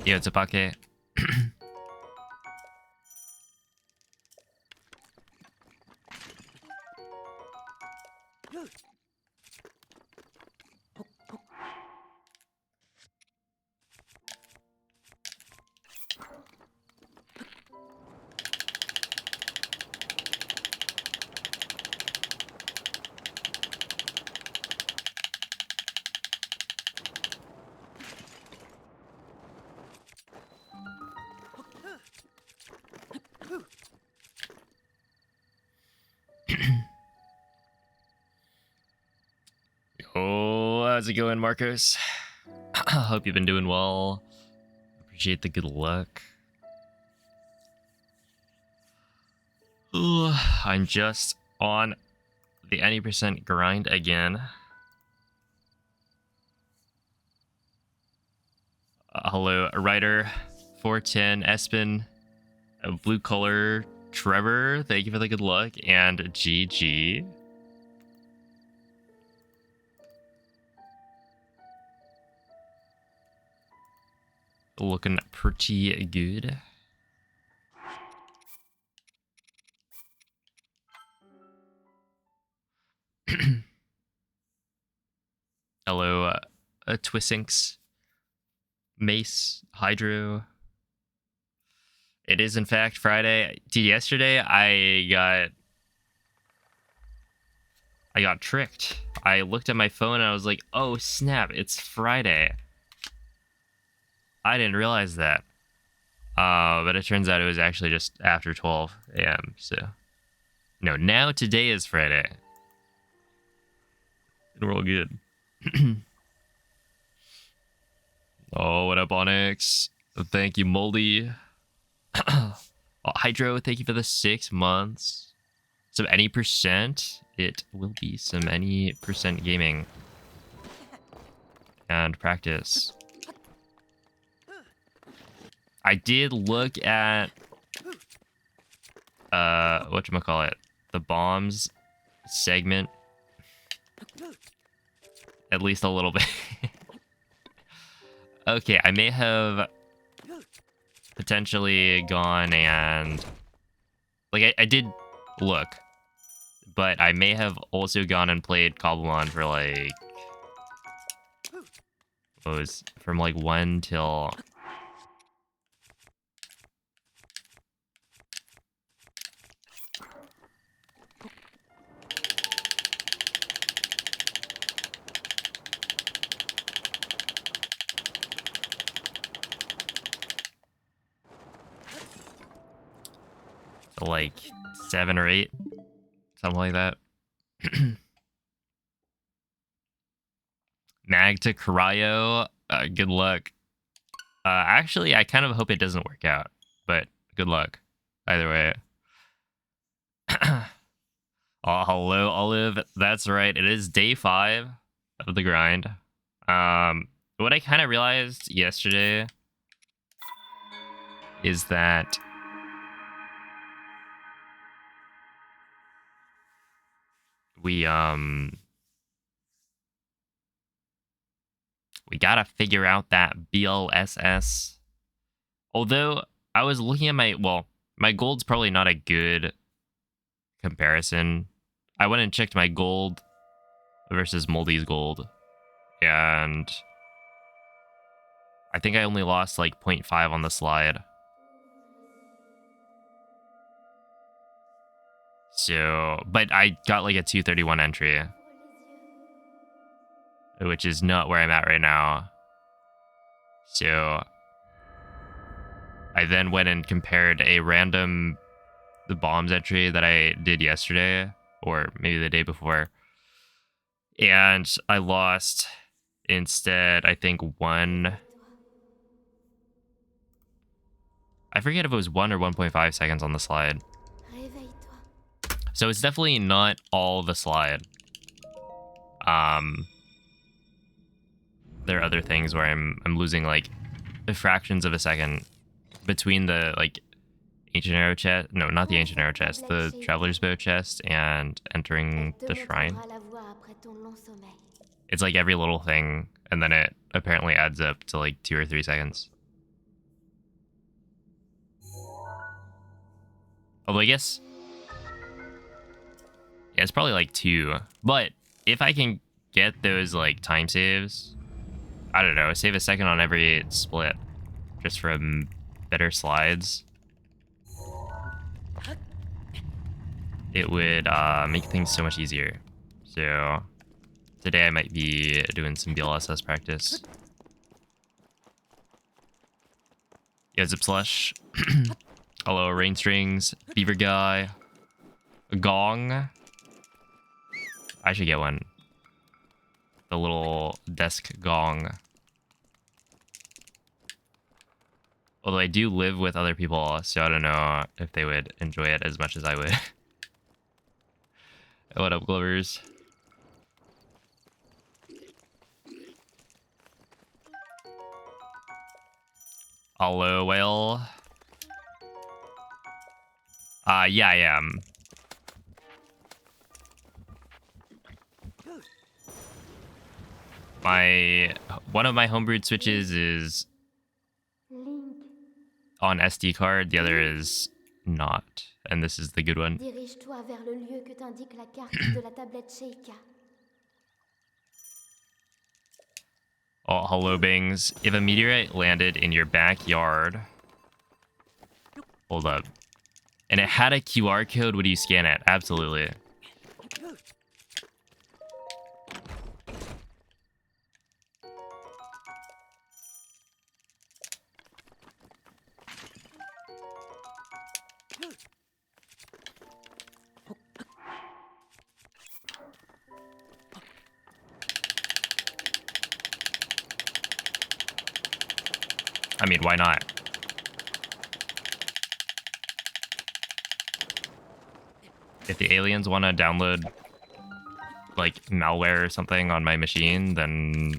Yo, Tsupake. Oh, how's it going, Marcos? Hope you've been doing well. Appreciate the good luck. Ooh, I'm just on the any percent grind again. Hello, Ryder, 410, Espen, Blue Color, Trevor, thank you for the good luck, and GG. Looking pretty good. Hello, Twisinks, Mace, Hydro. It is in fact Friday. Dude, yesterday I got tricked. I looked at my phone and I was like, oh snap, it's Friday. I didn't realize that. But it turns out it was actually just after 12 a.m. So, no, now today is Friday. And we're all good. Oh, what up, Onyx? Thank you, Moldy. Hydro, thank you for the 6 months. So any percent, it will be some any percent gaming and practice. I did look at whatchamacallit, the bombs segment at least a little bit. Okay, I may have potentially gone and like I did look, but I may have also gone and played Cobblemon for like what was from like 1 till like 7 or 8, something like that. Mag to Cryo, good luck. Actually, I kind of hope it doesn't work out, but good luck either way. Oh, hello, Olive. That's right. It is day 5 of the grind. What I kind of realized yesterday is that we gotta figure out that BLSS. Although I was looking at my gold's probably not a good comparison. I went and checked my gold versus Moldy's gold, and I think I only lost like 0.5 on the slide. So, but I got like a 231 entry, which is not where I'm at right now. So I then went and compared a random the bombs entry that I did yesterday, or maybe the day before, and I lost instead, I think I forget if it was 1 or 1.5 seconds on the slide. So it's definitely not all the slide. There are other things where I'm losing like the fractions of a second between the like ancient arrow chest, no, not the ancient arrow chest, the traveler's bow chest and entering the shrine. It's like every little thing, and then it apparently adds up to like 2 or 3 seconds. Although I guess, yeah, it's probably like 2. But if I can get those like time saves, I don't know, save a second on every split just from better slides, it would make things so much easier. So today I might be doing some BLSS practice. Yeah, Zip Slush. Hello, Rain Strings, Beaver Guy, Gong. I should get one. The little desk gong. Although I do live with other people, so I don't know if they would enjoy it as much as I would. What up, Glovers? Hello, Whale. Yeah, I am. One of my homebrewed switches is on SD card, the other is not, and this is the good one. Dirige-toi vers le lieu que t'indique la carte de la tablette Sheikah. Oh, hello, Bings. If a meteorite landed in your backyard, hold up, and it had a QR code, would you scan it? Absolutely. I mean, why not? If the aliens want to download, like, malware or something on my machine, then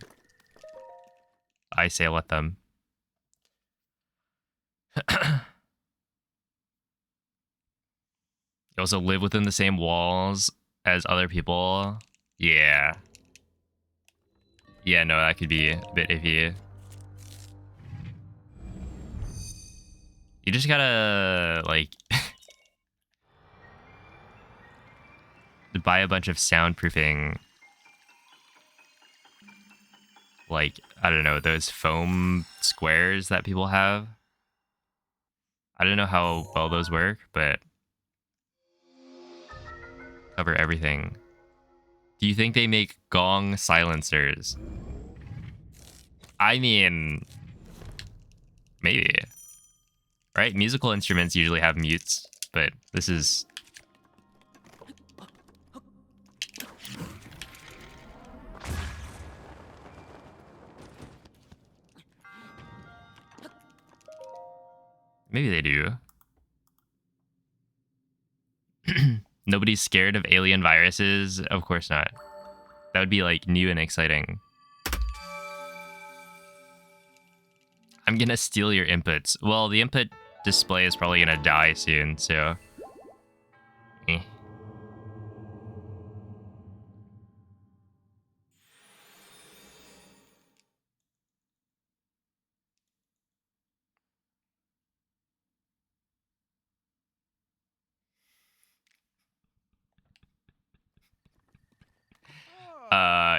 I say let them. You also live within the same walls as other people. Yeah. Yeah, no, that could be a bit iffy. You just gotta, like, buy a bunch of soundproofing. Like, I don't know, those foam squares that people have. I don't know how well those work, but cover everything. Do you think they make gong silencers? I mean, maybe. Right? Musical instruments usually have mutes, but this is... Maybe they do. Nobody's scared of alien viruses? Of course not. That would be, like, new and exciting. I'm gonna steal your inputs. Well, the input display is probably gonna die soon, so... Eh.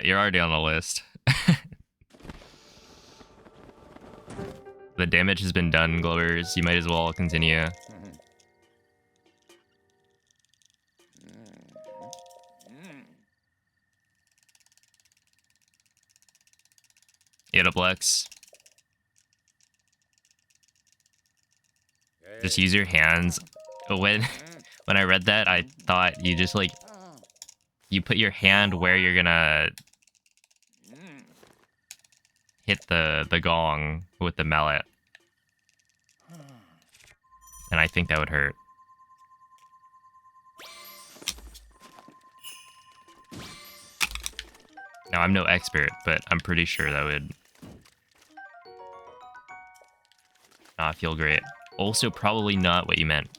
You're already on the list. The damage has been done, Glovers. You might as well continue. Itaplex. Just use your hands. When I read that, I thought you just, like, you put your hand where you're gonna hit the gong with the mallet. And I think that would hurt. Now, I'm no expert, but I'm pretty sure that would not feel great. Also, probably not what you meant.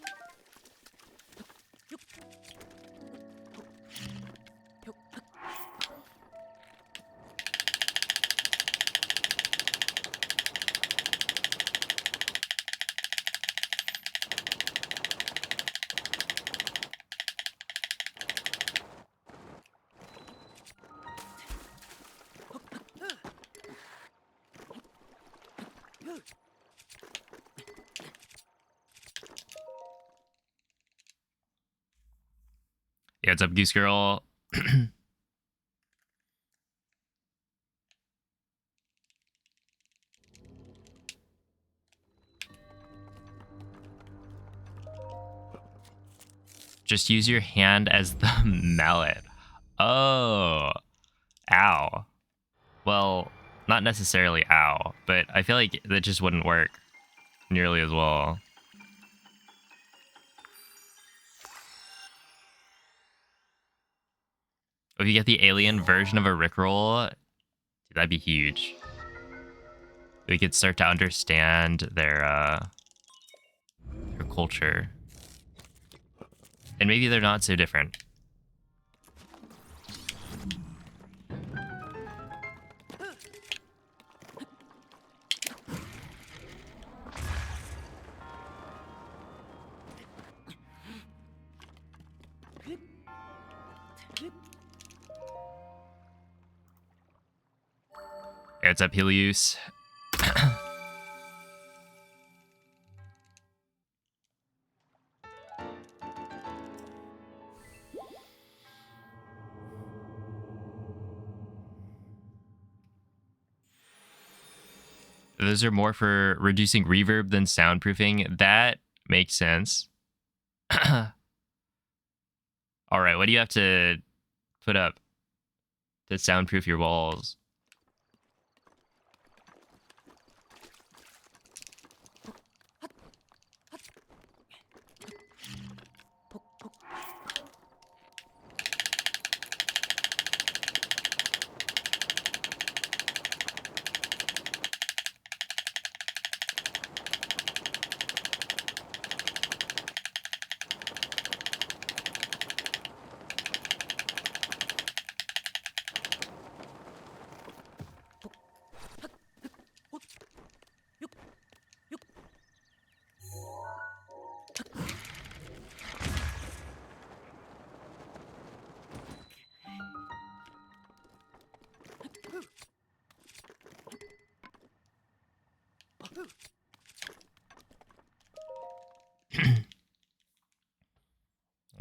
Yeah, what's up, Goose Girl? Just use your hand as the mallet. Oh, ow. Well, not necessarily ow, but I feel like that just wouldn't work nearly as well. If you get the alien version of a Rickroll, dude, that'd be huge. We could start to understand their culture. And maybe they're not so different. Hey, what's up, Helios? Those are more for reducing reverb than soundproofing. That makes sense. All right, what do you have to put up to soundproof your walls?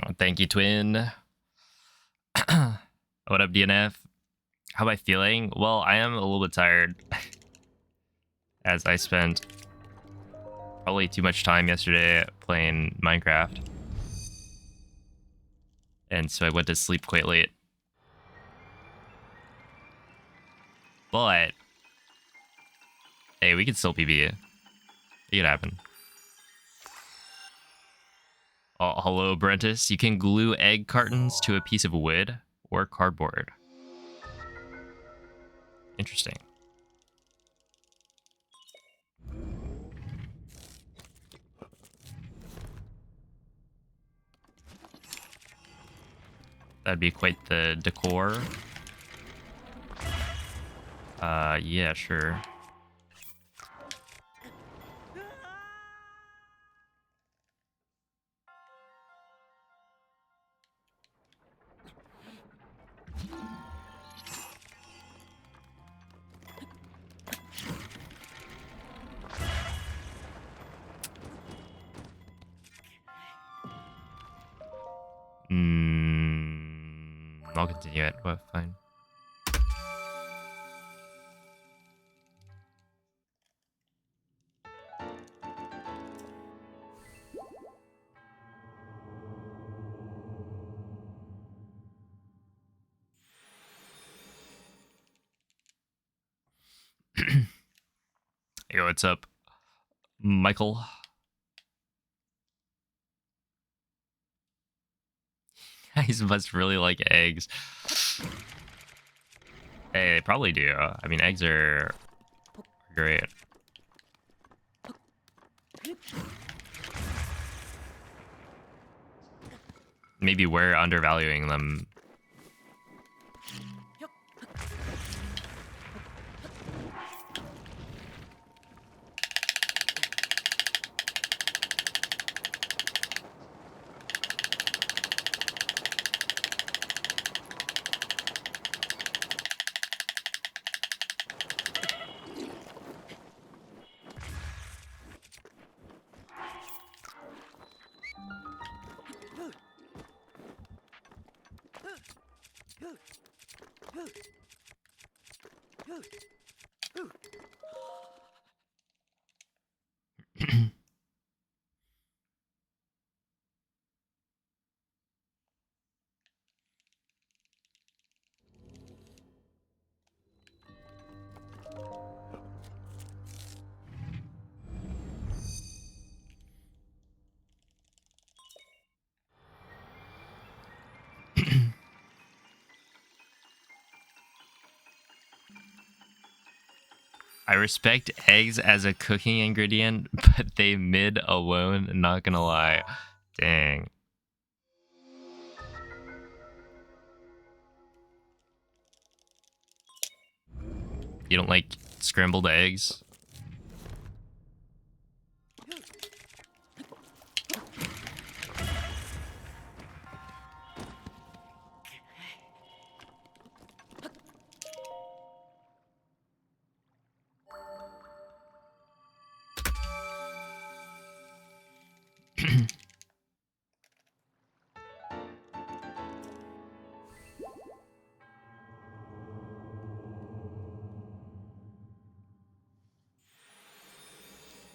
Oh, thank you, Twin. What up, DNF? How am I feeling? Well, I am a little bit tired as I spent probably too much time yesterday playing Minecraft. And so I went to sleep quite late. But hey, we can still PB. It could happen. Oh, hello, Brentus. You can glue egg cartons to a piece of wood or cardboard. Interesting. That'd be quite the decor. Yeah, sure. I'll continue it, but fine. Yo, what's up, Michael? Guys must really like eggs. Hey, they probably do. I mean, eggs are great. Maybe we're undervaluing them. I respect eggs as a cooking ingredient, but they mid alone, not gonna lie. Dang. You don't like scrambled eggs?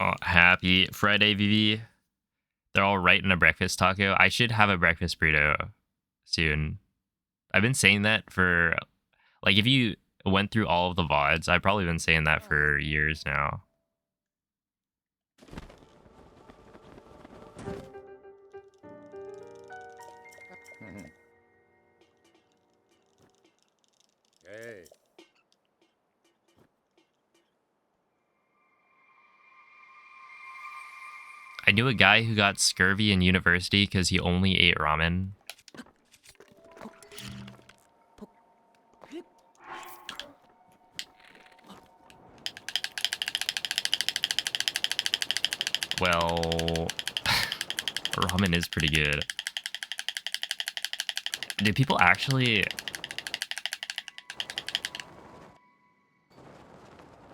Oh, happy Friday, Vivi. They're all right in a breakfast taco. I should have a breakfast burrito soon. I've been saying that for, like, if you went through all of the VODs, I've probably been saying that for years now. Hey. I knew a guy who got scurvy in university because he only ate ramen. Well, ramen is pretty good. Do people actually...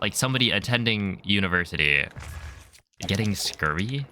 Like, somebody attending university getting scurvy?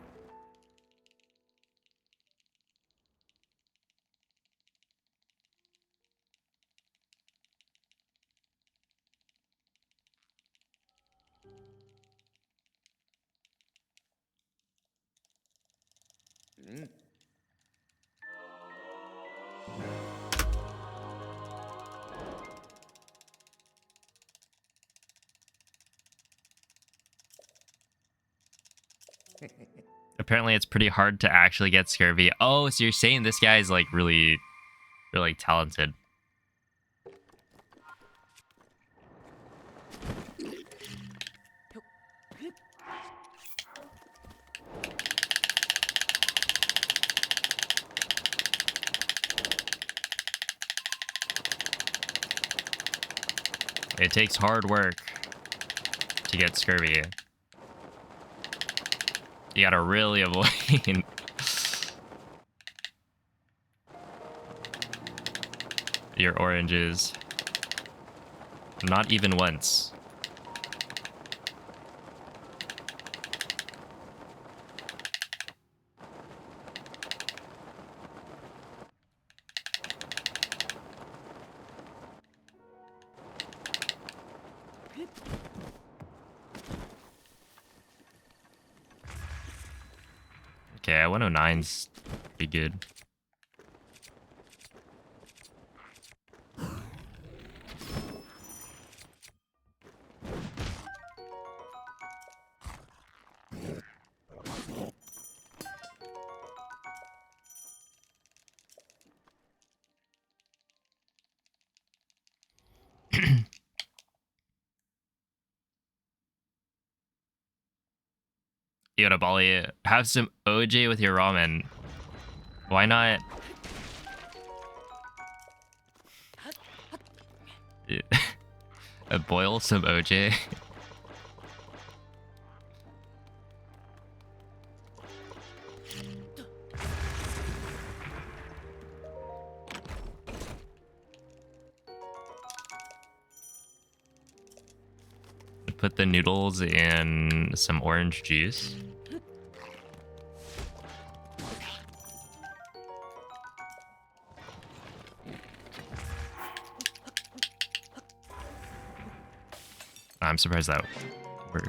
Apparently it's pretty hard to actually get scurvy. Oh, so you're saying this guy is like really talented. It takes hard work to get scurvy. You gotta really avoid your oranges. Not even once. Okay, 109's pretty good. Yoda Bali, have some OJ with your ramen. Why not? Boil some OJ. Put the noodles in some orange juice. I'm surprised that worked.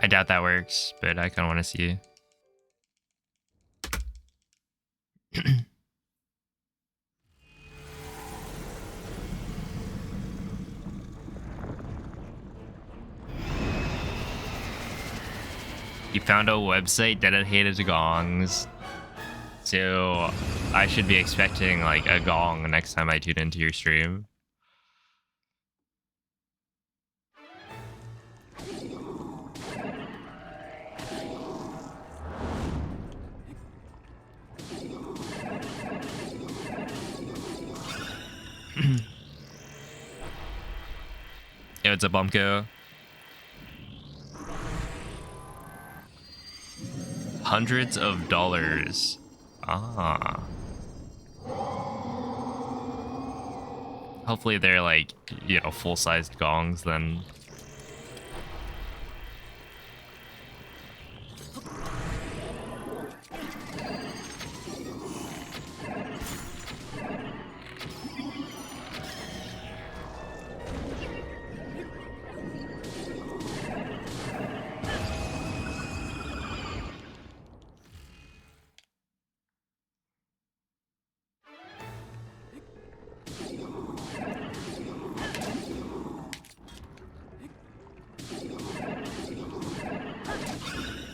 I doubt that works, but I kind of want to see. You found a website dedicated to gongs, so I should be expecting like a gong next time I tune into your stream. Yo, it's a Bumco. Hundreds of dollars. Ah. Hopefully they're like, you know, full-sized gongs then.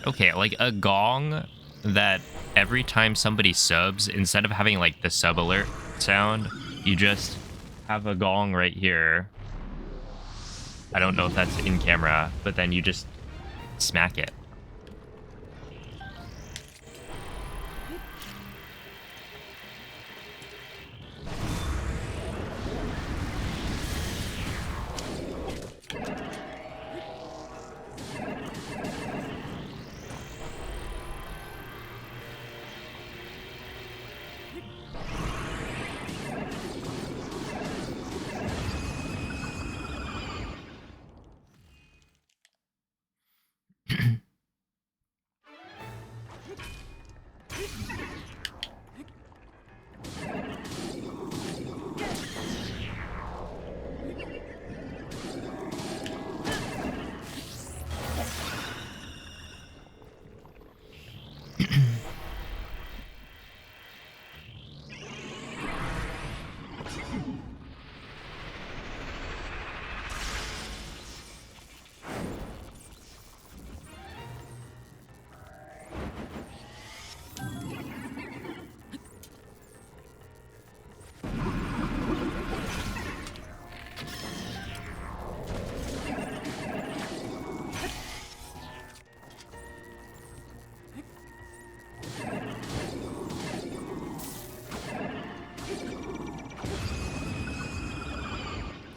Okay, like a gong that every time somebody subs, instead of having like the sub alert sound, you just have a gong right here. I don't know if that's in camera, but then you just smack it.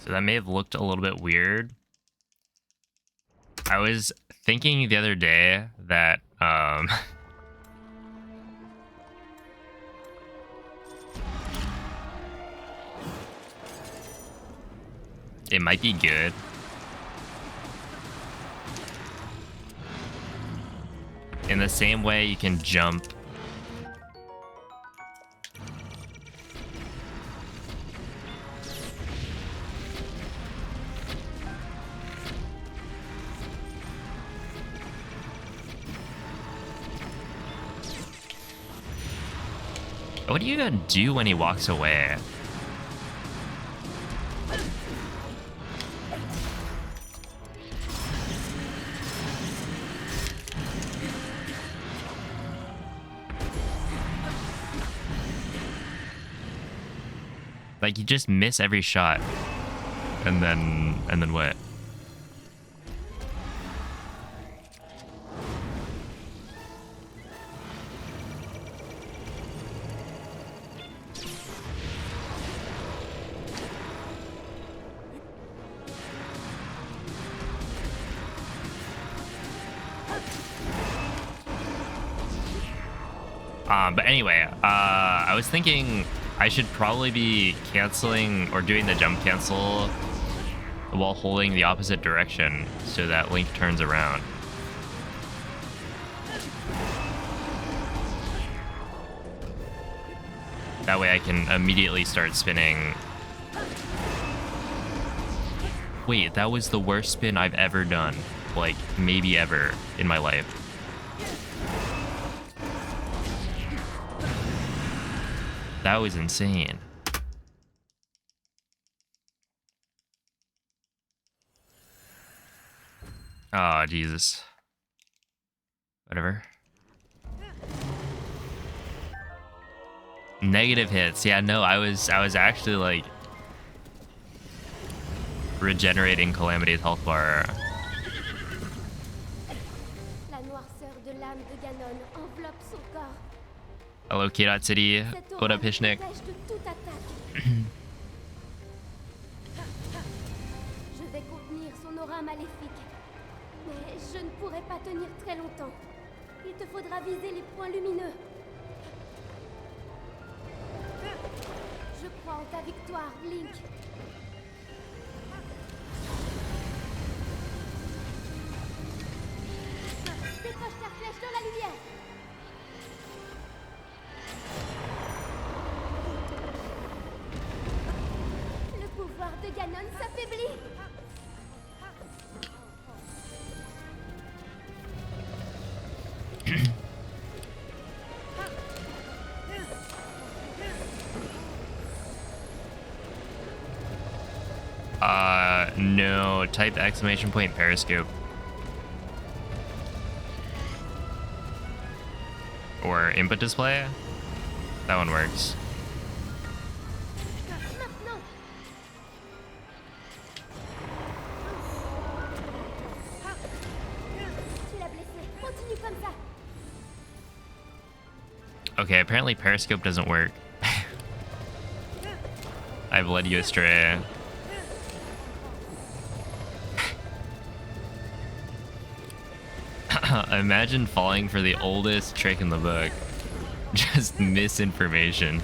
So that may have looked a little bit weird. I was thinking the other day that it might be good. In the same way you can jump what do you gonna do when he walks away? Like, you just miss every shot. And then what? But anyway, I was thinking I should probably be canceling or doing the jump cancel while holding the opposite direction so that Link turns around. That way I can immediately start spinning. Wait, that was the worst spin I've ever done. Like, maybe ever in my life. That was insane. Oh, Jesus. Whatever. Negative hits. Yeah, no, I was actually like regenerating Calamity's health bar. La noirceur de l'âme de Ganon enveloppe son corps. Hello, K-Dot City. Cette What aura up, le Hishnik? protège de toute attaque. Je vais contenir son aura maléfique. Mais je ne pourrai pas tenir très longtemps. Il te faudra viser les points lumineux. Je crois en ta victoire, Link. Décroche ta flèche dans la lumière. Le pouvoir de Ganon s'affaiblit. No, type exclamation point periscope. Or input display? That one works. Maintenant. Tu l'as blessé. Continue comme ça. Okay, apparently periscope doesn't work. I've led you astray. Imagine falling for the oldest trick in the book. Just misinformation.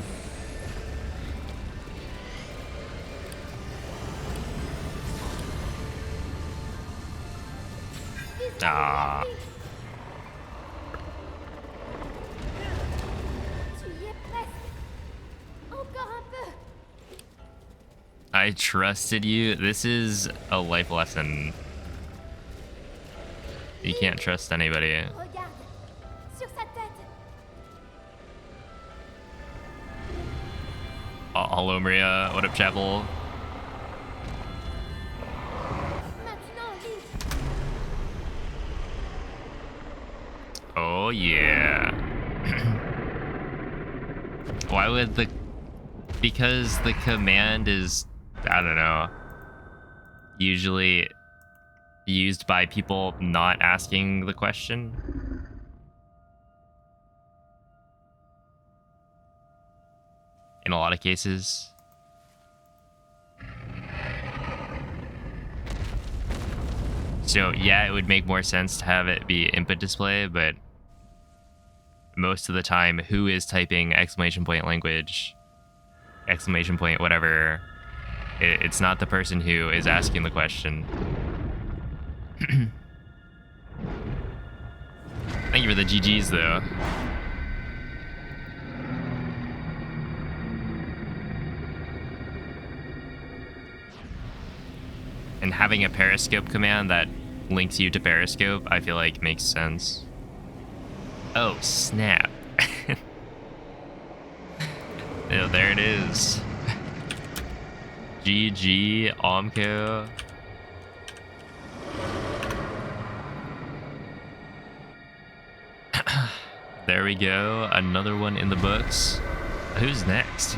Ah. Tu y es presque. Encore un peu. I trusted you. This is a life lesson. You can't trust anybody. Regarde. Sur sa tête. Hello, Maria. What up, Chapel? Maintenant, Link. Oh, yeah. Why would the... Because the command is, I don't know, usually used by people not asking the question. In a lot of cases. So yeah, it would make more sense to have it be input display, but most of the time, who is typing exclamation point language, exclamation point whatever, it's not the person who is asking the question. Thank you for the GGs though. And having a periscope command that links you to periscope, I feel like makes sense. Oh, snap. Oh, there it is. GG, Omco. There we go. Another one in the books. Who's next?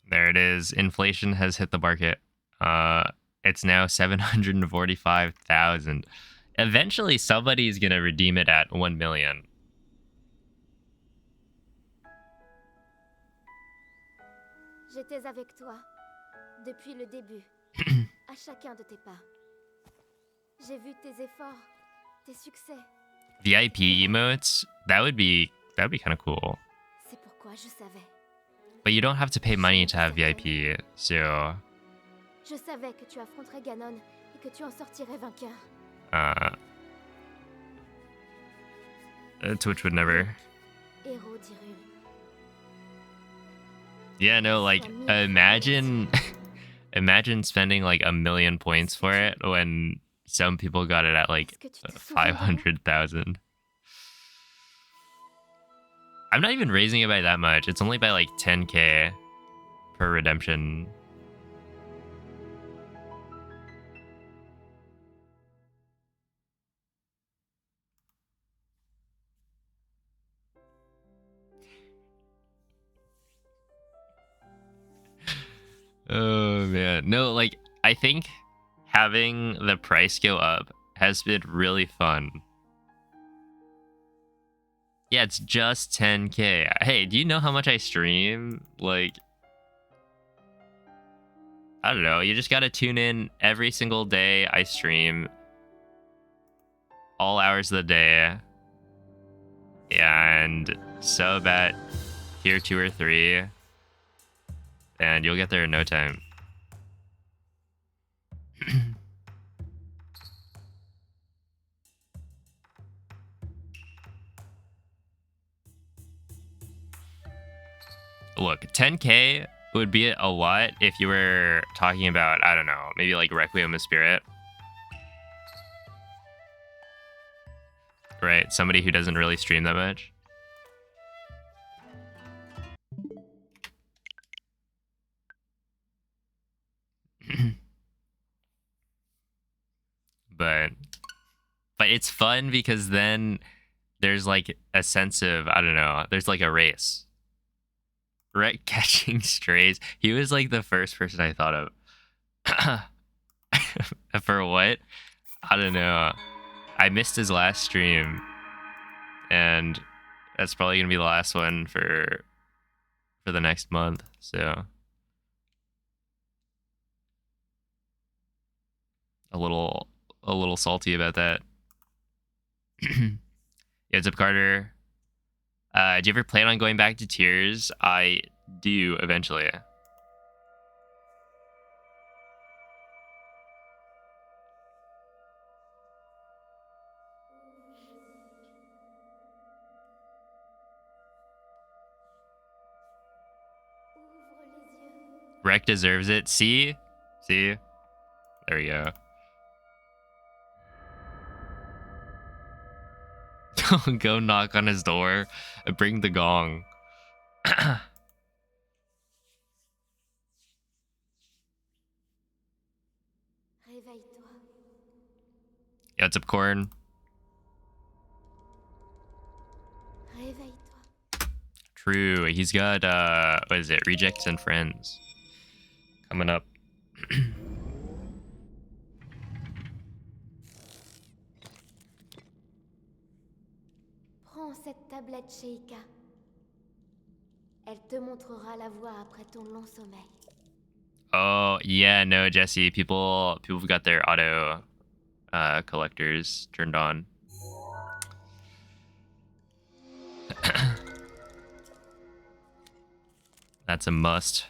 There it is. Inflation has hit the market. It's now 745,000. Eventually, somebody's gonna redeem it at 1 million. J'étais avec toi depuis le début, à chacun de tes pas. J'ai vu tes efforts, tes succès. VIP emotes, that would be kind of cool. C'est pourquoi je savais. But you don't have to pay money to have VIP, so Je savais que tu affronterais Ganon et que tu en sortirais vainqueur. Twitch would never. Héros d'Hyrule. Yeah, no, like imagine imagine spending like 1 million points for it when some people got it at like 500,000. I'm not even raising it by that much. It's only by like 10k per redemption. Oh man. No, like I think having the price go up has been really fun. Yeah, it's just 10k. Hey, do you know how much I stream? Like, I don't know. You just gotta tune in every single day. I stream all hours of the day. Yeah, and sub at tier 2 or 3. And you'll get there in no time. Look, 10k would be a lot if you were talking about, I don't know, maybe like Requiem of Spirit. Right? Somebody who doesn't really stream that much. but it's fun because then there's like a sense of, I don't know, there's like a race. Right? Catching strays. He was like the first person I thought of. For what? I don't know. I missed his last stream. And that's probably gonna be the last one for the next month, so a little salty about that. Yeah, what's up, Carter? Do you ever plan on going back to tiers? I do eventually. Rec deserves it. See? There we go. Go knock on his door. Bring the gong. Yeah, what's up, Corn? True. He's got what is it? Rejects and Friends coming up. Prends cette tablette, Sheikah. Elle te montrera la voie après ton long sommeil. Oh yeah, no, Jesse. People have got their auto collectors turned on. That's a must.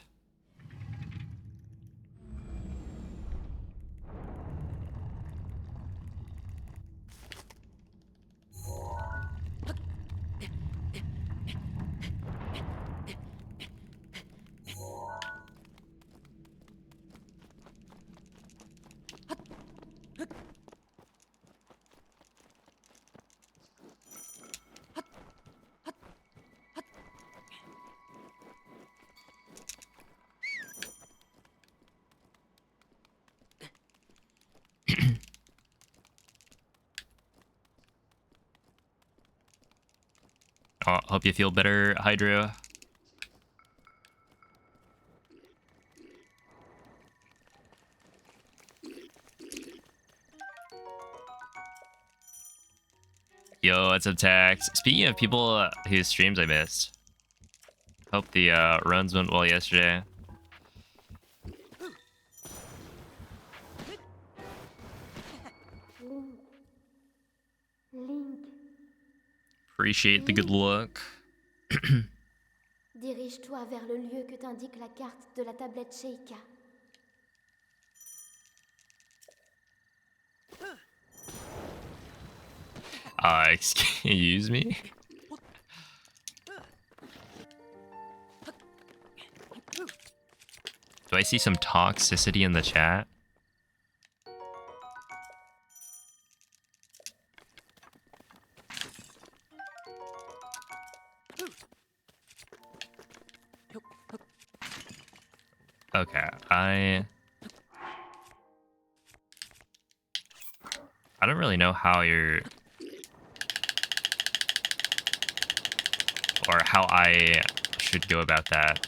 Oh, hope you feel better, Hydro. Yo, what's up, Tax? Speaking of people whose streams I missed, hope the runs went well yesterday. Link, Appreciate the good luck. dirige-toi vers le lieu que t'indique la carte de la tablette Sheikah. Excuse me? Do I see some toxicity in the chat? Okay, I don't really know how you're, or how I should go about that.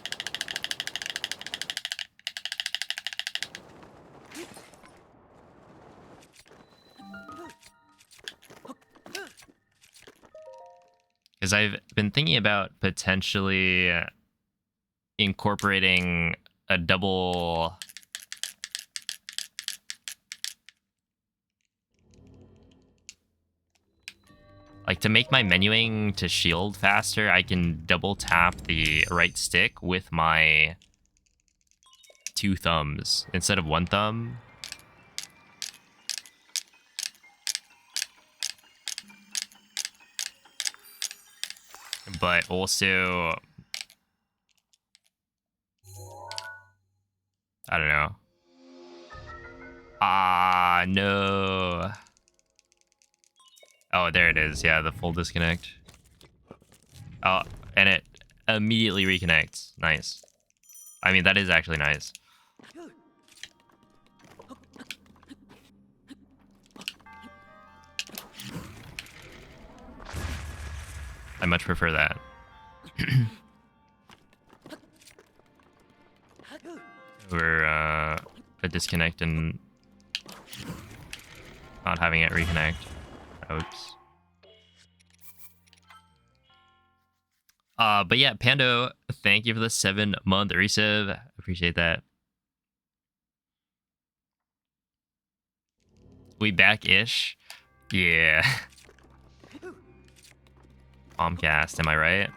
Because I've been thinking about potentially incorporating a double like to make my menuing to shield faster. I can double tap the right stick with my 2 thumbs instead of 1 thumb. But also, I don't know. Ah, no. Oh, there it is. Yeah, the full disconnect. Oh, and it immediately reconnects. Nice. I mean, that is actually nice. I much prefer that. Over a disconnect and not having it reconnect. Oops. But yeah, Pando, thank you for the 7-month resub. Appreciate that. We back-ish? Yeah. Comcast, am I right?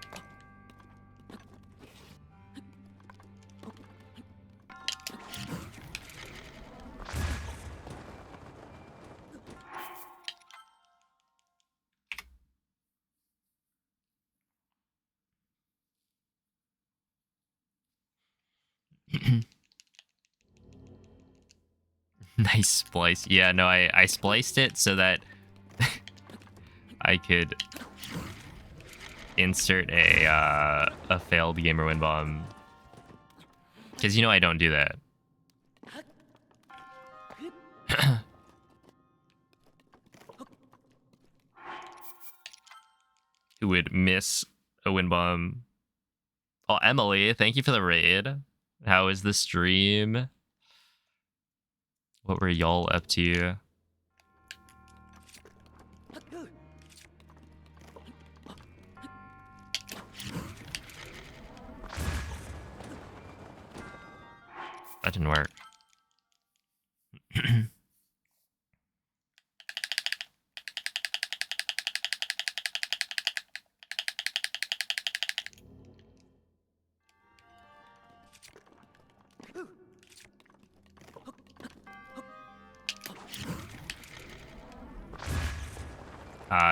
Nice splice. Yeah, no, I spliced it so that I could insert a failed gamer win bomb. Because you know I don't do that. Who would miss a win bomb? Oh, Emily, thank you for the raid. How is the stream? What were y'all up to? That didn't work.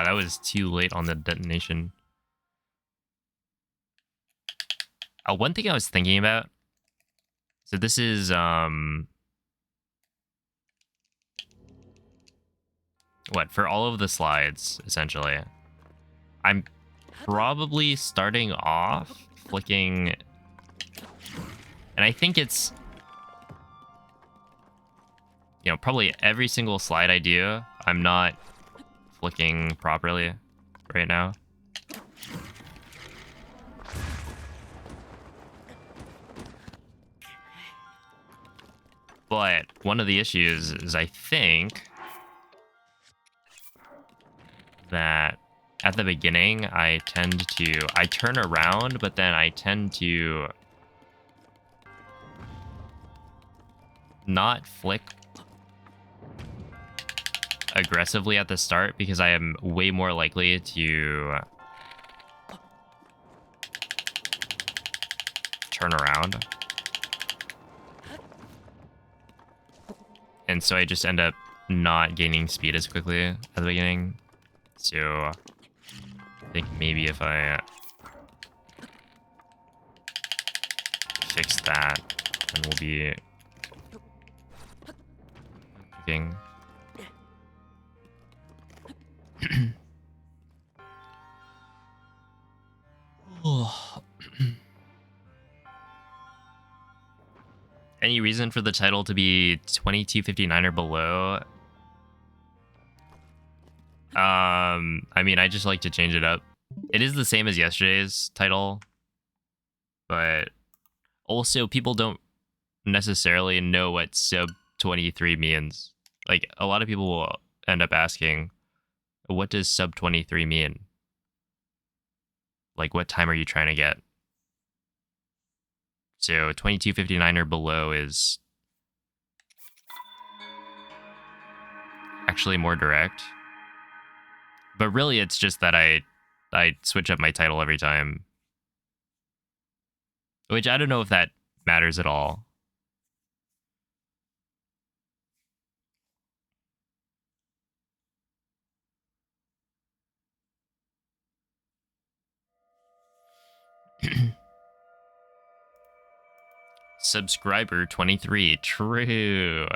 That was too late on the detonation. One thing I was thinking about. So this is what, for all of the slides, essentially. I'm probably starting off flicking, and I think it's, you know, probably every single slide I do, I'm not flicking properly right now. But one of the issues is I think that at the beginning I turn around, but then I tend to not flick aggressively at the start because I am way more likely to turn around. And so I just end up not gaining speed as quickly at the beginning. So I think maybe if I fix that, then we'll be cooking. Any reason for the title to be 2259 or below? I mean, I just like to change it up. It is the same as yesterday's title, but also people don't necessarily know what sub 23 means. Like, a lot of people will end up asking, what does sub 23 mean? Like, what time are you trying to get? So 2259 or below is actually more direct. But really, it's just that I switch up my title every time. Which I don't know if that matters at all. Subscriber 23. True.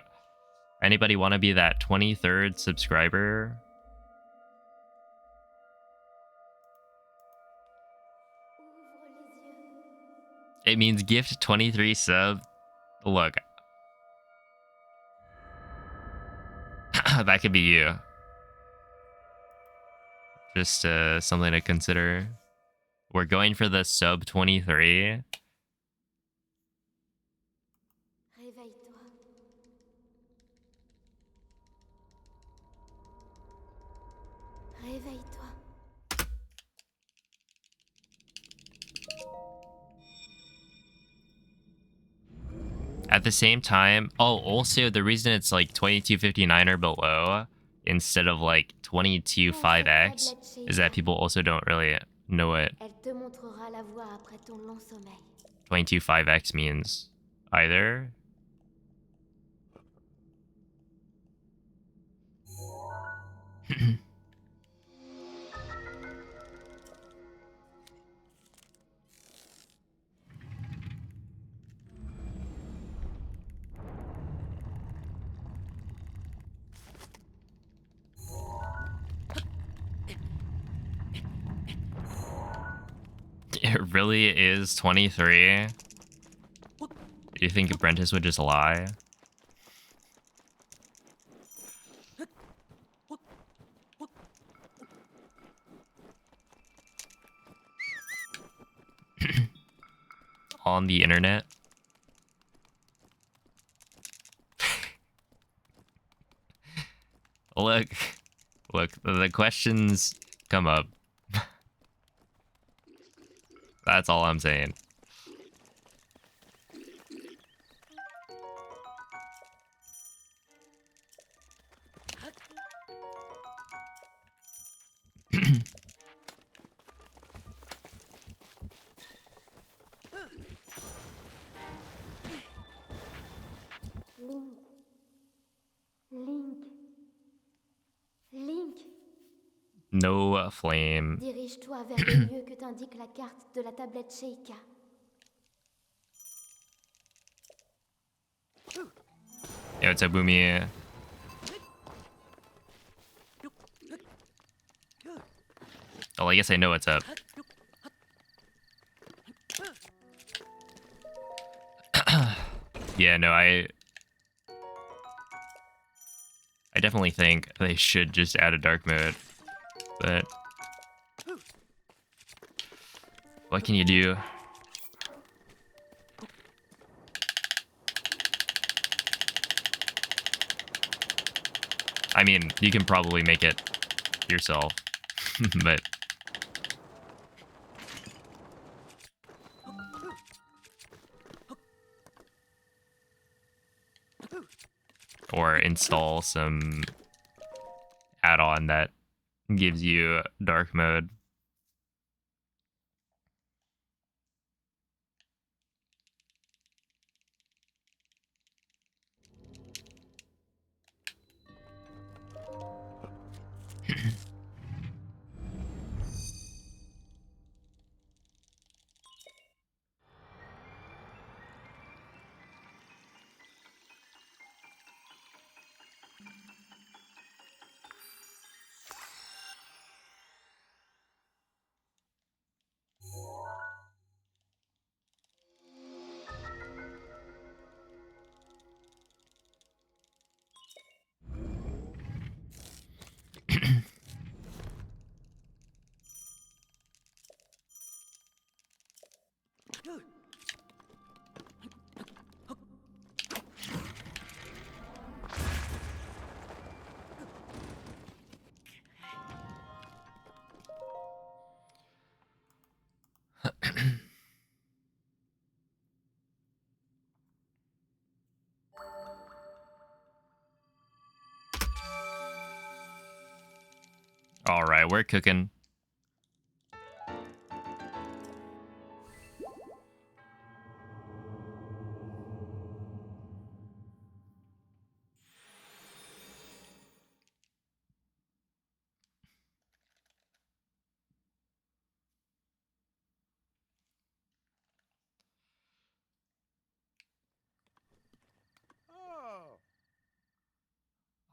Anybody want to be that 23rd subscriber? It means gift 23 sub. Look. That could be you. Just something to consider. We're going for the sub 23. Réveille-toi. Réveille-toi. At the same time, oh, also the reason it's like 2259 or below instead of like 225x is that people also don't really know what Elle te montrera la voie après ton long sommeil. 225x means either. It really is 23. Do you think Apprentice would just lie? On the internet? Look, the questions come up. That's all I'm saying. Link. Link. Link. No flame. Dirige-toi vers le lieu que t'indique la carte de la tablette Sheikah. Yo, what's up, Boomy? Oh, I guess I know what's up. Yeah, no, I definitely think they should just add a dark mode, but what can you do? I mean, you can probably make it yourself, but or install some add-on that gives you dark mode. All right, we're cooking.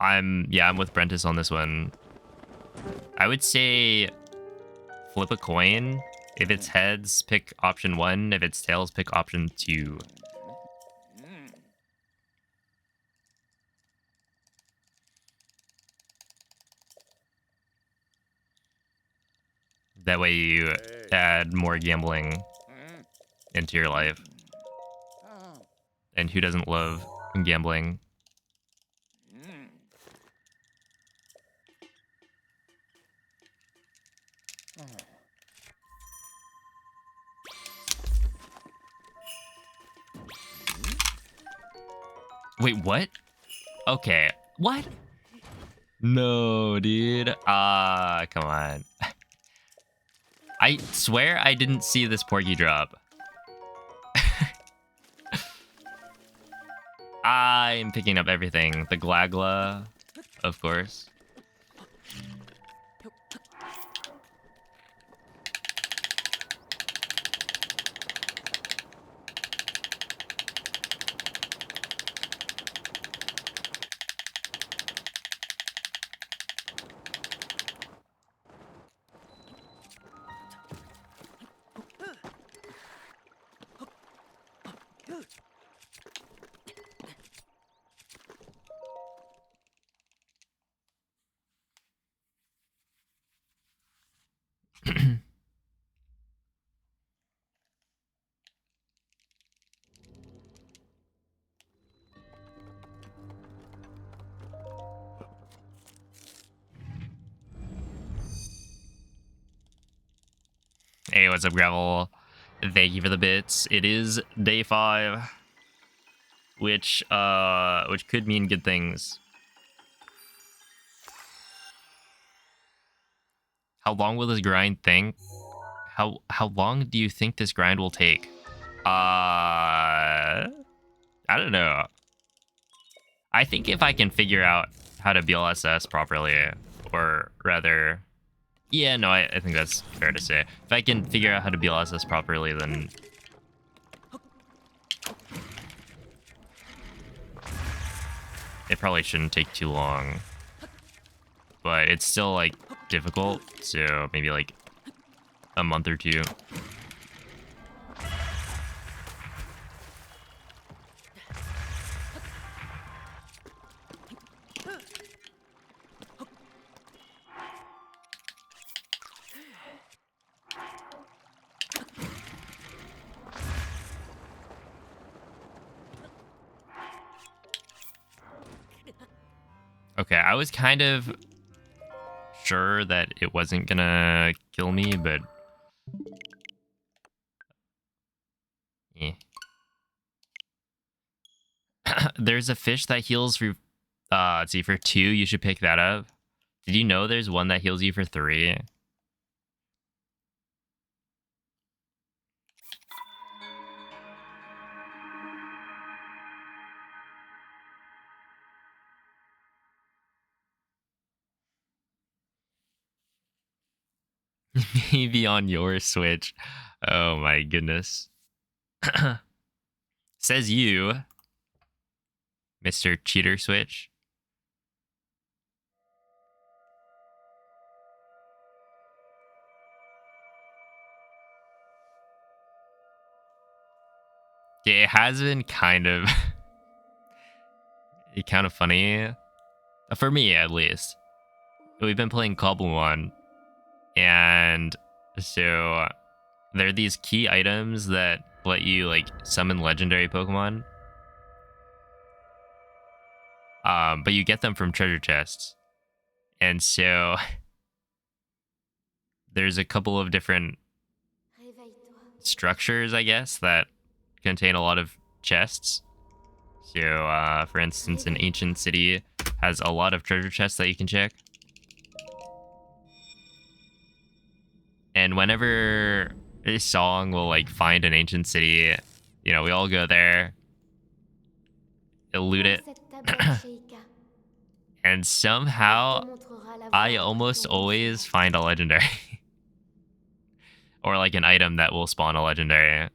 I'm with Brentis on this one. I would say flip a coin. If it's heads, pick option 1. If it's tails, pick option 2. That way you add more gambling into your life. And who doesn't love gambling? Wait, what? Okay. What? No, dude. Come on. I swear I didn't see this Porky drop. I'm picking up everything. The Glagla, of course. Hey, what's up, Gravel? Thank you for the bits. It is day 5, which could mean good things. How long will this grind think? How long do you think this grind will take? I don't know. I think if I can figure out how to BLSS properly, or rather, yeah, no, I think that's fair to say. If I can figure out how to BLSS properly, then it probably shouldn't take too long. But it's still, like, difficult, so maybe, like, a month or 2. Okay, I was kind of sure that it wasn't gonna kill me, but eh. There's a fish that heals for let's see, for 2, you should pick that up. Did you know there's one that heals you for 3? Maybe on your Switch. Oh my goodness. Says you, Mr. Cheater Switch. Yeah, it has been kind of kind of funny. For me, at least. We've been playing Cobblemon, and so there are these key items that let you, like, summon legendary Pokemon. But you get them from treasure chests. And so there's a couple of different Réveille-toi. structures, I guess, that contain a lot of chests. So, for instance, an ancient city has a lot of treasure chests that you can check. And whenever a song will, like, find an ancient city, you know, we all go there, loot it, Prends cette tablette, Sheikah. and Elle somehow te montrera la I voie almost vers ton always mystère. find a legendary. Or, like, an item that will spawn a legendary.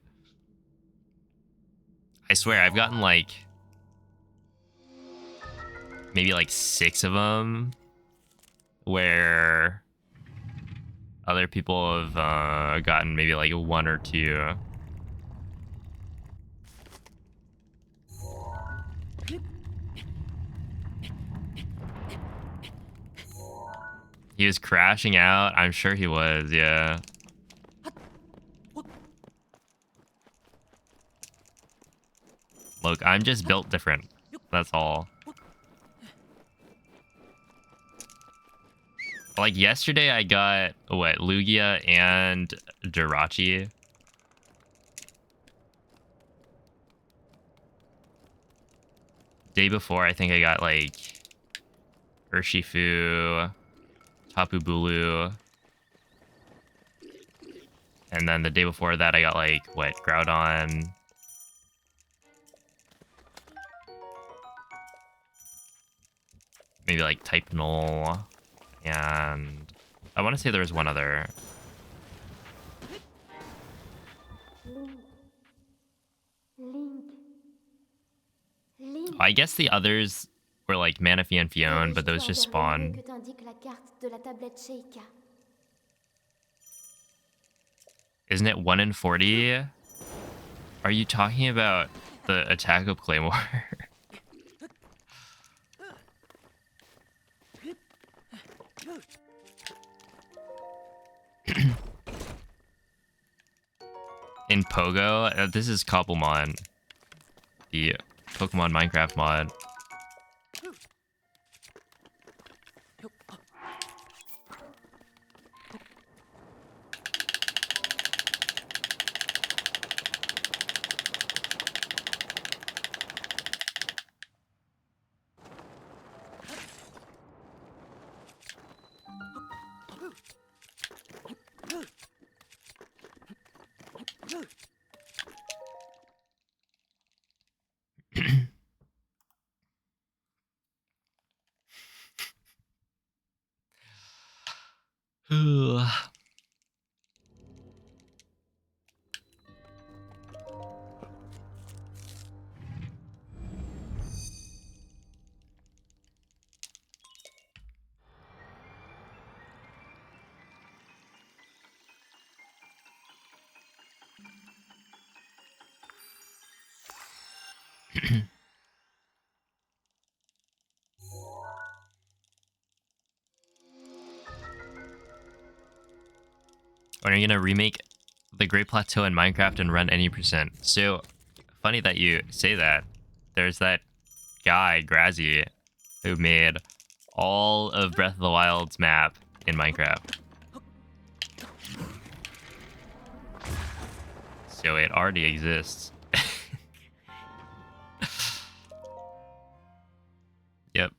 I swear, I've gotten, like, maybe, like, 6 of them, where other people have gotten maybe, like, 1 or 2. He was crashing out. I'm sure he was, yeah. Look, I'm just built different. That's all. Like, yesterday I got, what, Lugia and Jirachi. Day before, I think I got, like, Urshifu, Tapu Bulu. And then the day before that, I got, like, what, Groudon. Maybe, like, Type Null. And I want to say there was one other. Link. Link. I guess the others were, like, Manaphy and Fion, but those just Dirige-toi vers le lieu spawn. que t'indique la carte de la tablette Sheikah. Isn't it 1 in 40? Are you talking about the attack of Claymore? In Pogo, this is Cobblemon, the Pokemon Minecraft mod. When are you gonna remake the Great Plateau in Minecraft and run any percent? So, funny that you say that. There's that guy, Grazzy, who made all of Breath of the Wild's map in Minecraft. So it already exists. Yep.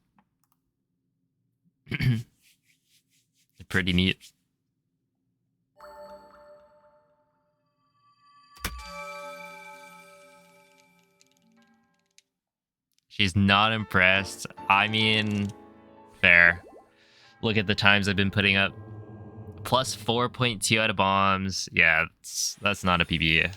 Pretty neat. She's not impressed. I mean, fair. Look at the times I've been putting up. Plus 4.2 out of bombs. Yeah, that's not a PB.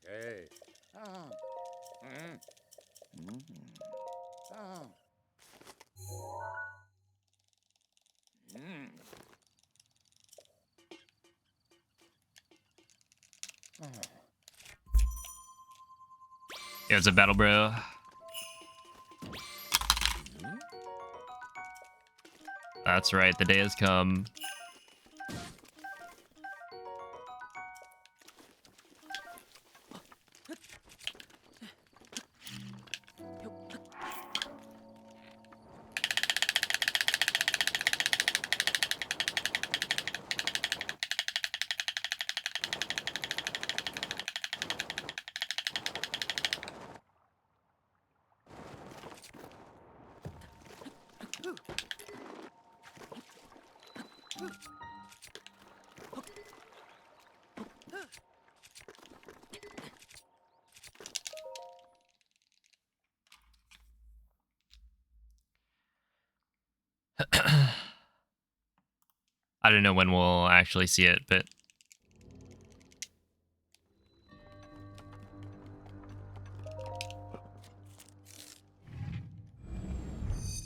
Hey. Oh. Oh. It was a battle, bro. That's right, the day has come. I don't know when we'll actually see it, but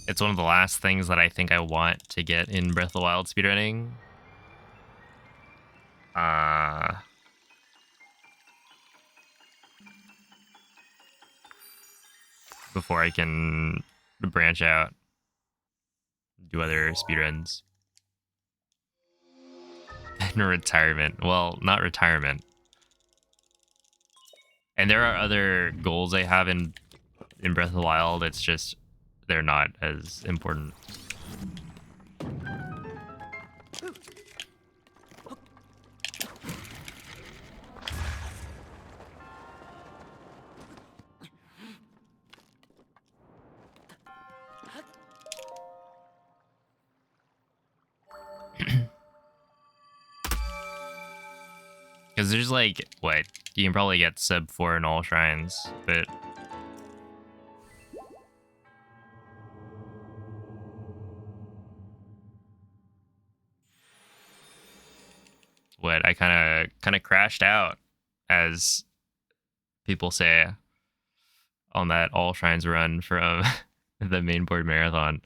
it's one of the last things that I think I want to get in Breath of the Wild speedrunning. Before I can branch out, do other speedruns. And retirement. Well, not retirement. And there are other goals I have in Breath of the Wild. It's just they're not as important. Because there's like, what? You can probably get sub 4 in all shrines, but what? I kind of crashed out, as people say, on that all shrines run from the main board marathon.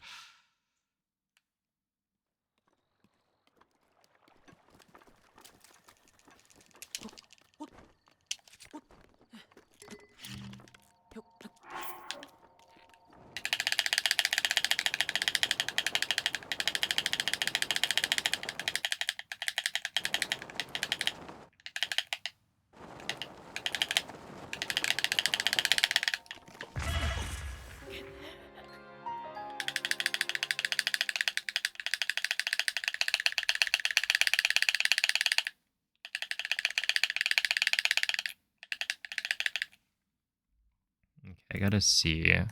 Okay, I gotta see. I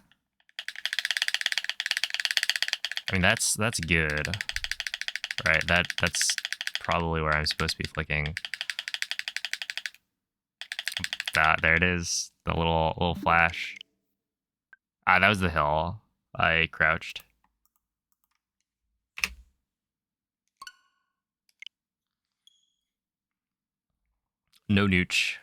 mean, that's good, right? That's probably where I'm supposed to be flicking. There it is, the little flash. Ah, that was the hill. I crouched. No nooch.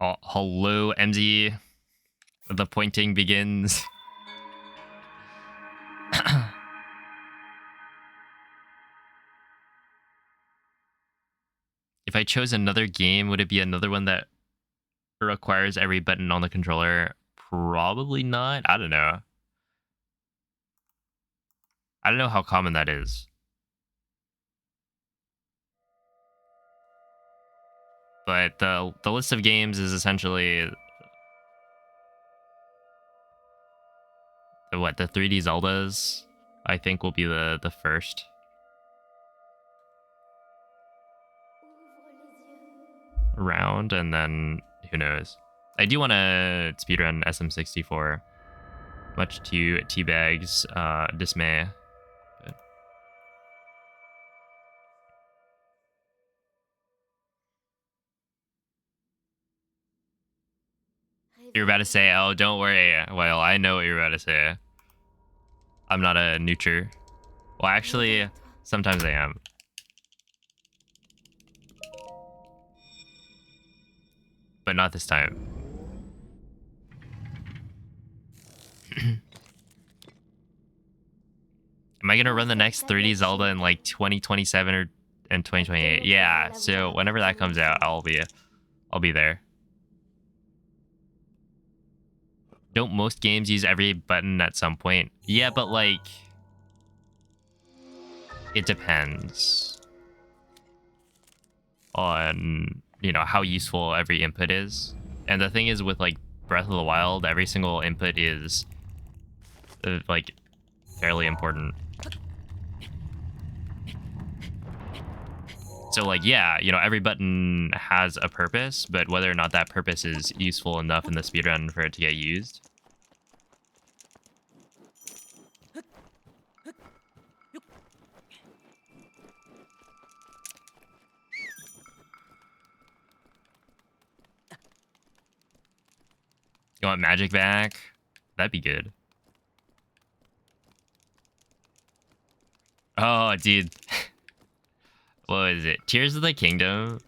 Oh, hello, MZ. The pointing begins. If I chose another game, would it be another one that requires every button on the controller? Probably not. I don't know. I don't know how common that is. But the list of games is essentially the 3D Zeldas, I think, will be the first Ouvre les yeux. round, and then who knows. I do want to speedrun SM64, much to Teabag's dismay. But you're about to say, oh, don't worry. Well, I know what you're about to say. I'm not a neuter. Well, actually, sometimes I am. But not this time. Am I gonna run the next 3D Zelda in like 2027 or and 2028? Yeah, so whenever that comes out, I'll be there. Don't most games use every button at some point? Yeah, but like it depends on, you know, how useful every input is. And the thing is with like Breath of the Wild, every single input is like fairly important. So like, yeah, you know, every button has a purpose, but whether or not that purpose is useful enough in the speedrun for it to get used. You want magic back? That'd be good. Oh, dude. What was it? Tears of the Kingdom?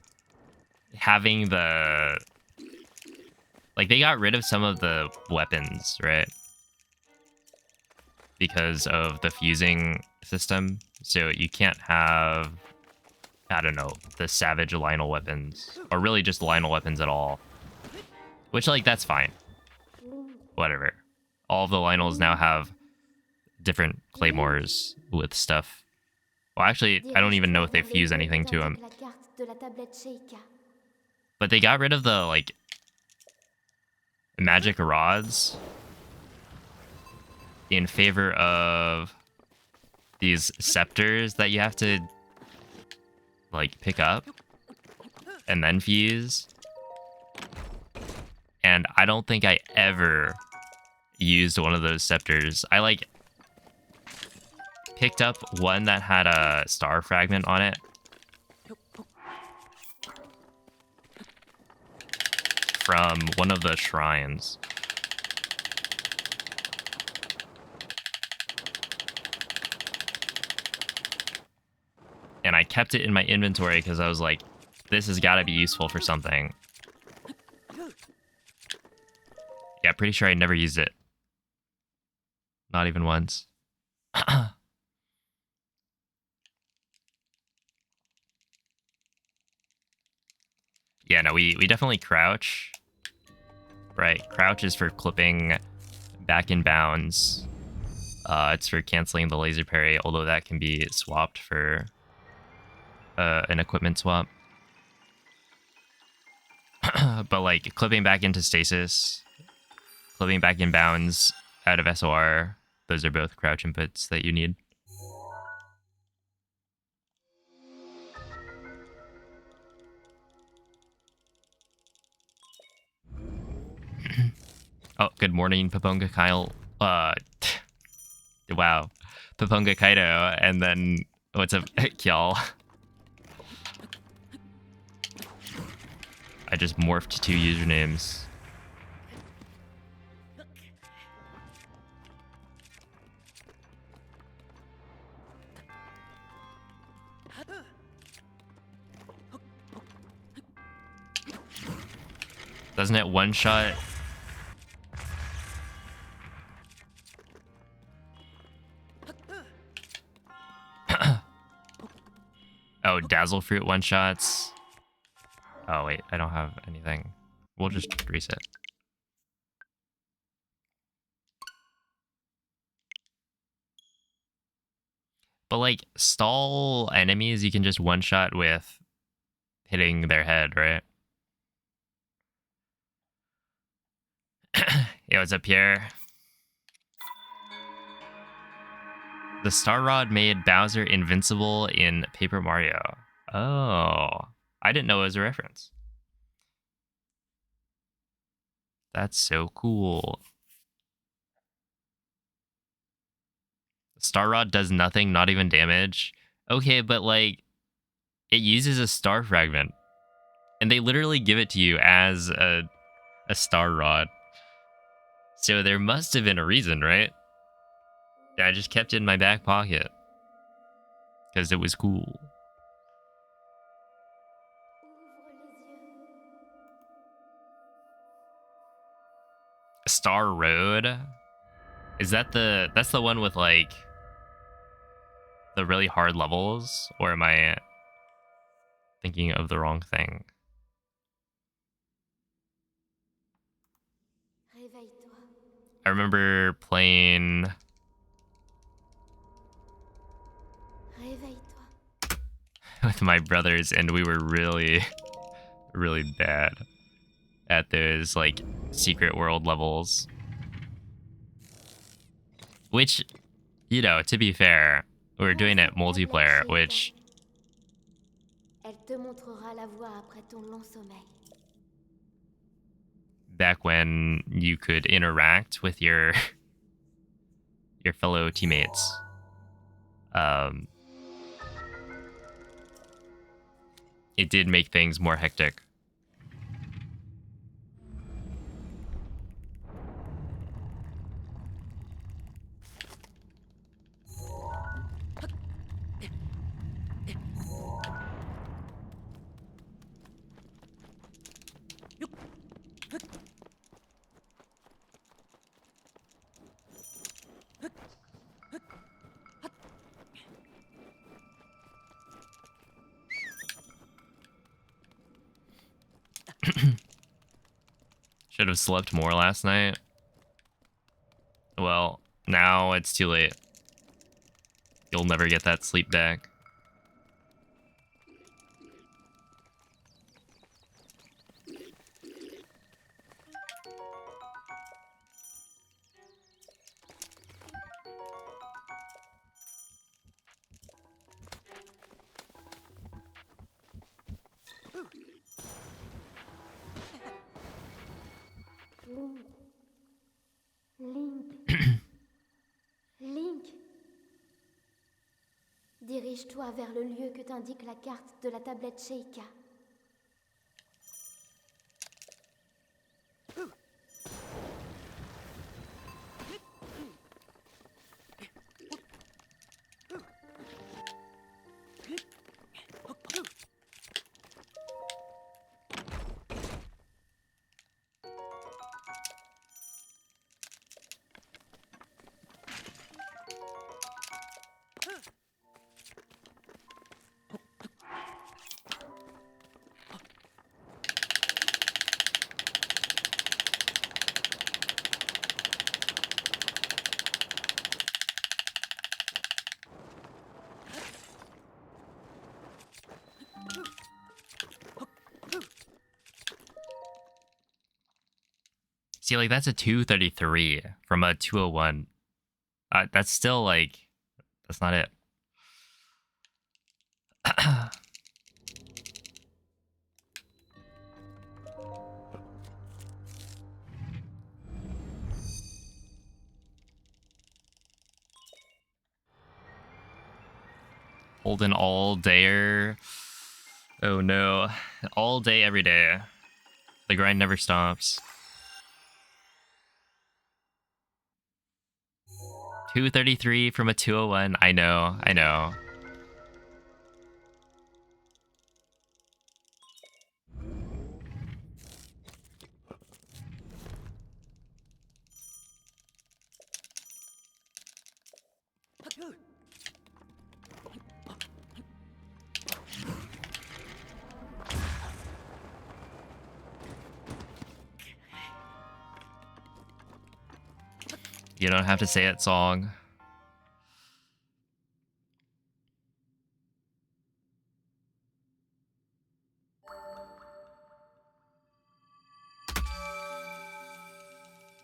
Having the... Like, they got rid of some of the weapons, right? Because of the fusing system. So you can't have... I don't know, the Savage Lionel weapons. Or really just Lionel weapons at all. Which, like, that's fine. Whatever. All of the Lionels now have different claymores with stuff. Well, actually, I don't even know if they fuse anything to them. But they got rid of the, like, magic rods in favor of these scepters that you have to, like, pick up and then fuse. And I don't think I ever used one of those scepters. I, like, picked up one that had a star fragment on it. From one of the shrines. And I kept it in my inventory because I was like, this has got to be useful for something. Yeah, pretty sure I never used it. Not even once. Yeah, no, we definitely crouch. Right, crouch is for clipping back in bounds. It's for canceling the laser parry, although that can be swapped for an equipment swap. But like clipping back into stasis, clipping back in bounds out of SOR, those are both crouch inputs that you need. Oh, good morning, Paponga Kyle. Wow. Paponga Kaido, and then what's up, Kjall? I just morphed two usernames. Doesn't it one shot? Oh, Dazzle Fruit one shots. Oh wait, I don't have anything. We'll just reset. But like stall enemies, you can just one shot with hitting their head, right? Yo, what's up here? The Star Rod made Bowser invincible in Paper Mario. Oh, I didn't know it was a reference. That's so cool. Star Rod does nothing, not even damage. Okay, but like, it uses a star fragment. And they literally give it to you as a Star Rod. So there must have been a reason, right? Yeah, I just kept it in my back pocket. Because it was cool. Star Road? Is that that's the one with like the really hard levels? Or am I thinking of the wrong thing? I remember playing with my brothers and we were really, really bad at those like secret world levels. Which, you know, to be fair, we were doing it multiplayer, which back when you could interact with your fellow teammates. It did make things more hectic. Should have slept more last night. Well, now it's too late. You'll never get that sleep back. Link. Dirige-toi vers le lieu que t'indique la carte de la tablette Sheikah. See, like, that's a 233 from a 201. That's still, like, that's not it. Hold an all-dayer. Oh, no. All day, every day. The grind never stops. 233 from a 201. I know, I know. You don't have to say it, song.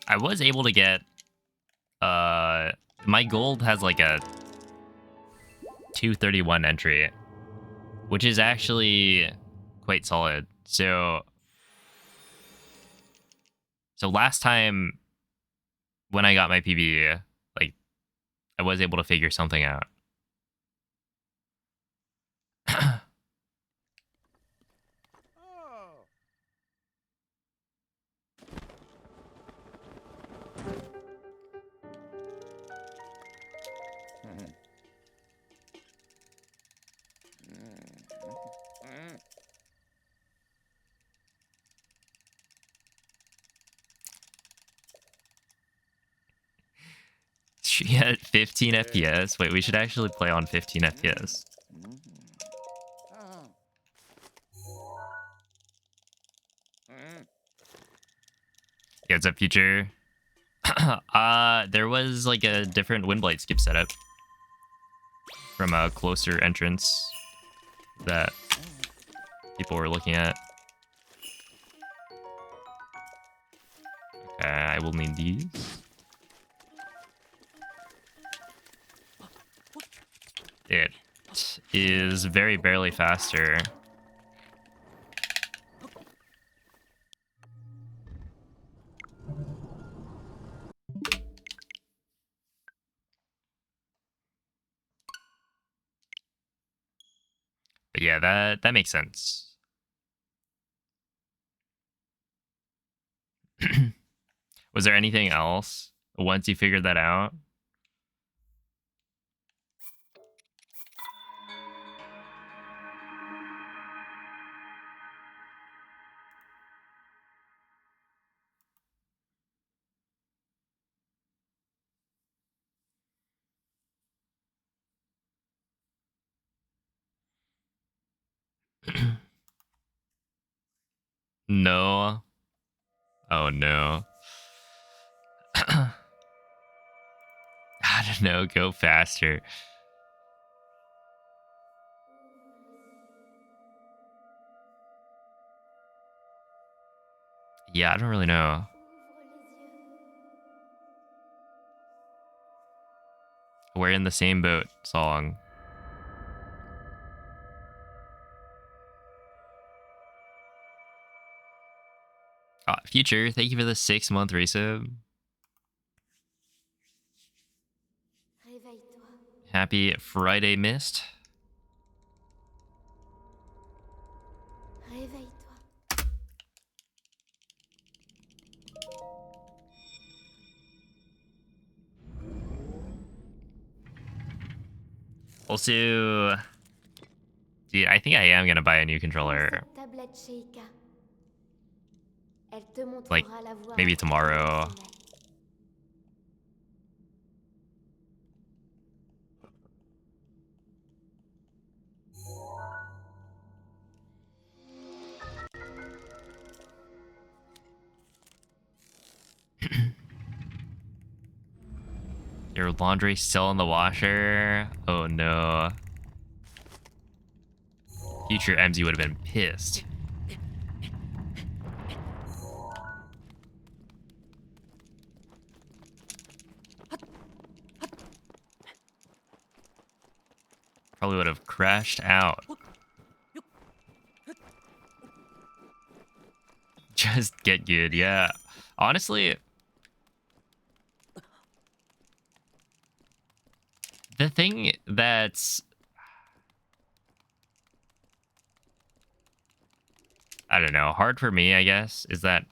I was able to get my gold has like a 231 entry, which is actually quite solid. So last time when I got my PB, like I was able to figure something out. Oh. She had 15 FPS. Wait, we should actually play on 15 FPS. Oh. Yeah, what's up, future? There was like a different Windblight skip setup from a closer entrance that people were looking at. Okay, I will need these. It is very barely faster. But yeah, that makes sense. Was there anything else once you figured that out? No. Oh no. I don't know, go faster. Yeah, I don't really know. We're in the same boat, song. Future, thank you for the 6-month resub. Réveille-toi. Happy Friday, Mist. Réveille-toi. Also, dude, I think I am gonna buy a new controller. Cette tablette Sheikah. Elle te Like, montrera la voie maybe vers tomorrow. le sommeil. Your laundry still in the washer? Oh no. Future MZ would have been pissed. Probably would have crashed out. Just get good, yeah. Honestly, the thing that's... I don't know, hard for me, I guess, is that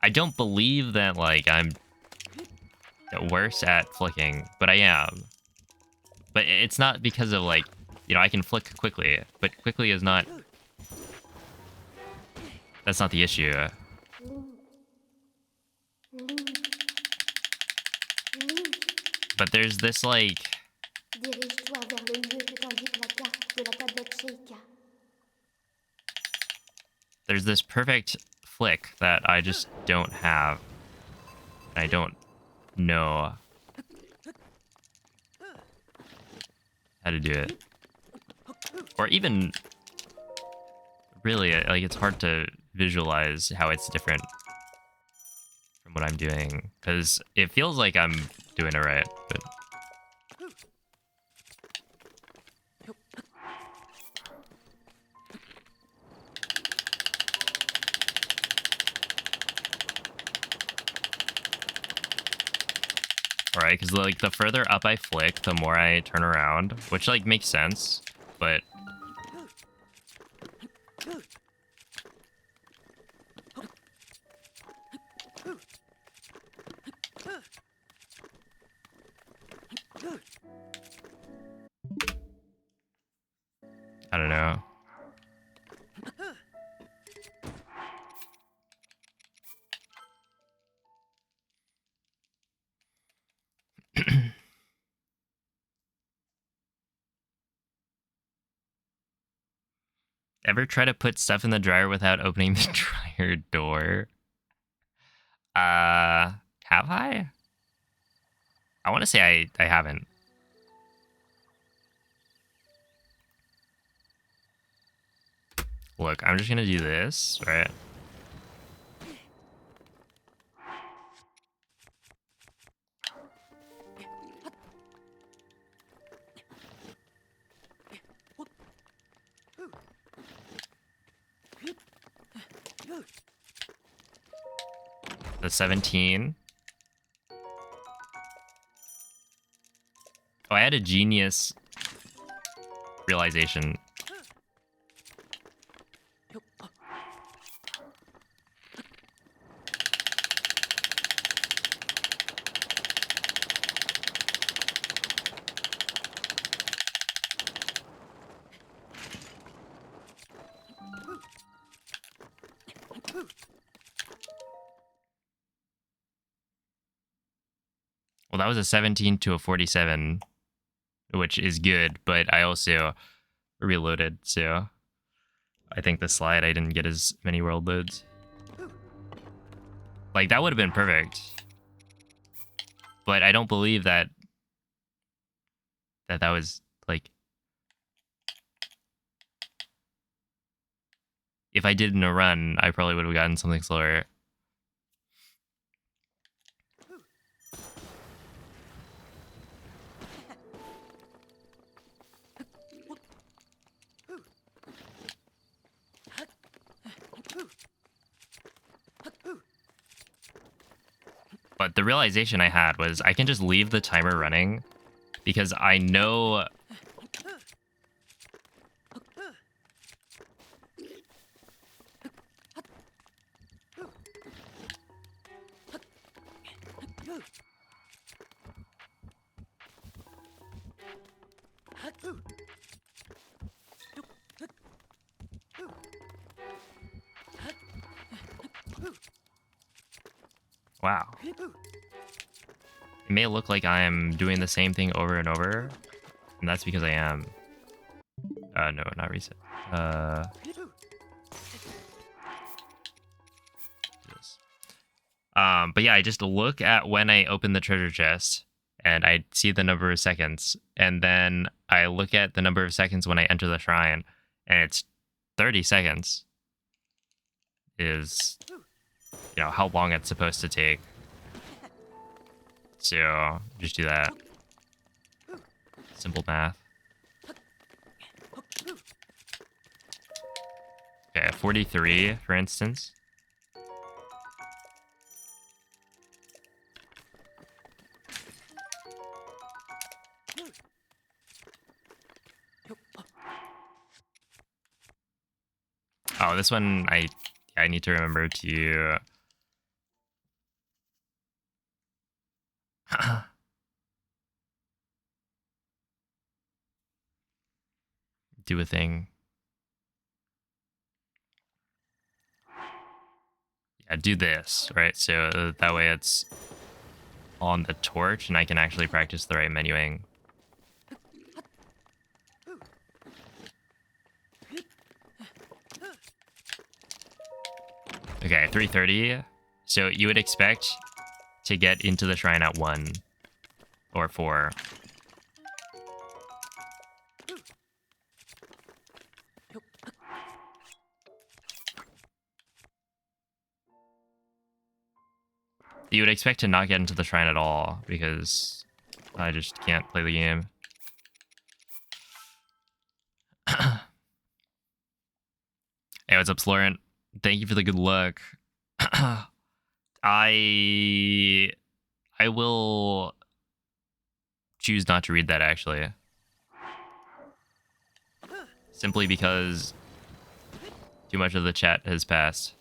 I don't believe that, like, I'm worse at flicking, but I am. But it's not because of, like, you know, I can flick quickly, but quickly is not... That's not the issue. But there's this, like... Dirige-toi vers le lieu que t'indique la carte de la tablette Sheikah. there's this perfect flick that I just don't have. I don't know how to do it. Or even really, like, it's hard to visualize how it's different from what I'm doing, because it feels like I'm doing it right, but alright, because like the further up I flick, the more I turn around, which like makes sense, but I don't know. Ever try to put stuff in the dryer without opening the dryer door? Have I? I want to say I haven't. Look, I'm just gonna do this, right? The 17. Oh, I had a genius realization. Well, that was a 17 to a 47, which is good, but I also reloaded, so I think the slide I didn't get as many world loads. Like, that would have been perfect. But I don't believe that that was, like... If I did in a run, I probably would have gotten something slower. But the realization I had was I can just leave the timer running because I know... Wow. It may look like I am doing the same thing over and over, and that's because I am. No, not reset. This. But yeah, I just look at when I open the treasure chest, and I see the number of seconds, and then I look at the number of seconds when I enter the shrine, and it's 30 seconds. Is, you know, how long it's supposed to take. So, just do that. Simple math. Okay, 43, for instance. Oh, this one, I need to remember to... do a thing. Yeah, do this, right? So that way it's on the torch and I can actually practice the right menuing. Okay, 3:30. So you would expect to get into the shrine at 1 or 4. You would expect to not get into the shrine at all because I just can't play the game. Hey, what's up, Slorent? Thank you for the good luck. I will choose not to read that, actually. Simply because too much of the chat has passed.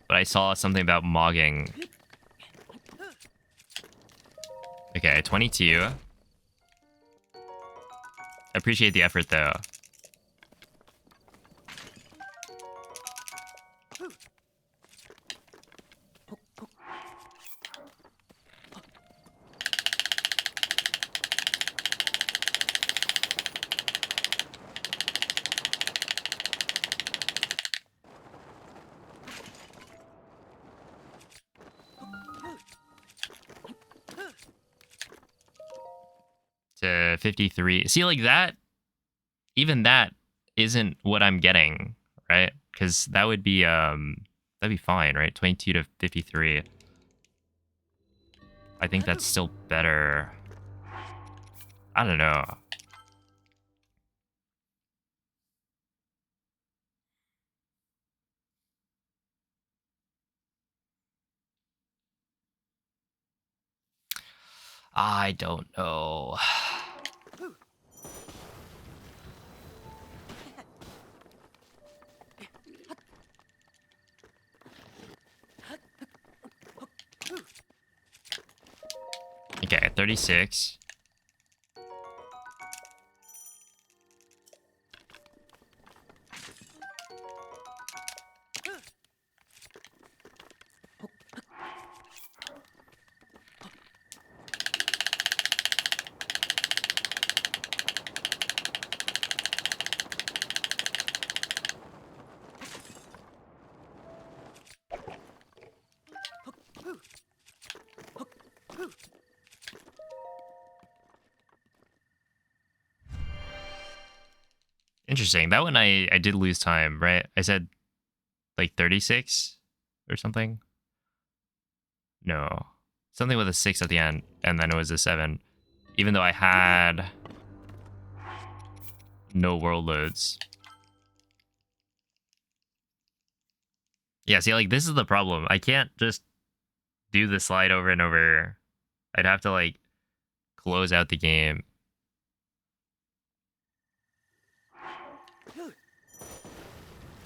But I saw something about mogging. Okay, 22. Appreciate the effort, though. To 53. See, like that, even that isn't what I'm getting, right? Because that would be that'd be fine, right? 22 to 53. I think that's still better. I don't know. I don't know. Okay, 36. Interesting. That one I did lose time, right? I said like 36 or something. No. Something with a 6 at the end, and then it was a 7. Even though I had no world loads. Yeah, see, like, this is the problem. I can't just do the slide over and over. I'd have to, like, close out the game.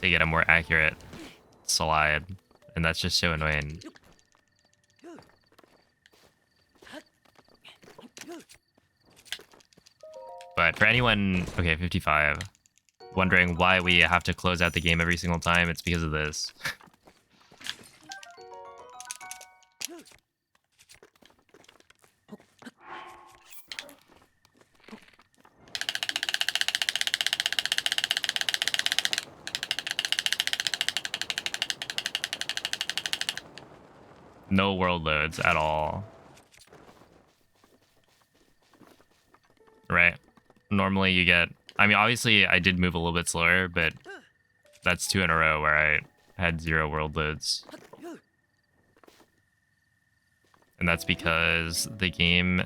To get a more accurate slide. And that's just so annoying. But for anyone, okay, 55, wondering why we have to close out the game every single time, it's because of this. No world loads at all. Right? Normally you get... I mean, obviously I did move a little bit slower, but that's 2 in a row where I had 0 world loads. And that's because the game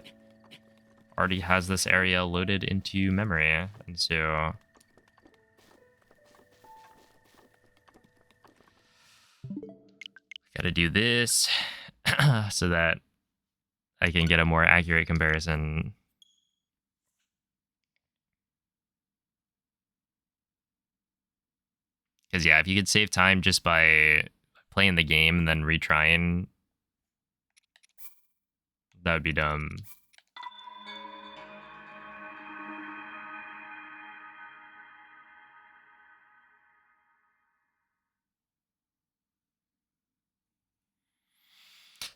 already has this area loaded into memory. And so... gotta do this so that I can get a more accurate comparison. Because yeah, if you could save time just by playing the game and then retrying, that would be dumb.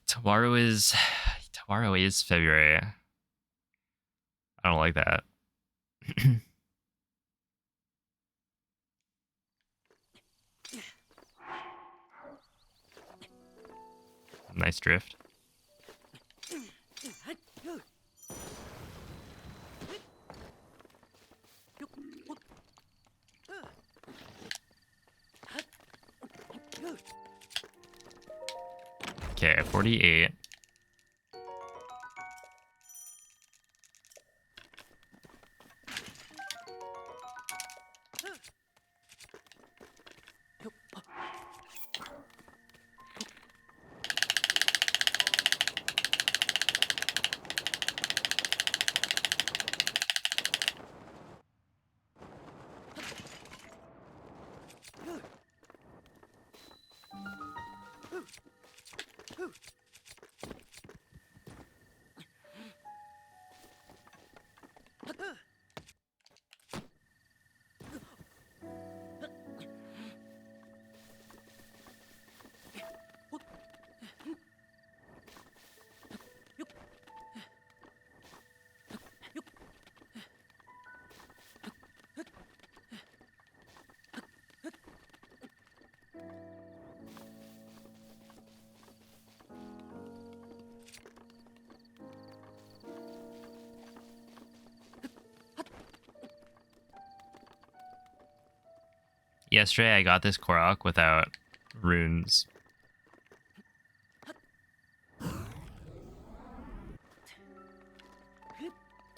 Tomorrow is February. I don't like that. Nice drift. Okay, 48. Yesterday I got this Korok without runes.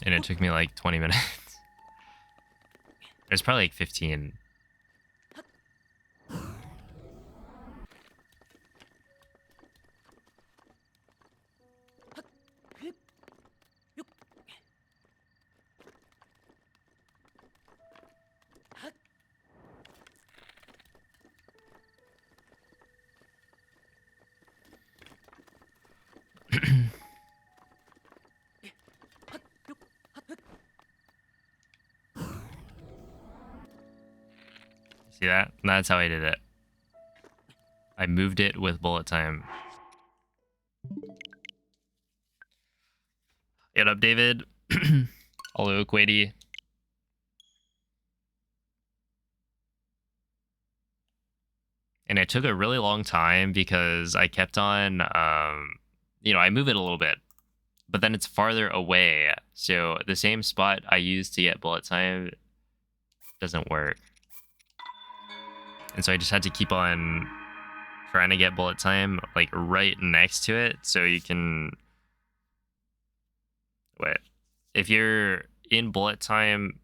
And it took me like 20 minutes. There's probably like 15. See that? That's how I did it. I moved it with bullet time. Get up, David. Hello, Quady. And it took a really long time because I kept on, you know, I move it a little bit, but then it's farther away. So the same spot I used to get bullet time doesn't work. And so I just had to keep on trying to get bullet time like right next to it so you can wait. If you're in bullet time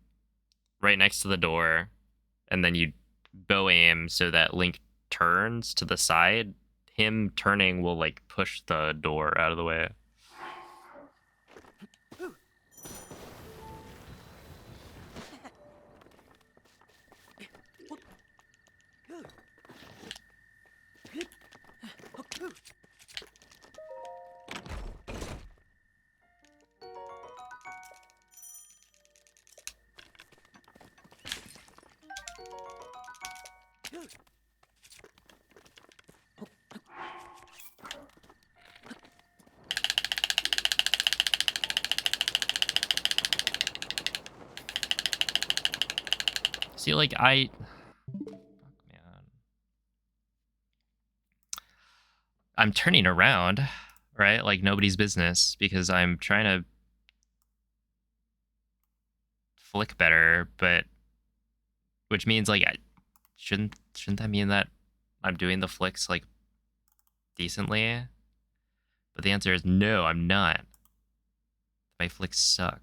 right next to the door and then you bow aim so that Link turns to the side, him turning will like push the door out of the way. See, like, man. I'm turning around, right? Like nobody's business because I'm trying to flick better, but which means like shouldn't that mean that I'm doing the flicks like decently? But the answer is no, I'm not. My flicks suck.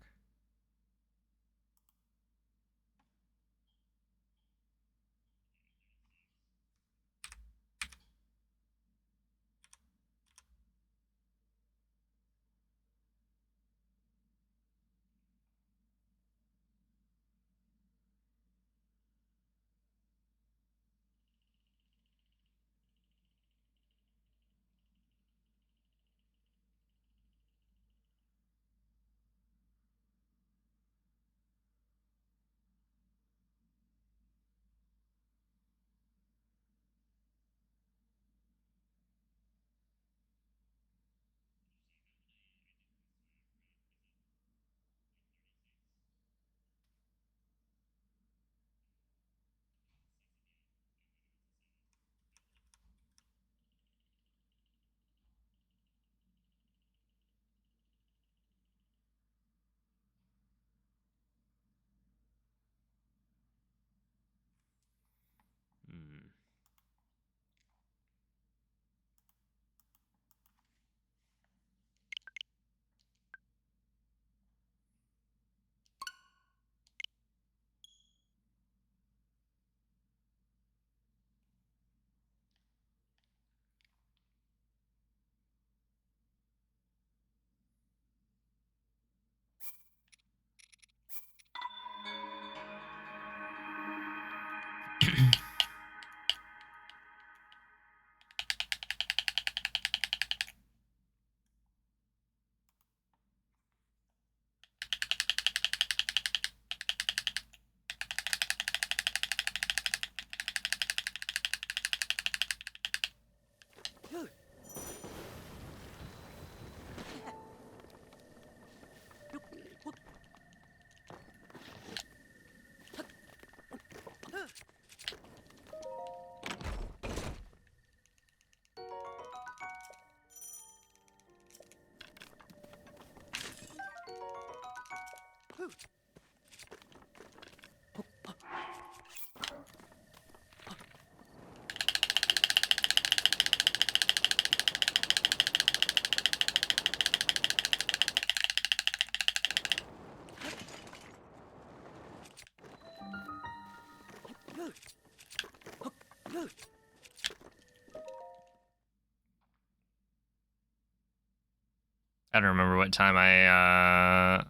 I don't remember what time I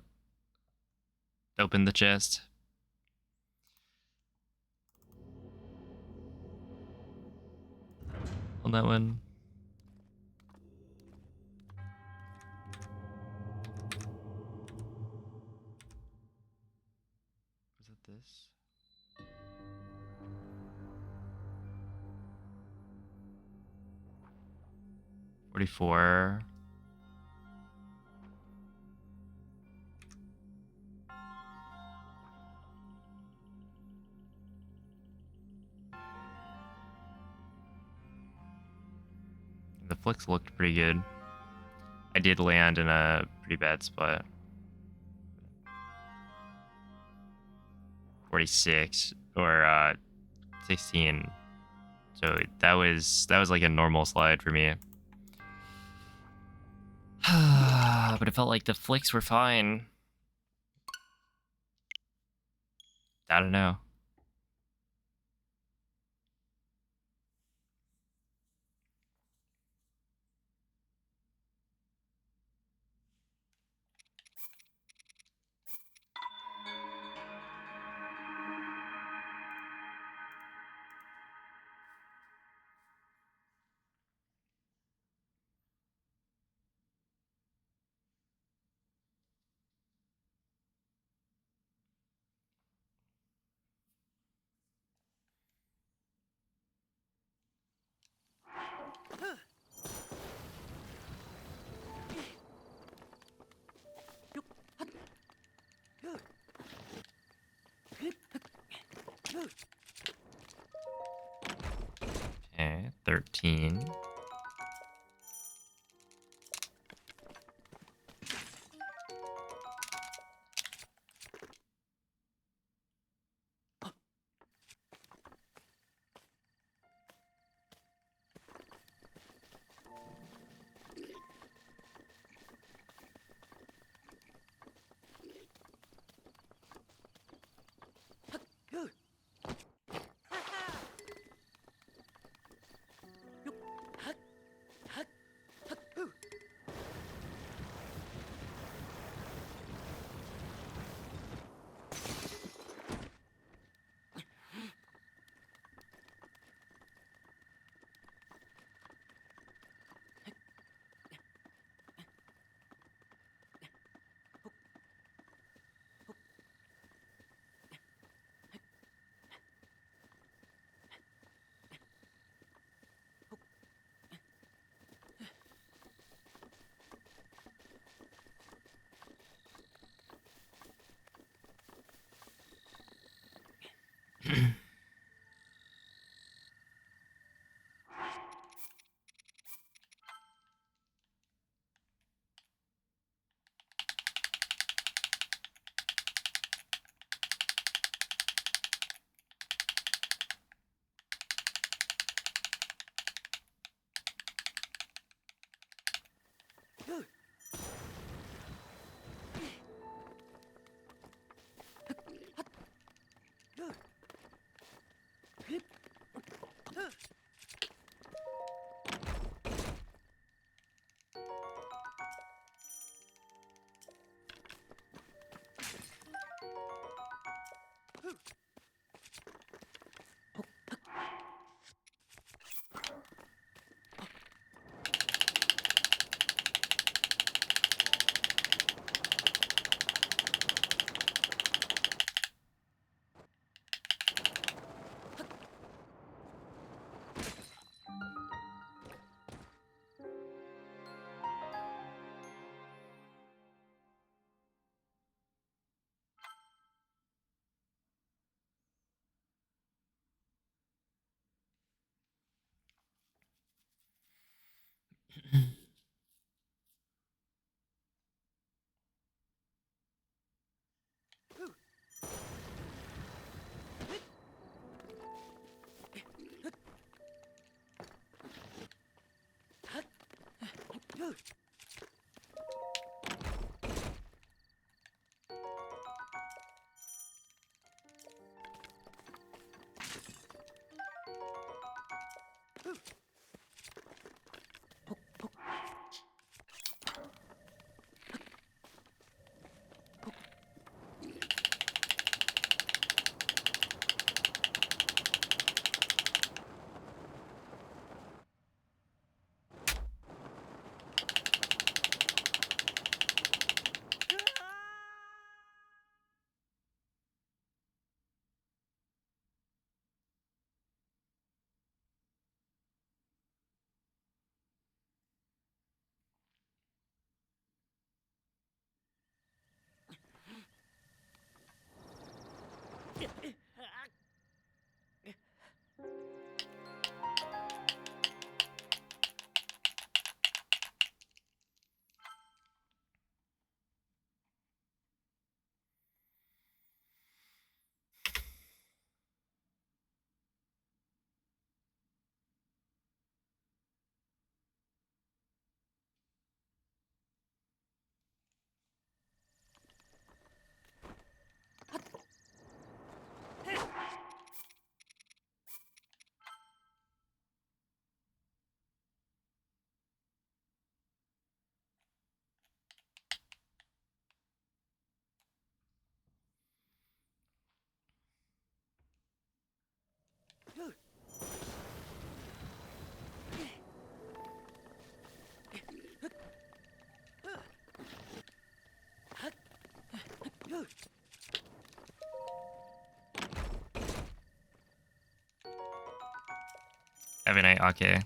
opened the chest. On that one. Was it this? $44. The flicks looked pretty good. I did land in a pretty bad spot. 46 or 16. So that was like a normal slide for me. But it felt like the flicks were fine. I don't know. Okay, 13. Heavy Knight Ake.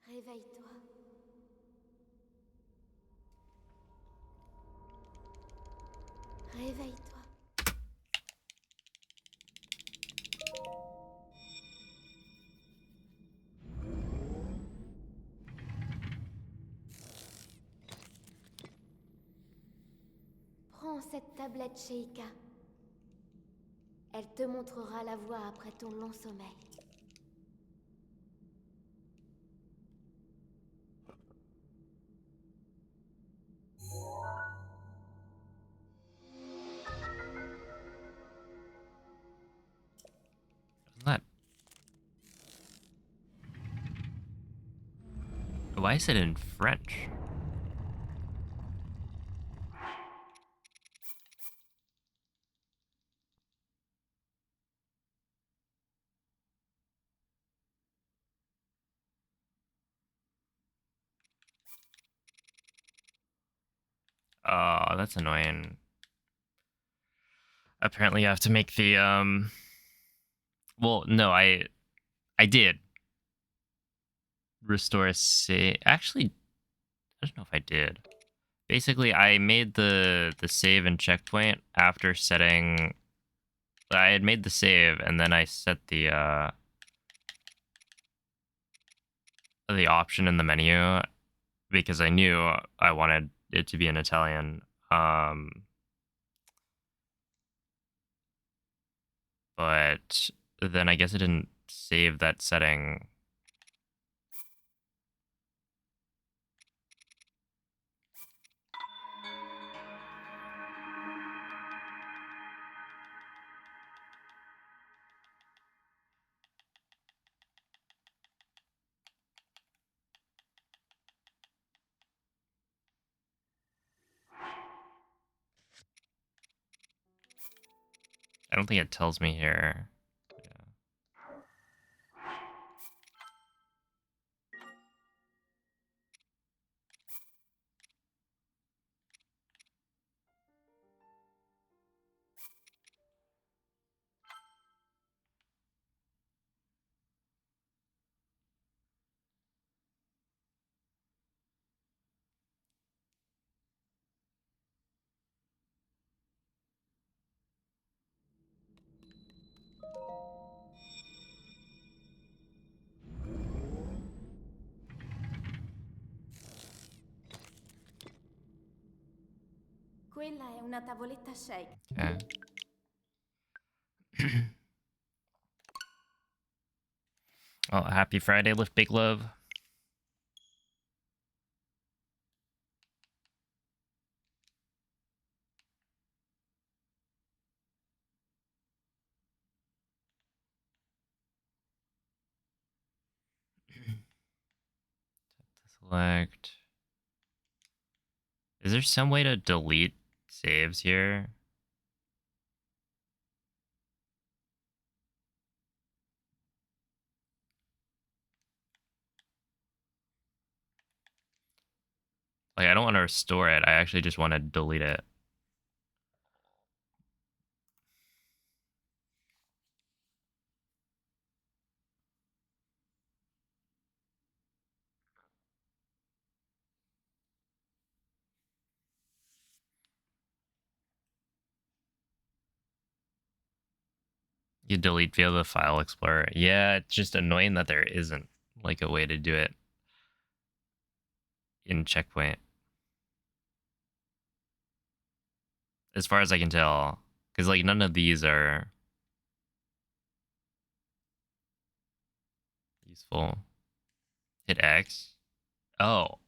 Réveille-toi. Réveille-toi. Prends cette tablette, Sheikah. Elle te montrera la voie après ton long sommeil. What? Why is it in French? Oh, that's annoying. Apparently, I have to make the Well, no, I did restore a save. Actually, I don't know if I did. Basically, I made the save and checkpoint after setting. I had made the save and then I set the option in the menu because I knew I wanted it to be in Italian. But then I guess it didn't save that setting. I don't think it tells me here. Quella è una tavoletta shake. Okay. Oh, happy Friday, Lift Big Love. Select. Is there some way to delete saves here? Like, I don't want to restore it. I actually just want to delete it. You delete via the file explorer. Yeah, it's just annoying that there isn't like a way to do it in Checkpoint. As far as I can tell. Because like none of these are useful. Hit X. Oh.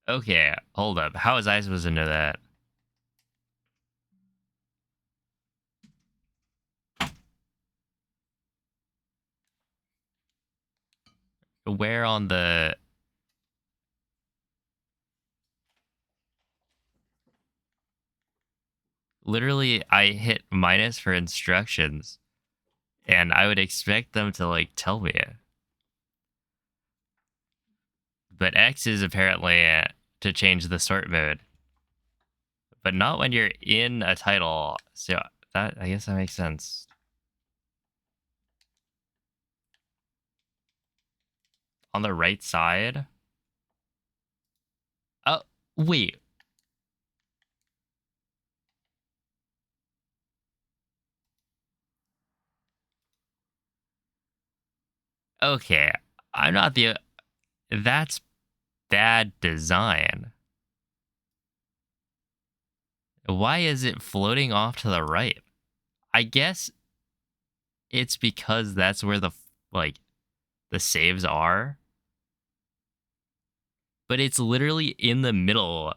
Okay, hold up. How was I supposed to know that? Where on the... Literally, I hit minus for instructions. And I would expect them to, like, tell me. But X is apparently to change the sort mode. But not when you're in a title. So that, I guess that makes sense. On the right side? Oh, wait. Okay, I'm not the... That's bad design. Why is it floating off to the right? I guess it's because that's where the, like, the saves are. But it's literally in the middle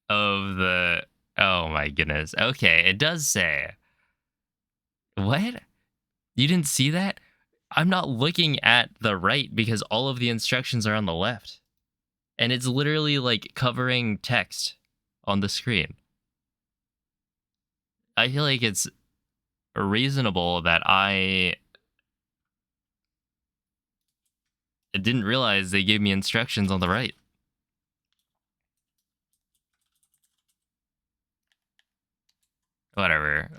of the... Oh my goodness. Okay, it does say. What? You didn't see that? I'm not looking at the right because all of the instructions are on the left. And it's literally like covering text on the screen. I feel like it's reasonable that I didn't realize they gave me instructions on the right. Whatever.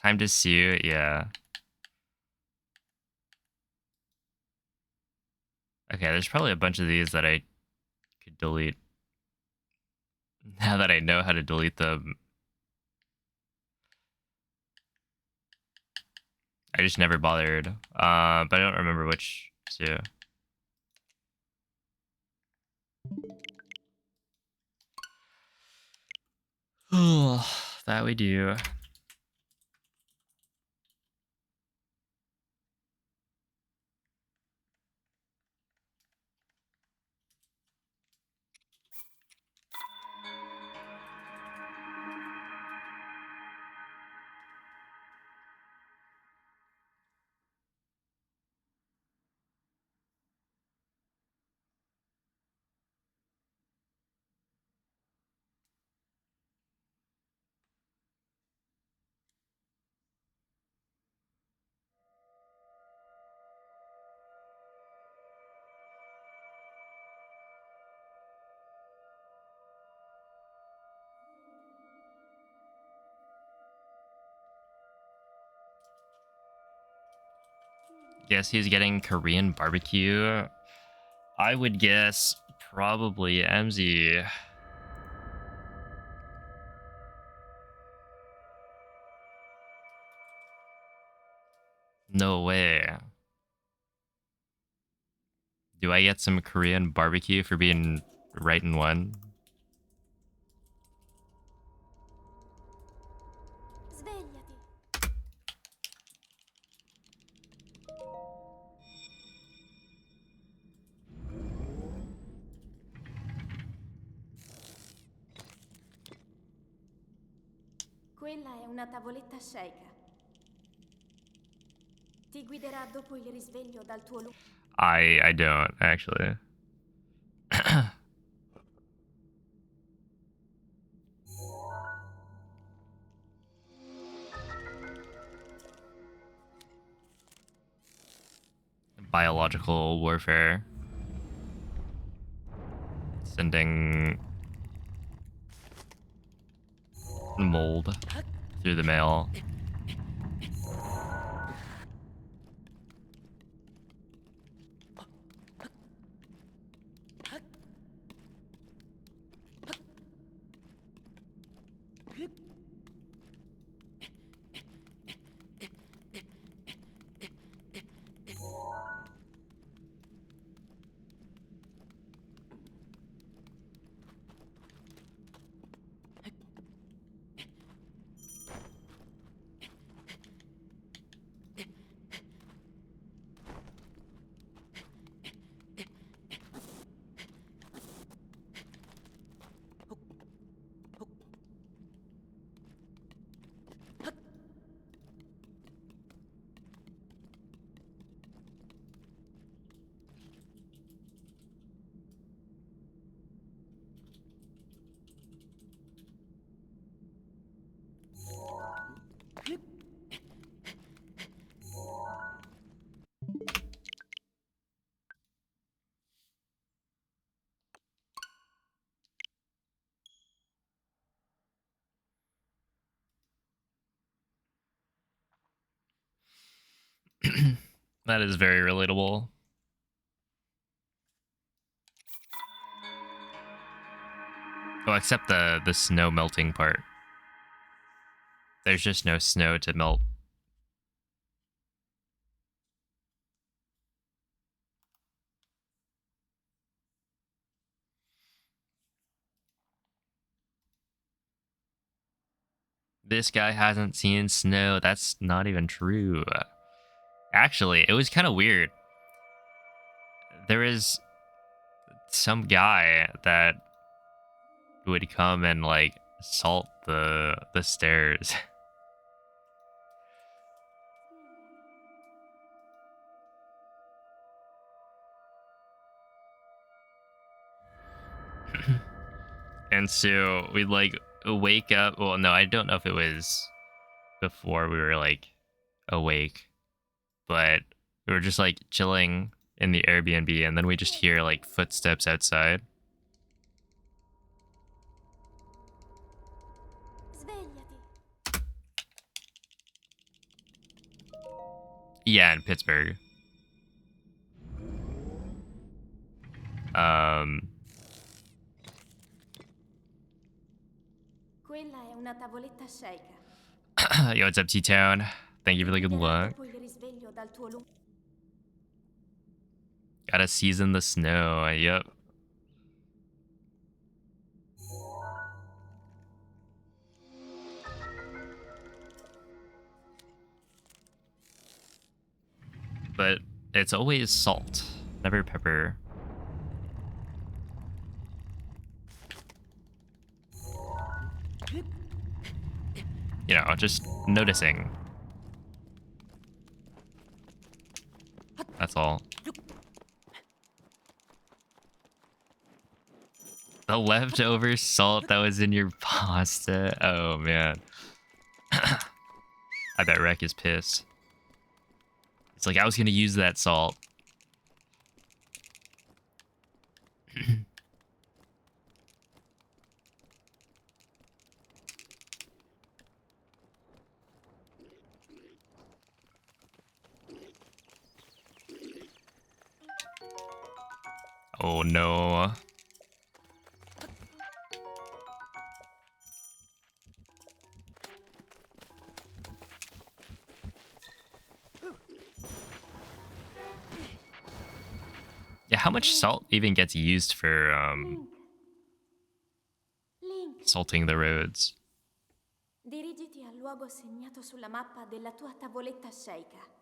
Time to sue, yeah. Okay, there's probably a bunch of these that I could delete. Now that I know how to delete them. I just never bothered. But I don't remember which sue. That we do. Guess he's getting Korean barbecue. I would guess probably MZ. No way. Do I get some Korean barbecue for being right in one? Svegliati. Quella è una tavoletta sceicca. Ti guiderà dopo il risveglio dal tuo luogo. I don't actually. Biological warfare. Sending mold through the mail. That is very relatable. Oh, except the snow melting part. There's just no snow to melt. This guy hasn't seen snow. That's not even true. Actually, it was kind of weird. There was some guy that would come and like salt the stairs. And so we'd like wake up. Well, no, I don't know if it was before we were like awake, but we were just like chilling in the Airbnb, and then we just hear like footsteps outside. Svegliati. Yeah, in Pittsburgh. Quella è una tavoletta sceicca. Yo, what's up, T-Town? Thank you for the good luck. Dopo il risveglio dal tuo lungo. Gotta season the snow. Yep. But it's always salt, never pepper. You know, just noticing. That's all. The leftover salt that was in your pasta. Oh, man. I bet Rek is pissed. It's like, I was going to use that salt. Oh, no. Yeah, how much salt even gets used for Link, salting the roads? dirigiti al luogo segnato sulla mappa della tua tavoletta sceicca.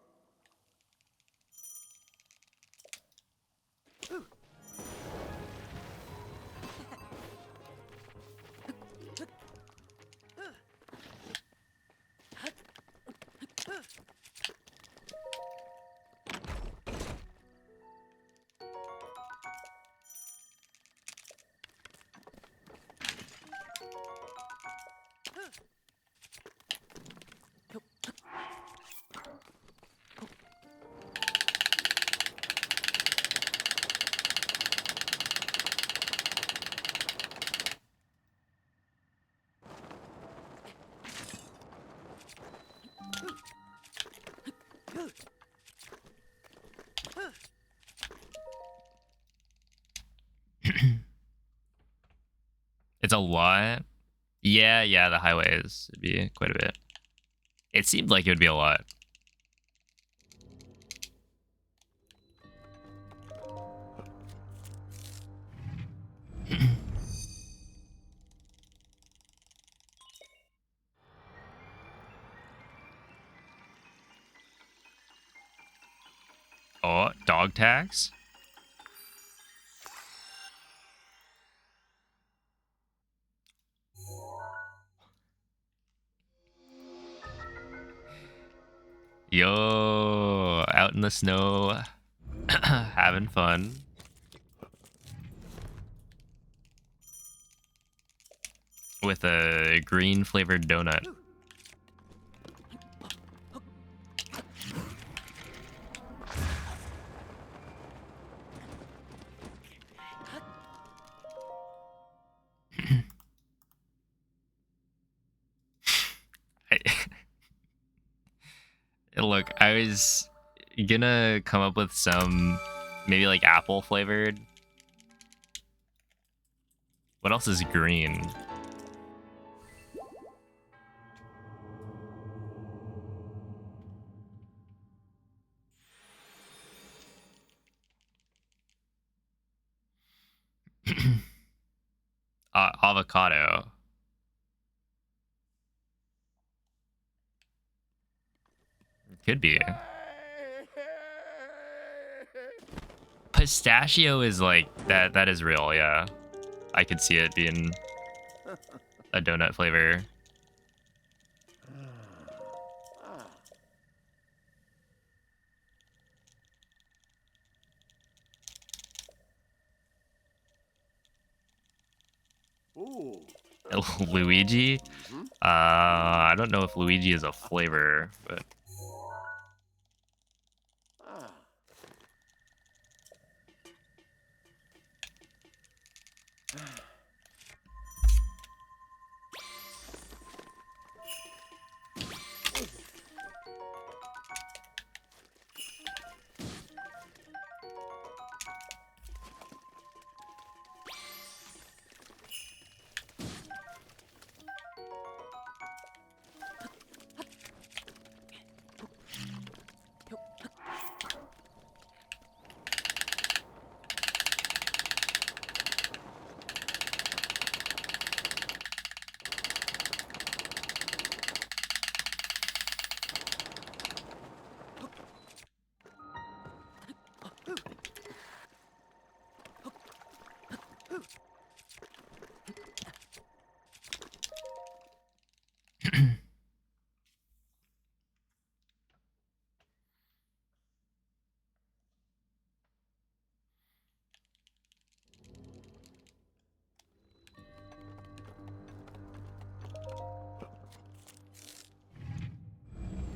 It's a lot. Yeah, the highways would be quite a bit. It seemed like it would be a lot. Oh, dog tags? Yo, out in the snow, having fun. With a green flavored donut. Look, I was gonna come up with some maybe like apple flavored. What else is green? Avocado. Could be. Pistachio is like that. That is real. Yeah, I could see it being a donut flavor. Ooh. Luigi. I don't know if Luigi is a flavor, but Ah.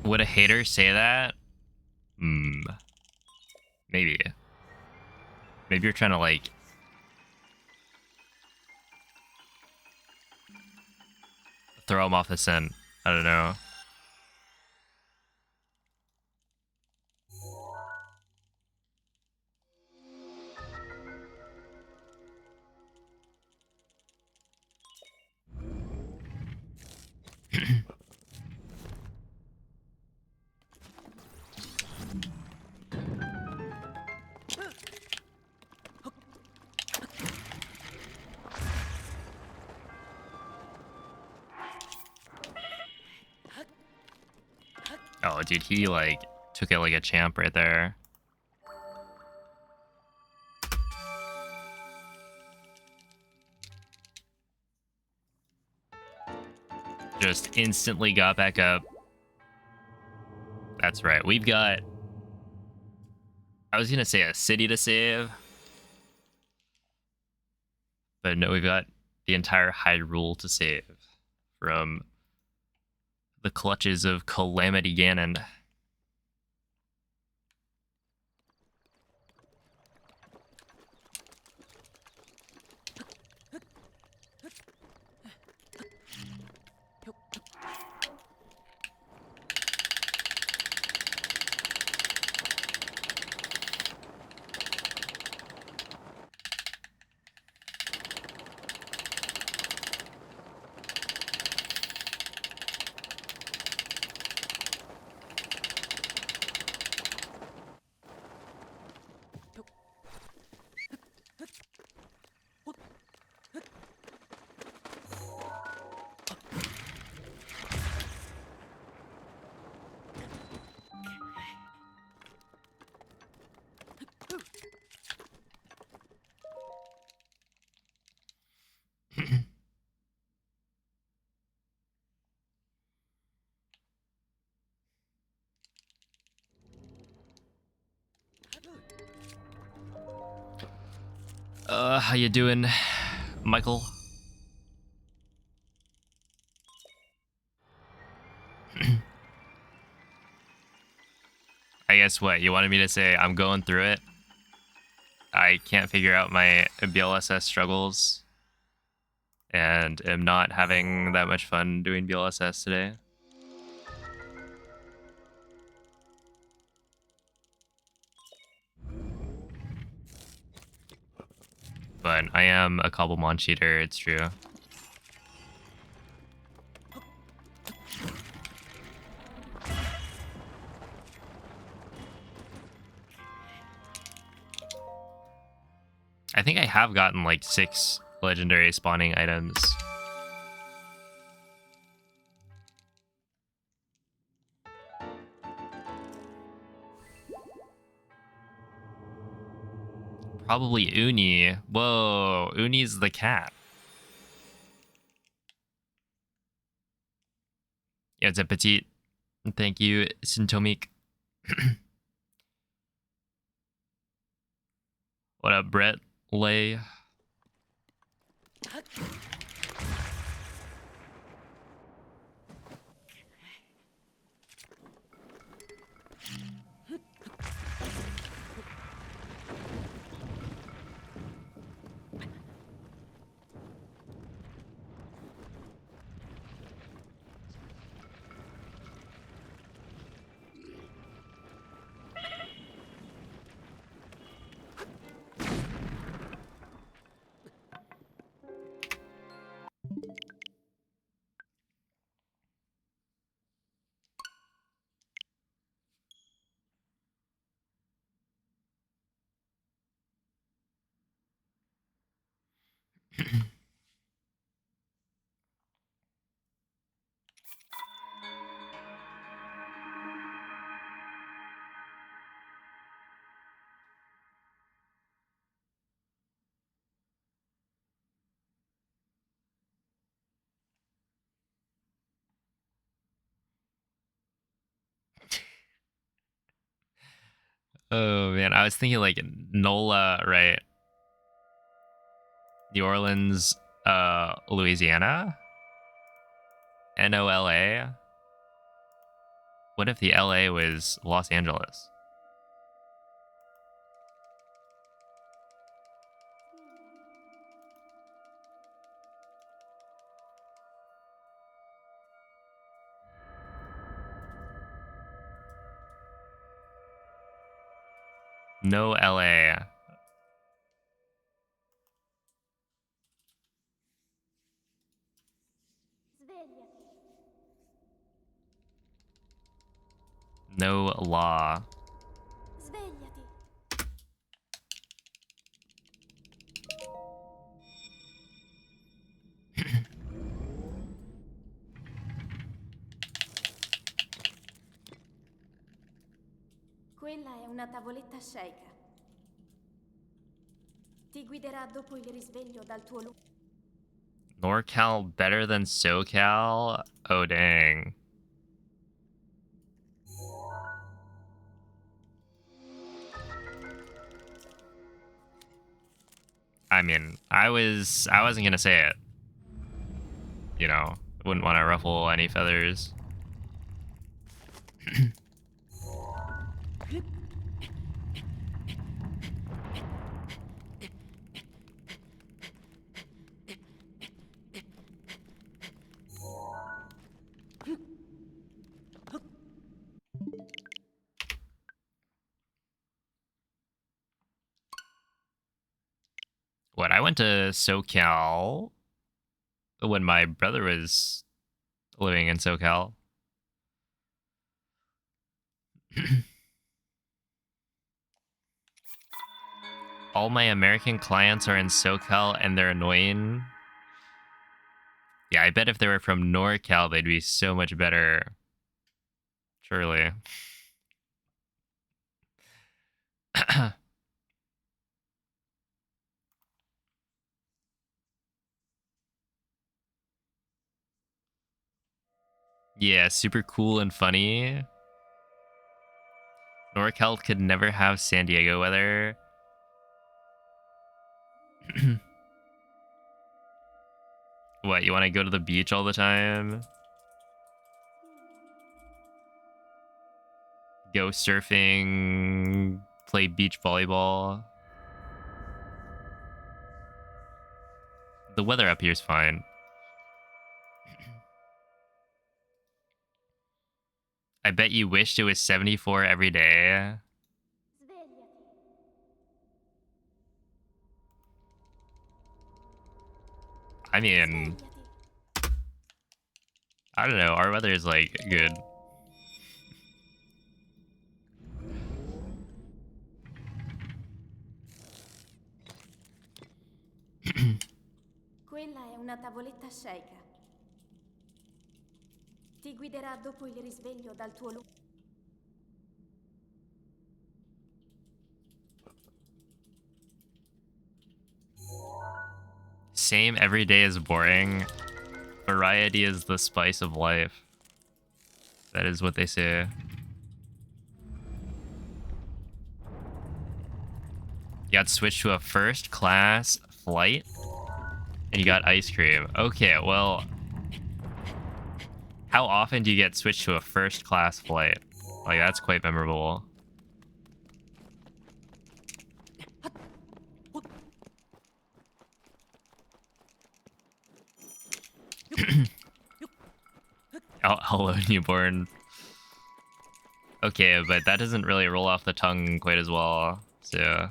would a hater say that? Maybe. Maybe you're trying to like throw him off the scent. I don't know. Oh, dude, he like took it like a champ right there. Just instantly got back up. That's right. We've got, I was gonna say a city to save, but no, we've got the entire Hyrule to save from the clutches of Calamity Ganon. How you doing, Michael? I guess what? You wanted me to say I'm going through it? I can't figure out my BLSS struggles and am not having that much fun doing BLSS today. But I am a Cobblemon cheater, it's true. I think I have gotten like 6 legendary spawning items. Probably Uni. Whoa, Uni's the cat. Yeah, it's a petite. Thank you, Sintomik. What up, Brett? Lay. Oh man, I was thinking like NOLA, right? New Orleans, Louisiana? NOLA? What if the LA was Los Angeles? No LA. Svegliati. No law. Svegliati. Quella è una tavoletta sceicca. Ti guiderà dopo il risveglio dal tuo luogo. NorCal better than SoCal? Oh, dang. I mean, I wasn't gonna say it. You know, wouldn't want to ruffle any feathers. What, I went to SoCal when my brother was living in SoCal. All my American clients are in SoCal and they're annoying. Yeah, I bet if they were from NorCal, they'd be so much better. Surely. Yeah, super cool and funny. NorCal could never have San Diego weather. What, you want to go to the beach all the time? Go surfing, play beach volleyball. The weather up here is fine. I bet you wished it was 74 every day. Svegliati. I mean, I don't know. Our weather is like good. Quella è una tavoletta sceicca. Ti guiderà dopo il risveglio dal tuo lungo. Same every day is boring. Variety is the spice of life. That is what they say. You got switched to a first class flight and you got ice cream. Okay, well, how often do you get switched to a first class flight? Like, that's quite memorable. Oh, hello, newborn. Okay, but that doesn't really roll off the tongue quite as well, so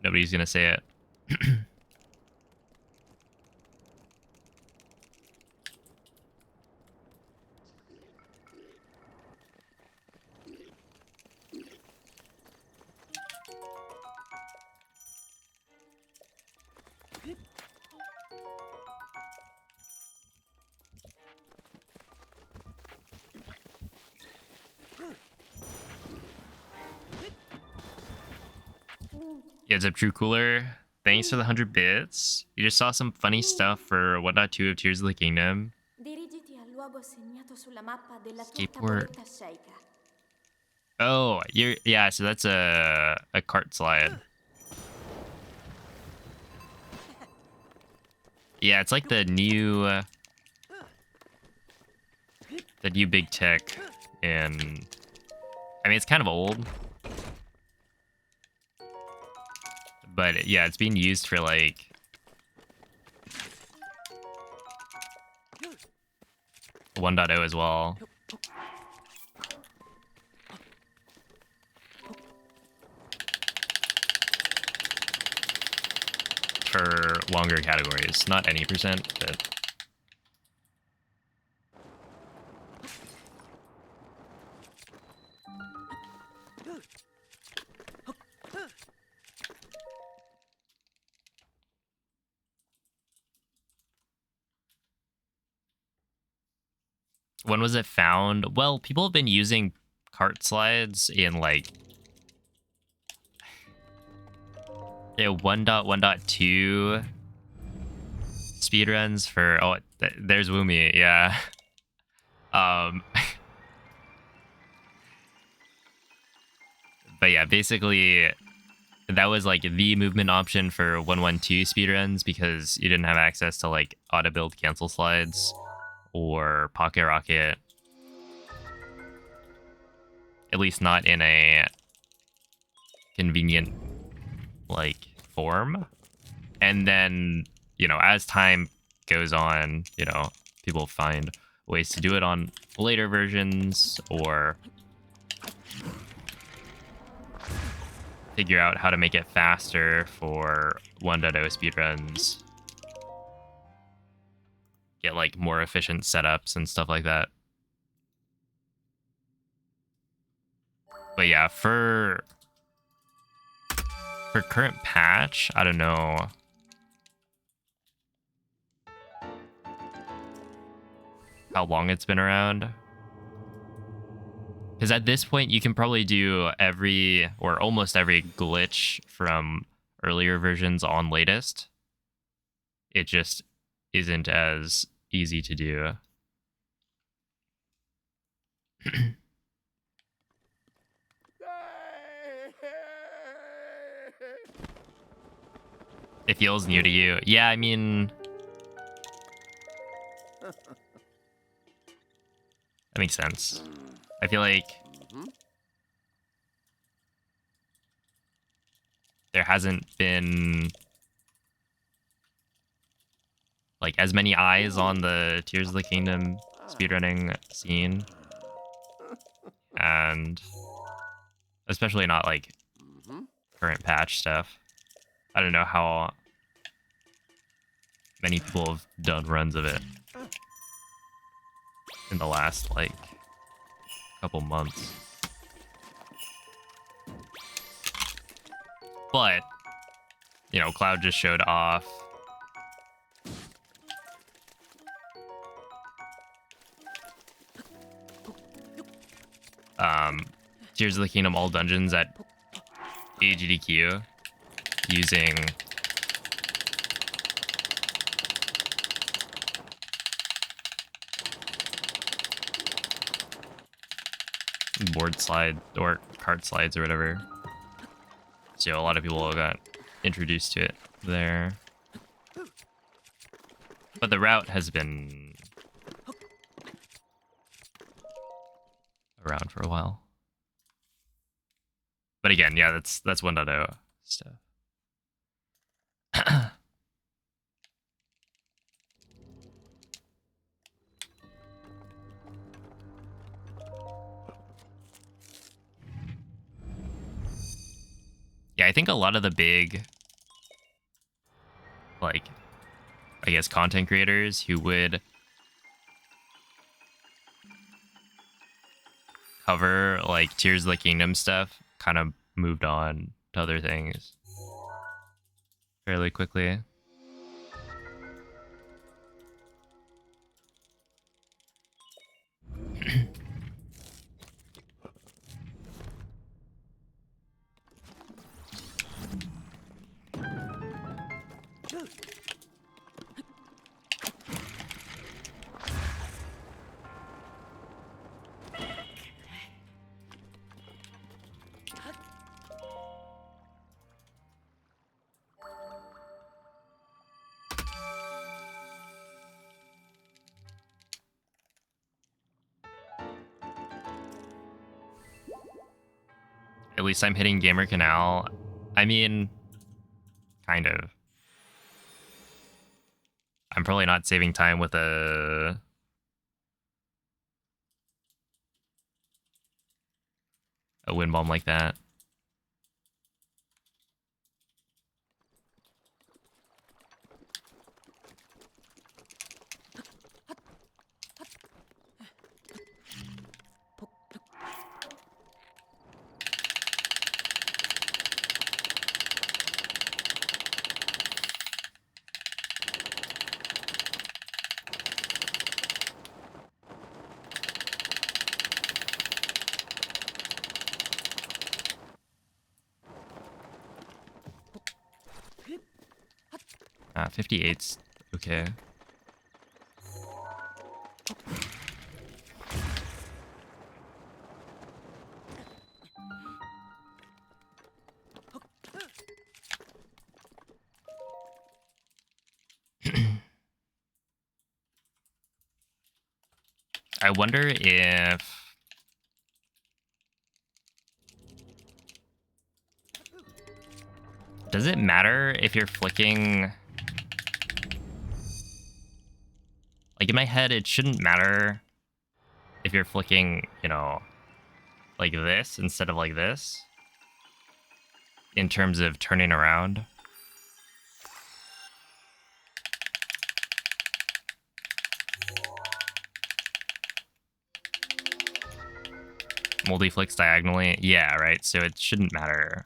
nobody's gonna say it. Yeah, it's up, True Cooler. Thanks for the 100 bits. You just saw some funny stuff for 1.2 of Tears of the Kingdom. Dirigiti al luogo segnato sulla mappa della tua Skateboard. tavoletta sceicca. Oh, yeah, so that's a cart slide. Yeah, it's like the new big tech, and I mean it's kind of old, but yeah, it's being used for like 1.0 as well. For longer categories, not any percent, but when was it found? Well, people have been using cart slides in like 1.1.2 speedruns for there's Woomy, yeah. But yeah, basically that was like the movement option for 1.1.2 speedruns because you didn't have access to like auto build cancel slides or Pocket Rocket, at least not in a convenient like form. And then, you know, as time goes on, you know, people find ways to do it on later versions or figure out how to make it faster for 1.0 speedruns. Get like more efficient setups and stuff like that. But yeah, for current patch, I don't know. How long it's been around. Because at this point, you can probably do every or almost every glitch from earlier versions on latest. It just isn't as easy to do. It feels new to you. Yeah, I mean... that makes sense. I feel like... there hasn't been... like, as many eyes on the Tears of the Kingdom speedrunning scene. And... especially not, like, current patch stuff. I don't know how many people have done runs of it in the last like couple months. But, you know, Cloud just showed off. Tears of the Kingdom all dungeons at AGDQ using board slide or cart slides or whatever. So a lot of people got introduced to it there. But the route has been around for a while. But again, yeah, that's 1.0 stuff. Yeah, I think a lot of the big, like, I guess content creators who would cover like Tears of the Kingdom stuff kind of moved on to other things fairly quickly. At least I'm hitting Gamer Canal. I mean, kind of. I'm probably not saving time with a wind bomb like that. Ah, 58's okay. I wonder if does it matter if you're flicking? Like in my head, it shouldn't matter if you're flicking, you know, like this instead of like this in terms of turning around. Multi-flicks diagonally. Yeah, right. So it shouldn't matter.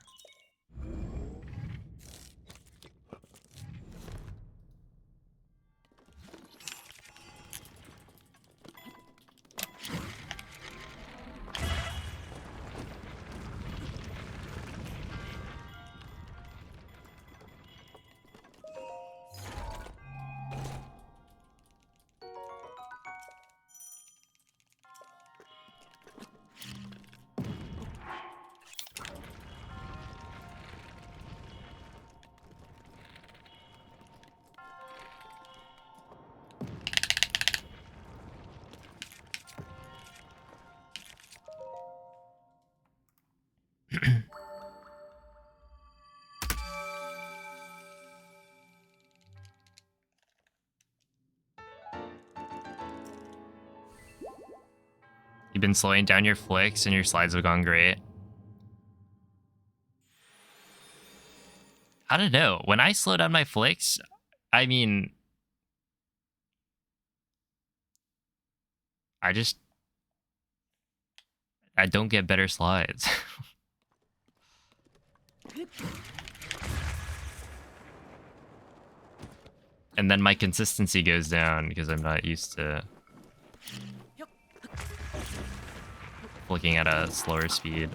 You've been slowing down your flicks and your slides have gone great. I don't know. When I slow down my flicks, I mean, I don't get better slides. And then my consistency goes down because I'm not used to flicking at a slower speed.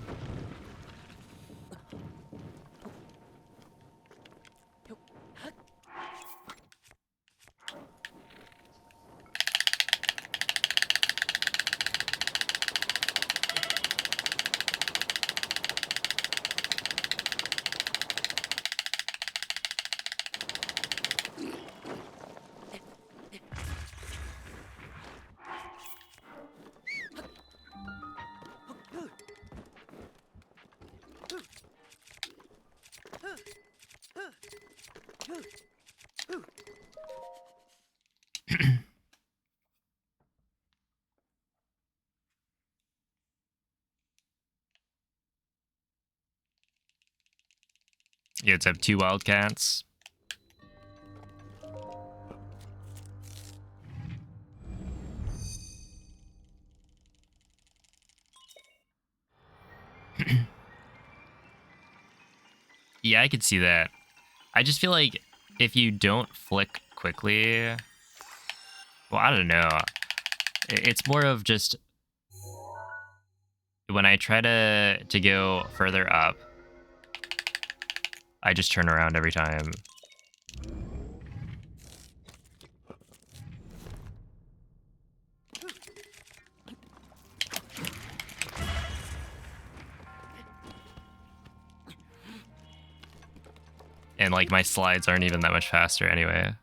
You have to have 2 wildcats. Yeah, I could see that. I just feel like if you don't flick quickly, well, I don't know. It's more of just when I try to go further up, I just turn around every time. And like my slides aren't even that much faster anyway.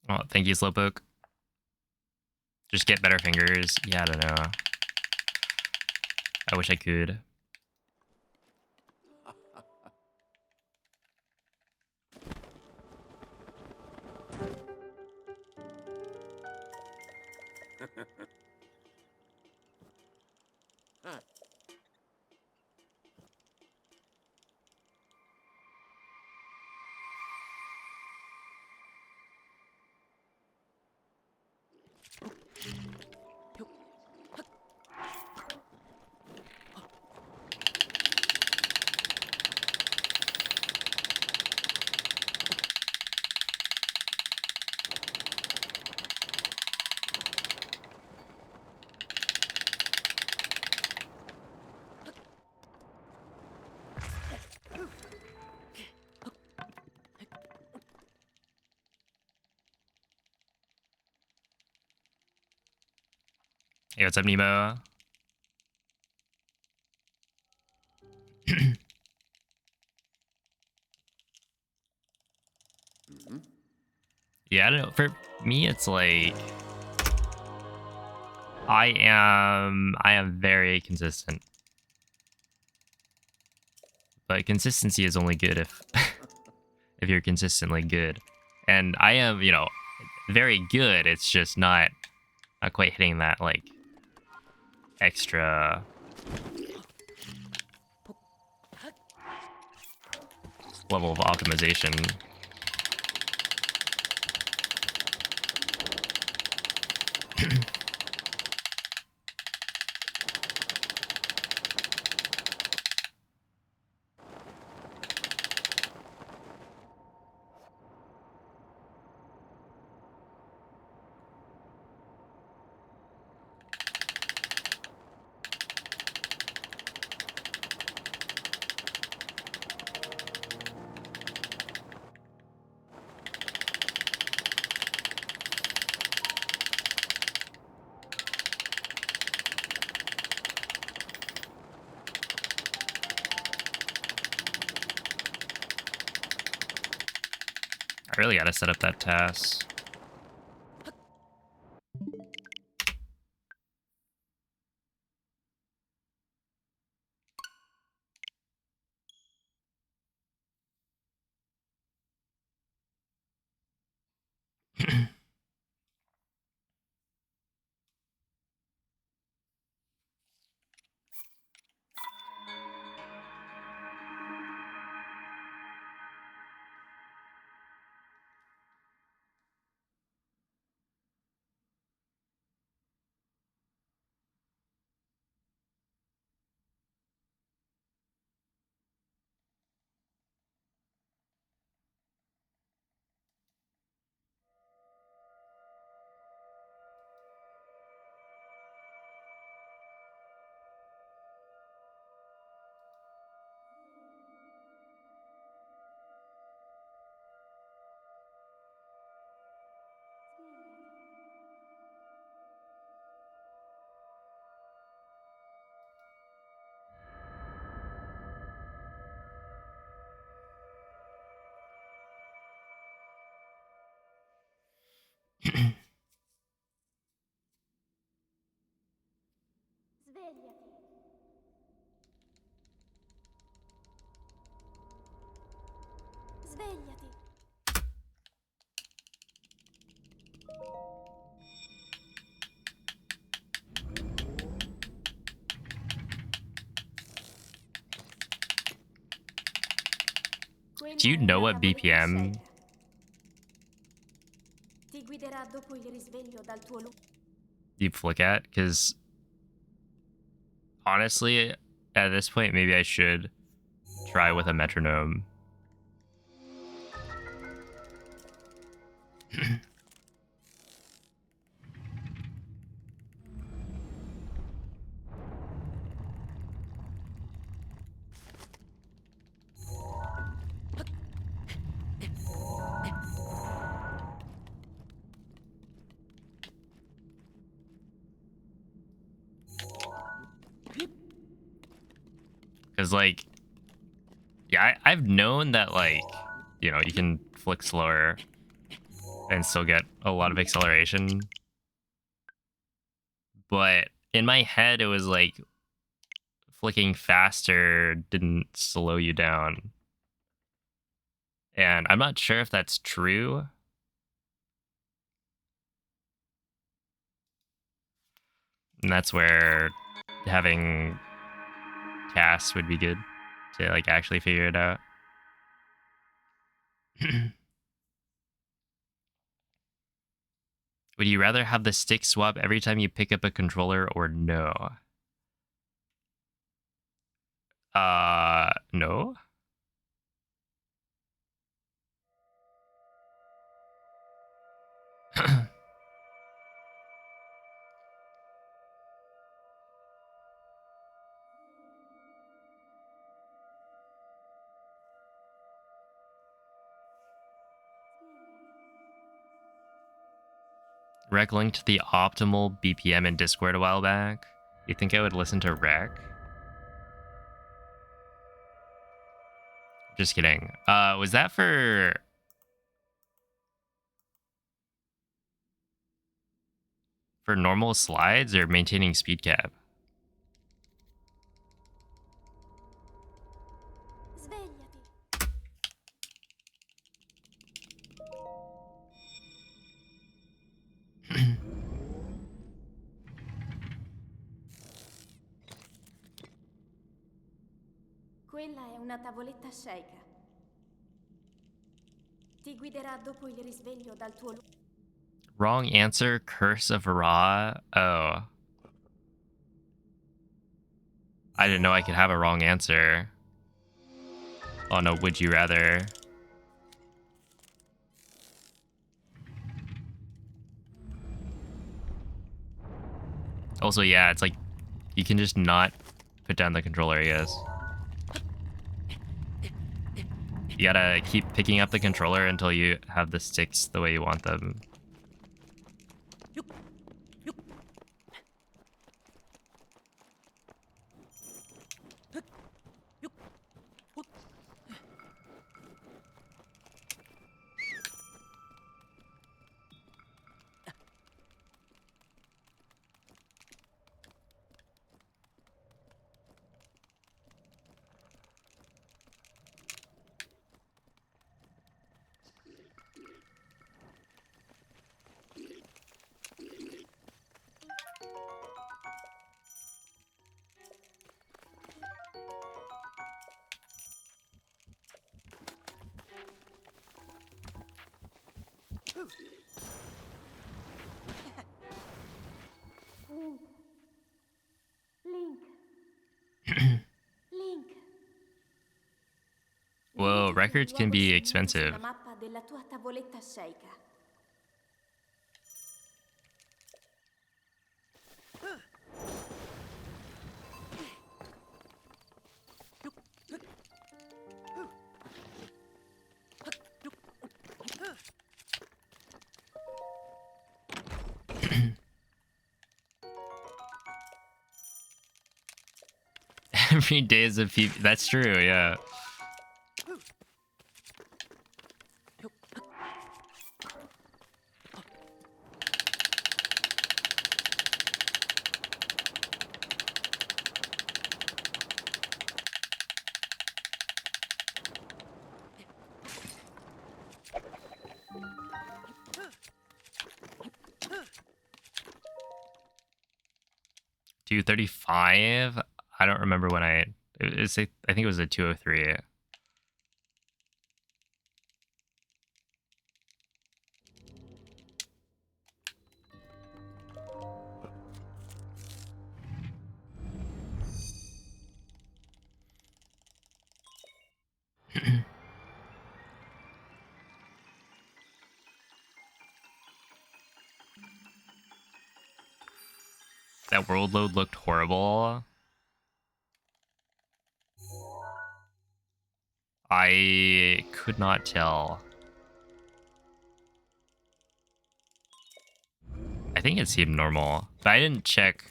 Oh, thank you, Slowpoke. Just get better fingers. Yeah, I don't know. I wish I could. Hey, what's up, Nemo? Yeah, I don't know. For me, it's like I am very consistent. But consistency is only good if if you're consistently good. And I am, you know, very good. It's just not quite hitting that like extra level of optimization. I really gotta set up that task. Svegliati. Svegliati. Do you know what BPM Ti guiderà dopo il risveglio dal tuo you flick at? Because honestly, at this point, maybe I should try with a metronome. Because, like, yeah, I've known that, like, you know, you can flick slower and still get a lot of acceleration. But in my head, it was like flicking faster didn't slow you down. And I'm not sure if that's true. And that's where having Cass would be good to, like, actually figure it out. Would you rather have the stick swap every time you pick up a controller or no? No? Rec linked the optimal BPM in Discord a while back. You think I would listen to Rec? Just kidding. Was that for normal slides or maintaining speed cap? Svegliati. Quella è una tavoletta Sheikah. Ti guiderà dopo il risveglio dal tuo Wrong answer, Curse of Ra. Oh. I didn't know I could have a wrong answer. Oh no, would you rather? Also, yeah, it's like you can just not put down the controller, I guess. You gotta keep picking up the controller until you have the sticks the way you want them. Link. Link. Whoa, records can be expensive. La mappa della tua tavoletta Sheikah. Every day is a PvP. That's true, yeah. 235. I don't remember when I think it was a 203. That world load looked horrible. I could not tell. I think it seemed normal, but I didn't check.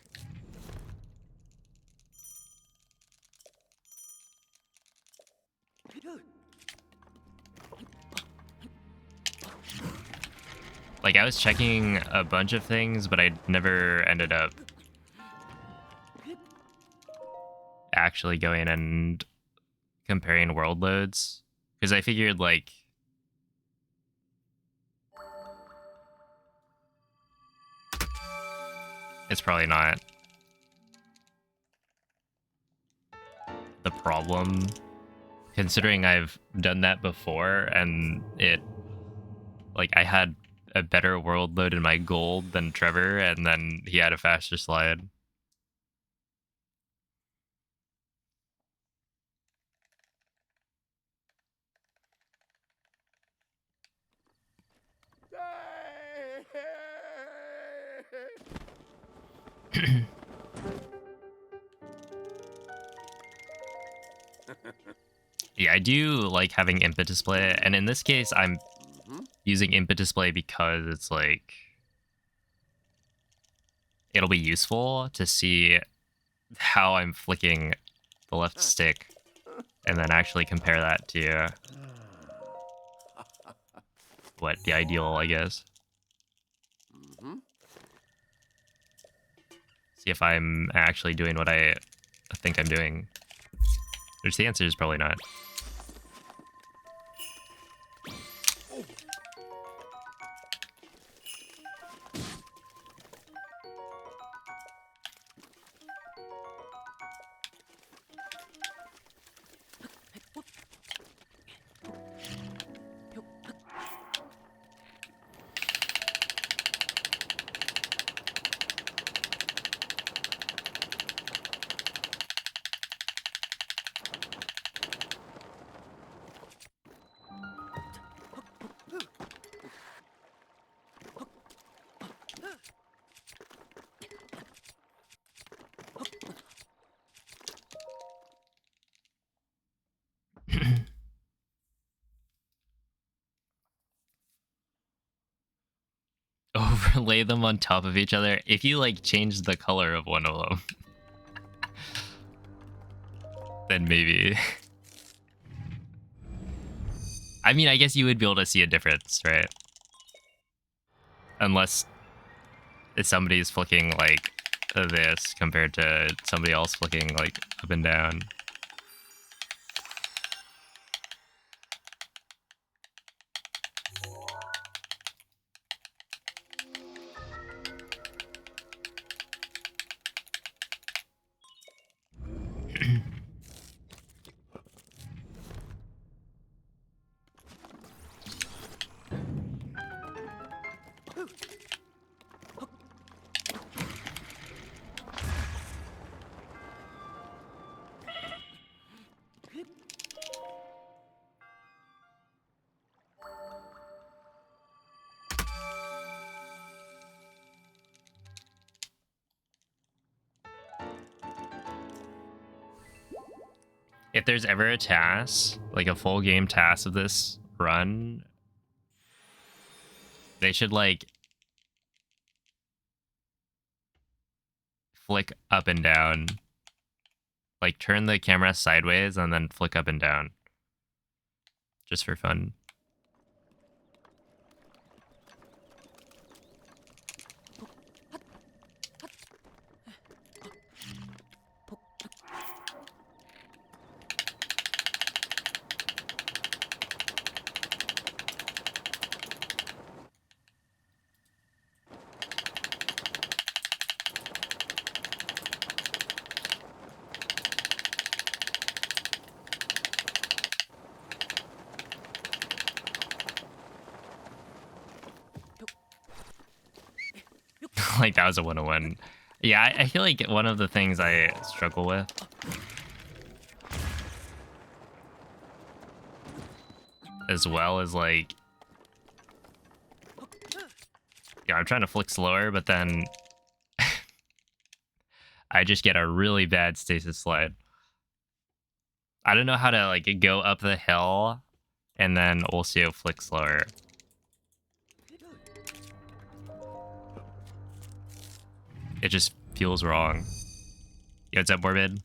Like, I was checking a bunch of things, but I never ended up actually going and comparing world loads. Because I figured, like, it's probably not the problem. Considering I've done that before, and like, I had a better world load in my gold than Trevor, and then he had a faster slide. Yeah, I do like having input display, and in this case, I'm using input display because it's like it'll be useful to see how I'm flicking the left stick, and then actually compare that to what the ideal, I guess. See if I'm actually doing what I think I'm doing. Which the answer is probably not. Overlay them on top of each other. If you like change the color of one of them, then maybe. I mean, I guess you would be able to see a difference, right? Unless if somebody's flicking like this compared to somebody else flicking like up and down. If there's ever a task, like a full game task of this run, they should like flick up and down. Like turn the camera sideways and then flick up and down. Just for fun. like that was a 101. Yeah, I feel like one of the things I struggle with as well is like, yeah, I'm trying to flick slower, but then I just get a really bad stasis slide. I don't know how to like go up the hill and then also flick slower. It just feels wrong. Yo, what's up, Morbid?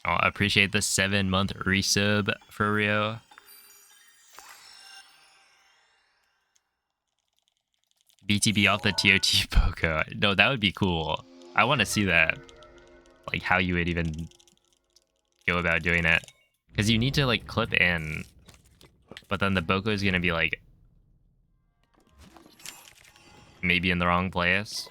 I appreciate the 7-month resub for Rio. BTB off the TOT Poco. No, that would be cool. I want to see that. Like how you would even go about doing it. Because you need to like clip in. But then the Boko is going to be like maybe in the wrong place.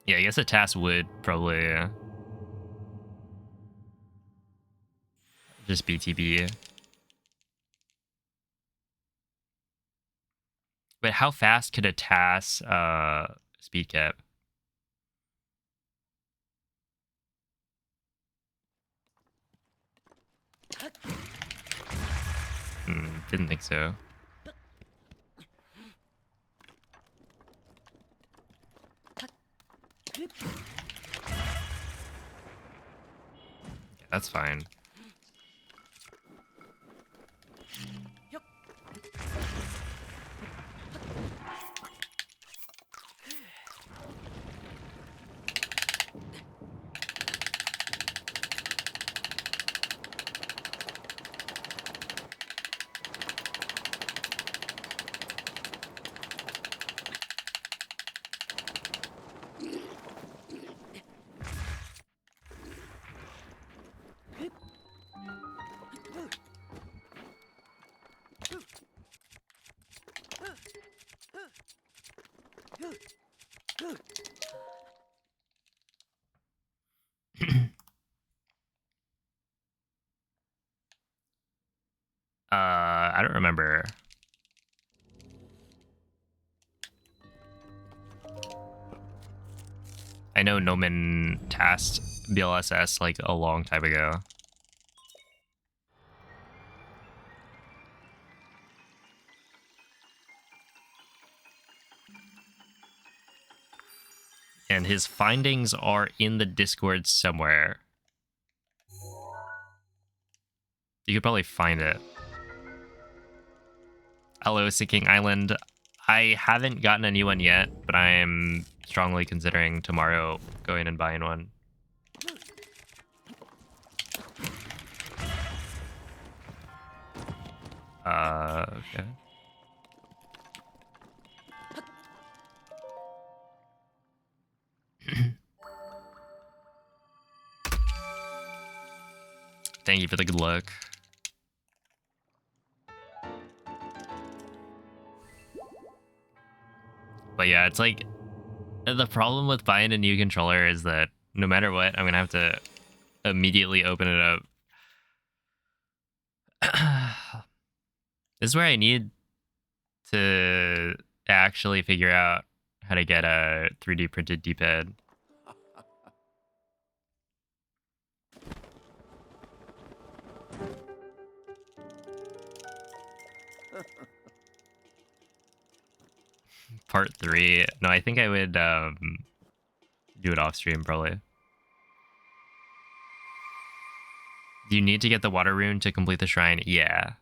Yeah, I guess a task would probably just BTB. But how fast could a task speed cap? Didn't think so. Yeah, that's fine. I don't remember. I know Noman tasked BLSS like a long time ago. And his findings are in the Discord somewhere. You could probably find it. Hello, Sinking Island. I haven't gotten a new one yet, but I am strongly considering tomorrow going and buying one. Okay. Thank you for the good luck. But yeah, it's like the problem with buying a new controller is that no matter what, I'm gonna have to immediately open it up. This is where I need to actually figure out how to get a 3D printed D-pad. Part 3. No, I think I would do it off stream probably. Do you need to get the water rune to complete the shrine? Yeah.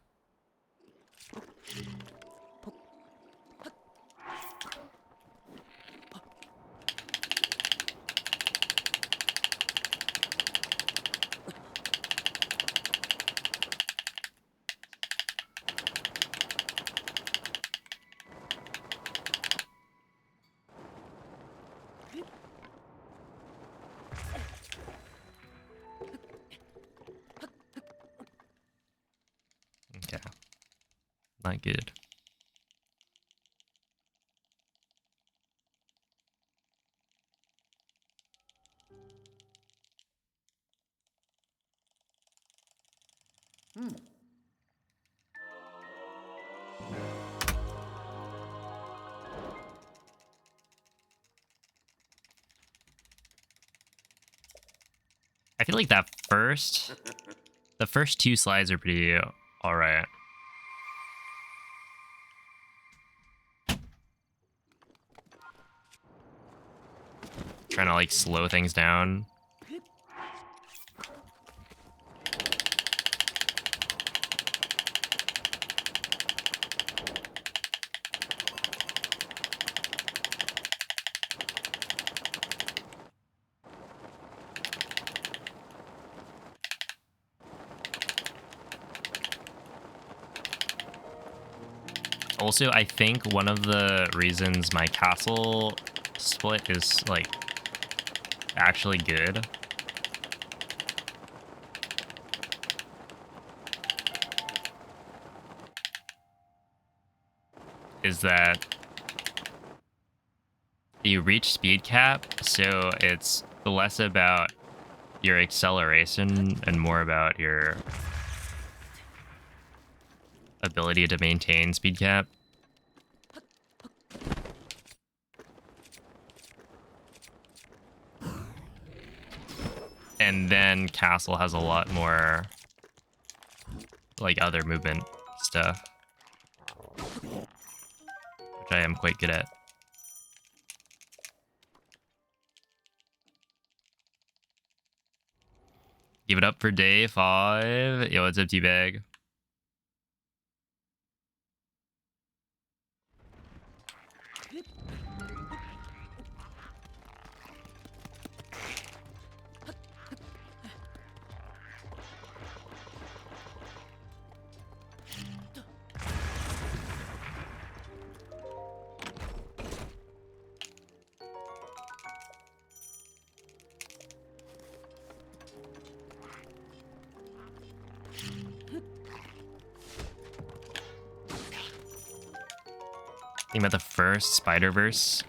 Not good. I feel like the first two slides are pretty all right. Trying to like slow things down. Also, I think one of the reasons my castle split is like actually good is that you reach speed cap, so it's less about your acceleration and more about your ability to maintain speed cap. And then castle has a lot more like other movement stuff, which I am quite good at. Give it up for day 5. Yo, what's up, T-Bag? Think about the first Spider-Verse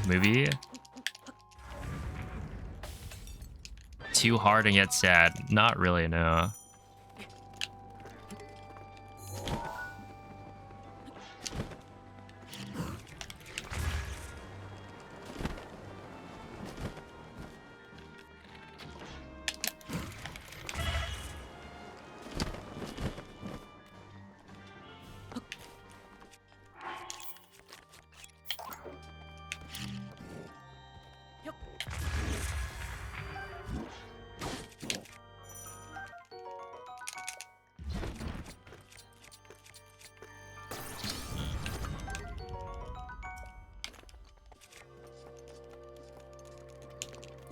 movie. Too hard and yet sad. Not really, no.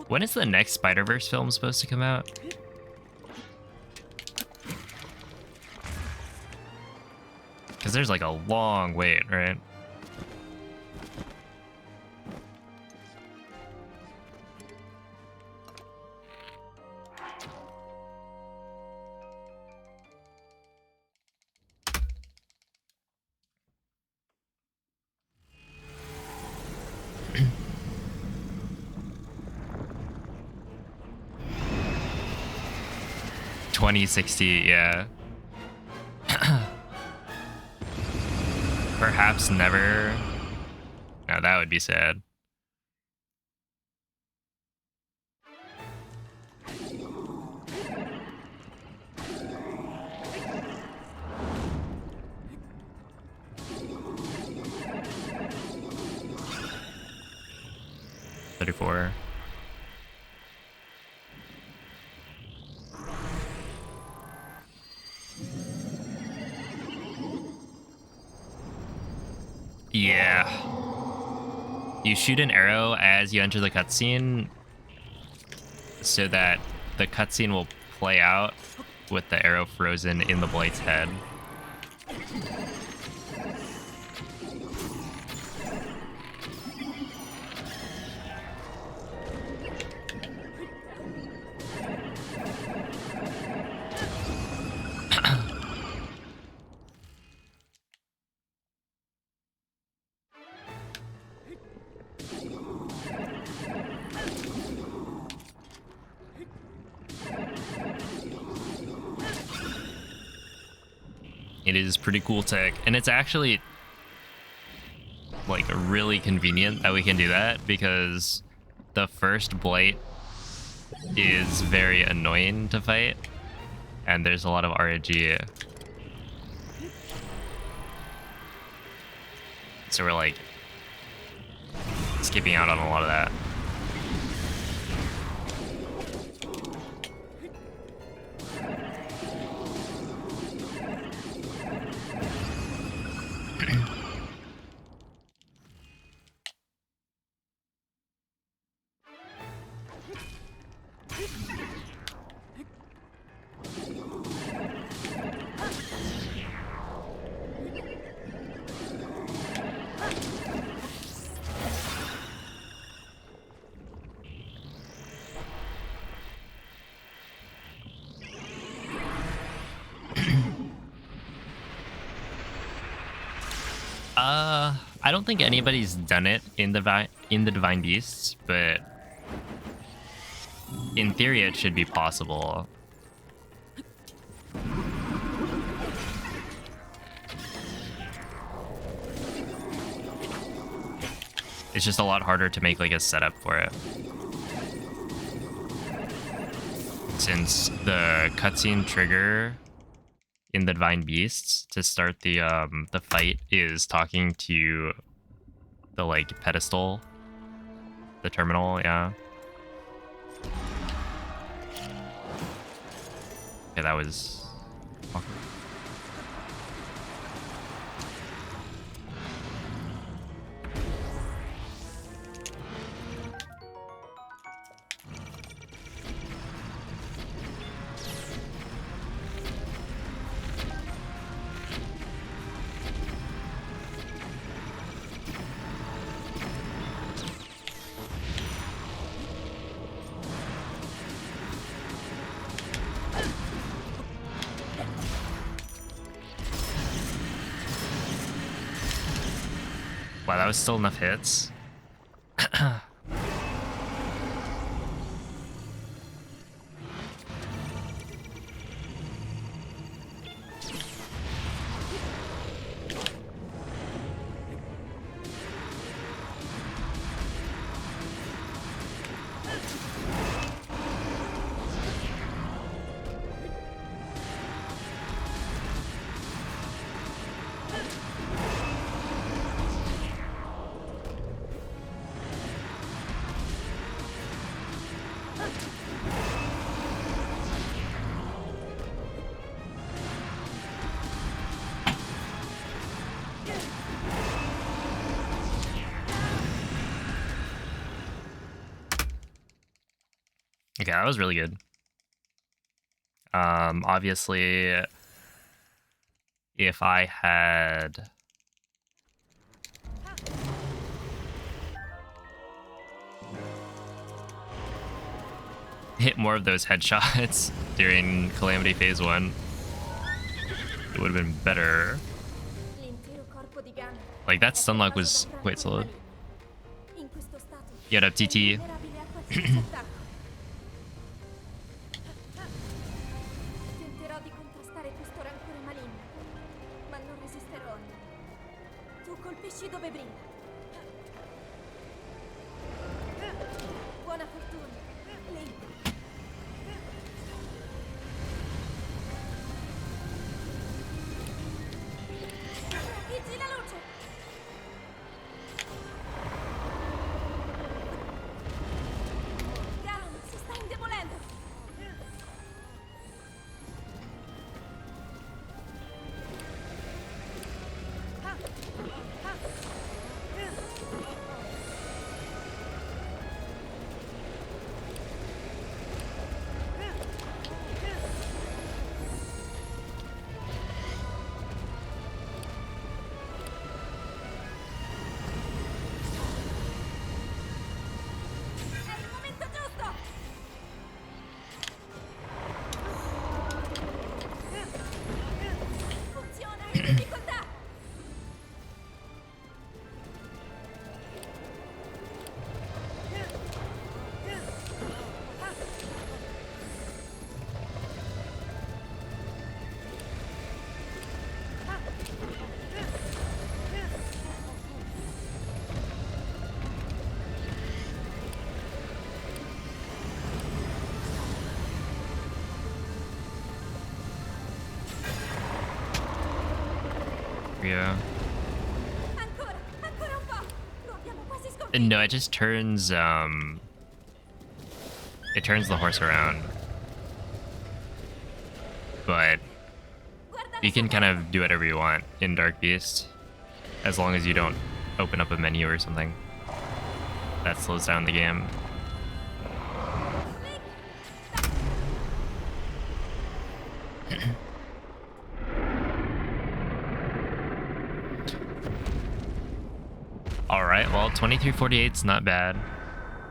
When is the next Spider-Verse film supposed to come out? Because there's like a long wait, right? $20.60, yeah. Perhaps never. No, that would be sad. $34. Yeah. You shoot an arrow as you enter the cutscene so that the cutscene will play out with the arrow frozen in the Blight's head. It is pretty cool tech, and it's actually like really convenient that we can do that, because the first blight is very annoying to fight, and there's a lot of RNG. So we're like skipping out on a lot of that. I don't think anybody's done it in the Divine Beasts, but in theory it should be possible. It's just a lot harder to make like a setup for it, since the cutscene trigger in the Divine Beasts to start the fight is talking to the like pedestal, the terminal, yeah. Okay, that was awkward. Wow, that was still enough hits. Okay, that was really good. Obviously, if I had hit more of those headshots during Calamity Phase 1, it would have been better. Like, that stunlock was quite solid. Get up, TT. Tenterò di contrastare questo rancore maligno, ma non resisterò. Tu colpisci dove brilla. Buona fortuna, Link. Vigili la luce! Ganon si sta indebolendo! you. Ancora, ancora un po'. Lo abbiamo quasi sconfitto. And no, it just turns it turns the horse around. But Guarda you la can sua kind testa. of do whatever you want in Dark Beast, as long as you don't open up a menu or something that slows down the game. All right, well, 2348's not bad.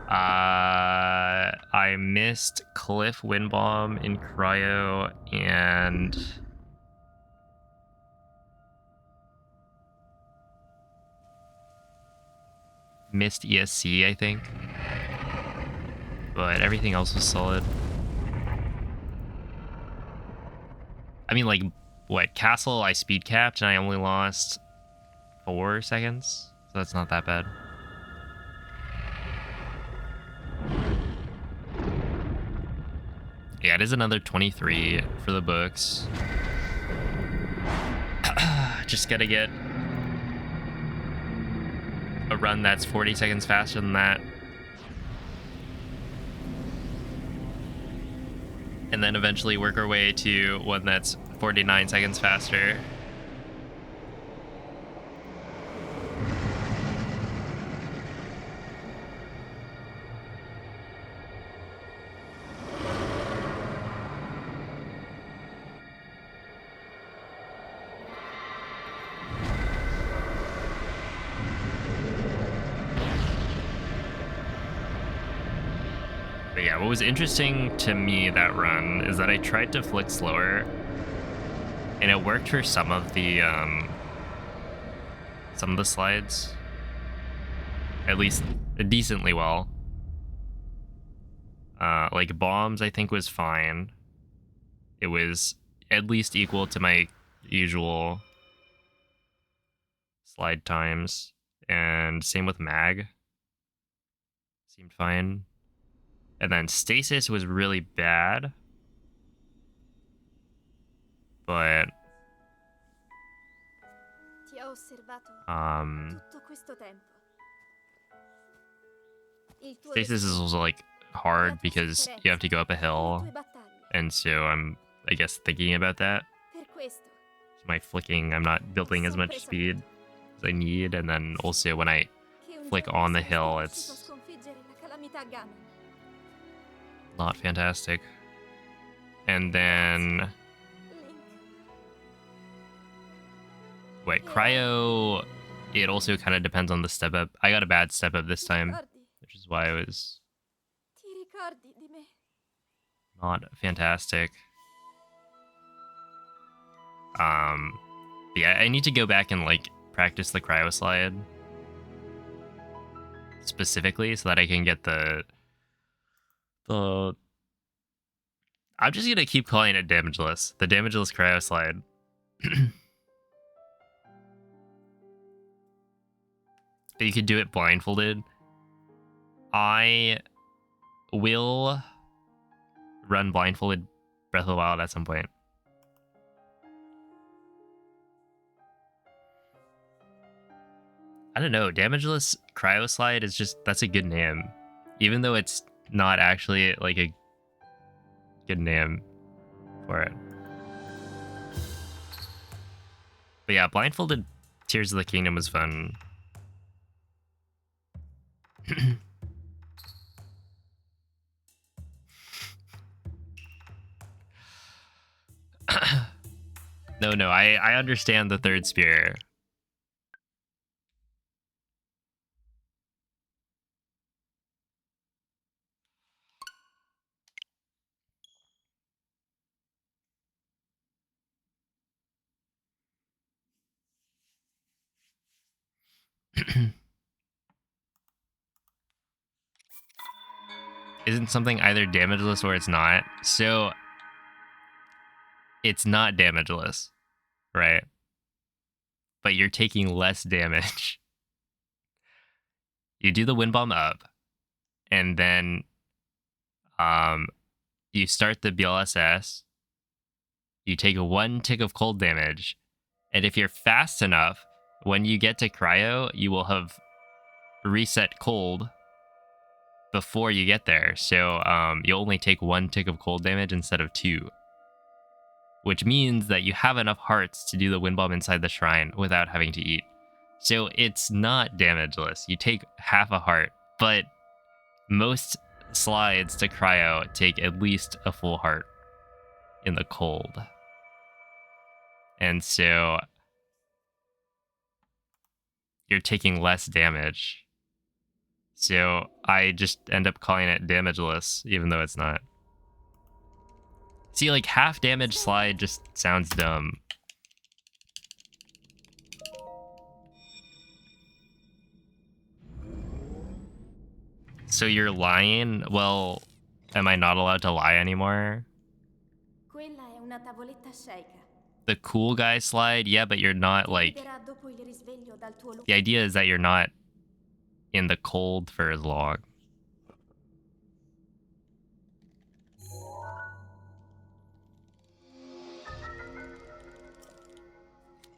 I missed Cliff Windbomb in Cryo and missed ESC, I think. But everything else was solid. I mean, like, what, Castle I speed capped and I only lost 4 seconds? So that's not that bad. Yeah, it is another 23 for the books. Just gotta get a run that's 40 seconds faster than that. And then eventually work our way to one that's 49 seconds faster. But yeah, what was interesting to me that run is that I tried to flick slower, and it worked for some of the slides, at least decently well. Like bombs, I think was fine. It was at least equal to my usual slide times, and same with mag. Seemed fine. And then Stasis was really bad. But Ti ho osservato tutto questo tempo. Il tuo Stasis is destino, also like la hard tua because you have to go up a le hill, tue battaglie. and so I'm, I guess, thinking about that. Per questo, My flicking, I'm not building as much speed as I need, and then also when I che un flick giorno on the saresti hill, riuscito a it's sconfiggere la calamità Ganon. not fantastic. And then Link, wait, Cryo, it also kind of depends on the step up. I got a bad step up this time, ricordi? which is why it was Ti ricordi di me? not fantastic. But yeah, I need to go back and like practice the cryo slide specifically so that I can get the I'm just gonna keep calling it damageless. The damageless cryo slide. But you could do it blindfolded. I will run blindfolded Breath of the Wild at some point. I don't know, damageless cryo slide is just, that's a good name. Even though it's not actually like a good name for it. But yeah, blindfolded Tears of the Kingdom was fun. No, I understand the third spear. Isn't something either damageless or it's not? So it's not damageless, right? But you're taking less damage. You do the wind bomb up, and then you start the BLSS. You take 1 tick of cold damage, And if you're fast enough, when you get to cryo, you will have reset cold before you get there. So you'll only take 1 tick of cold damage instead of 2. Which means that you have enough hearts to do the wind bomb inside the shrine without having to eat. So it's not damageless. You take half a heart, but most slides to cryo take at least a full heart in the cold. And so you're taking less damage. So I just end up calling it damageless, even though it's not. See, like, half damage slide just sounds dumb. So you're lying? Well, am I not allowed to lie anymore? Quella è una tavoletta sceicca. The cool guy slide? Yeah, but you're not, like... Guiderà dopo il risveglio dal tuo The idea is that you're not in the cold for as long.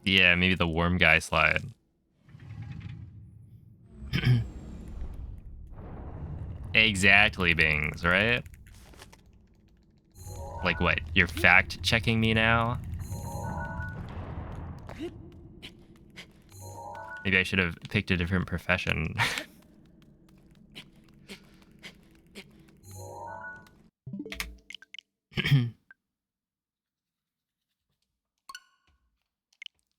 Yeah, maybe the warm guy slide. Exactly, Bings, right? Like what? You're fact checking me now? Maybe I should have picked a different profession.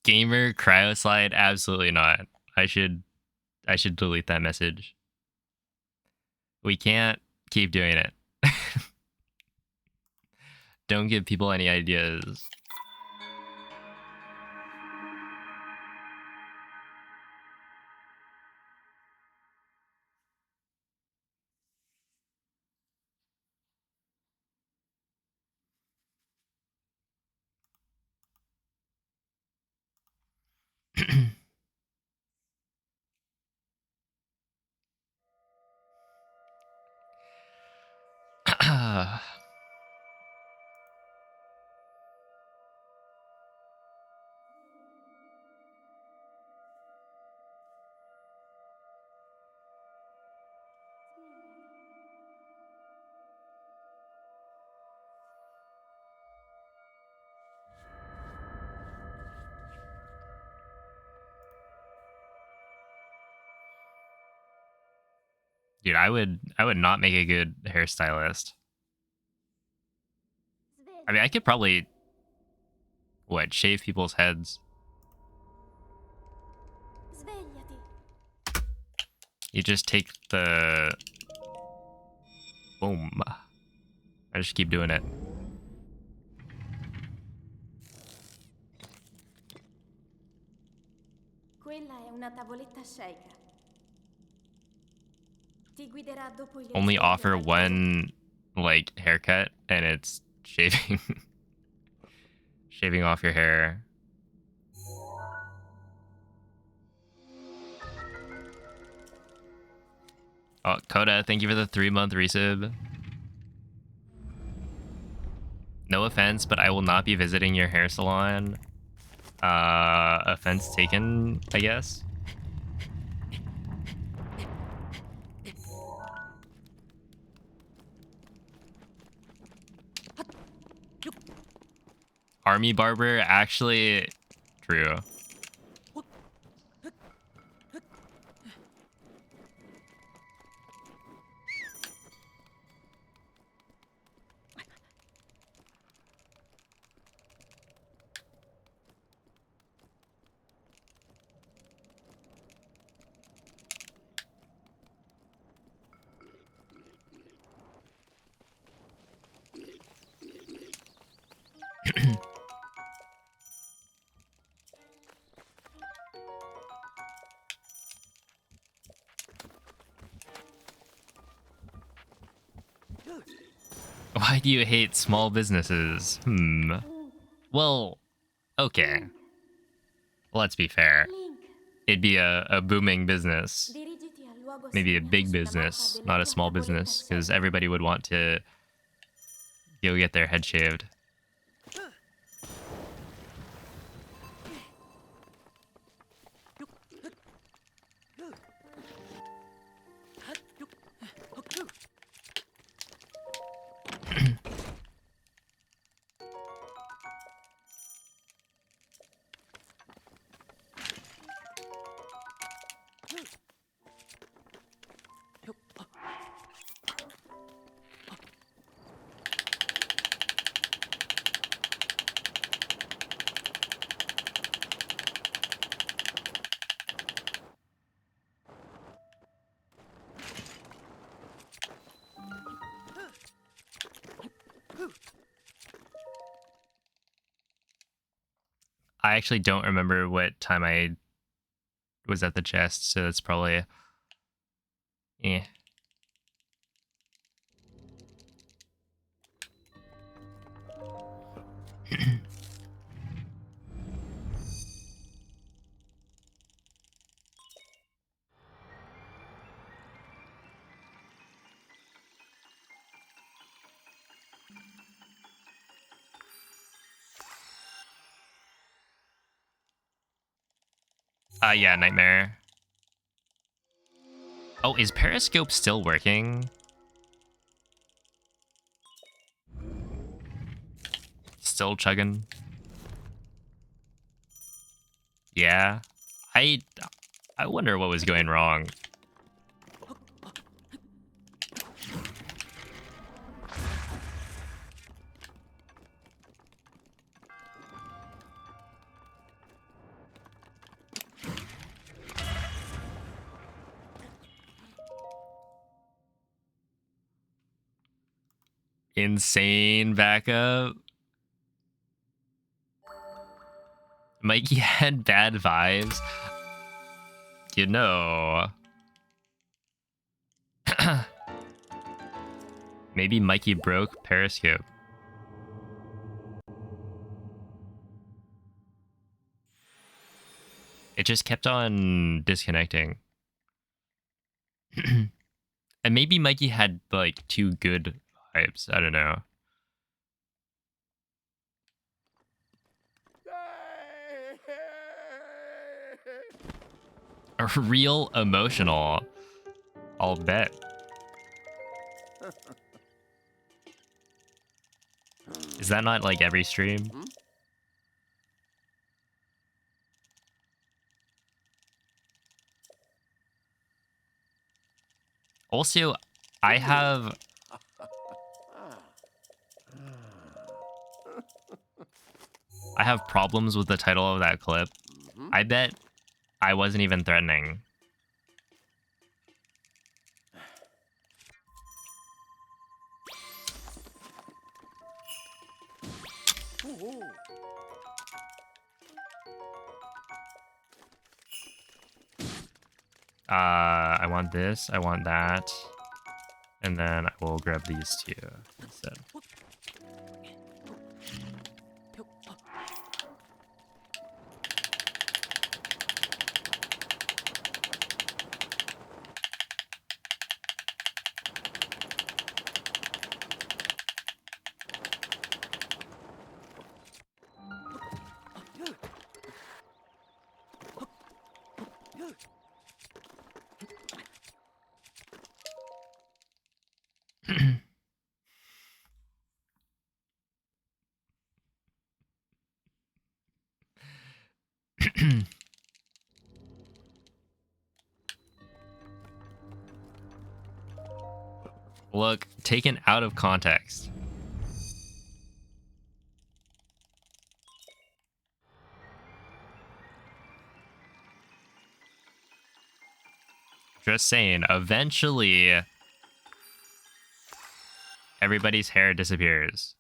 Gamer cryo slide? Absolutely not. I should delete that message. We can't keep doing it. Don't give people any ideas. Dude, I would not make a good hairstylist. I mean, I could probably shave people's heads. Svegliati. You just take the boom. I just keep doing it. Quella è una tavoletta sceicca. Ti guiderà dopo il Only risveglio offer dal tuo one like haircut, and it's shaving shaving off your hair. Oh, Coda, thank you for the 3-month resub. No offense, but I will not be visiting your hair salon. Offense taken, I guess. Army barber, actually, true. Why do you hate small businesses? Well, okay. Let's be fair. Link, It'd be a booming business. dirigiti al luogo Maybe a segnato big sulla business, mappa not della a tua small tavoletta business, because sceicca. everybody would want to go get their head shaved. I actually don't remember what time I was at the chest, so it's probably... Eh. Yeah, Nightmare. Oh, is Periscope still working? Still chugging? Yeah. I wonder what was going wrong. Insane backup. Mikey had bad vibes. You know. Maybe Mikey broke Periscope. It just kept on disconnecting. And maybe Mikey had like too good vibes. I don't know. A real emotional. I'll bet. Is that not like every stream? Also, I have problems with the title of that clip. I bet I wasn't even threatening. I want this, I want that. And then I will grab these two instead. Look, taken out of context. Just saying, eventually everybody's hair disappears.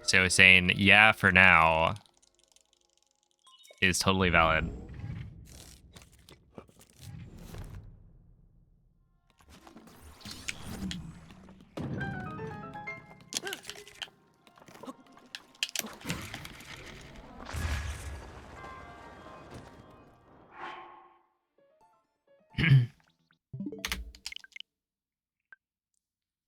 So saying yeah for now is totally valid.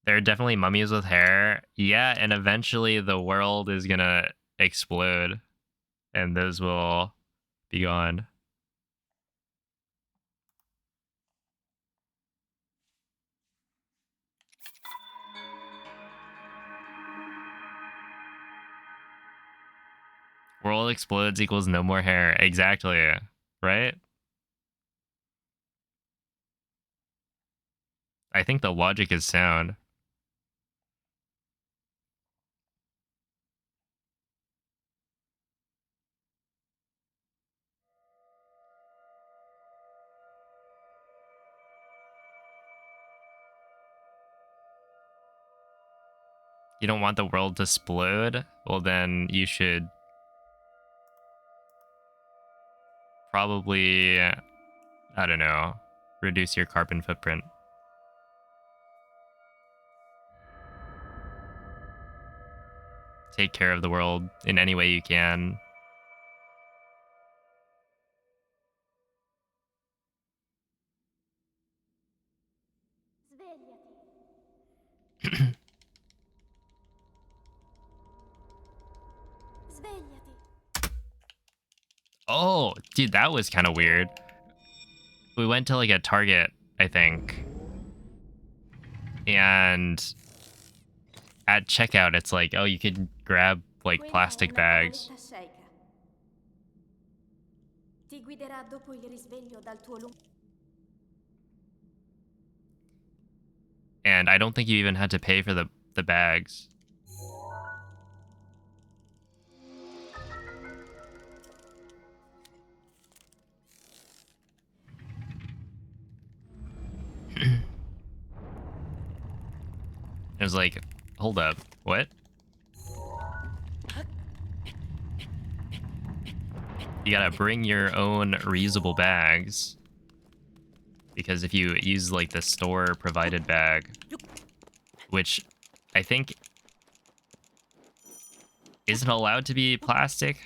There are definitely mummies with hair. Yeah, and eventually the world is gonna explode and those will be gone. World explodes equals no more hair. Exactly. Right? I think the logic is sound. You don't want the world to explode? Well, then you should probably, I don't know, reduce your carbon footprint. Take care of the world in any way you can. Svegliati. Svegliati. Oh, dude, that was kind of weird. We went to like a Target, I think. And at checkout, it's like, oh, you could grab like Quella è plastic una bags. tavoletta shake. Ti guiderà dopo il risveglio dal tuo lungo. And I don't think you even had to pay for the bags. It was like, hold up, what? You gotta bring your own reusable bags. Because if you use like the store provided bag, which I think isn't allowed to be plastic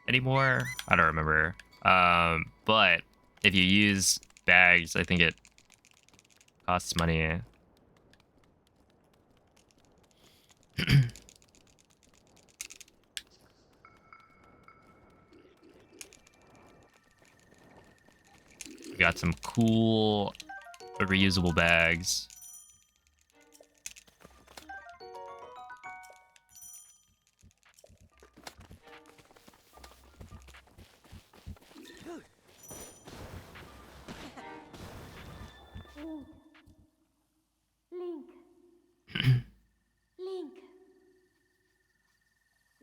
anymore. I don't remember. But if you use bags, I think it costs money. We got some cool reusable bags. Link. Link.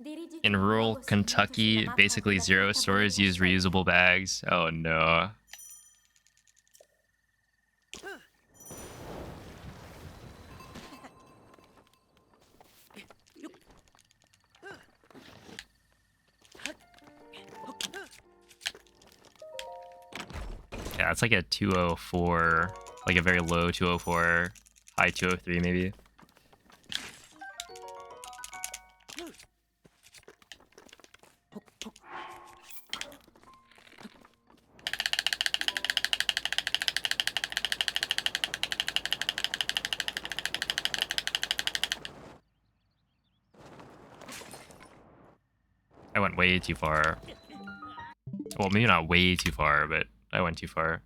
Dirigiti In al rural luogo segnato Kentucky, sulla mappa basically della zero carta stores tavoletta use shake. reusable bags. Oh no. Yeah, it's like a 204, like a very low 204, high 203 maybe. I went way too far. Well, maybe not way too far, but I went too far.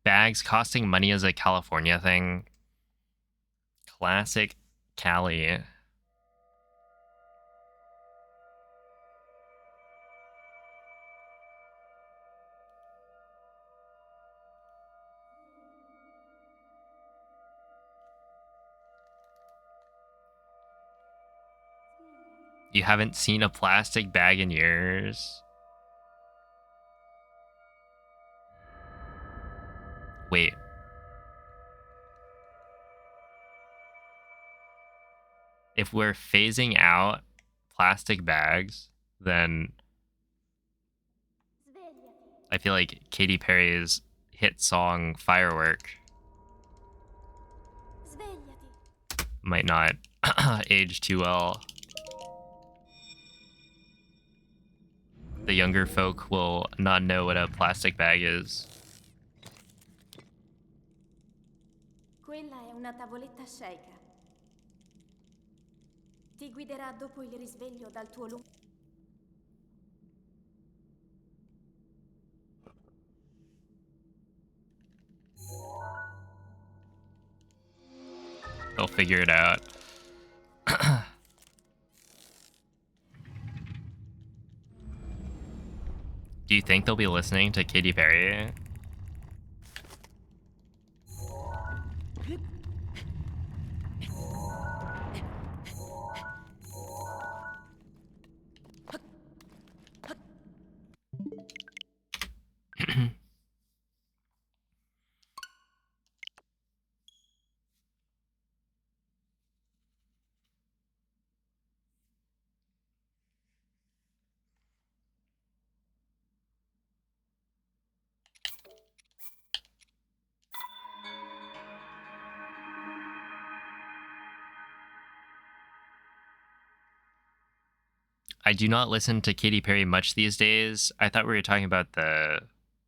Bags costing money is a California thing. Classic Cali. You haven't seen a plastic bag in years? Wait. If we're phasing out plastic bags, then Svegliati. I feel like Katy Perry's hit song Firework Svegliati. might not age too well. The younger folk will not know what a plastic bag is. Quella è una tavoletta shake. Ti guiderà dopo il risveglio dal tuo lungo. They'll figure it out. Do you think they'll be listening to Katy Perry? I do not listen to Katy Perry much these days. I thought we were talking about the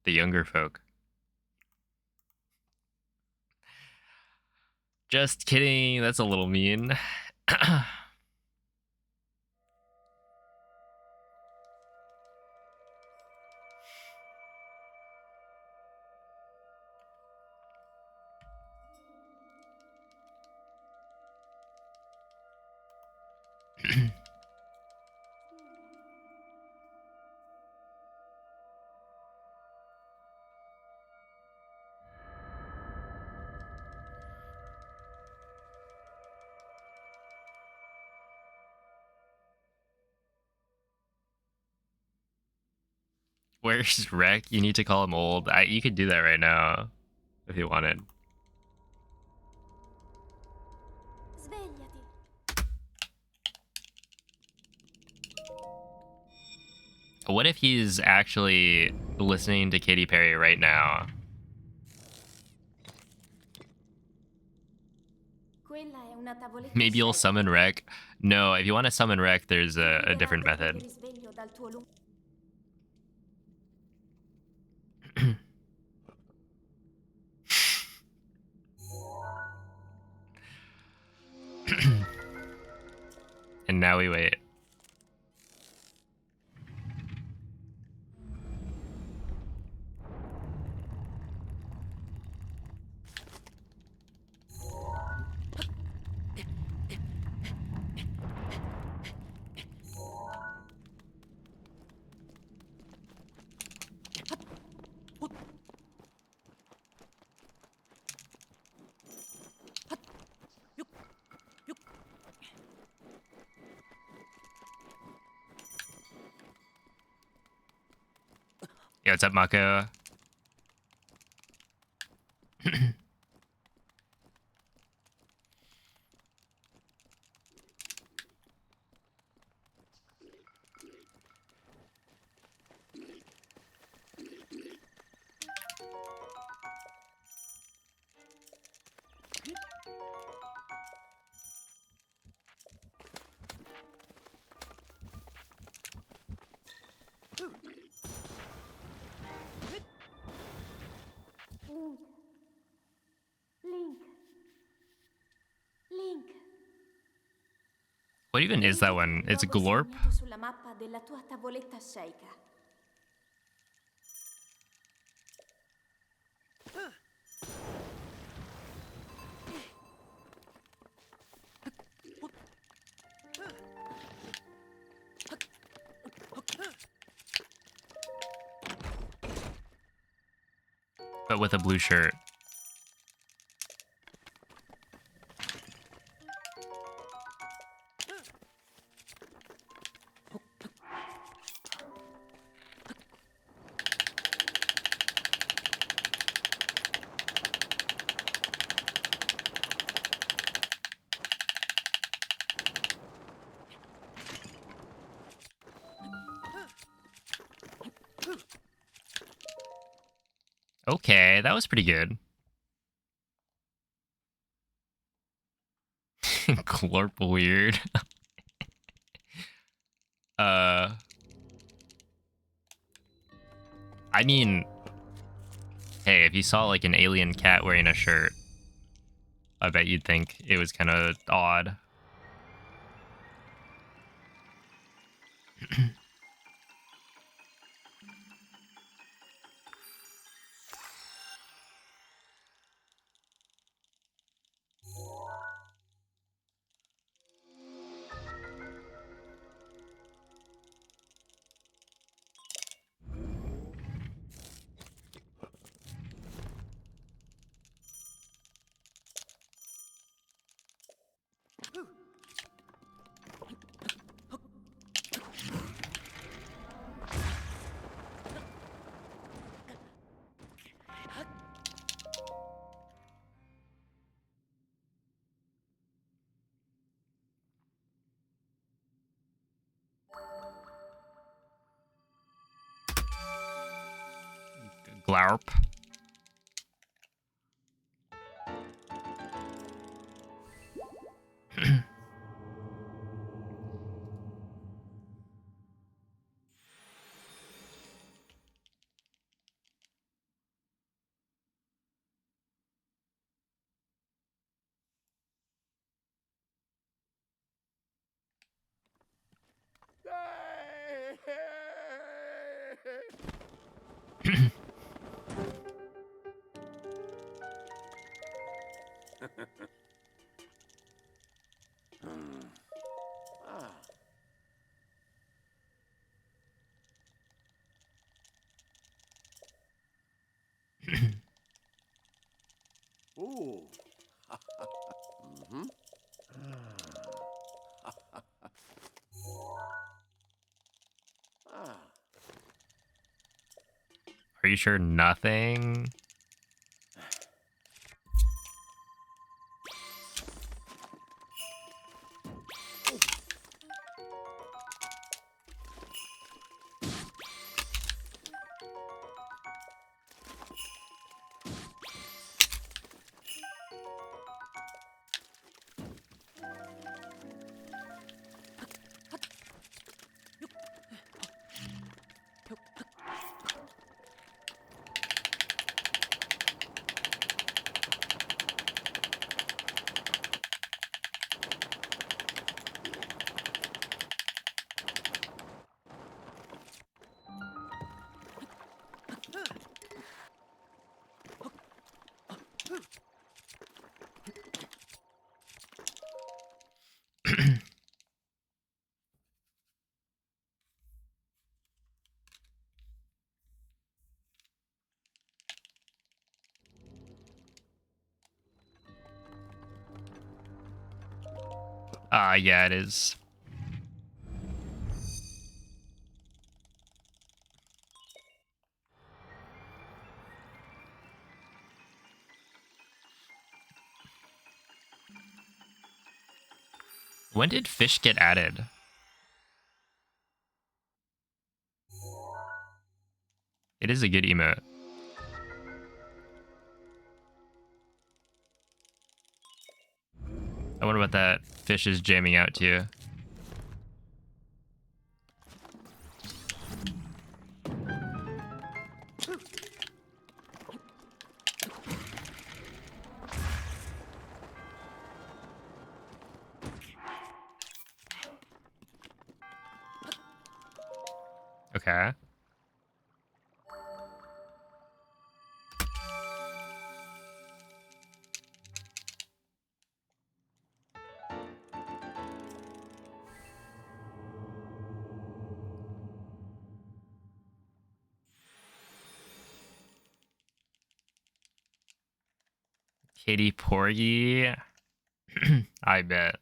younger folk. Just kidding. That's a little mean. Where's Rec? You need to call him old. You could do that right now if you wanted. Svegliati. What if he's actually listening to Katy Perry right now? Quella è una tavoletta Maybe you'll scelta. summon Rec. No, if you want to summon Rec, there's a different method. Risveglio dal tuo lungo. And now we wait. Yo, what's up, Mako? Link. Link. What even is that one? It's a Glorp? Segnato sulla mappa della tua tavoletta sceicca. But with a blue shirt. Okay, that was pretty good. Glorp weird. I mean, hey, if you saw like an alien cat wearing a shirt, I bet you'd think it was kind of odd. Glarp. Ah. Oh. Mhm. Ah. Are you sure nothing? Yeah, it is. When did fish get added? It is a good emote. I wonder what that fish is jamming out to. Okay. Katie Porgy. I bet.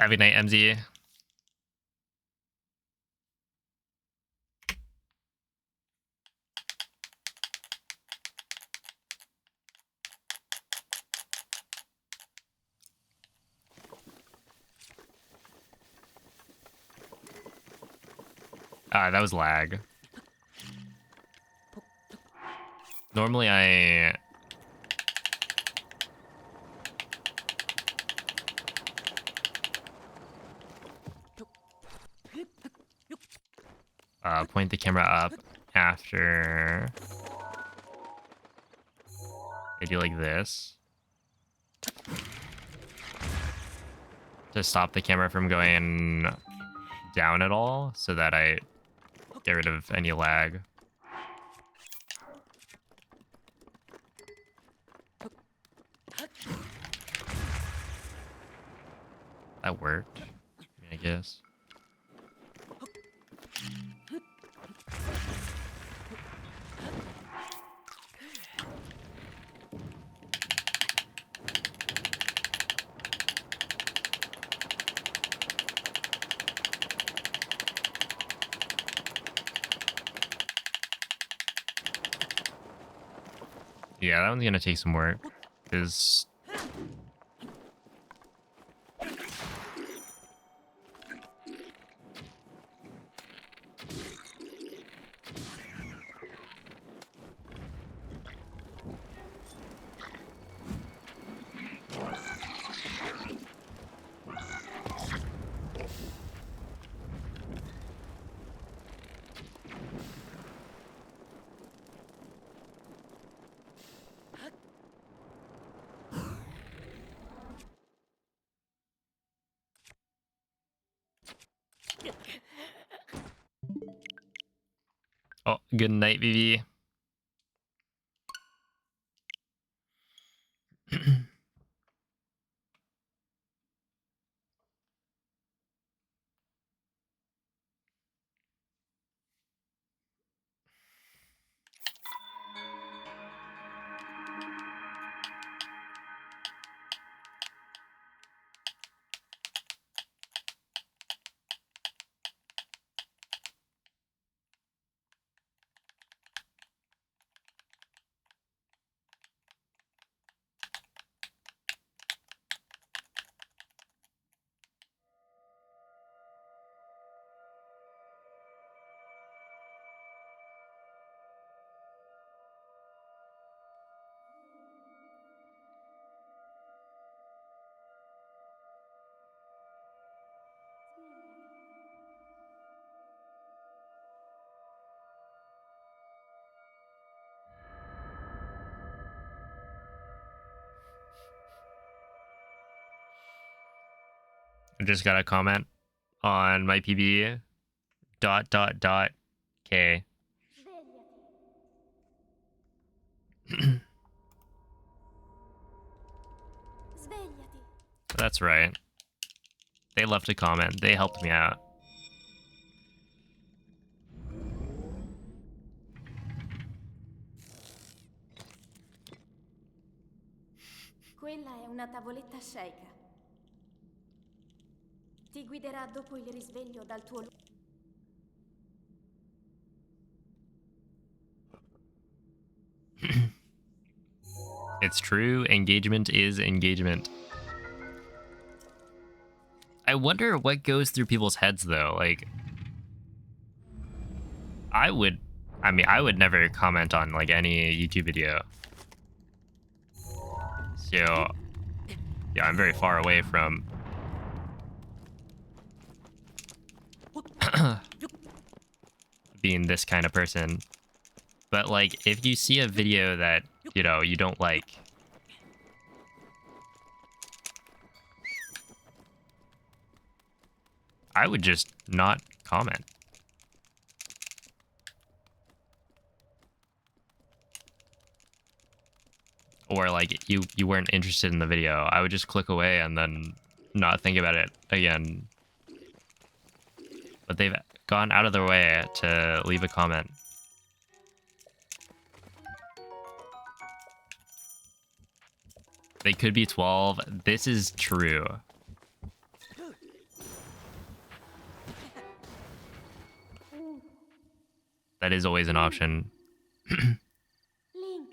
Have a night, MZ. That was lag. Normally I... point the camera up after I do like this to stop the camera from going down at all, so that I get rid of any lag. That worked, I guess. Yeah, that one's gonna take some work, because oh, good night, Vivi. I just got a comment on my PB. ... K. Svegliati. Svegliati. That's right. They left a comment. They helped me out. Quella è una tavoletta Sheikah. Ti guiderà dopo il risveglio dal tuo It's true. Engagement is engagement. I wonder what goes through people's heads, though. Like, I would never comment on, like, any YouTube video. So, yeah, I'm very far away from being this kind of person. But, like, if you see a video that, you know, you don't like, I would just not comment. Or, like, you weren't interested in the video, I would just click away and then not think about it again. But they've gone out of their way to leave a comment. They could be 12. This is true. That is always an option. Link,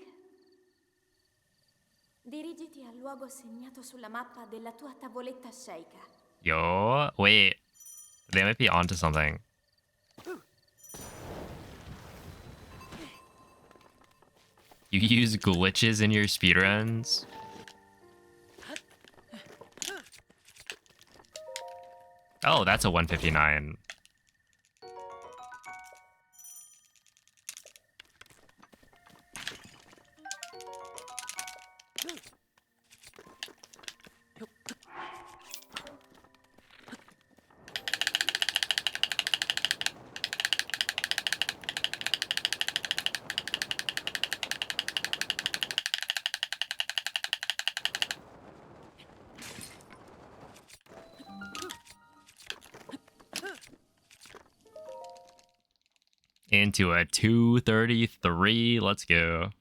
dirigiti al luogo segnato sulla mappa della tua tavoletta Sheikah. Yo, wait. They might be onto something. You use glitches in your speedruns? Oh, that's a 159. Into a 233. Let's go.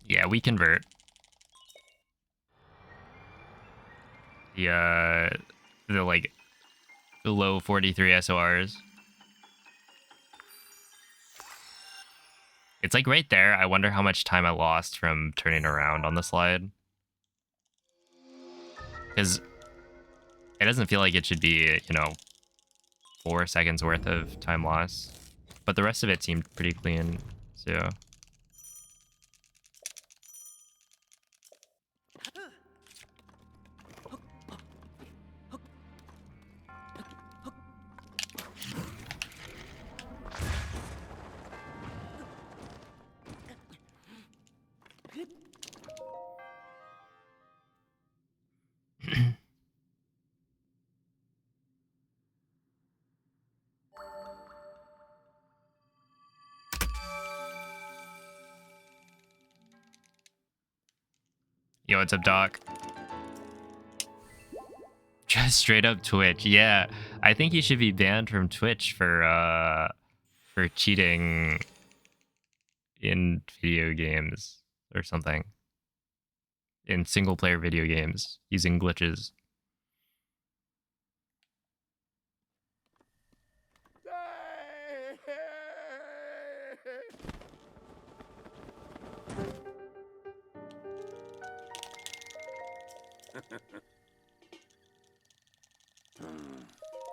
Yeah, we convert. The like low 43 SORs. It's like right there. I wonder how much time I lost from turning around on the slide. Because it doesn't feel like it should be, 4 seconds worth of time loss. But the rest of it seemed pretty clean, so... Yo, what's up, Doc? Just straight up Twitch. Yeah, I think you should be banned from Twitch for cheating in video games or something. In single player video games using glitches.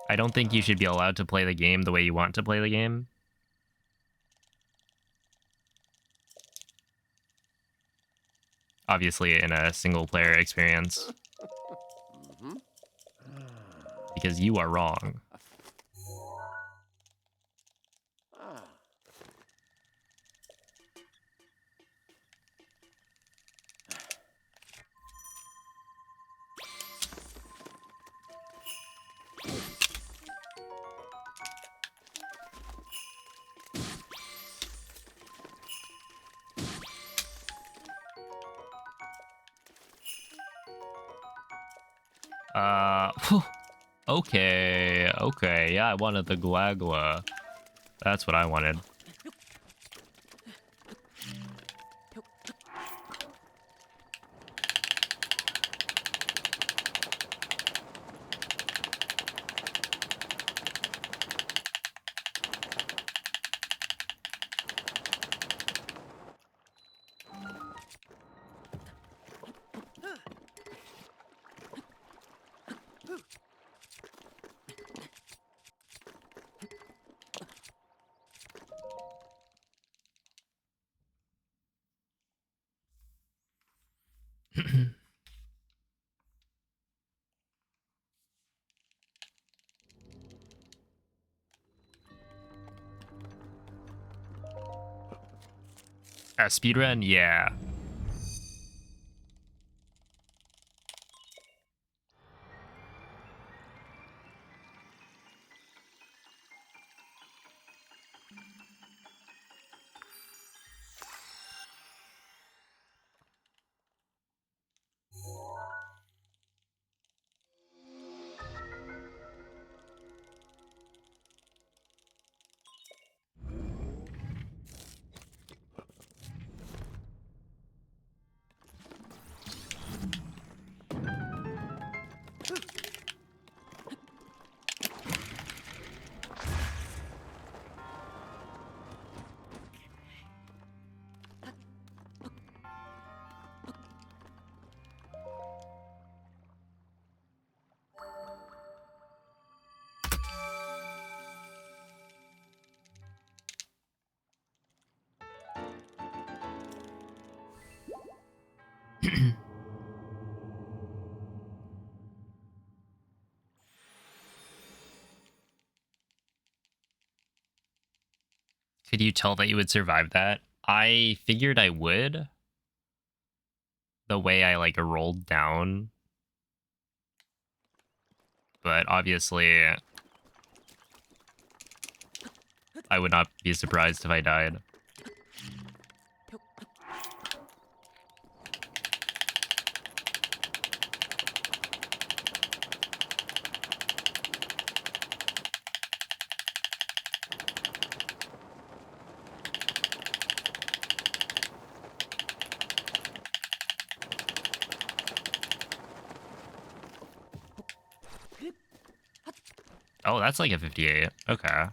I don't think you should be allowed to play the game the way you want to play the game. Obviously, in a single player experience. Because you are wrong. Okay, yeah, I wanted the Glagla. That's what I wanted. Speedrun? Yeah. Could you tell that you would survive that? I figured I would. The way I like rolled down. But obviously I would not be surprised if I died. Oh, that's like a 58. Okay.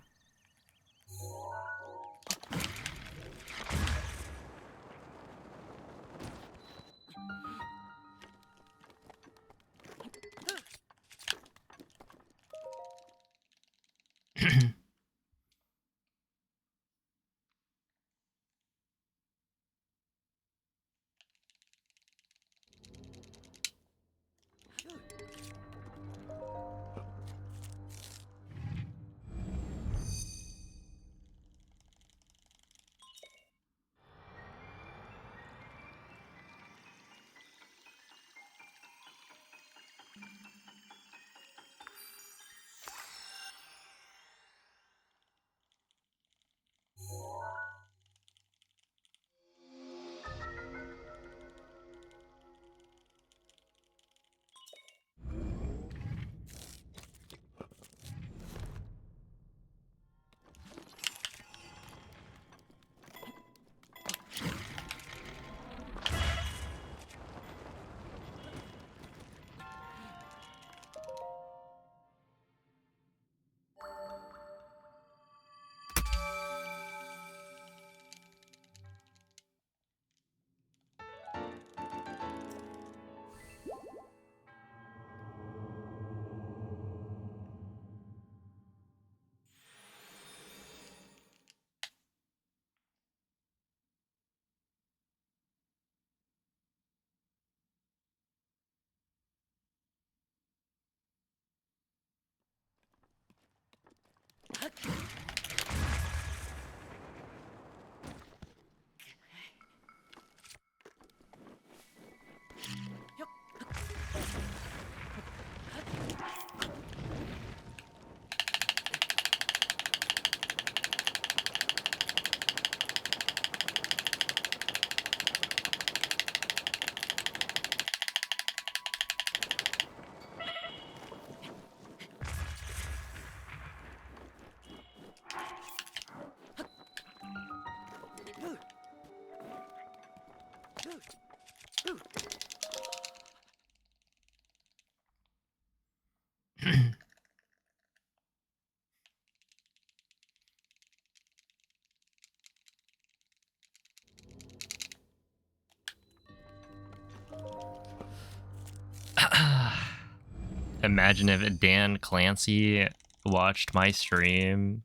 Imagine if Dan Clancy watched my stream.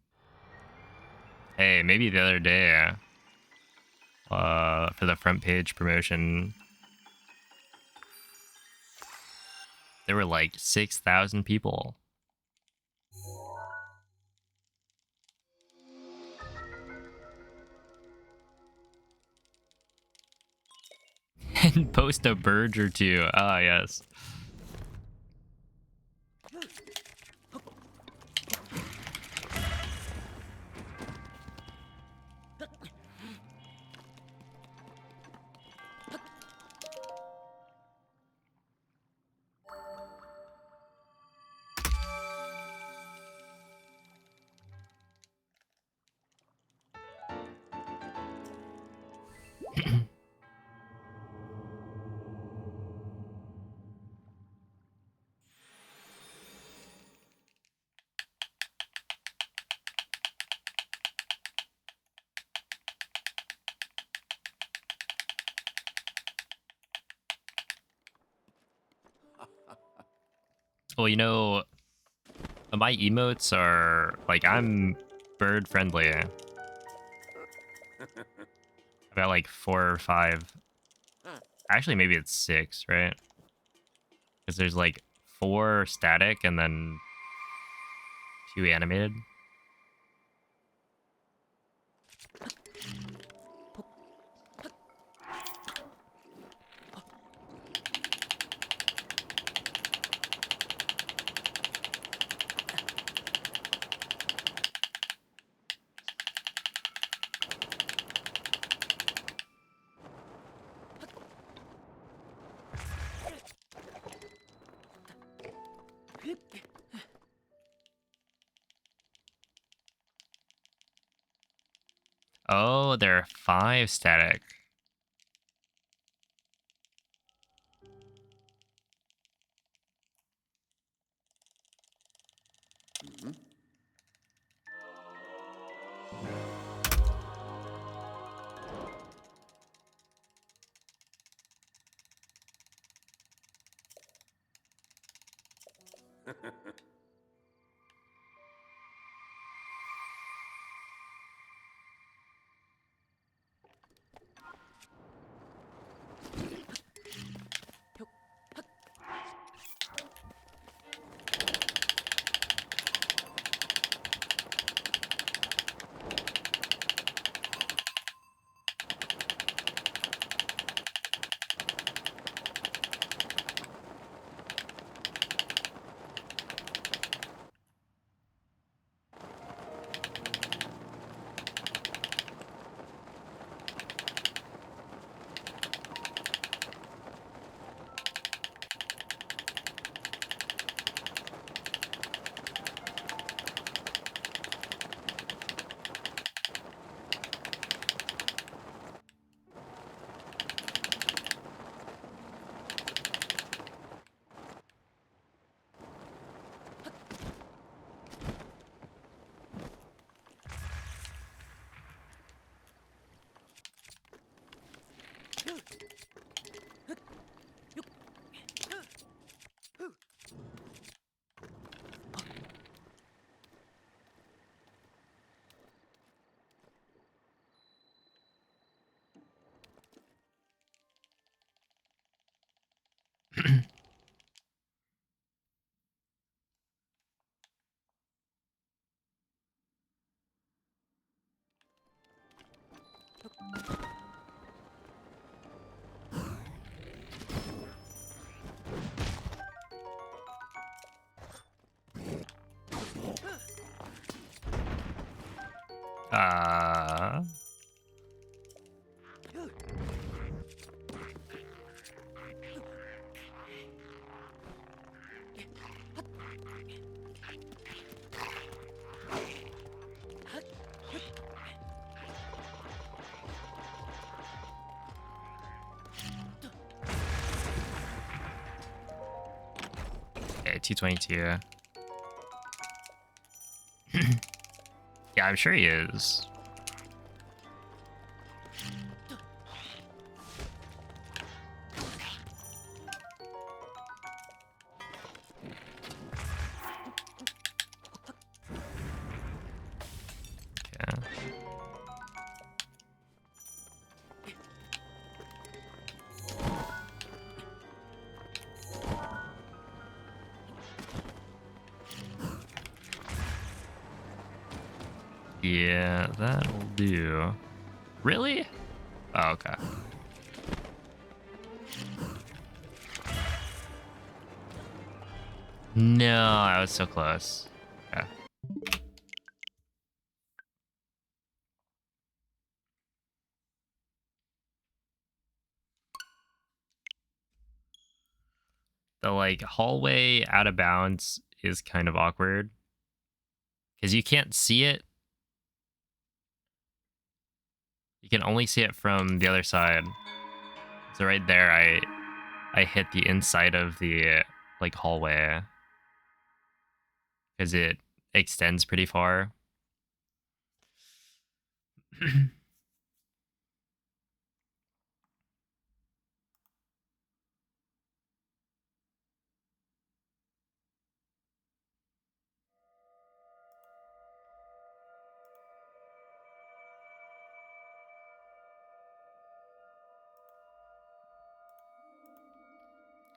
Hey, maybe the other day, for the front page promotion, there were like 6,000 people. And post a bird or two. Ah, yes. Well, you know, my emotes are like, I'm bird friendly. I've got like 4 or 5. Actually, maybe it's 6, right? Because there's like 4 static and then 2 animated. Oh, there are 5 static. Mhm. Uh... Okay, 222. Yeah, I'm sure he is. Okay. Yeah, that'll do. Really? Oh, okay. No, I was so close. Okay. The like hallway out of bounds is kind of awkward because you can't see it. You can only see it from the other side. So right there, I hit the inside of the like hallway because it extends pretty far.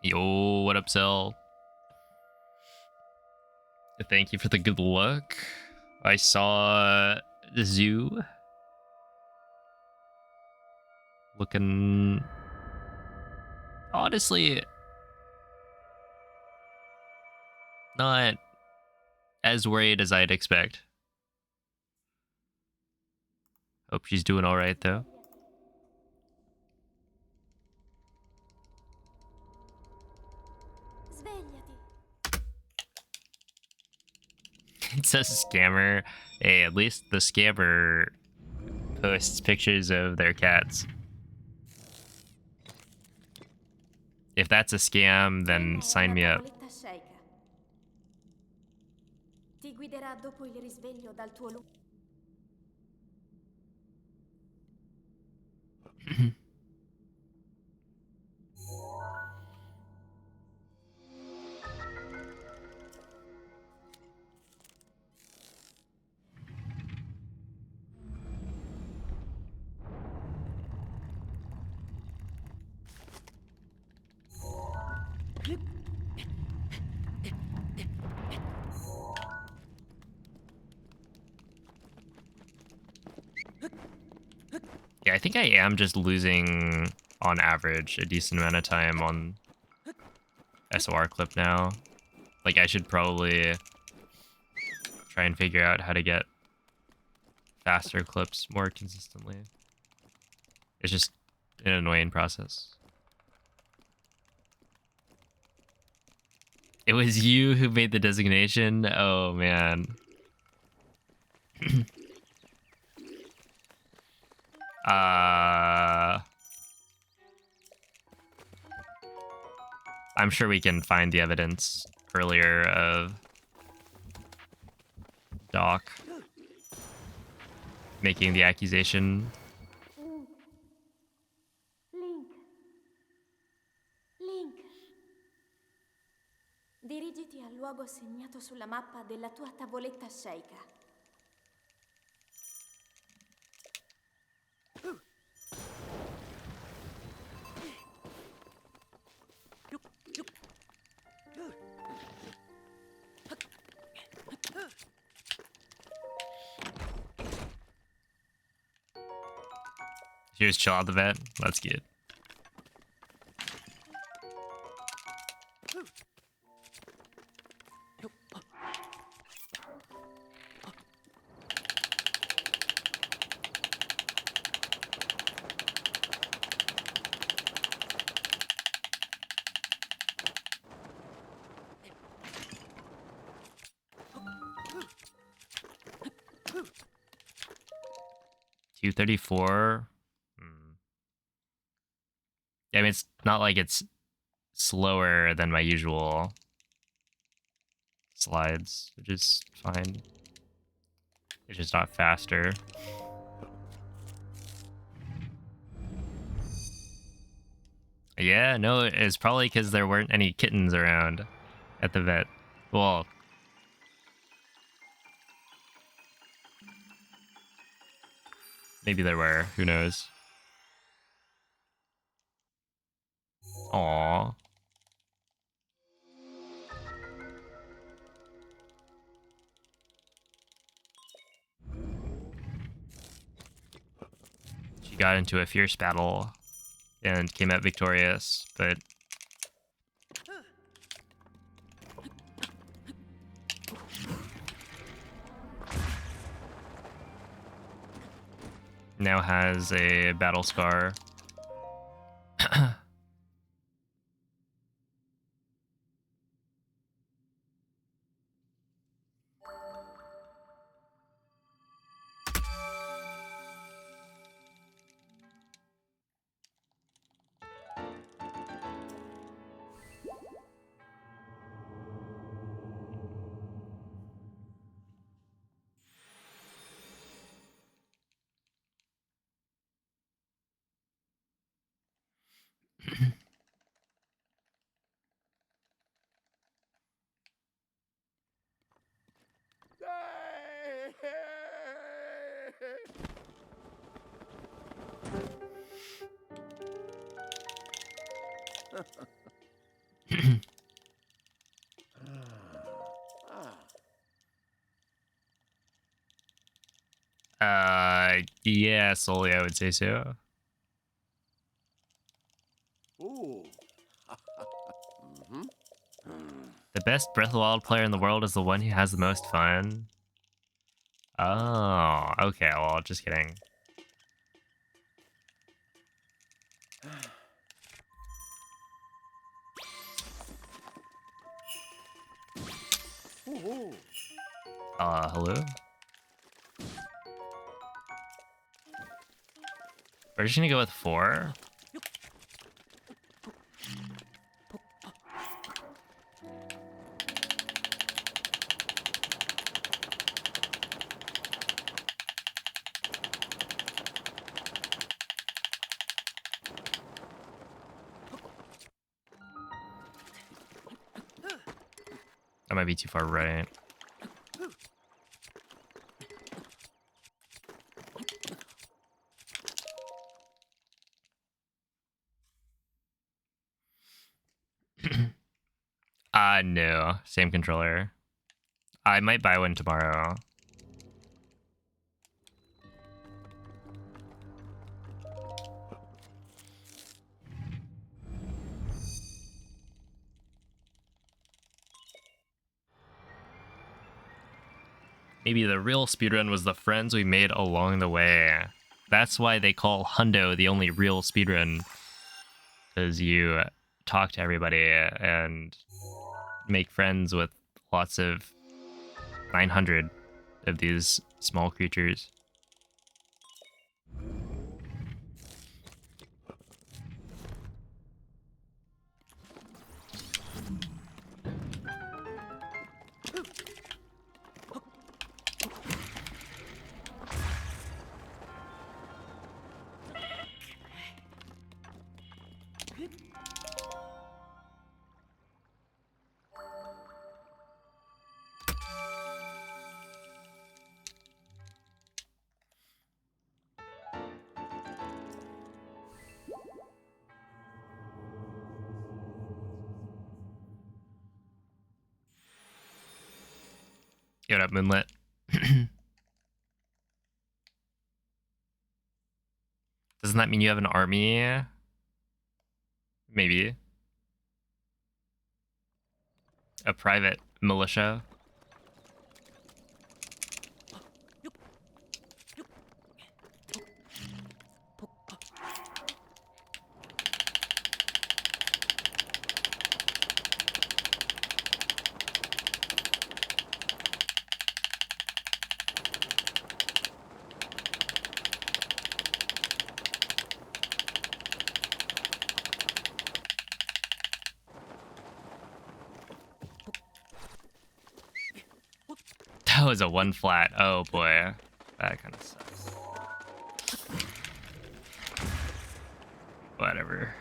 Yo, what up, Cell? Thank you for the good luck. I saw the zoo looking honestly not as worried as I'd expect. Hope she's doing all right though. Svegliati. It says scammer. Hey, at least the scammer posts pictures of their cats. If that's a scam, then sign me up. Tavoletta Sheikah. Ti guiderà dopo il risveglio dal tuo Yeah, I think I am just losing, on average, a decent amount of time on SOR clip now. Like, I should probably try and figure out how to get faster clips more consistently. It's just an annoying process. It was you who made the designation? Oh, man. I'm sure we can find the evidence earlier of Doc making the accusation. Link. Link. Dirigiti al luogo segnato sulla mappa della tua tavoletta Sheikah. She was chill out the vet. That's good. $234. Yeah, I mean, it's not like it's slower than my usual slides, which is fine. It's just not faster. Yeah, no, it's probably because there weren't any kittens around at the vet. Well, maybe there were. Who knows? Aww. She got into a fierce battle and came out victorious, but now has a battle scar. Yeah, solely I would say so. Ooh. The best Breath of the Wild player in the world is the one who has the most fun. Oh, okay, well, just kidding. Hello? We're just gonna go with 4. That might be too far right. No. Same controller. I might buy one tomorrow. Maybe the real speedrun was the friends we made along the way. That's why they call Hundo the only real speedrun. Because you talk to everybody and make friends with lots of 900 of these small creatures. Get up, Moonlit. Doesn't that mean you have an army? Maybe. A private militia? That was a 1 flat. Oh boy. That kind of sucks. Whatever.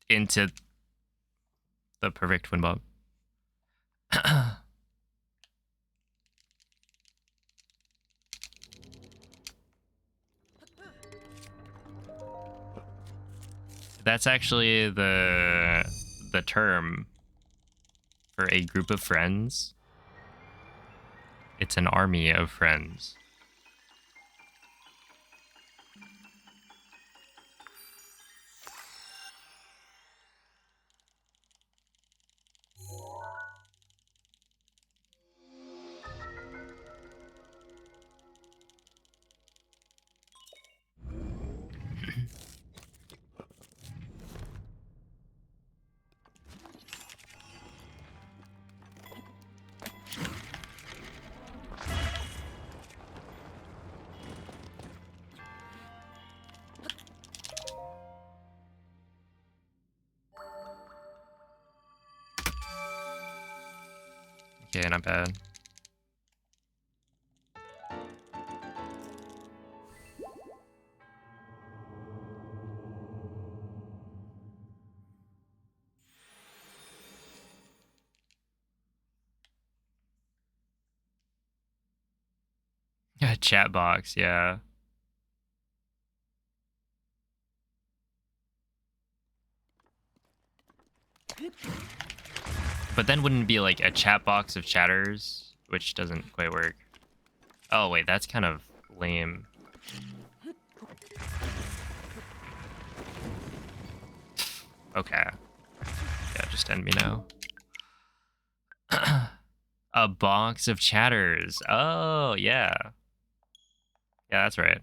Into the perfect twin bomb. That's actually the term for a group of friends. It's an army of friends. Okay, not bad. Yeah, chat box, yeah. But then wouldn't it be like a chat box of chatters, which doesn't quite work. Oh wait, that's kind of lame. Okay. Yeah, just end me now. A box of chatters. Oh, yeah. Yeah, that's right.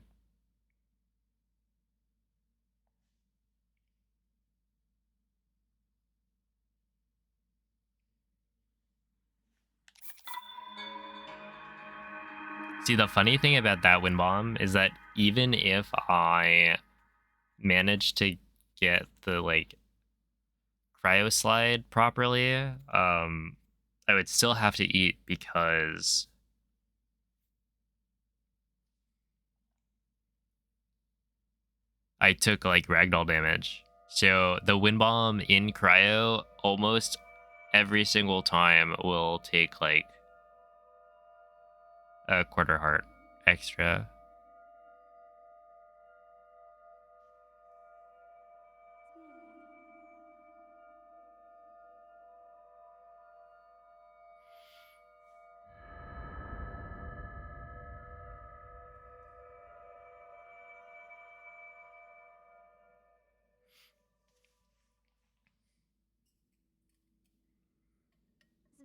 See, the funny thing about that wind bomb is that even if I manage to get the like cryo slide properly, I would still have to eat because I took like ragdoll damage. So the wind bomb in cryo almost every single time will take like a quarter heart extra.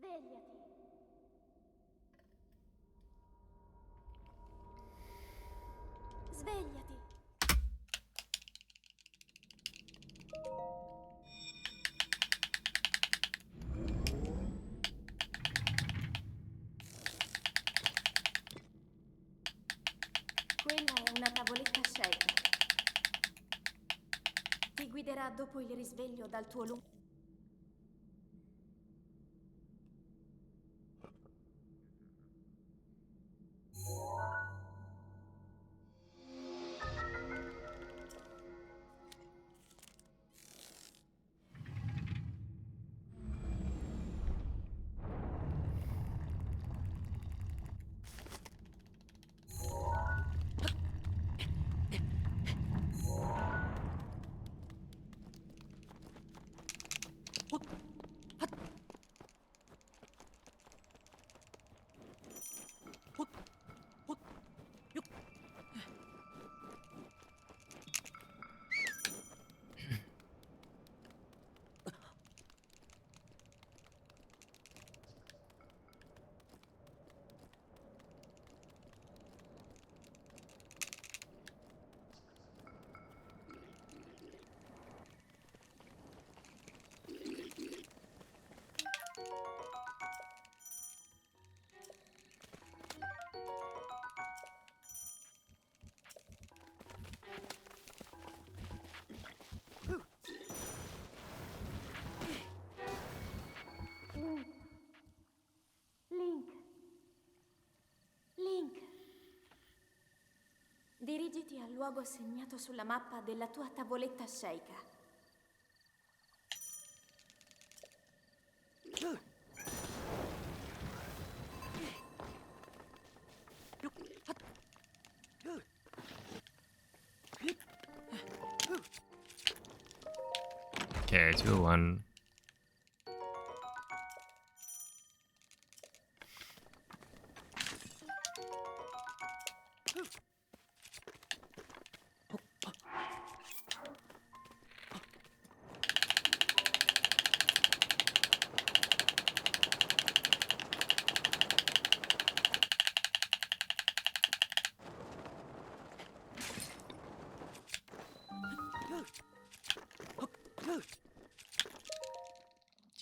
Svegliati. Svegliati. Quella è una tavoletta scelta. Ti guiderà dopo il risveglio dal tuo lungo... Link. Link. Dirigiti al luogo segnato sulla mappa della tua tavoletta sceicca. Okay, 201.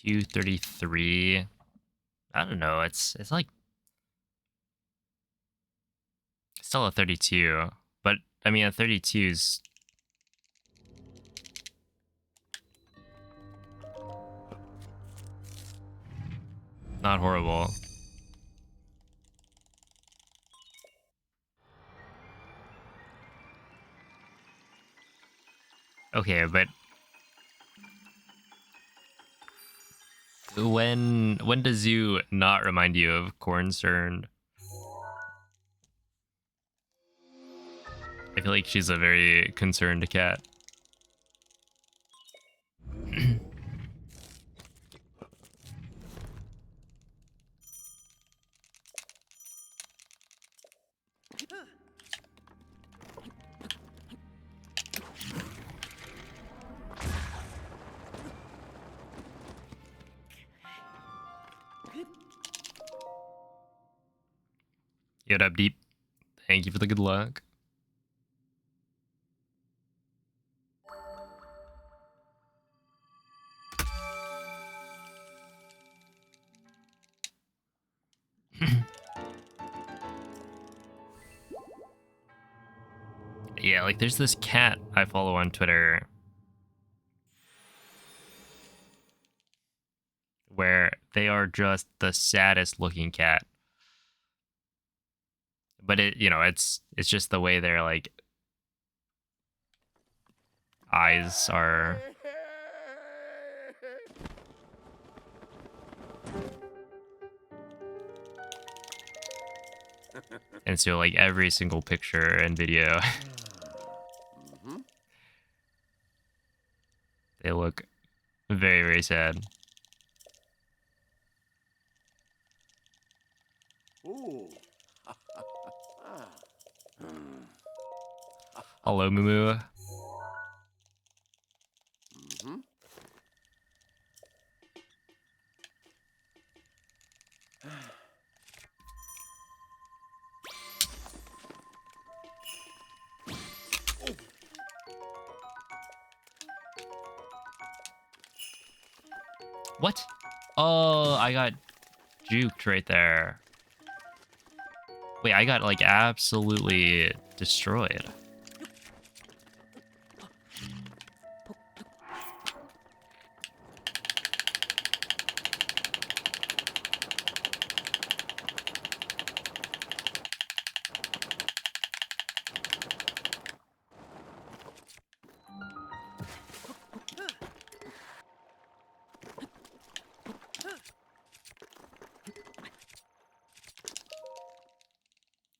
$233. I don't know. It's like still a 32, but I mean a 32 is not horrible. Okay, but when does Zoo not remind you of Corncerned? I feel like she's a very concerned cat. Yo, up deep. Thank you for the good luck. Yeah, like there's this cat I follow on Twitter where they are just the saddest looking cat. But it's just the way their like eyes are. And so like every single picture and video they look very, very sad. Ooh. Hello, Mumu. Mhm. What? Oh, I got juked right there. Wait, I got like absolutely destroyed.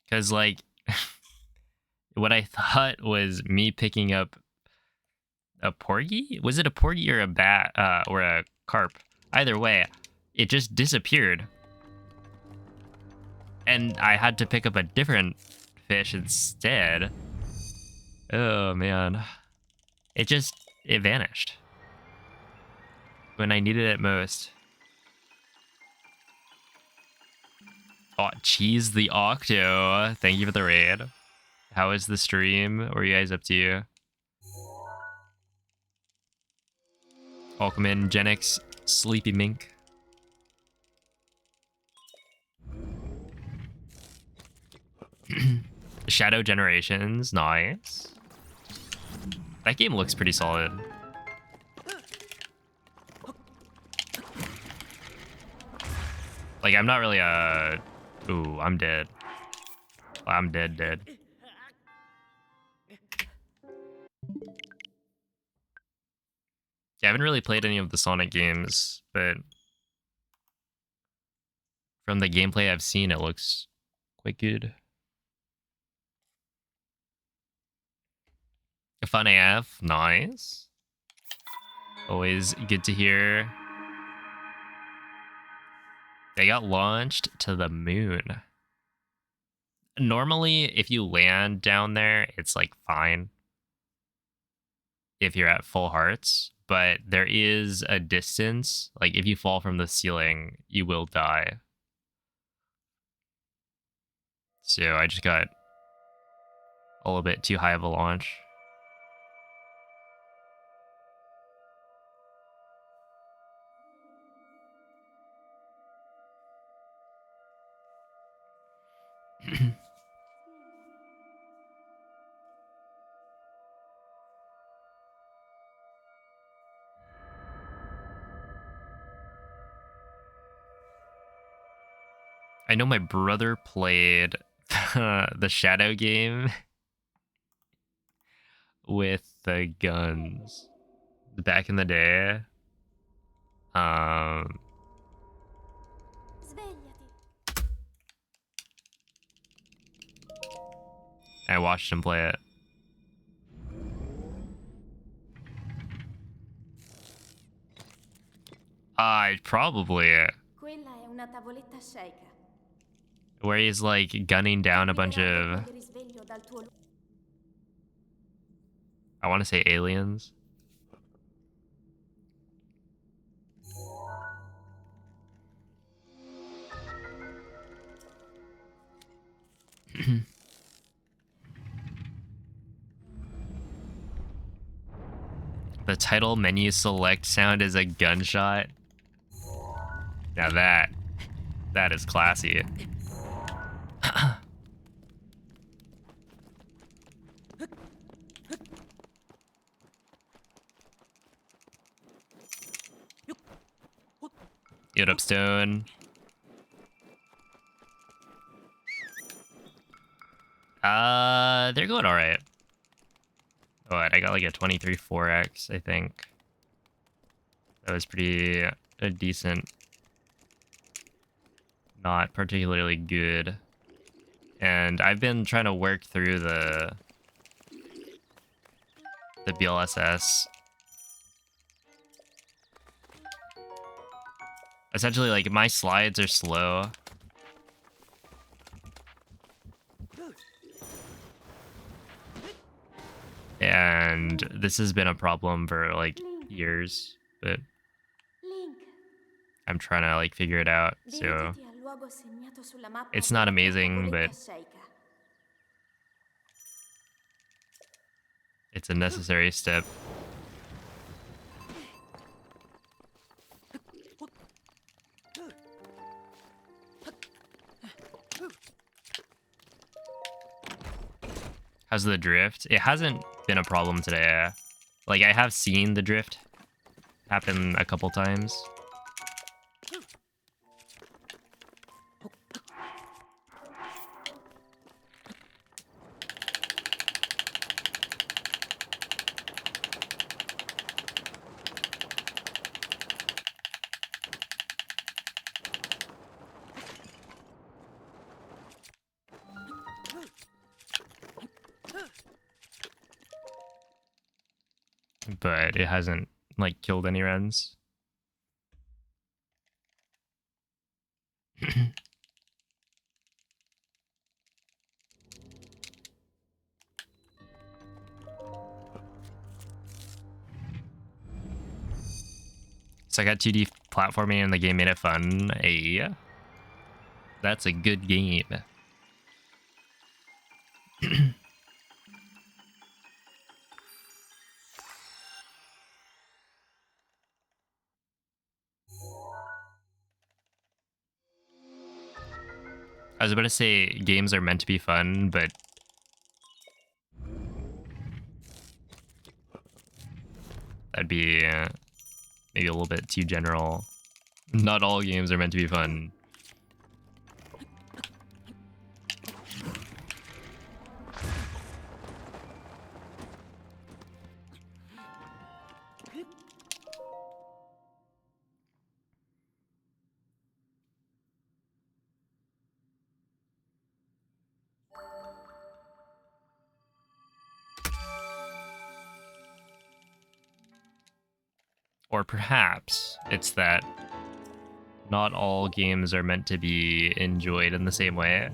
Because, like, what I thought was me picking up a porgy? Was it a porgy or a bat, or a carp? Either way, it just disappeared. And I had to pick up a different fish instead. Oh, man. It vanished. When I needed it most. Oh, Cheese the Octo. Thank you for the raid. How is the stream? What are you guys up to? Welcome in, Genix, Sleepy Mink. Shadow Generations, nice. That game looks pretty solid. Like, I'm not really a... Ooh, I'm dead. I'm dead. I haven't really played any of the Sonic games, but from the gameplay I've seen, it looks quite good. Fun AF, nice. Always good to hear. They got launched to the moon. Normally, if you land down there, it's like fine if you're at full hearts, but there is a distance. Like if you fall from the ceiling, you will die. So I just got a little bit too high of a launch. I know my brother played the Shadow game with the guns back in the day. Svegliati. I watched him play it. Probably Quella è una tavoletta sceicca. where he's like gunning down a bunch of, Risveglio dal tuo I want to say aliens. The title menu select sound is a gunshot. Now that is classy. Get up, Stone. They're going all right. What? I got like a 23 4x, I think. That was pretty decent. Not particularly good. And I've been trying to work through the BLSS. Essentially, like, my slides are slow. And this has been a problem for, like, years, but Link, I'm trying to, like, figure it out, so dirigiti al luogo segnato sulla mappa it's not della amazing, but tavoletta sceicca. it's a necessary step. How's the drift? It hasn't been a problem today. Like, I have seen the drift happen a couple times. But it hasn't, like, killed any runs. So I got 2D platforming and the game made it fun. Hey, that's a good game. I was about to say games are meant to be fun, but that'd be maybe a little bit too general. Not all games are meant to be fun. Or perhaps it's that not all games are meant to be enjoyed in the same way.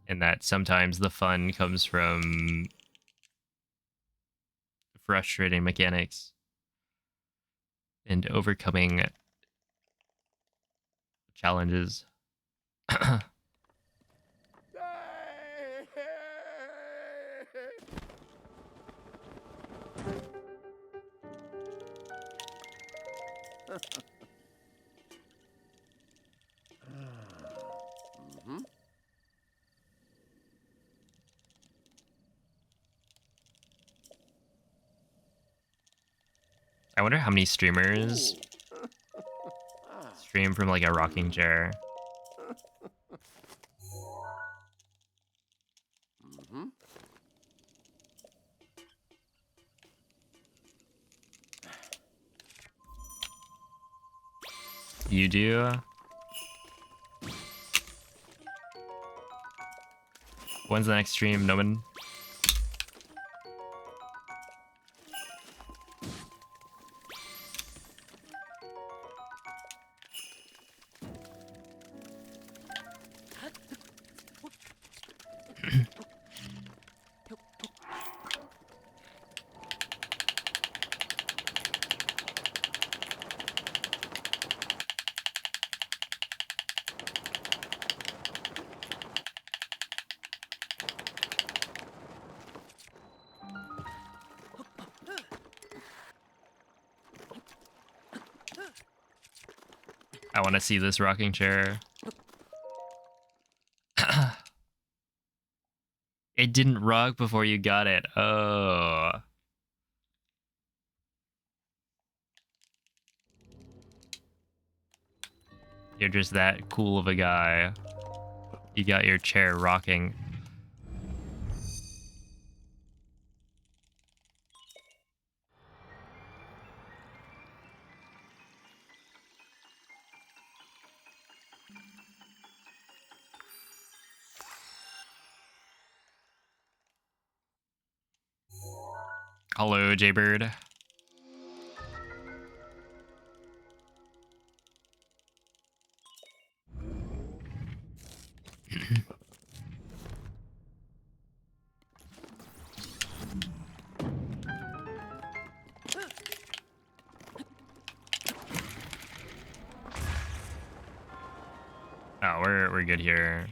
And that sometimes the fun comes from frustrating mechanics and overcoming challenges. Mhm. I wonder how many streamers stream from like a rocking chair. Mhm. You do? When's the next stream, Noman? I want to see this rocking chair. It didn't rock before you got it. Oh. You're just that cool of a guy. You got your chair rocking. Hello, Jaybird. Oh, we're good here.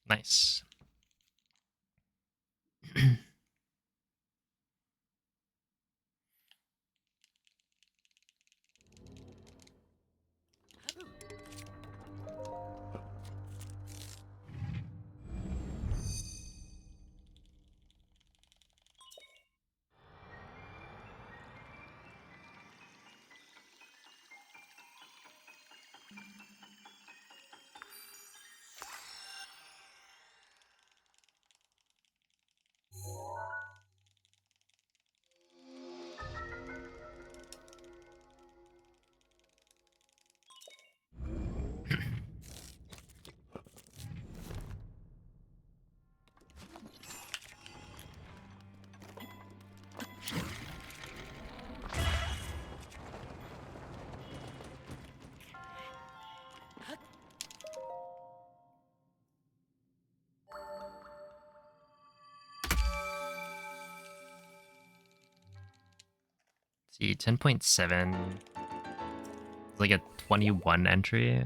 Nice. See, 10.7. It's like a 21 entry.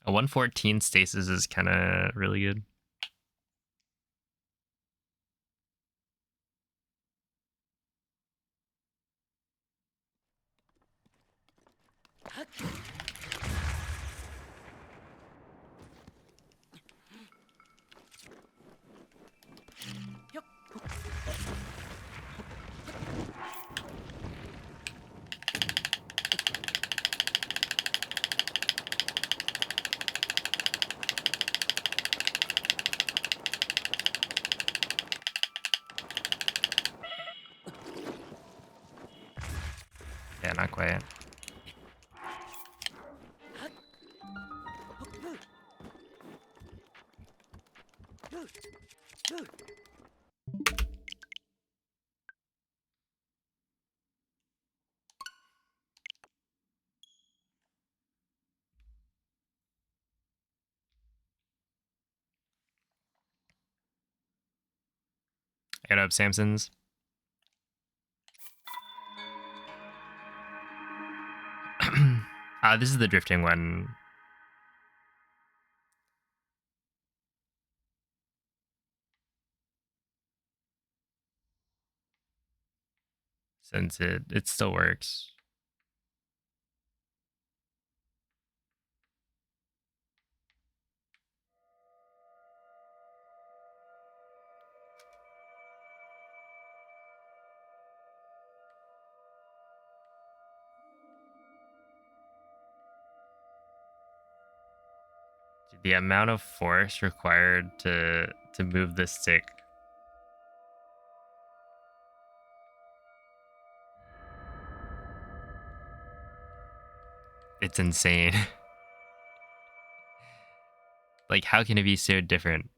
A 114 stasis is kind of really good. Yeah, not quite. I got up Samson's. This is the drifting one. since it still works. The amount of force required to move the stick. It's insane. Like, how can it be so different?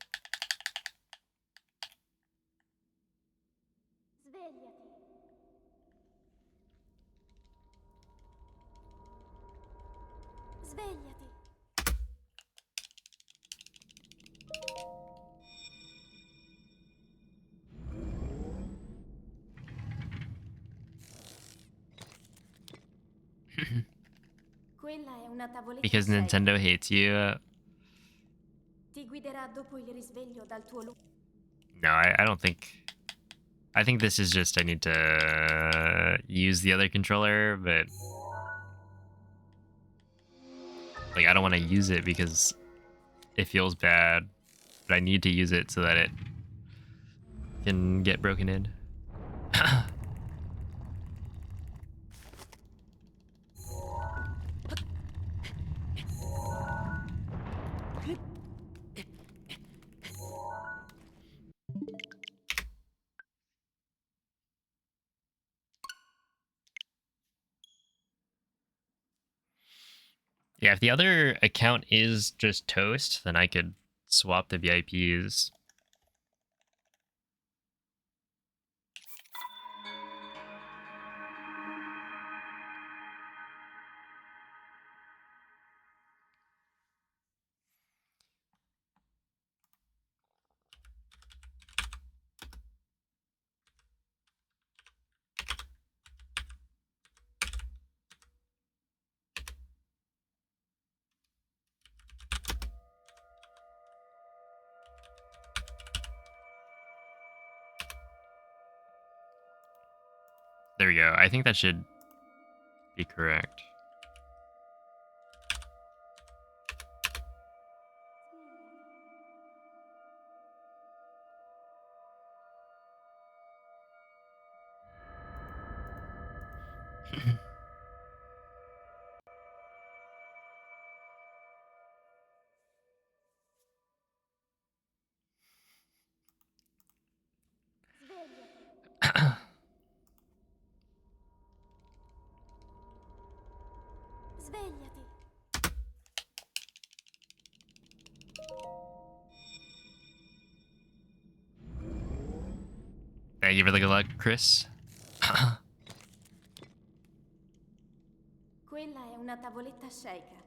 Svegliati. Quella è una tavoletta Because Sega. Nintendo hates you. Ti guiderà dopo il risveglio dal tuo No, I don't think. I think this is just I need to use the other controller, but like I don't want to use it because it feels bad, but I need to use it so that it can get broken in. Yeah, if the other account is just toast, then I could swap the VIPs. There we go. I think that should be correct. Svegliati. Thank you for the good luck, Chris. Quella è una tavoletta Sheikah.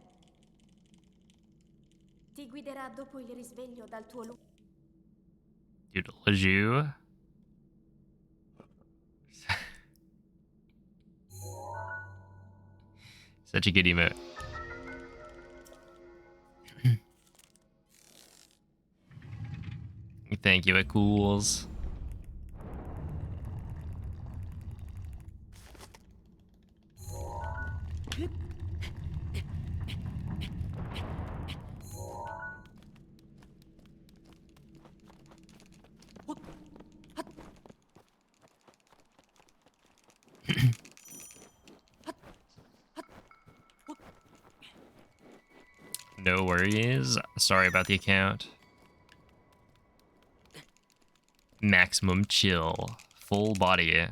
Ti guiderà dopo il risveglio dal tuo Dude, Lejeune. Such a good emote. Thank you, it cools. No worries. Sorry about the account. Maximum chill. Full body.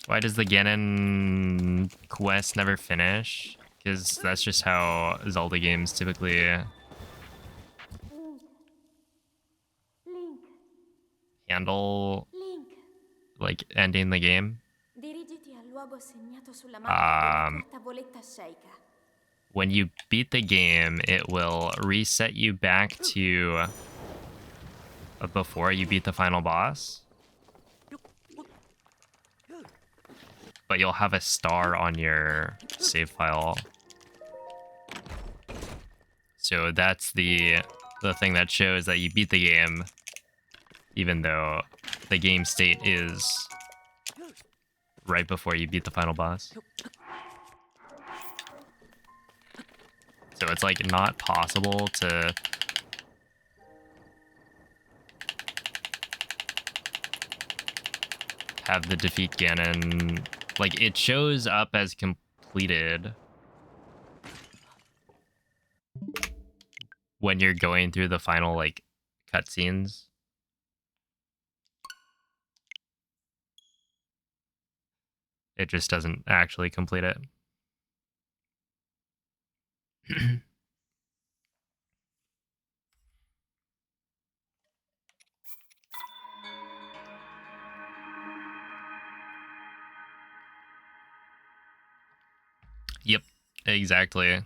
Why does the Ganon quest never finish? Because that's just how Zelda games typically Link. handle Link. like ending the game. Dirigiti al luogo segnato sulla mappa della tua tavoletta Sheikah. When you beat the game, it will reset you back to before you beat the final boss. But you'll have a star on your save file. So that's the thing that shows that you beat the game, even though the game state is right before you beat the final boss. So it's like not possible to have the defeat Ganon. Like, it shows up as completed when you're going through the final, like, cutscenes. It just doesn't actually complete it. Yep, exactly.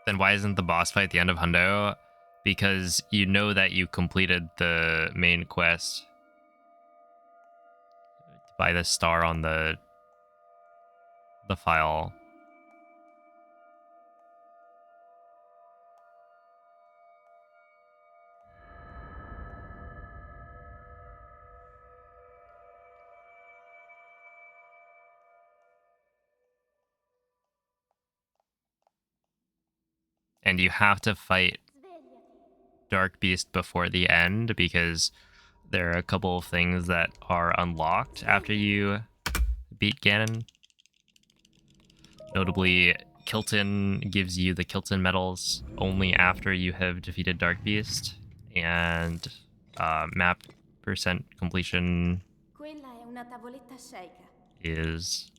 Then why isn't the boss fight the end of Hundo? Because you know that you completed the main quest by the star on the file. And you have to fight Dark Beast before the end because there are a couple of things that are unlocked after you beat Ganon. Notably, Kilton gives you the Kilton medals only after you have defeated Dark Beast, and map percent completion Quella è una tavoletta sceicca. is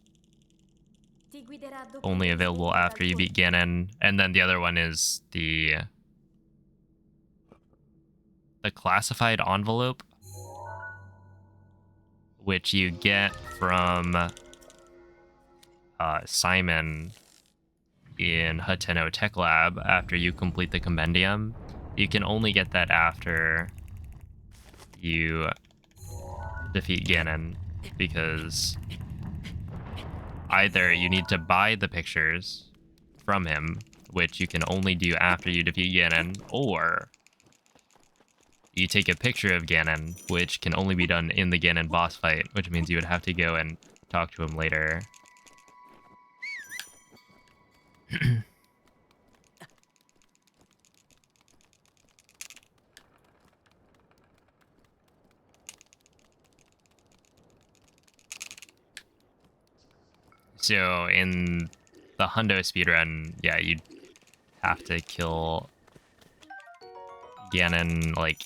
Ti guiderà dopo only che available svegli after dal you tuo beat Ganon, and then the other one is the classified envelope, which you get from Simon in Hateno Tech Lab after you complete the compendium. You can only get that after you defeat Ganon, because either you need to buy the pictures from him, which you can only do after you defeat Ganon, or you take a picture of Ganon, which can only be done in the Ganon boss fight, which means you would have to go and talk to him later. So in the Hundo speedrun, yeah, you'd have to kill Ganon, like,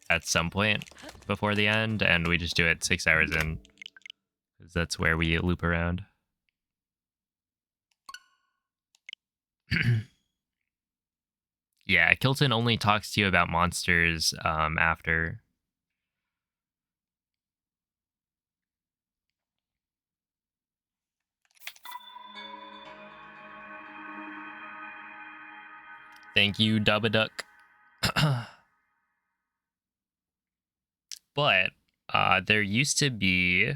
at some point before the end, and we just do it 6 hours in, because that's where we loop around. Yeah, Kilton only talks to you about monsters after. Thank you, Dubaduck. But there used to be...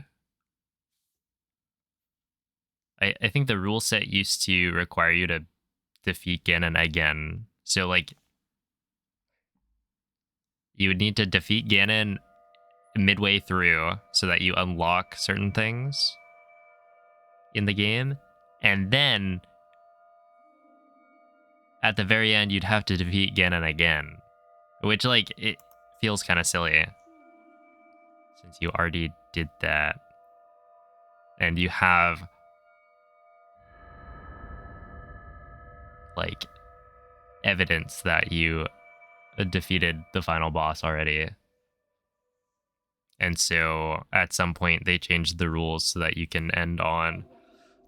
I think the rule set used to require you to defeat Ganon again. So, like, you would need to defeat Ganon midway through so that you unlock certain things in the game. And then, at the very end, you'd have to defeat Ganon again. Which, like, it feels kind of silly, since you already did that. And you have, like, evidence that you defeated the final boss already. And so at some point they changed the rules so that you can end on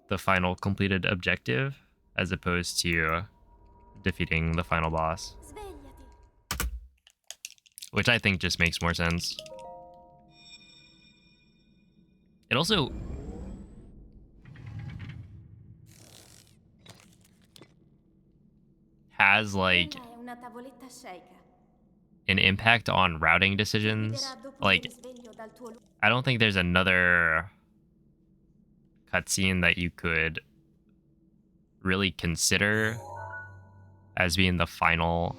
the final completed objective as opposed to defeating the final boss. Svegliati. which I think just makes more sense. It also has like Quella è una tavoletta Sheikah. an impact on routing decisions. Guiderà dopo Like, il risveglio dal tuo I don't think there's another cutscene that you could really consider as being the final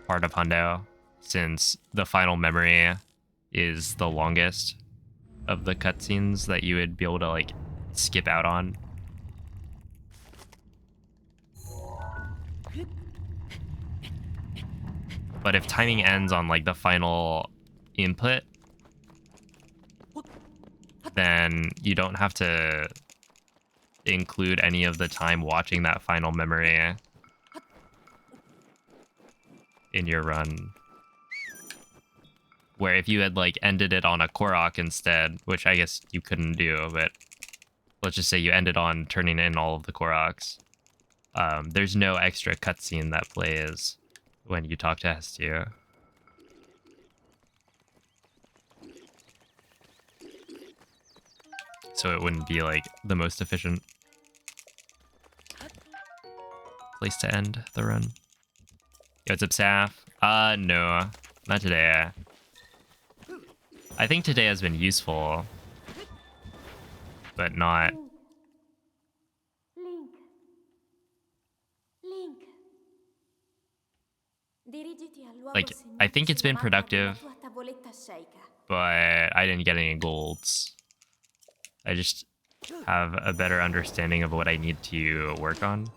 part of Hundo, since the final memory is the longest of the cutscenes that you would be able to like skip out on. But if timing ends on like the final input, then you don't have to include any of the time watching that final memory in your run. Where if you had like ended it on a Korok instead, which I guess you couldn't do, but let's just say you ended on turning in all of the Koroks, there's no extra cutscene that plays when you talk to Hestia. So it wouldn't be like the most efficient place to end the run. Yo, what's up, Saf? No, not today. I think today has been useful, but not. Link. Link. Dirigiti al luogo Like, I think it's been segnato sulla mappa della productive, tua tavoletta Sheikah. but I didn't get any golds. I just have a better understanding of what I need to work on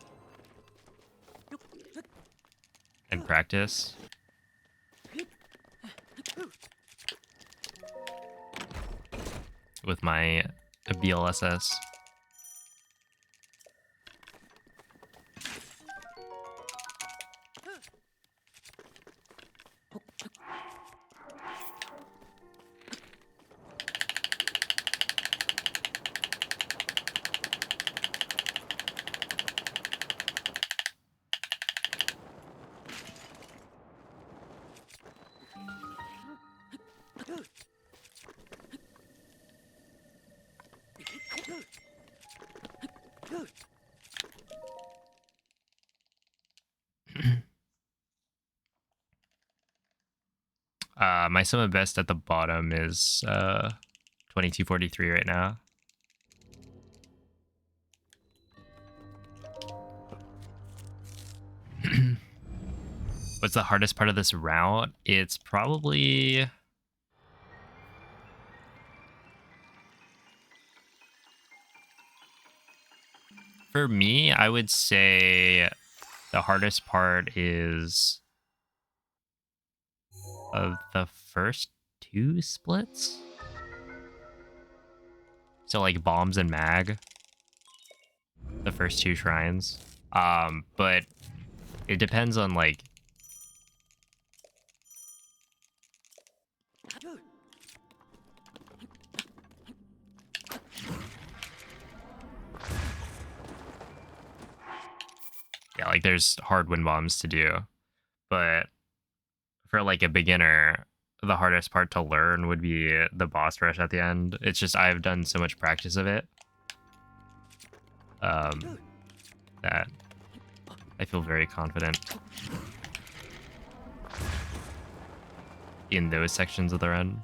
and practice. With my BLSS. My sum of best at the bottom is 2243 right now. What's the hardest part of this route? It's probably... For me, I would say the hardest part is of the first two splits. So like bombs and mag, the first two shrines. But it depends on like yeah, like there's hard wind bombs to do, but for like a beginner, the hardest part to learn would be the boss rush at the end. It's just I've done so much practice of it that I feel very confident in those sections of the run.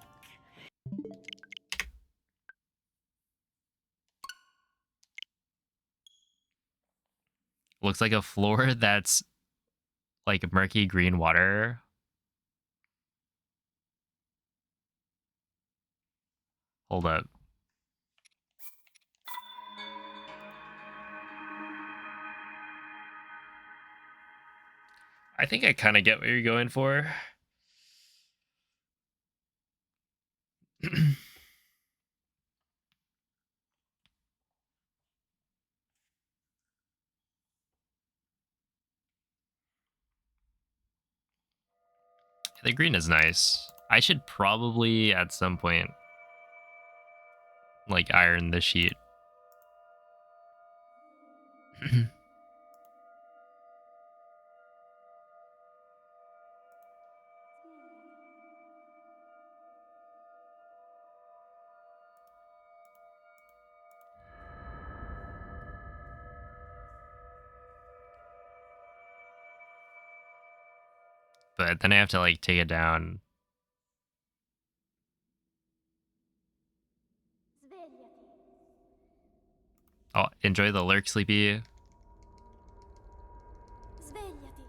Looks like a floor that's like murky green water. Hold up. I think I kind of get what you're going for. The green is nice. I should probably at some point like iron the sheet. But then I have to like take it down. Svegliati. Oh, enjoy the lurk, Sleepy. Svegliati.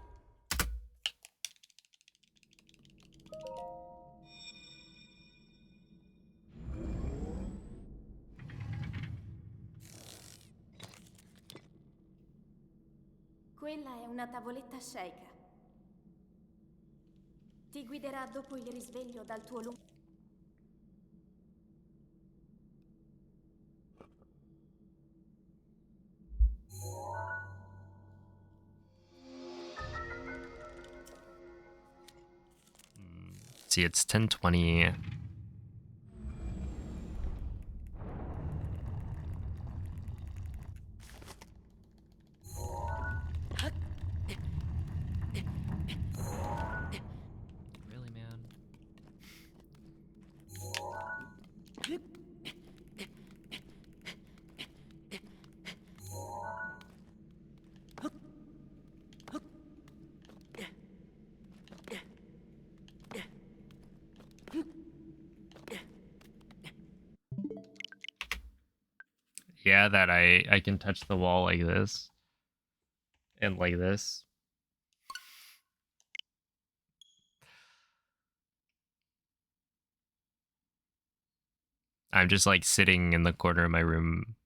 Quella è una tavoletta sceicca. Ti guiderà dopo il risveglio dal tuo lungo... See, it's 10:20. Really, man? Yeah, that I can touch the wall like this. And like this. I'm just like sitting in the corner of my room.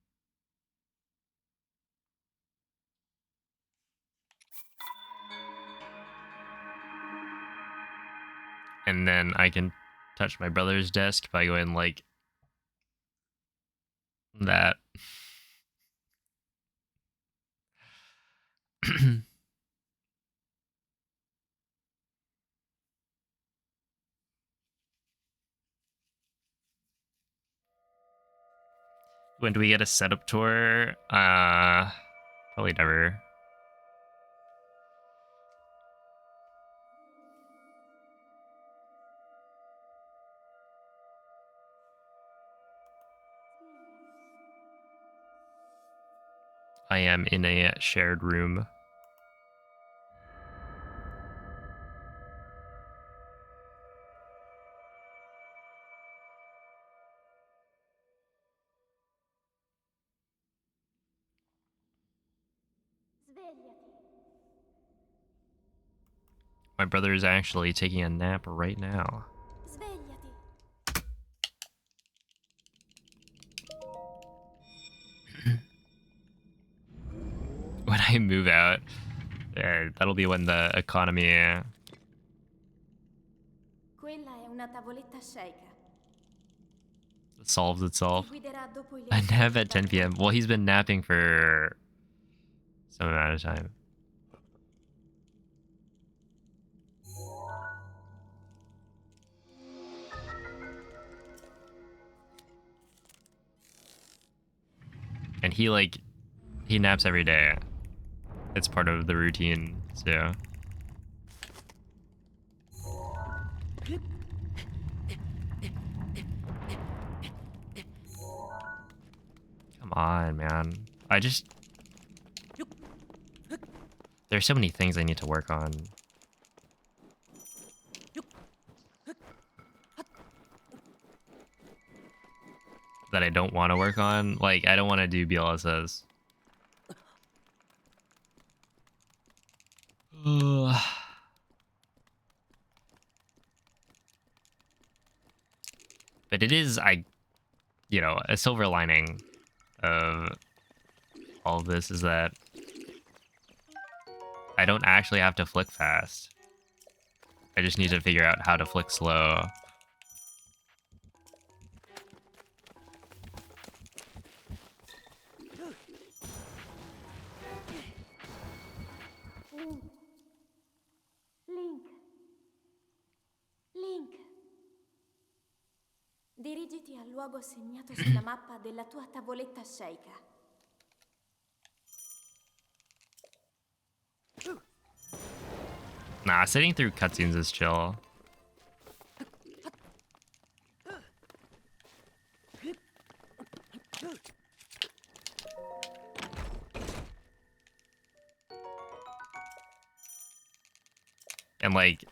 And then I can touch my brother's desk by going like that. When do we get a setup tour? Probably never. I am in a shared room. Svegliati. My brother is actually taking a nap right now. Svegliati. When I move out, that'll be when the economy Quella è una tavoletta sceicca. solves Ti itself. guiderà dopo il I nap risveglio at 10 dal tuo p.m. Well, he's been napping for some amount of time. And he naps every day. It's part of the routine, so. Come on, man. There's so many things I need to work on. That I don't want to work on. Like, I don't want to do BLSS. But it is, a silver lining of all of this is that I don't actually have to flick fast. I just need to figure out how to flick slow. Link. Link. Dirigiti al luogo segnato sulla mappa della tua tavoletta sceicca. Nah, sitting through cutscenes is chill. And like,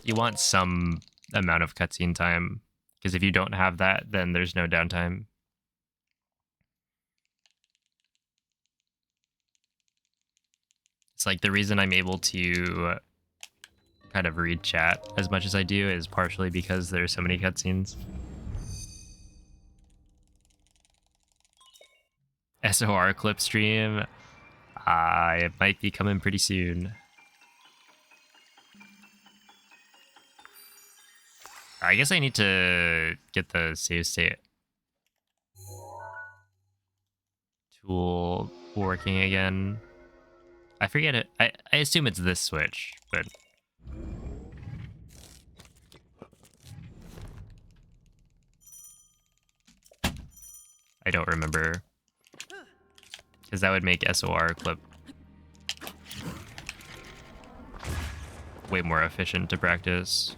You want some amount of cutscene time, because if you don't have that, then there's no downtime. It's like the reason I'm able to kind of read chat as much as I do is partially because there's so many cutscenes. SOR clip stream, it might be coming pretty soon. I guess I need to get the save state tool working again. I forget it. I assume it's this switch, but I don't remember. Because that would make SOR clip way more efficient to practice.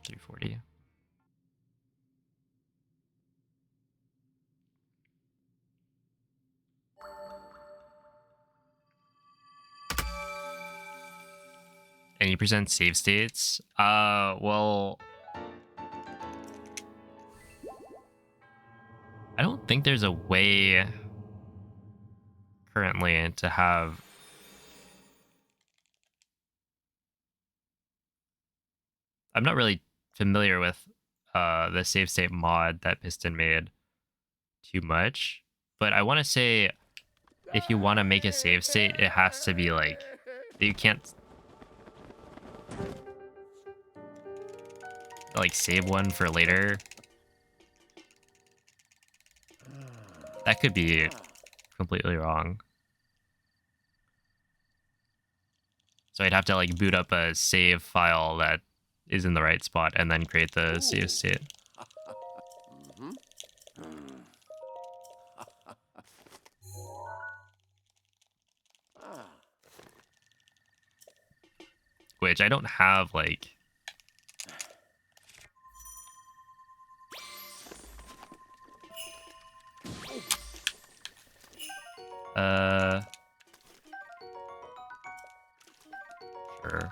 340. Any percent save states? Well, I don't think there's a way currently to have I'm not really familiar with the save state mod that Piston made too much, but I want to say if you want to make a save state, it has to be like you can't like save one for later. That could be completely wrong. So I'd have to like boot up a save file that is in the right spot and then create the save state. Which I don't have like sure.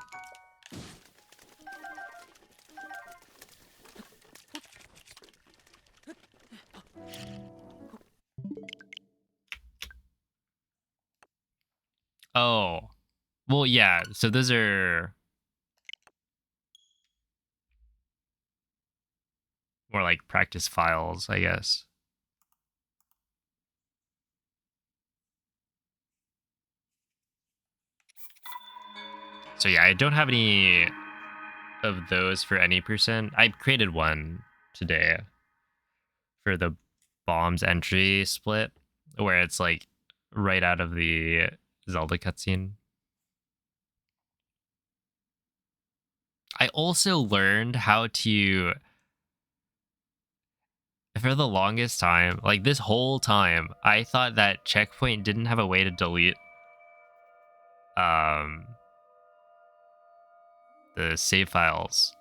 Oh, well, yeah. So those are more like practice files, I guess. So yeah, I don't have any of those for any percent. I created one today for the bombs entry split, where it's like right out of the Zelda cutscene. I also learned how to, for the longest time, like this whole time, I thought that Checkpoint didn't have a way to delete the save files.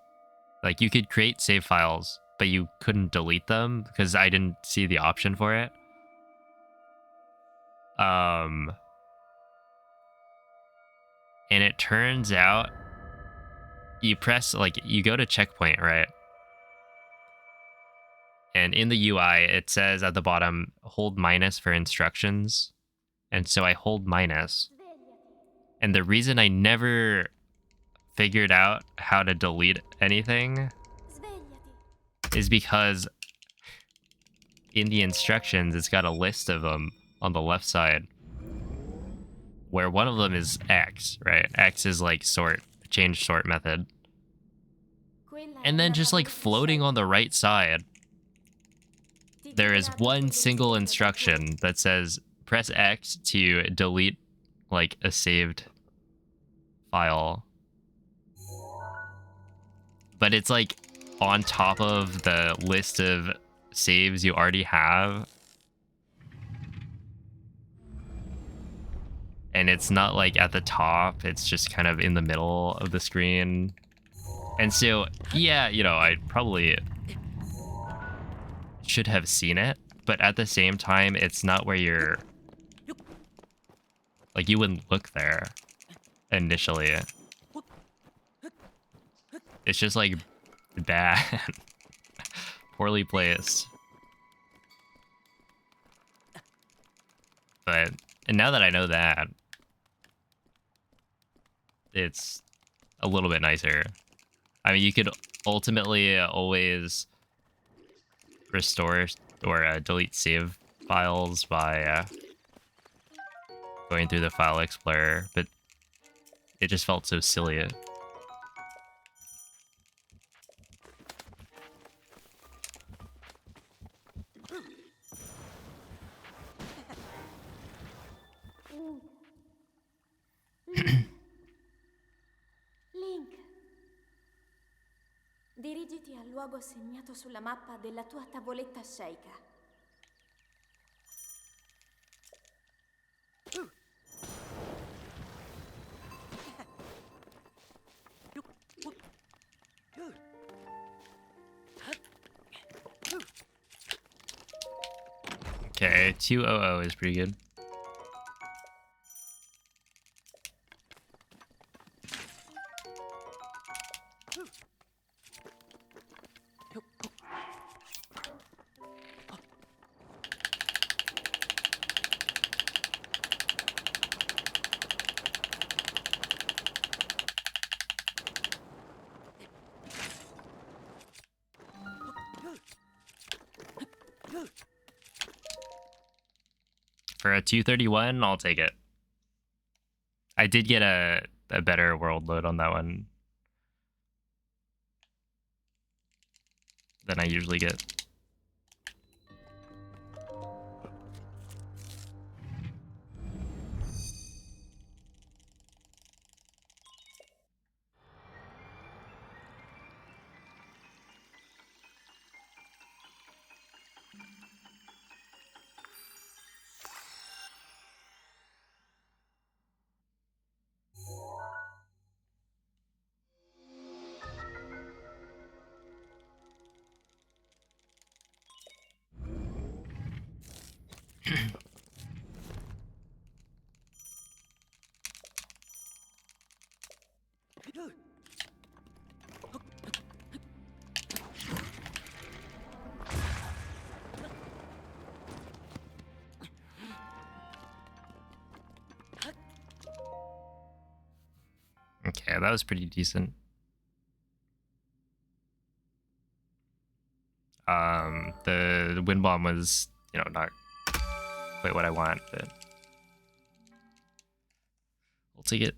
Like you could create save files, but you couldn't delete them because I didn't see the option for it. And it turns out you press, like, you go to Checkpoint, right? And in the UI, it says at the bottom, hold minus for instructions. And so I hold minus. And the reason I never figured out how to delete anything is because in the instructions, it's got a list of them on the left side, where one of them is X, right? X is like sort, change sort method. And then just like floating on the right side, there is one single instruction that says press X to delete like a saved file. But it's like on top of the list of saves you already have. And it's not like at the top, it's just kind of in the middle of the screen. And so, yeah, you know, I probably should have seen it, but at the same time, it's not where you're... Like, you wouldn't look there initially. It's just, like, bad. Poorly placed. But, and now that I know that, it's a little bit nicer. I mean, you could ultimately always restore or delete save files by going through the file explorer, but it just felt so silly. Link, dirigiti al luogo segnato sulla mappa della tua tavoletta Sheikah. Okay, 200 is pretty good. For a 231, I'll take it. I did get a better world load on that one than I usually get. Okay, that was pretty decent. The wind bomb was, you know, not quite what I want, but I'll take it.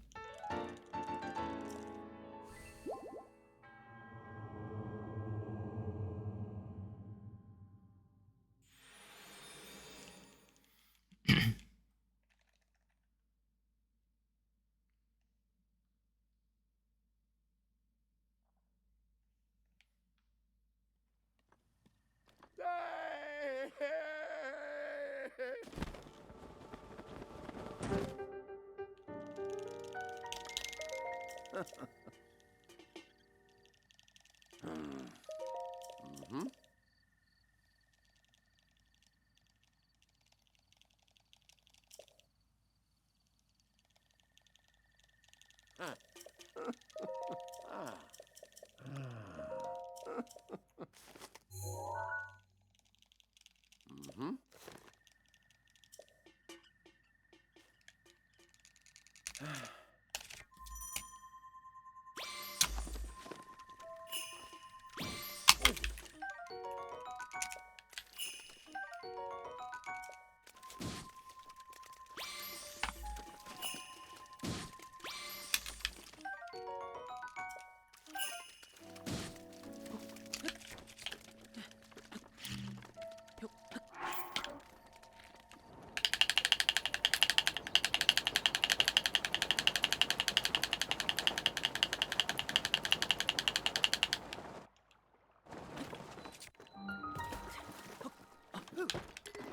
Mm-hmm. Mm-hmm.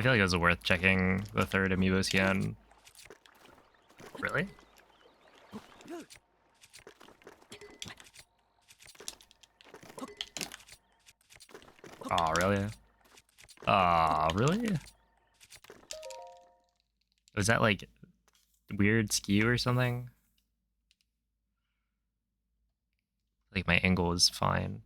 feel like it was worth checking the third amiibo scan. Really? Oh, really? Oh, really? Was that like weird skew or something? Like my angle is fine.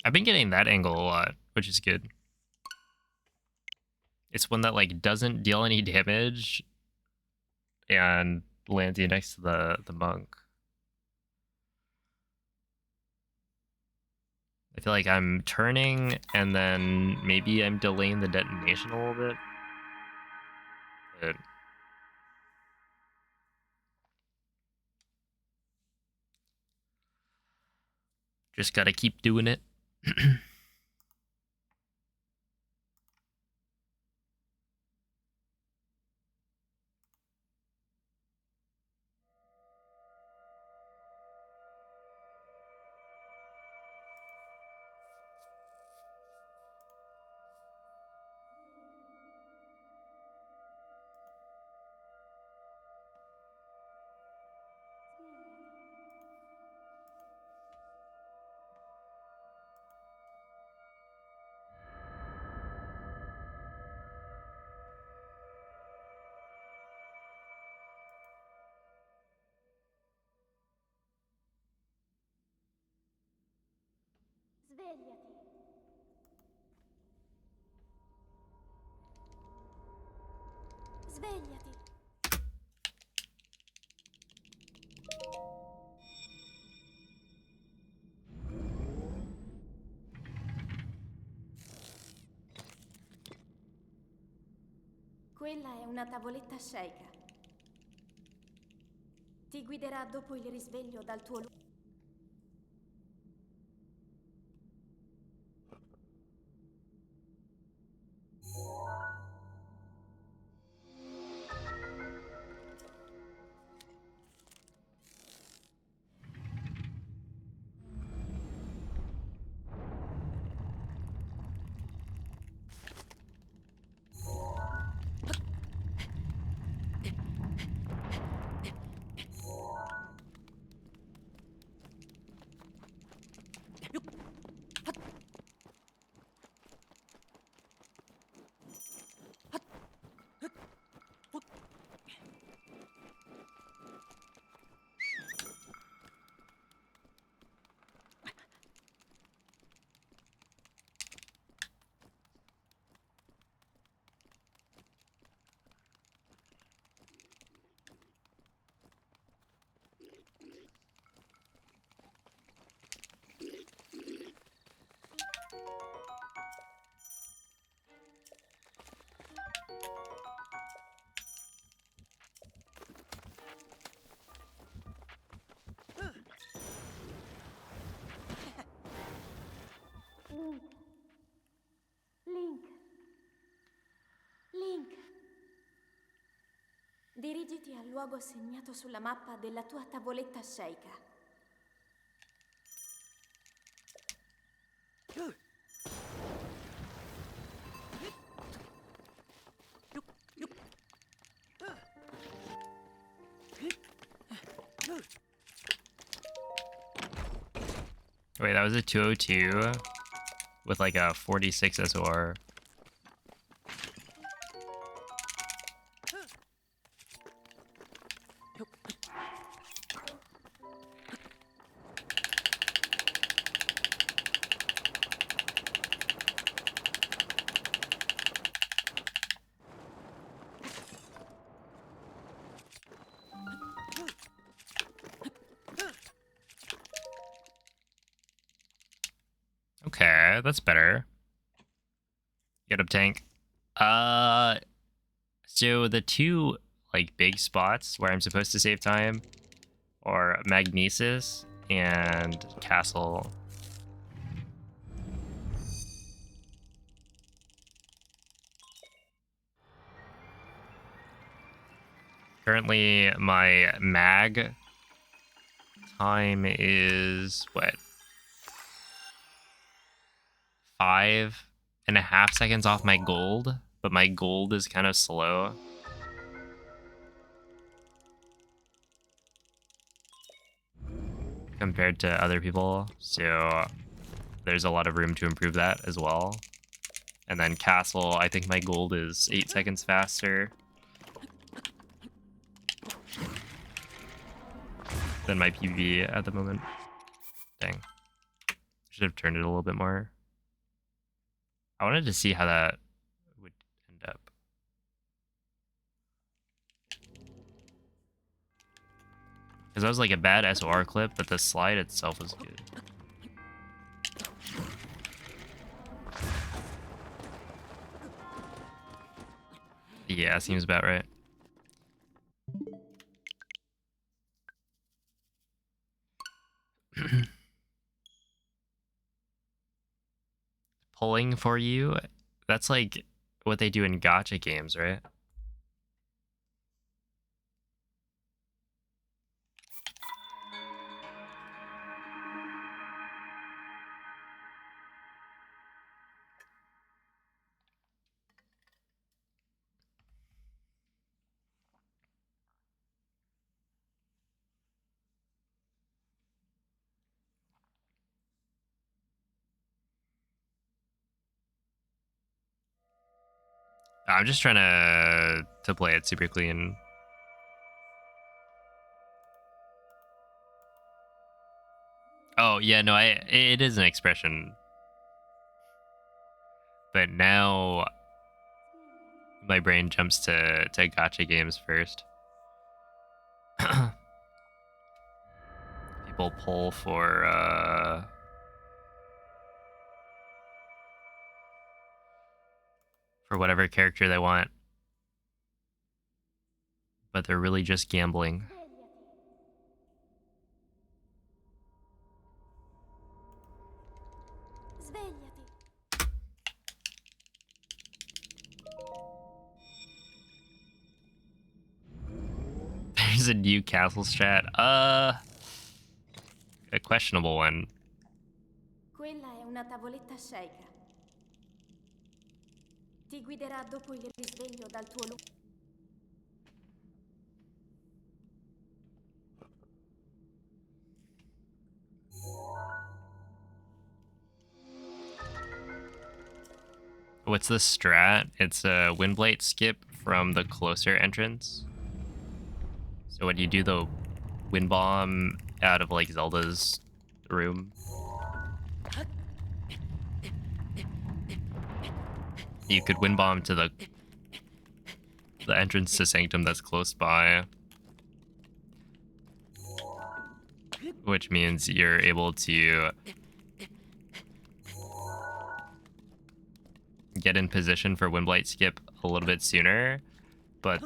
I've been getting that angle a lot, which is good. It's one that like doesn't deal any damage and lands you next to the monk. I feel like I'm turning and then maybe I'm delaying the detonation a little bit. But just gotta keep doing it. Svegliati. Svegliati. Quella è una tavoletta Sheikah. Ti guiderà dopo il risveglio dal tuo luogo. Dirigiti al luogo segnato sulla mappa della tua tavoletta sceicca. Wait, that was a 202 with like a 46 SOR. Okay, that's better. Get up, tank. So the two like big spots where I'm supposed to save time are Magnesis and Castle. Currently, my mag time is what? 5.5 seconds off my gold, but my gold is kind of slow. Compared to other people, so there's a lot of room to improve that as well. And then Castle, I think my gold is 8 seconds faster than my PV at the moment. Dang. Should have turned it a little bit more. I wanted to see how that would end up. Because that was like a bad SOR clip, but the slide itself was good. Yeah, seems about right. Pulling for you, that's like what they do in gacha games, right? I'm just trying to play it super clean. Oh yeah, no, it is an expression, but now my brain jumps to gacha games first. People pull for whatever character they want, but they're really just gambling. Svegliati. There's a new castle strat. A questionable one. Quella è una tavoletta sceicca. Ti guiderà dopo il risveglio dal tuo luogo. What's the strat? It's a Windblade skip from the closer entrance. So when you do the wind bomb out of like Zelda's room, you could wind bomb to the entrance to Sanctum that's close by, which means you're able to get in position for Windblight skip a little bit sooner, but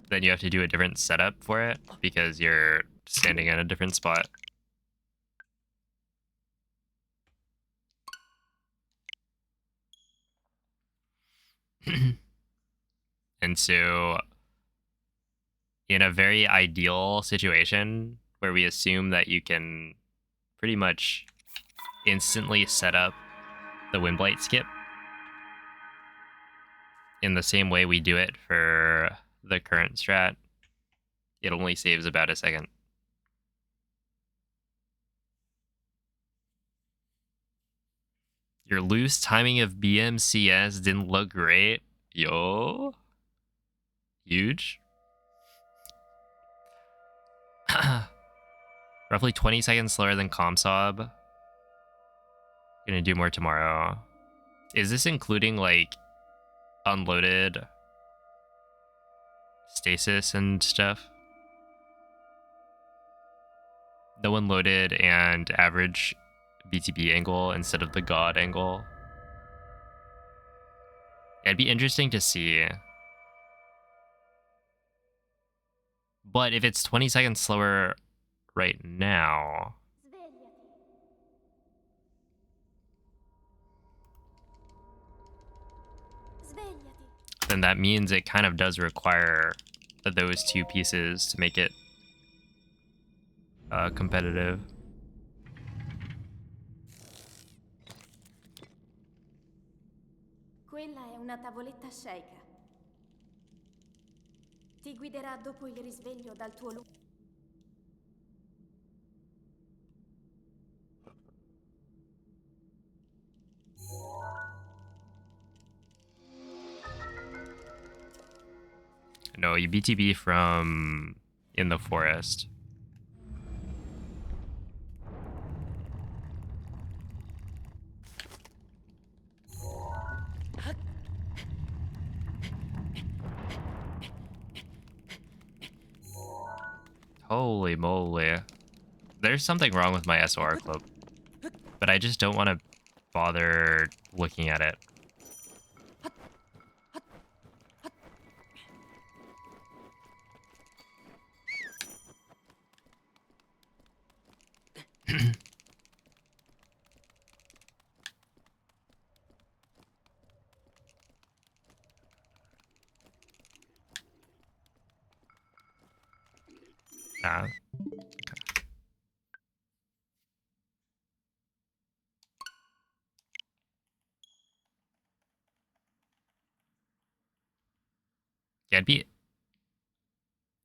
then you have to do a different setup for it because you're standing in a different spot. And so in a very ideal situation where we assume that you can pretty much instantly set up the Windblight skip in the same way we do it for the current strat, it only saves about a second. Your loose timing of BMCS didn't look great. Yo. Huge. Roughly 20 seconds slower than ComSob. Gonna do more tomorrow. Is this including like unloaded stasis and stuff? No unloaded and average BTB angle instead of the God angle. It'd be interesting to see. But if it's 20 seconds slower right now, then that means it kind of does require those two pieces to make it competitive. Quella è una tavoletta Sheikah. Ti guiderà dopo il risveglio dal tuo luogo. No, you BTB from in the forest. Holy moly. There's something wrong with my SOR club, but I just don't want to bother looking at it. Ah. Okay. Yeah,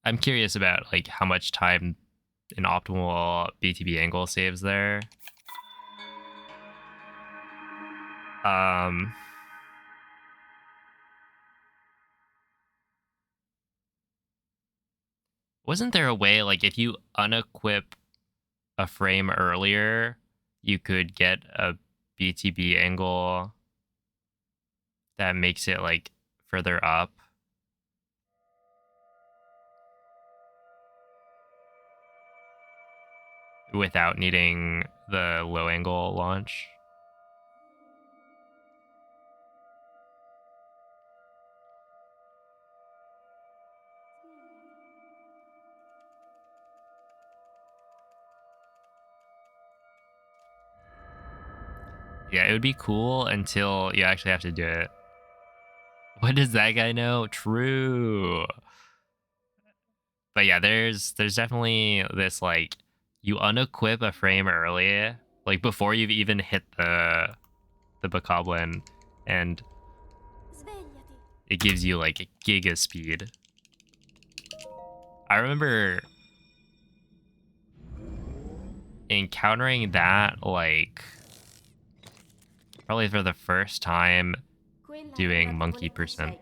I'm curious about like how much time an optimal BTB angle saves there. Wasn't there a way, like, if you unequip a frame earlier, you could get a BTB angle that makes it, like, further up? Without needing the low angle launch? Yeah, it would be cool until you actually have to do it. What does that guy know? True. But yeah, there's definitely this, like, you unequip a frame early, like before you've even hit the Bokoblin, and it gives you like a giga speed. I remember encountering that like probably for the first time doing Monkey Percent.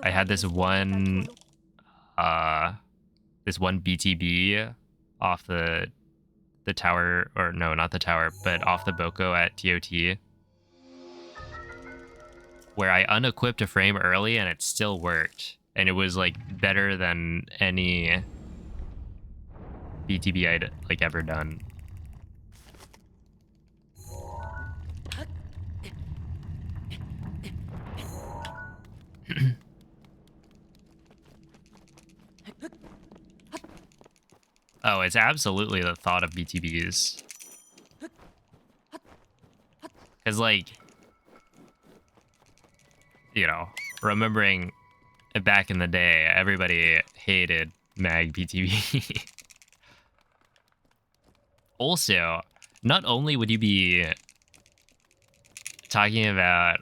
I had this one BTB off the tower, or no, not the tower, but off the Boko at TOT, where I unequipped a frame early and it still worked, and it was like better than any BTB I'd like ever done. Oh, it's absolutely the thought of BTBs. Because, like, you know, remembering back in the day, everybody hated Mag BTB. Also, not only would you be talking about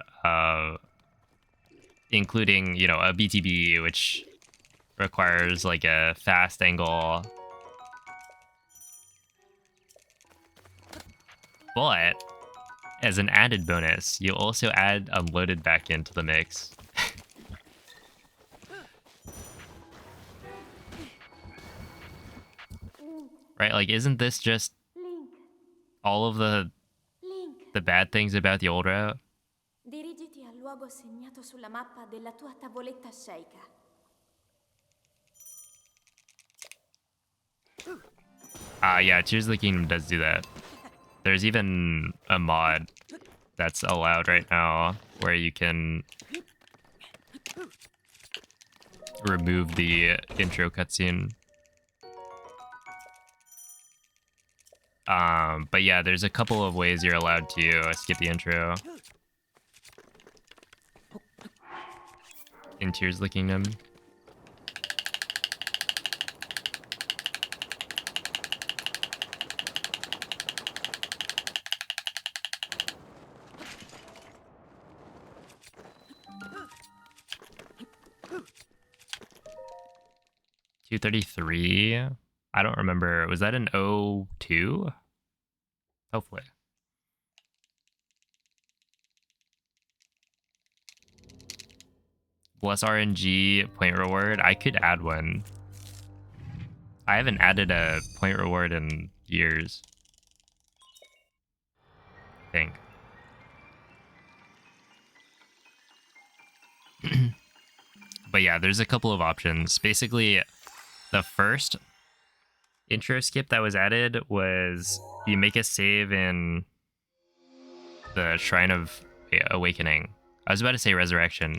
including, you know, a BTB, which requires like a fast angle, but as an added bonus, you also add unloaded back into the mix. Right? Like, isn't this just Link, all of the Link, bad things about the old route? dirigiti al luogo segnato sulla mappa della tua tavoletta sceicca. Yeah, Tears of the Kingdom does do that. There's even a mod that's allowed right now where you can remove the intro cutscene. But yeah, there's a couple of ways you're allowed to skip the intro in Tears of the Kingdom. $233. I don't remember. Was that an 02? Hopefully. Bless RNG point reward. I could add one. I haven't added a point reward in years, I think. But yeah, there's a couple of options. Basically, the first intro skip that was added was you make a save in the Shrine of Awakening. I was about to say Resurrection.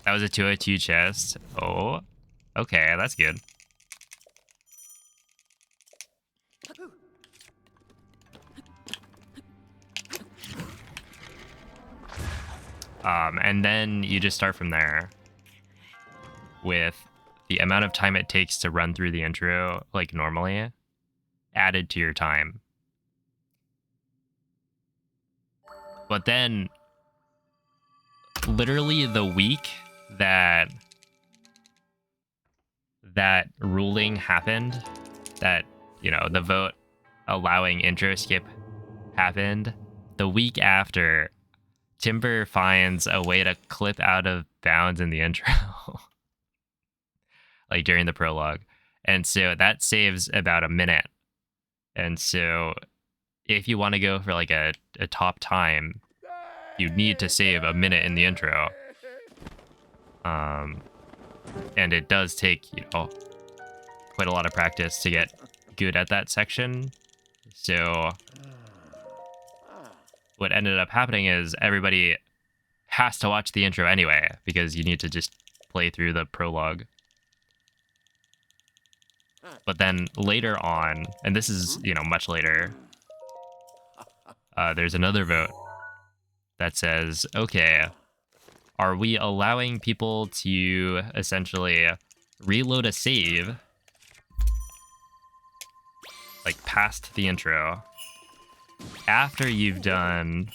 That was a 202 chest. Oh, okay, that's good. And then you just start from there with the amount of time it takes to run through the intro, like normally, added to your time. But then, literally the week that ruling happened, that, you know, the vote allowing intro skip happened, the week after, Timber finds a way to clip out of bounds in the intro. Like during the prologue. And so that saves about a minute. And so if you want to go for like a top time, you need to save a minute in the intro. And it does take, you know, quite a lot of practice to get good at that section. So what ended up happening is everybody has to watch the intro anyway, because you need to just play through the prologue. But then later on, and this is, you know, much later, there's another vote that says, okay, are we allowing people to essentially reload a save, like past the intro, after you've done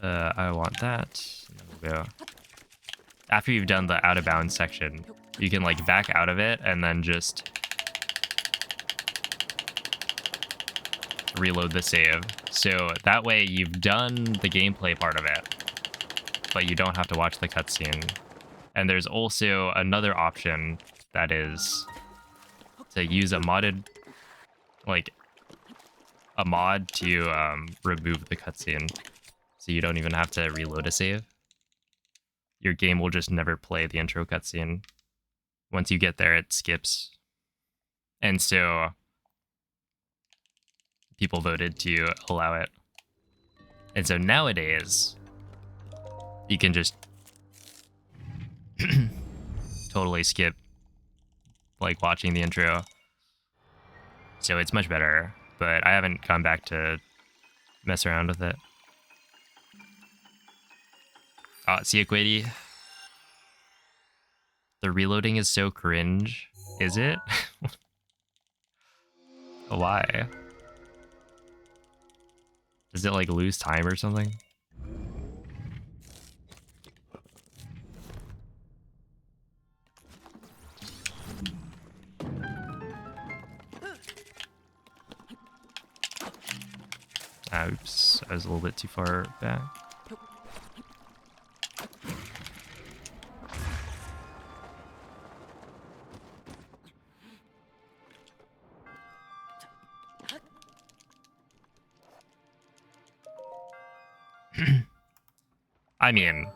I want that. There we go. After you've done the out of bounds section, you can like back out of it and then just reload the save. So that way you've done the gameplay part of it, but you don't have to watch the cutscene. And there's also another option that is to use a modded, like a mod to remove the cutscene. So you don't even have to reload a save. Your game will just never play the intro cutscene. Once you get there, it skips. And so people voted to allow it. And so nowadays, you can just totally skip like watching the intro. So it's much better, but I haven't gone back to mess around with it. See you, Quady. The reloading is so cringe. Is it? Why? Does it like lose time or something? Oops, I was a little bit too far back. I mean,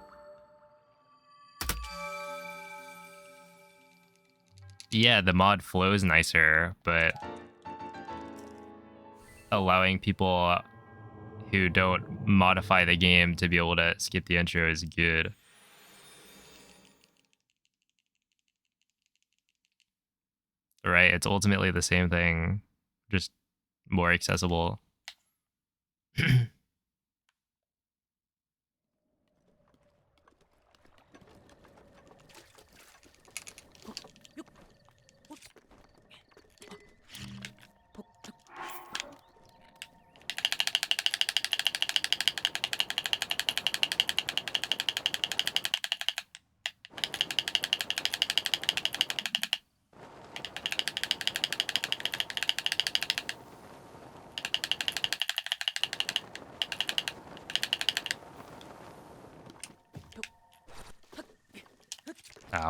yeah, the mod flows nicer, but allowing people who don't modify the game to be able to skip the intro is good. Right? It's ultimately the same thing, just more accessible.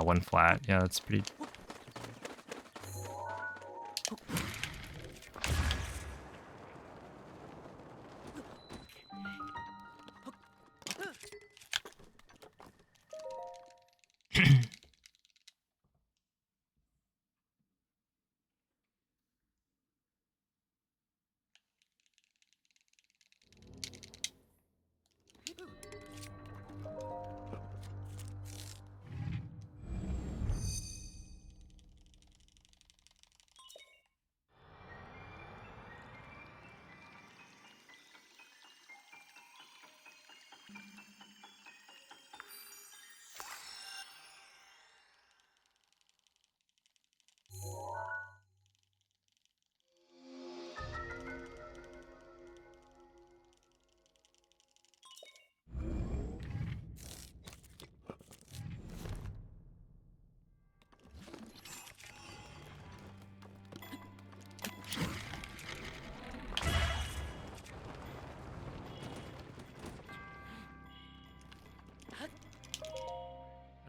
One flat. Yeah, that's pretty.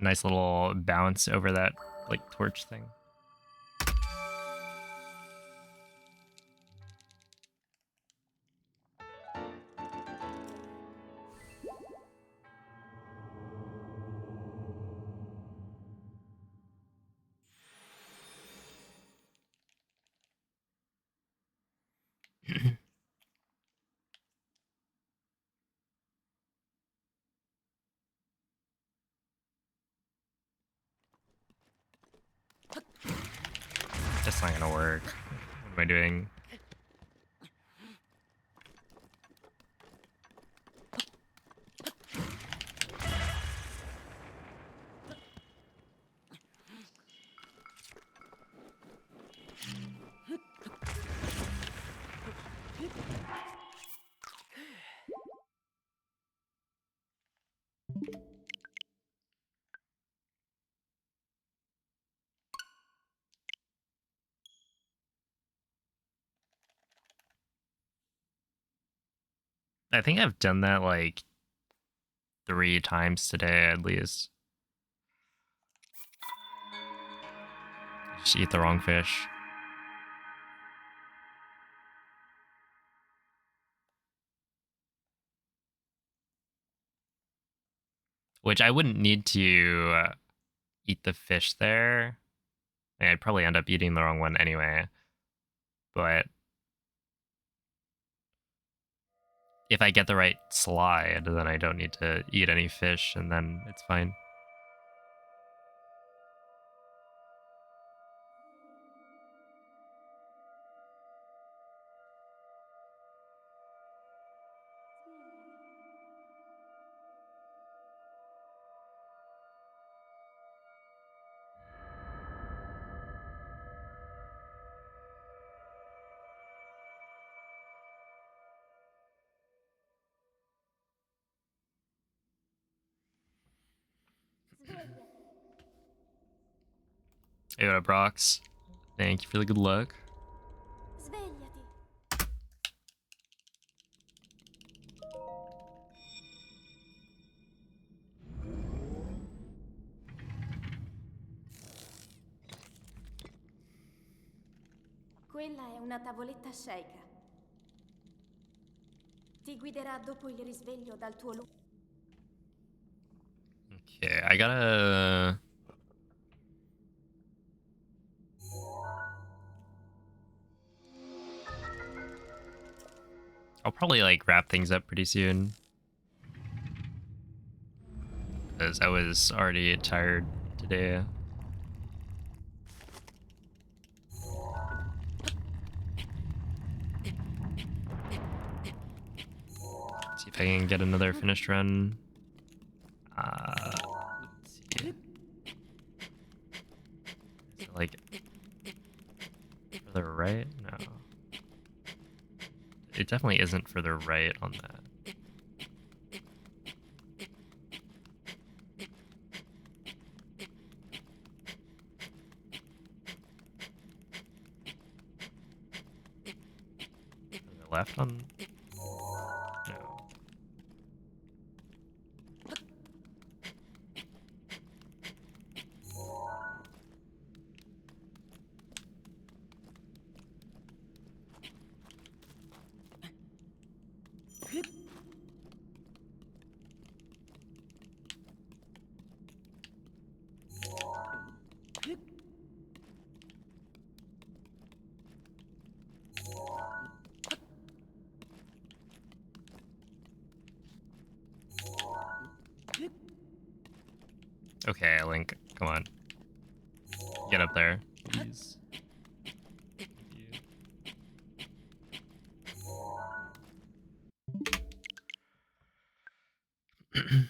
Nice little bounce over that like torch thing. That's not gonna work. What am I doing? I think I've done that like 3 times today at least. Just eat the wrong fish. Which I wouldn't need to eat the fish there. I'd probably end up eating the wrong one anyway. But if I get the right slide, then I don't need to eat any fish, and then it's fine. Hey, what up, Brox? Thank you for the good luck. Svegliati. Quella è una tavoletta sceicca. Ti guiderà dopo il risveglio dal tuo luogo. Okay, I gotta... I'll probably like wrap things up pretty soon. Because I was already tired today. See if I can get another finished run. Let's see. Is it like further right? No. It definitely isn't further right on that. Further left on... No. Okay, Link, come on. Get up there, please. Thank you.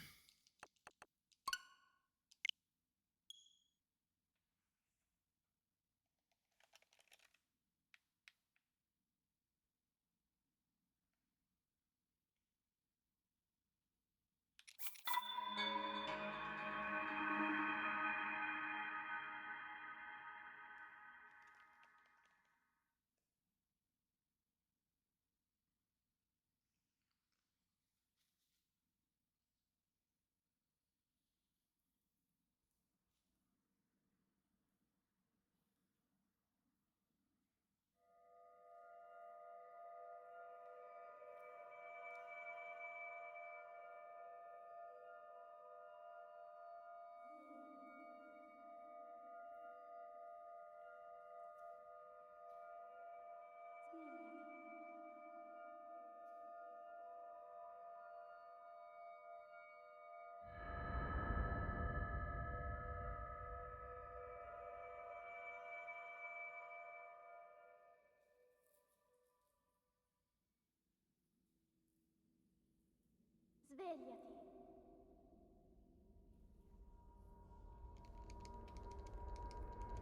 Svegliati.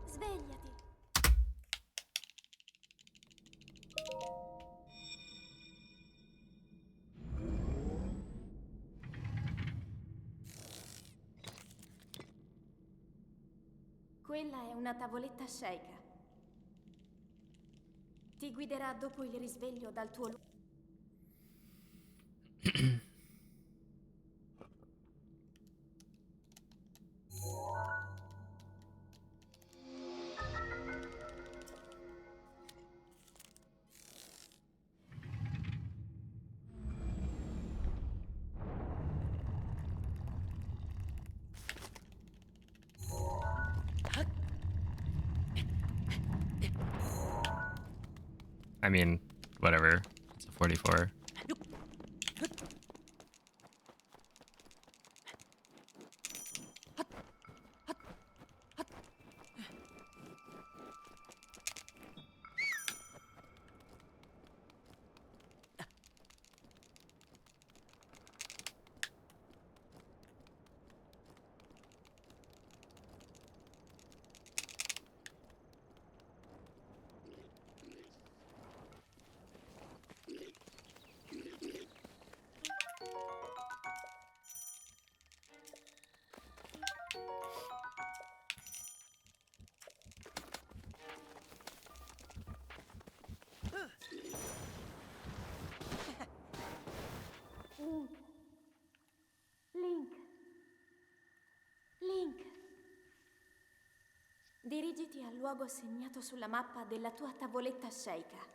Svegliati. Quella è una tavoletta sceicca. Ti guiderà dopo il risveglio dal tuo luogo. I mean, whatever. It's a 44. Dirigiti al luogo segnato sulla mappa della tua tavoletta sceicca.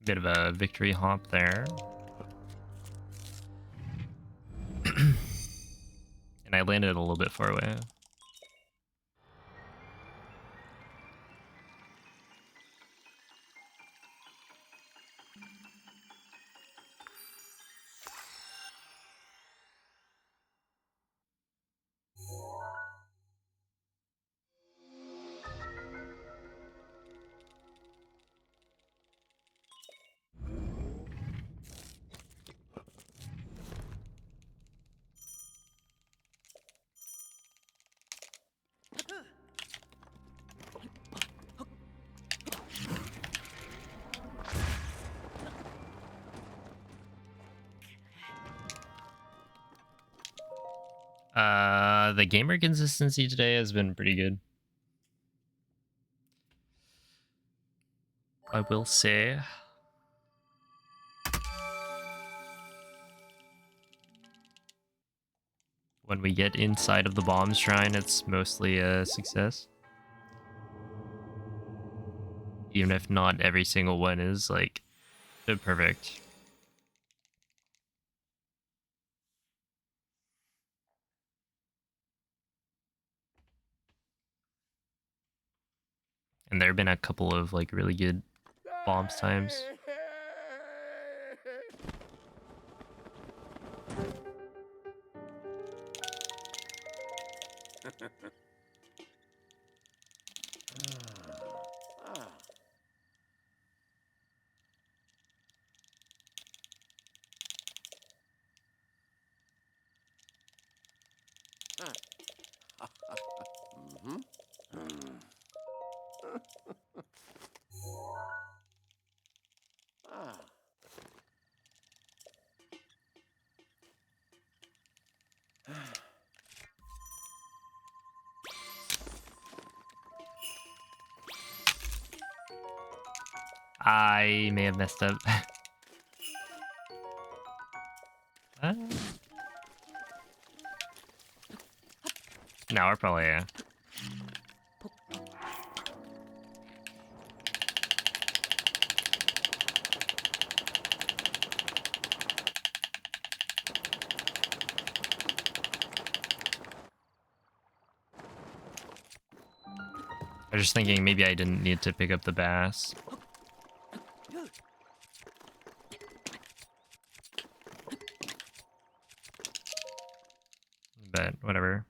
Bit of a victory hop there. And I landed a little bit far away. The gamer consistency today has been pretty good, I will say. When we get inside of the bomb shrine, it's mostly a success. Even if not every single one is like perfect. And there have been a couple of like really good bombs times. I may have messed up. No, we're probably I was just thinking maybe I didn't need to pick up the bass. But whatever.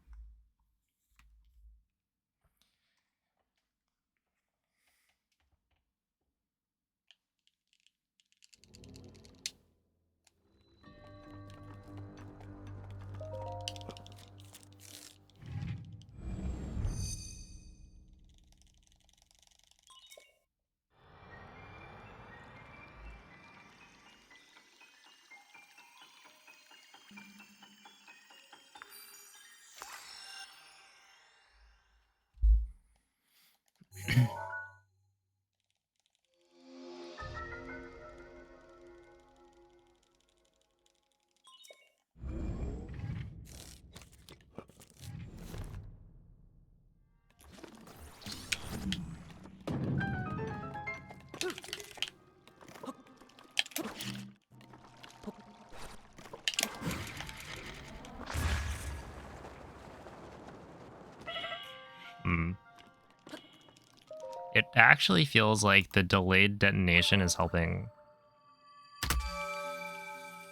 actually feels like the delayed detonation is helping.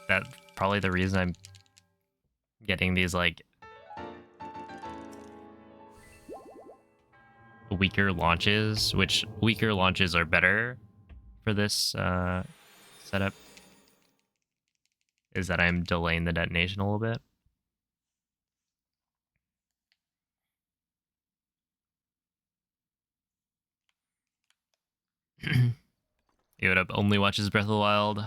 That's probably the reason I'm getting these like weaker launches, which weaker launches are better for this setup, is that I'm delaying the detonation a little bit. Yo, up only watches Breath of the Wild.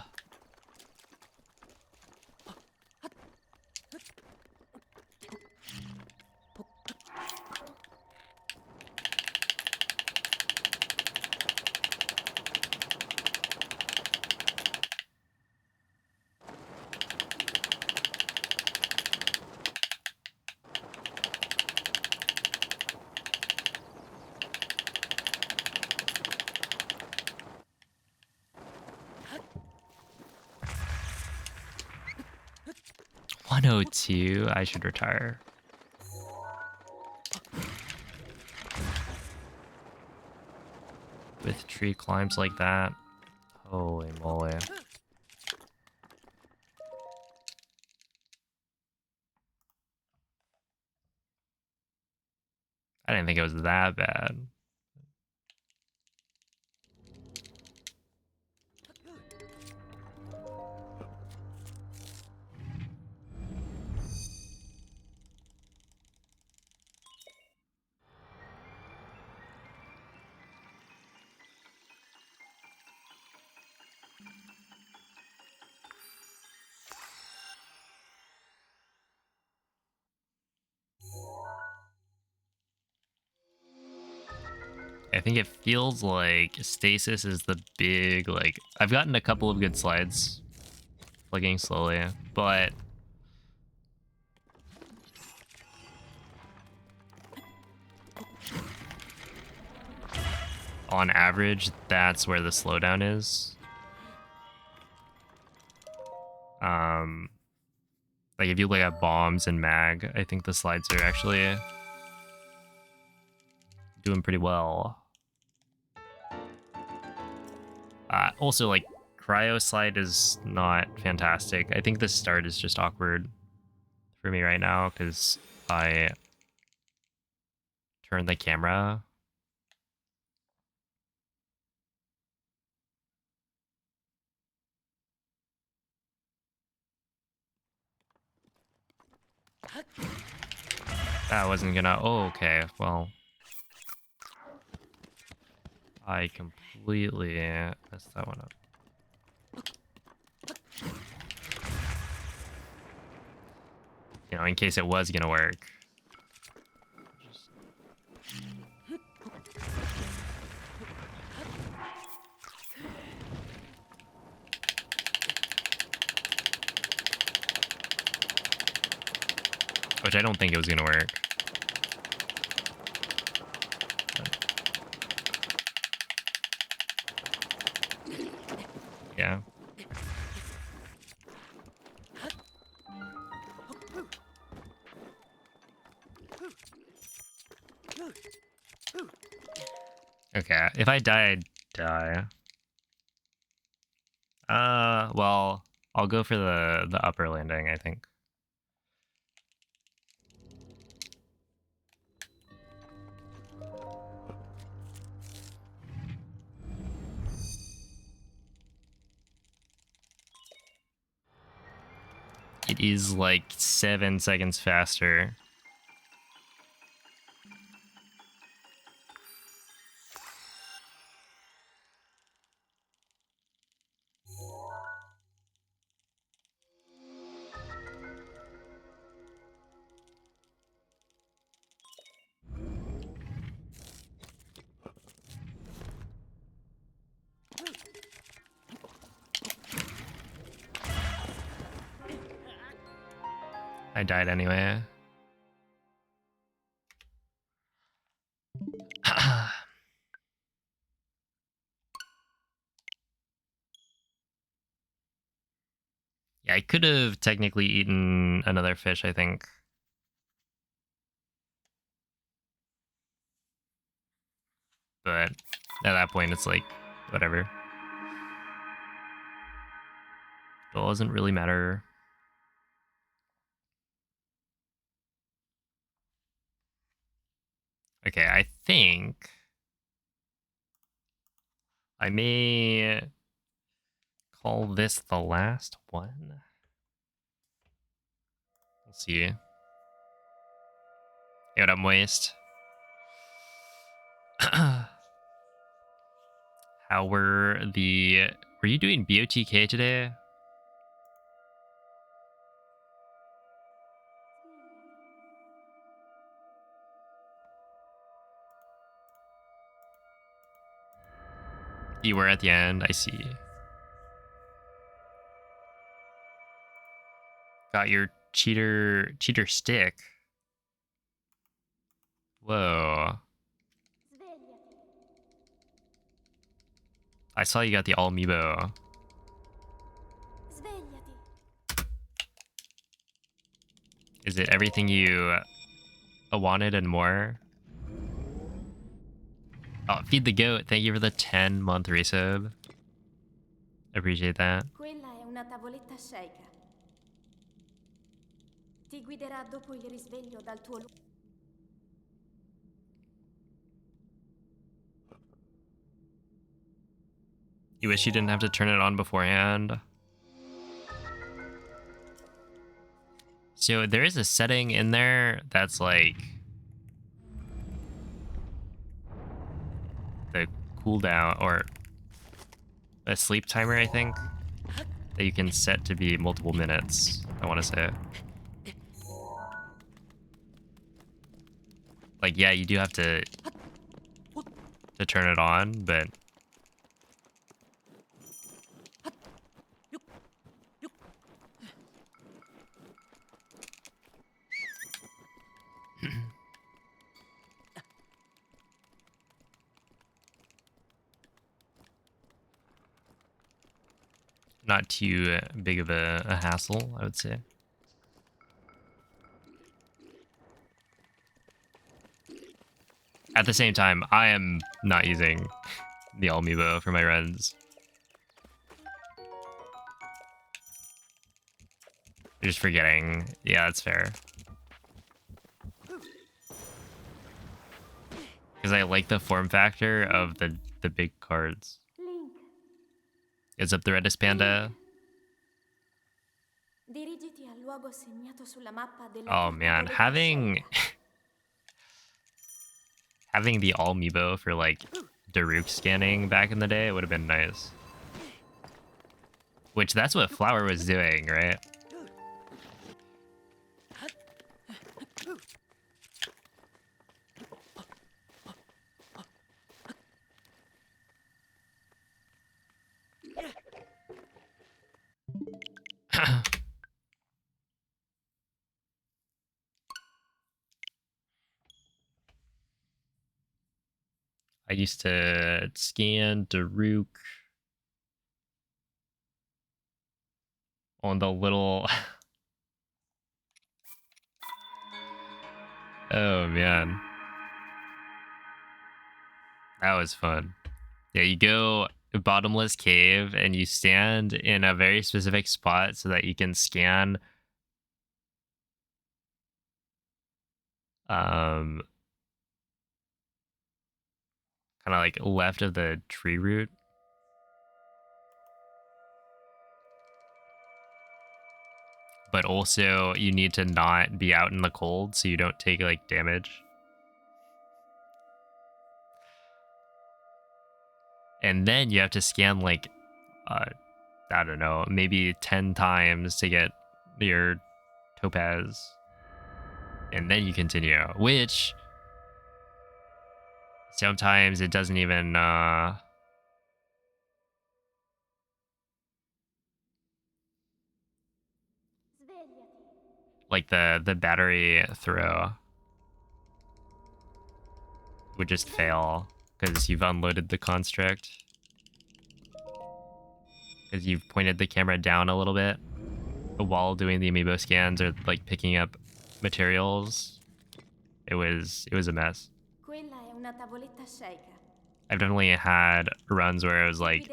(102). I should retire. With tree climbs like that. Holy moly. I didn't think it was that bad. I think it feels like stasis is the big, like, I've gotten a couple of good slides flicking slowly, but on average, that's where the slowdown is. Like if you look at bombs and mag, I think the slides are actually doing pretty well. Also, like, cryo slide is not fantastic. I think the start is just awkward for me right now because I turned the camera. That wasn't gonna... Oh, okay. Well, I completely messed that one up. You know, in case it was gonna work. Which I don't think it was gonna work. Yeah. Okay, if I die, I die. Well, I'll go for the upper landing, I think. It is like 7 seconds faster. I died anyway. Yeah, I could have technically eaten another fish, I think. But At that point, it's like, whatever. Doesn't really matter. Okay, I think I may call this the last one. We'll see. Hey, what up, Moist? How were you doing BOTK today? You were at the end, I see. Got your cheater stick. Whoa. Svegliati. I saw you got the all amiibo. Svegliati. Is it everything you wanted and more? Oh, Feed the Goat, thank you for the 10-month resub. Appreciate that. Quella è una tavoletta Sheikah. Ti guiderà dopo il risveglio dal tuo luogo. You wish you didn't have to turn it on beforehand. So there is a setting in there that's like the cooldown or a sleep timer, I think, that you can set to be multiple minutes, I want to say. Like, yeah, you do have to turn it on, but not too big of a hassle, I would say. At the same time, I am not using the Amiibo for my runs. Just forgetting. Yeah, that's fair. Because I like the form factor of the big cards. Link. Is up the Redis Panda? Dirigiti al luogo segnato sulla mappa della Oh tua man, tavoletta having Sheikah. having the all Amiibo for like Daruk scanning back in the day would have been nice. Which that's what Flower was doing, right? I used to scan Daruk on the little... Oh man. That was fun. Yeah, you go bottomless cave and you stand in a very specific spot so that you can scan kind of like left of the tree root. But also you need to not be out in the cold so you don't take like damage. And then you have to scan like I don't know, maybe 10 times to get your topaz. And then you continue, which sometimes it doesn't even Svegliati. like the battery throw would just fail because you've unloaded the construct. Because you've pointed the camera down a little bit while doing the amiibo scans or like picking up materials. It was a mess. Quella è una tavoletta Sheikah. I've definitely had runs where it was like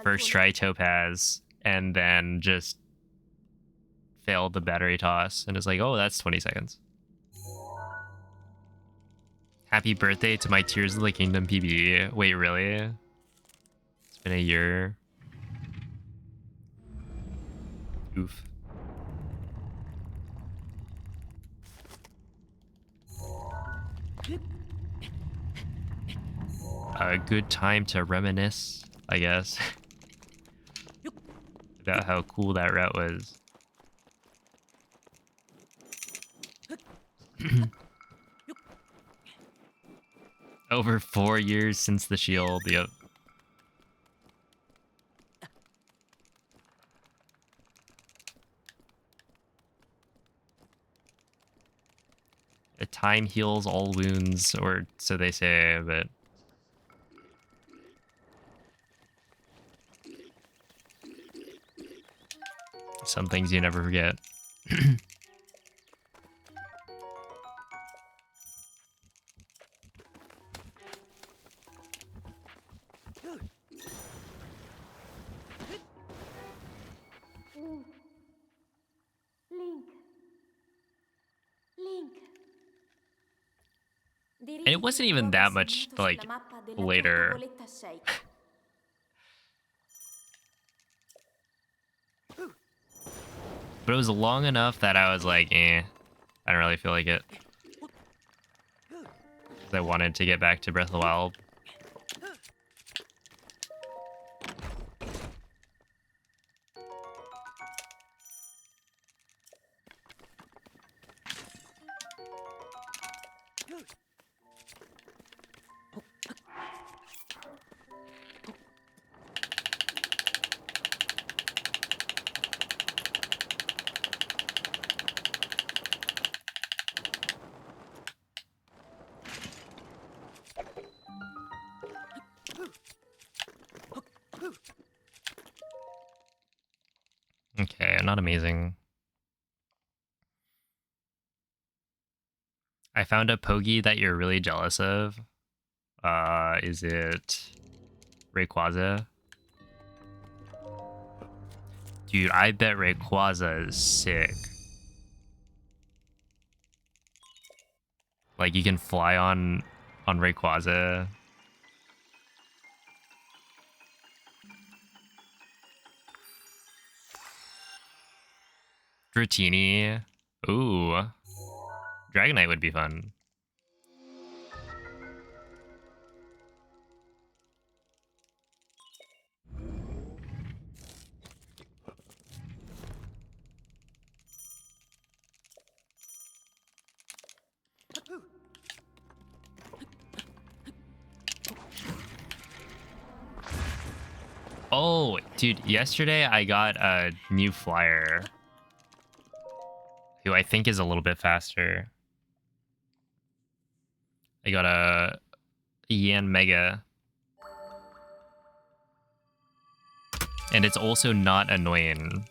first try topaz and then just failed the battery toss and it's like, oh, that's 20 seconds. Happy birthday to my Tears of the Kingdom PB. Wait, really? It's been a year. Oof. A good time to reminisce, I guess, about how cool that route was. Over 4 years since the shield, yep. Time heals all wounds, or so they say, but... some things you never forget. And it wasn't even that much, like, later. But it was long enough that I was like, I don't really feel like it. 'Cause I wanted to get back to Breath of the Wild. Okay, not amazing. I found a Pogi that you're really jealous of. Is it Rayquaza? Dude, I bet Rayquaza is sick. Like, you can fly on Rayquaza. Dratini. Ooh. Dragonite would be fun. Oh, dude, yesterday I got a new flyer who I think is a little bit faster. I got a Yanmega. And it's also not annoying.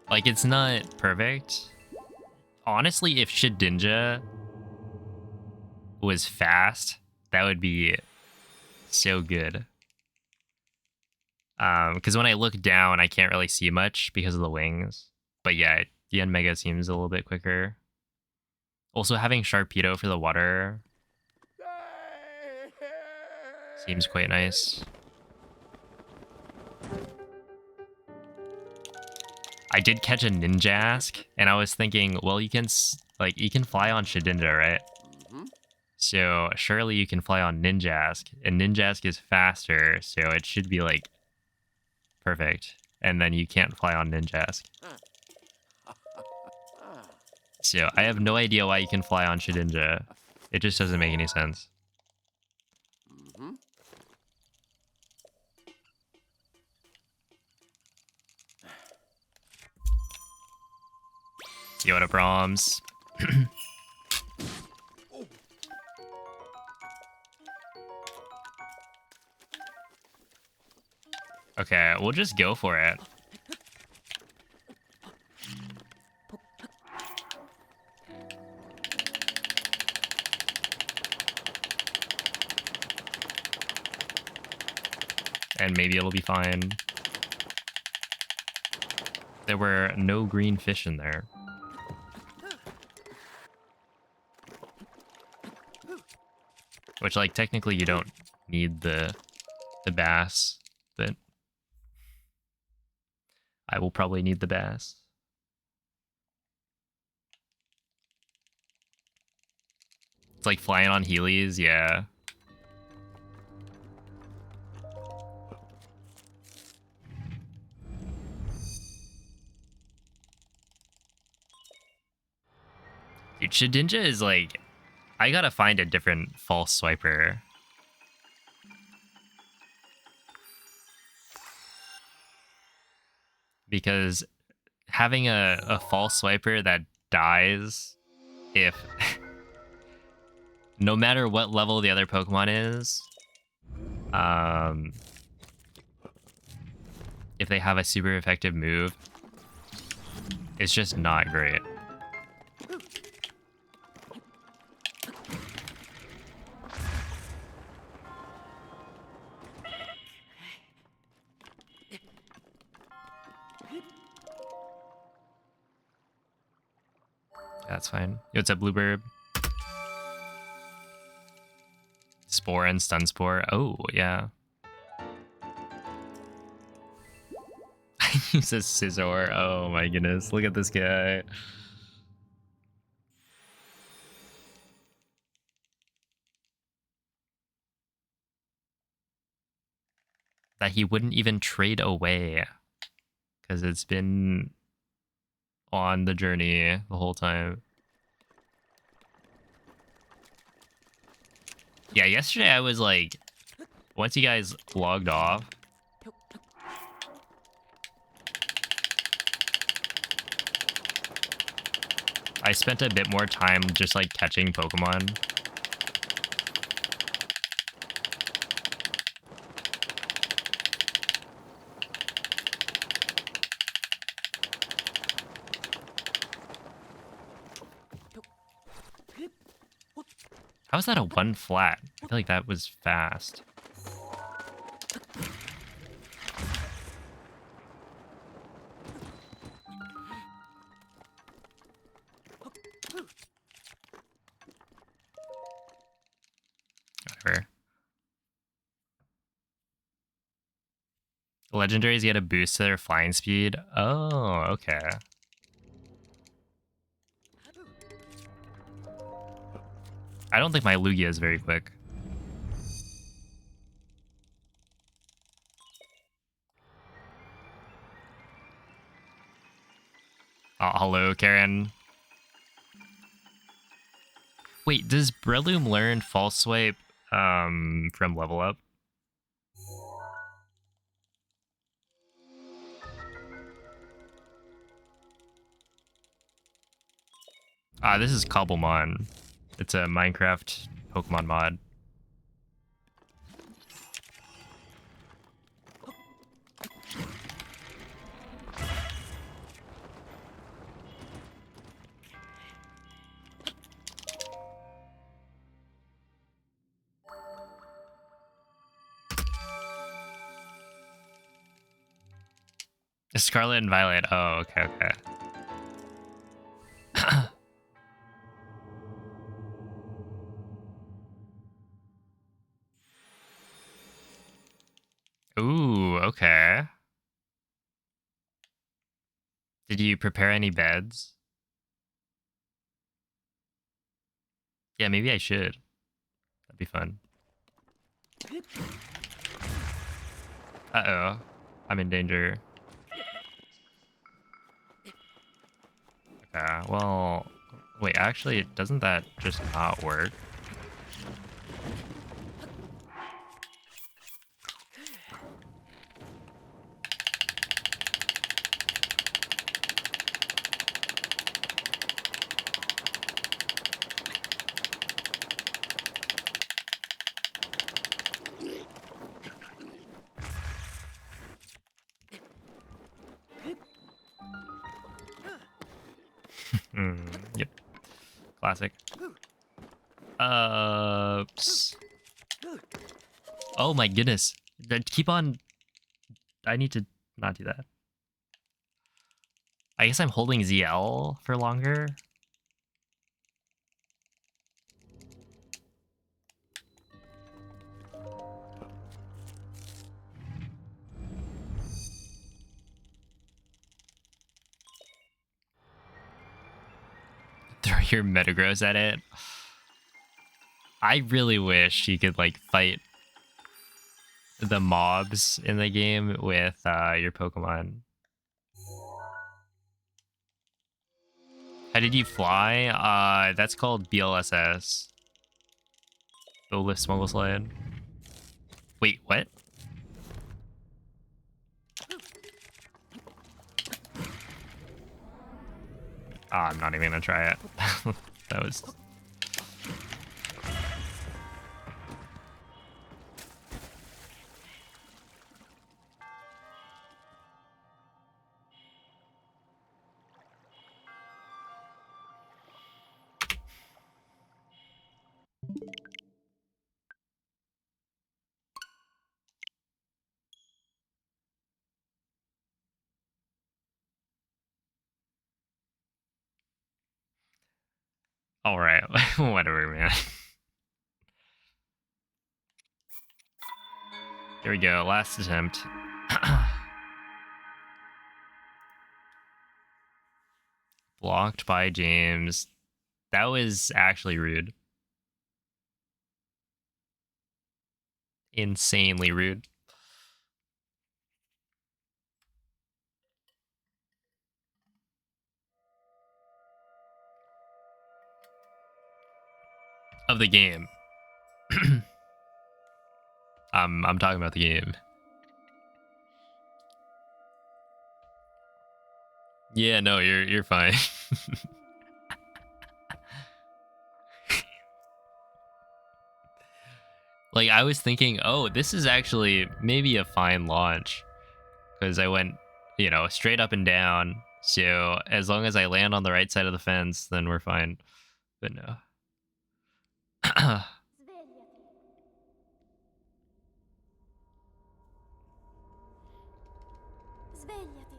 Like, it's not perfect. Honestly, if Shedinja was fast, that would be so good. Because when I look down, I can't really see much because of the wings. But yeah, Yanmega seems a little bit quicker. Also, having Sharpedo for the water seems quite nice. I did catch a Ninjask, and I was thinking, well, you can fly on Shedinja, right? So surely you can fly on Ninjask, and Ninjask is faster, so it should be like perfect. And then you can't fly on Ninjask. So I have no idea why you can fly on Shedinja. It just doesn't make any sense. Yoda proms. Okay, we'll just go for it. and maybe it'll be fine. There were no green fish in there. Which, like, technically you don't need the bass, but I will probably need the bass. It's like flying on Heelys, yeah. Dude, Shedinja is like... I gotta find a different false swiper. Because having a false swiper that dies if... no matter what level the other Pokemon is, if they have a super effective move, it's just not great. That's fine. Yo, what's up, Bluebird? Spore and Stun Spore. Oh, yeah. He says Scizor. Oh my goodness. Look at this guy. That he wouldn't even trade away. Because it's been on the journey the whole time. Yeah, yesterday I was like, once you guys logged off, I spent a bit more time just like catching Pokemon. How is that a 1 flat? I feel like that was fast. Whatever. Legendaries get a boost to their flying speed. Oh, okay. I don't think my Lugia is very quick. Oh, hello, Karen. Wait, does Breloom learn False Swipe from Level Up? Ah, this is Cobblemon. It's a Minecraft Pokemon mod. Scarlet and Violet. Oh, okay, okay. Ooh, okay. Did you prepare any beds? Yeah, maybe I should. That'd be fun. Uh-oh. I'm in danger. Okay, well... Wait, actually, doesn't that just not work? Yep. Classic. Psst. Oh my goodness. Keep on I need to not do that. I guess I'm holding ZL for longer. Throw your Metagross at it. I really wish you could like fight the mobs in the game with your Pokemon. How did you fly? That's called BLSS. The Lift Smuggle Slide. Wait, what? I'm not even gonna try it. That was... Alright, whatever, man. Here we go, last attempt. Blocked by James. That was actually rude. Insanely rude. Of the game. I'm talking about the game. Yeah, no, you're fine. Like I was thinking, oh, this is actually maybe a fine launch because I went, you know, straight up and down. So as long as I land on the right side of the fence, then we're fine. But no. Svegliati.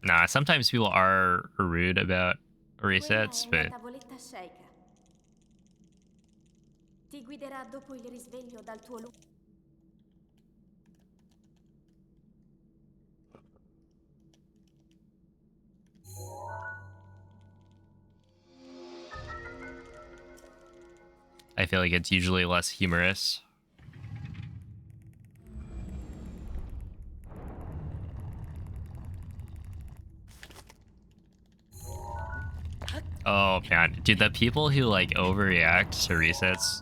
Nah, sometimes people are rude about resets, Quella è but la tavoletta Sheikah. Ti guiderà dopo il risveglio dal tuo I feel like it's usually less humorous. Oh man, dude, the people who like overreact to resets,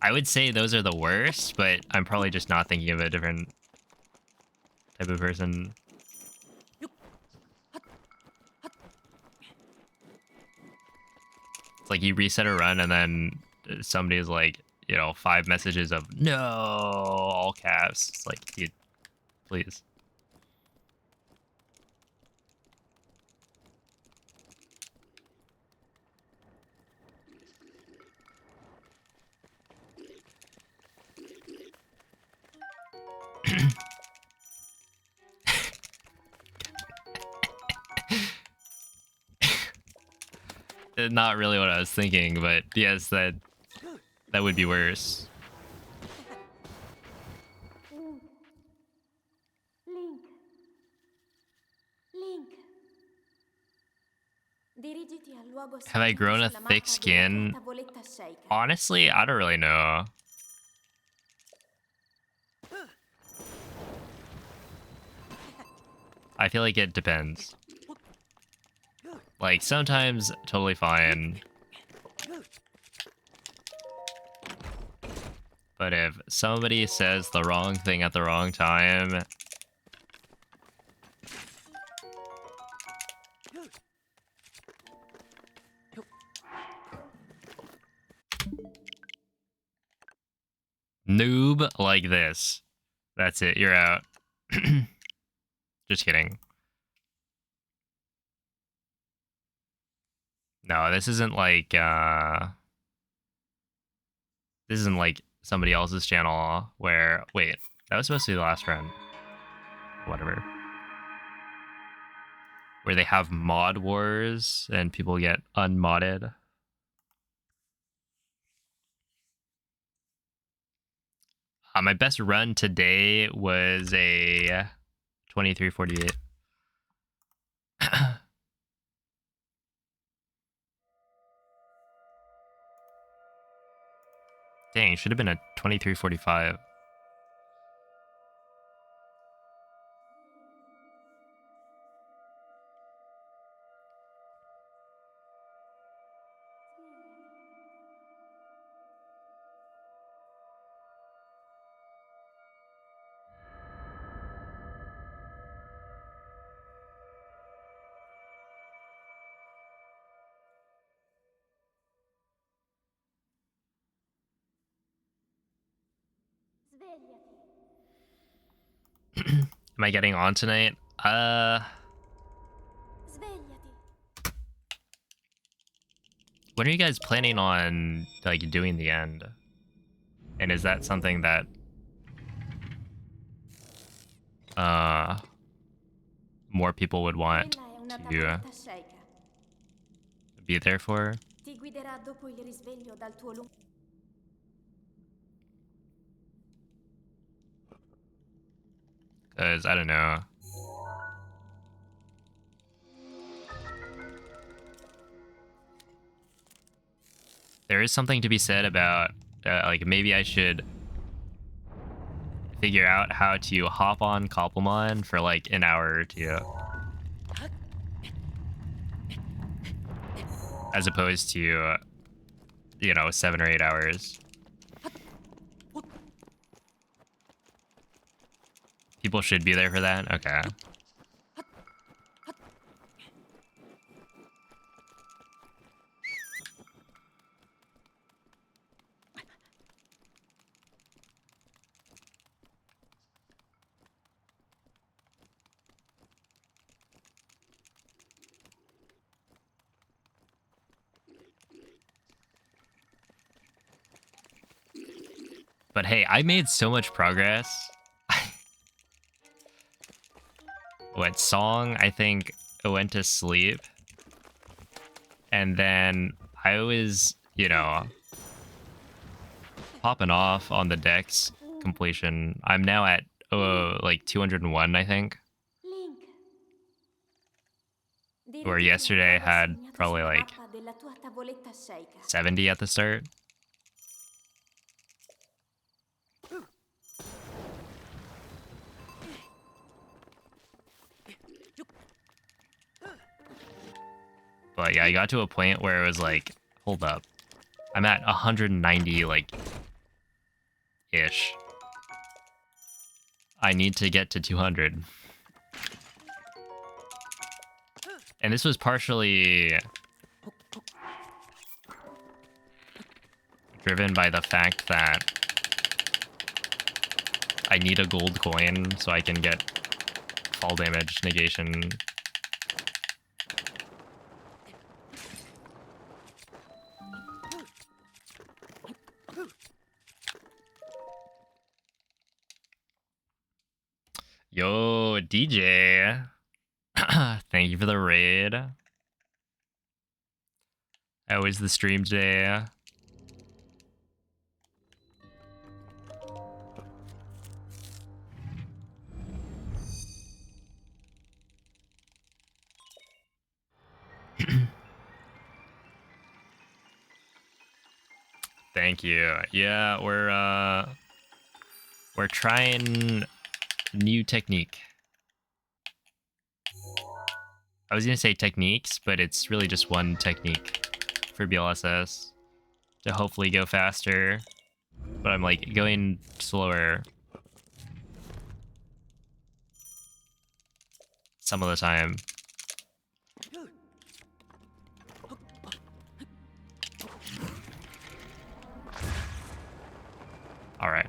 I would say those are the worst, but I'm probably just not thinking of a different type of person. It's like you reset a run and then somebody's like, you know, 5 messages of no, all caps. It's like, dude, please. Not really what I was thinking, but yes, that would be worse. Link. Link. Dirigiti al luogo Have I grown a sulla thick mappa skin? della tavoletta Sheikah. Honestly, I don't really know. I feel like it depends. Like, sometimes totally fine. But if somebody says the wrong thing at the wrong time... Noob like this. That's it, you're out. Just kidding. No, this isn't like somebody else's channel where wait, that was supposed to be the last friend. Whatever. Where they have mod wars and people get unmodded. My best run today was a 2348. Dang, should have been a 2345. Am I getting on tonight? When are you guys planning on like doing the end? And is that something that more people would want to be there for? Because I don't know. There is something to be said about like maybe I should figure out how to hop on Koppelmon for like an hour or two. As opposed to, you know, 7 or 8 hours. People should be there for that? Okay. But hey, I made so much progress. What song? I think I went to sleep. And then I was, you know, popping off on the Dex completion. I'm now at like 201, I think. Where yesterday I had probably like 70 at the start. But yeah, I got to a point where it was like, hold up. I'm at 190, like, ish. I need to get to 200. And this was partially driven by the fact that I need a gold coin so I can get fall damage negation. Yo, DJ. Thank you for the raid. How was the stream today? Thank you. Yeah, we're trying new technique. I was gonna say techniques, but it's really just one technique for BLSS to hopefully go faster. But I'm like going slower some of the time. All right.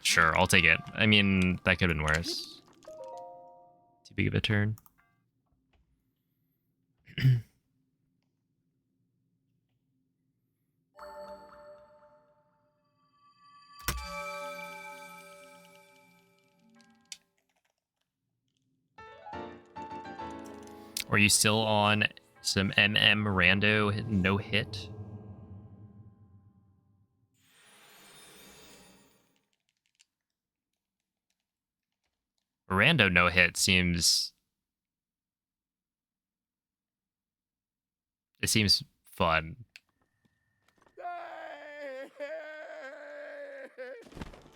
Sure, I'll take it. I mean, that could have been worse. Too big of a turn. Are you still on some MM rando no hit? Rando no hit seems. It seems fun.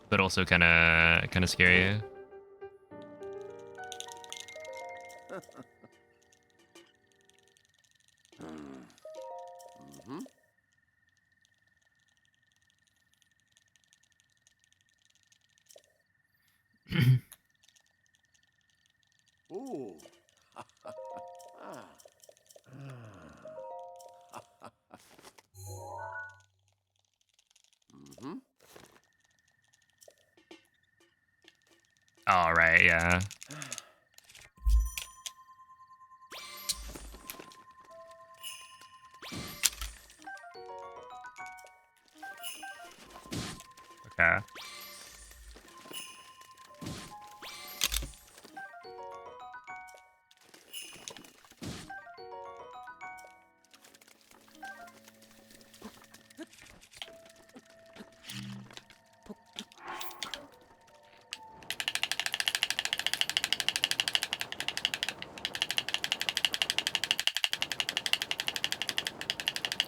But also kind of scary. Mhm. Ooh. Ah. Mhm. All right, yeah. Okay.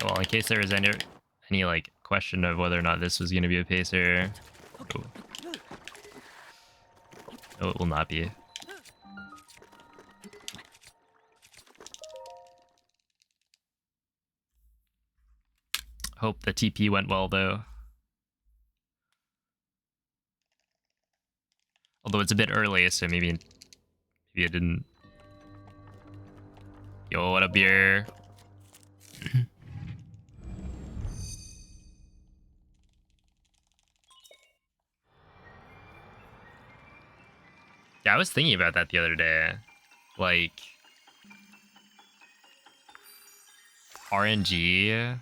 Well, in case there was any like question of whether or not this was going to be a pacer. Oh. No, it will not be. Hope the TP went well though. Although it's a bit early, so maybe it didn't. Yo, what a beer. Yeah, I was thinking about that the other day. Like RNG.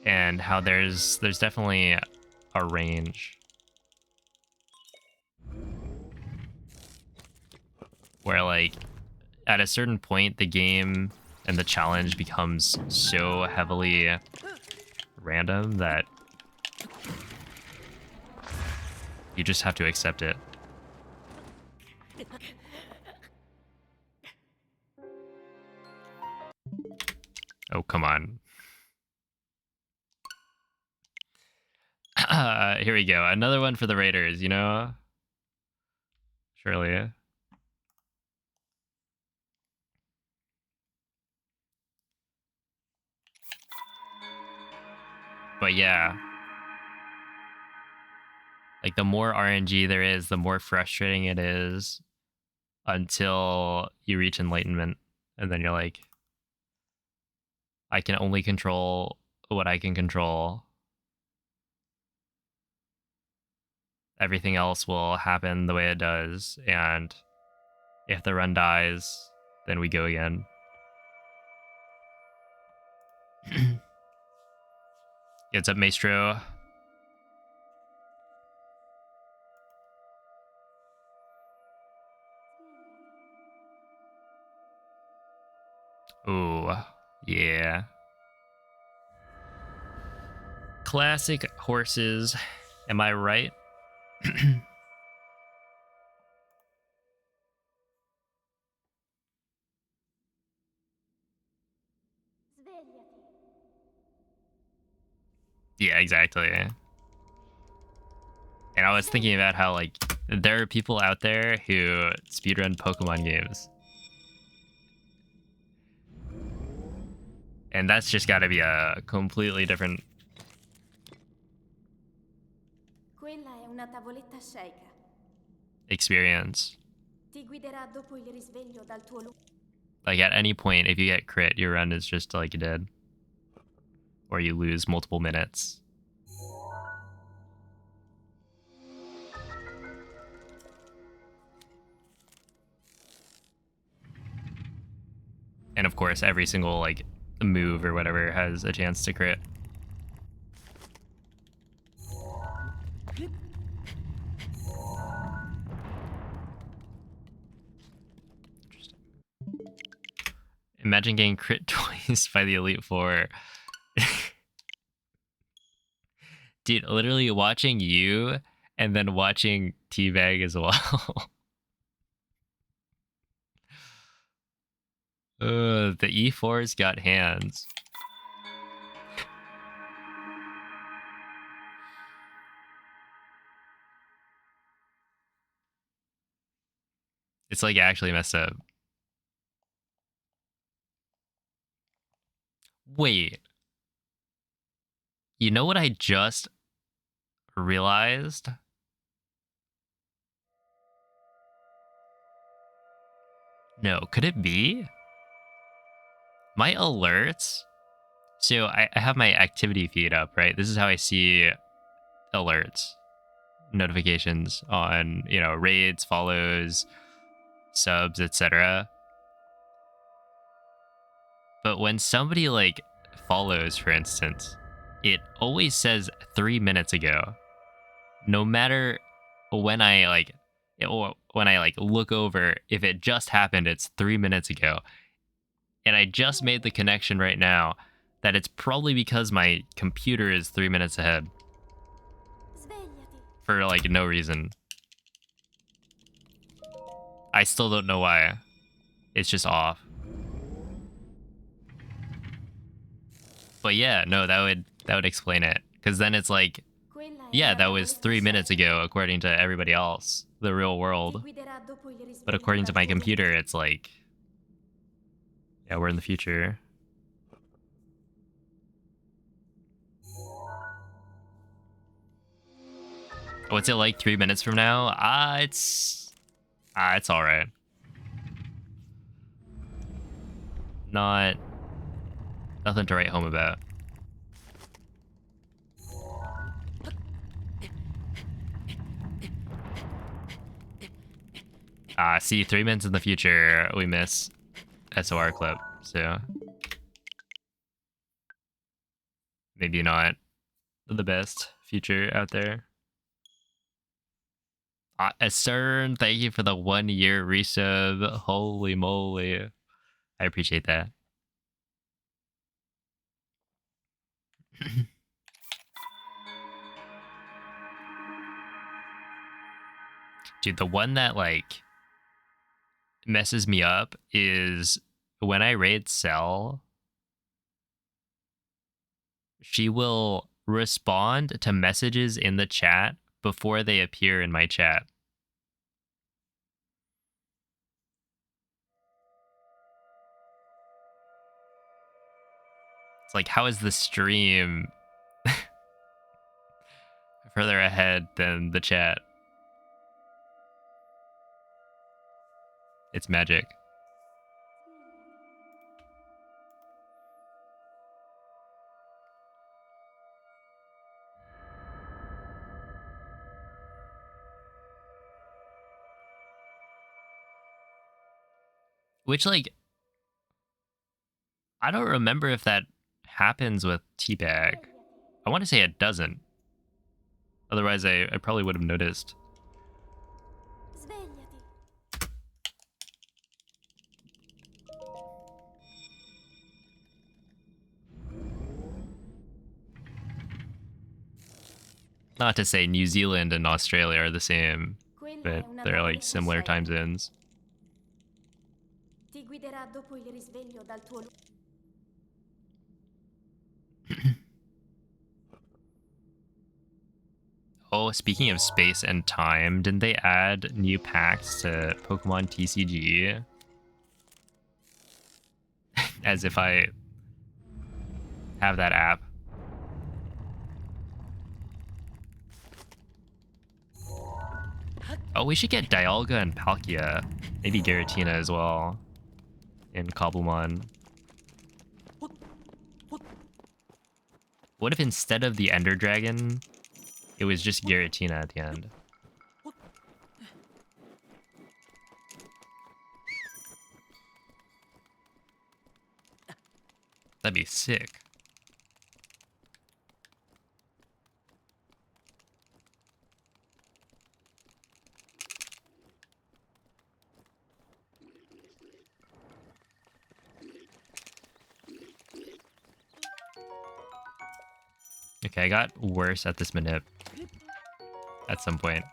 And how there's definitely a range where like at a certain point the game and the challenge becomes so heavily random that you just have to accept it. Oh, come on. Here we go. Another one for the Raiders, you know? Surely. But yeah. Like the more RNG there is, the more frustrating it is until you reach enlightenment. And then you're like, I can only control what I can control. Everything else will happen the way it does. And if the run dies, then we go again. What's up, Maestro? Ooh, yeah. Classic horses. Am I right? Svegliati. Yeah, exactly. And I was thinking about how, like, there are people out there who speedrun Pokemon games. And that's just gotta be a completely different Quella è una tavoletta Sheikah. experience. Ti guiderà dopo il risveglio dal tuo luogo. Like, at any point, if you get crit, your run is just, like, dead. Or you lose multiple minutes. And of course, every single, like, move or whatever has a chance to crit. Imagine getting crit twice by the Elite Four. Dude, literally watching you and then watching Teabag as well. The E4's got hands. It's like actually messed up. Wait. You know what I just realized? No, could it be? My alerts. So I have my activity feed up, right? This is how I see alerts, notifications on, you know, raids, follows, subs, etc. But when somebody like follows, for instance, it always says 3 minutes ago. No matter when I like when I like look over, if it just happened, it's 3 minutes ago. And I just made the connection right now that it's probably because my computer is 3 minutes ahead for like no reason. I still don't know why. It's just off. But yeah, no, that would explain it. Because then it's like, yeah, that was 3 minutes ago according to everybody else, the real world. But according to my computer, it's like, yeah, we're in the future. What's it like 3 minutes from now? It's all right. Nothing to write home about. See, 3 minutes in the future, we miss SOR clip, so maybe not the best future out there. CERN, thank you for the 1 year resub. Holy moly. I appreciate that. Dude, the one that like messes me up is when I raid Cell, she will respond to messages in the chat before they appear in my chat. It's like, how is the stream further ahead than the chat? It's magic. Which, like, I don't remember if that happens with Teabag. I want to say it doesn't. Otherwise, I probably would have noticed. Not to say New Zealand and Australia are the same, but they're like similar time zones. Oh, speaking of space and time, didn't they add new packs to Pokemon TCG? As if I have that app. Oh, we should get Dialga and Palkia. Maybe Giratina as well. In Cobblemon. What if instead of the Ender Dragon, it was just Giratina at the end? That'd be sick. Okay, I got worse at this manip at some point.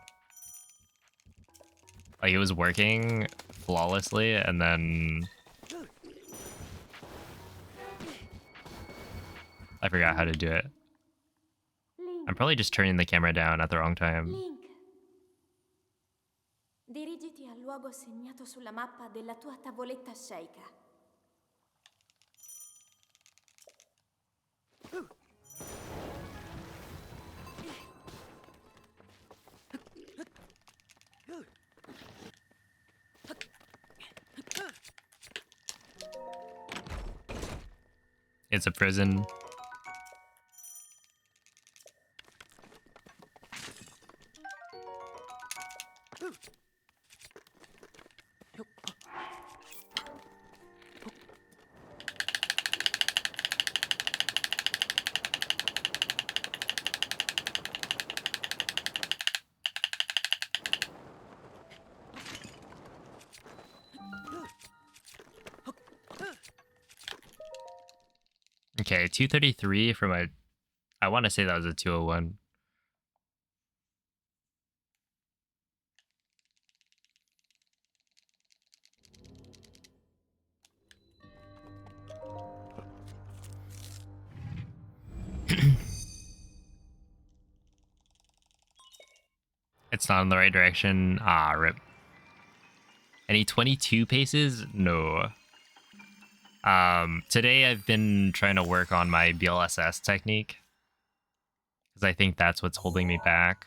Like, it was working flawlessly, and then I forgot how to do it. I'm probably just turning the camera down at the wrong time. Link, dirigiti al luogo segnato sulla mappa della tua tavoletta sceicca. It's a prison. Okay, 233 from a... I want to say that was a 201. It's not in the right direction. Ah, rip. Any 22 paces? No. Today I've been trying to work on my BLSS technique, because I think that's what's holding me back.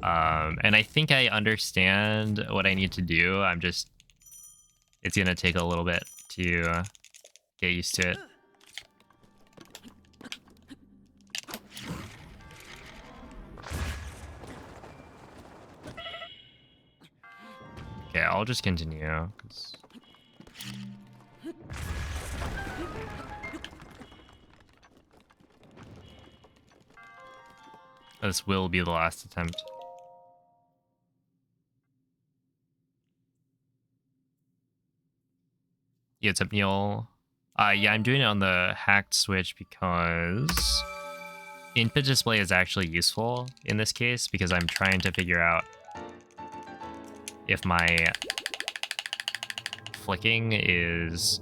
And I think I understand what I need to do. It's gonna take a little bit to get used to it. Okay, I'll just continue, 'cause... This will be the last attempt. Yeah, it's up, Neil. Yeah, I'm doing it on the hacked switch because input display is actually useful in this case, because I'm trying to figure out if my flicking is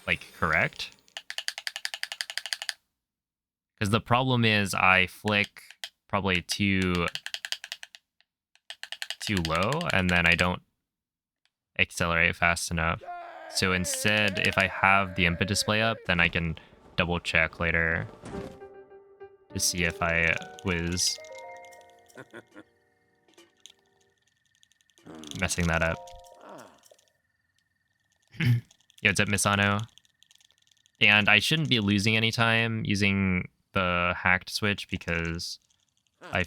like correct. Because the problem is I flick probably too low, and then I don't accelerate fast enough. So instead, if I have the input display up, then I can double check later to see if I was messing that up. Yeah, it's at Misano. And I shouldn't be losing any time using the hacked switch, because I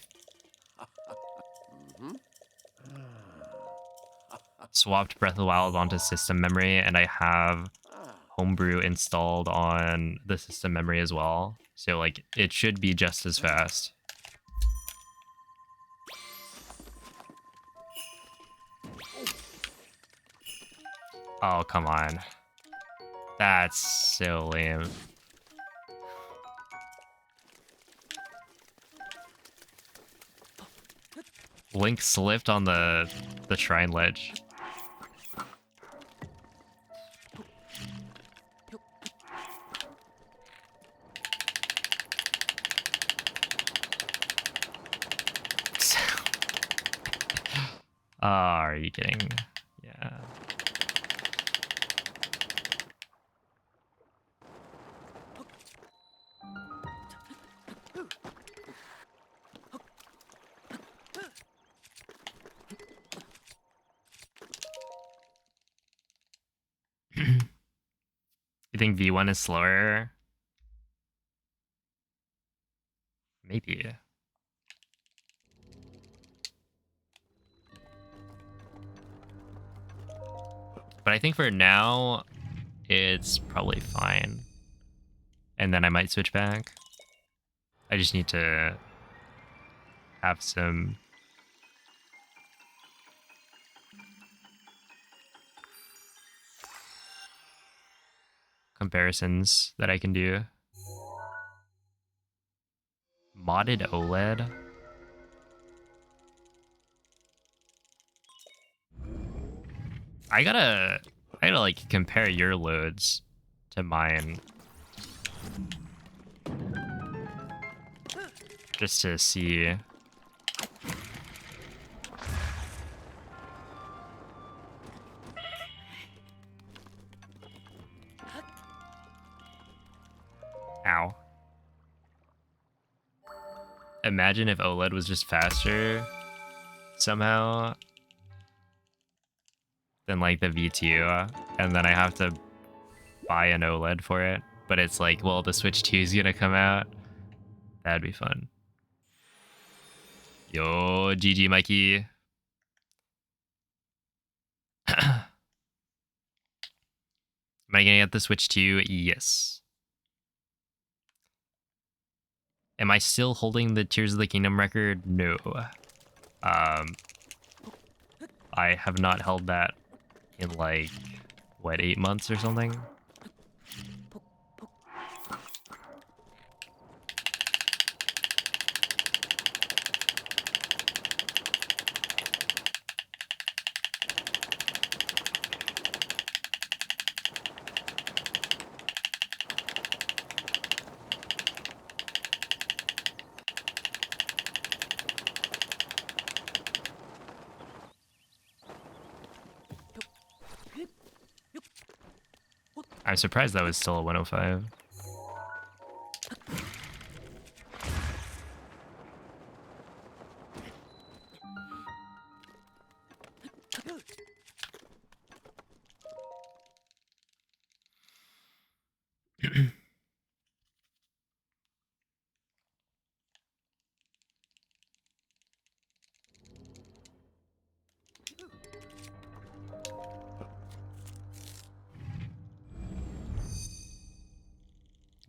swapped Breath of the Wild onto system memory, and I have Homebrew installed on the system memory as well. So, like, it should be just as fast. Oh, come on. That's so lame. Link slipped on the shrine ledge. Oh, are you kidding? Yeah. You think V1 is slower? Maybe. But I think for now, it's probably fine. And then I might switch back. I just need to have some comparisons that I can do. Modded OLED? I gotta like compare your loads to mine. Just to see. Ow. Imagine if OLED was just faster somehow than like the V2, and then I have to buy an OLED for it. But it's like, well, the Switch 2 is gonna come out. That'd be fun. Yo, GG, Mikey. Am I gonna get the Switch 2? Yes. Am I still holding the Tears of the Kingdom record? No. I have not held that in like, what, 8 months or something? I'm surprised that was still a 105.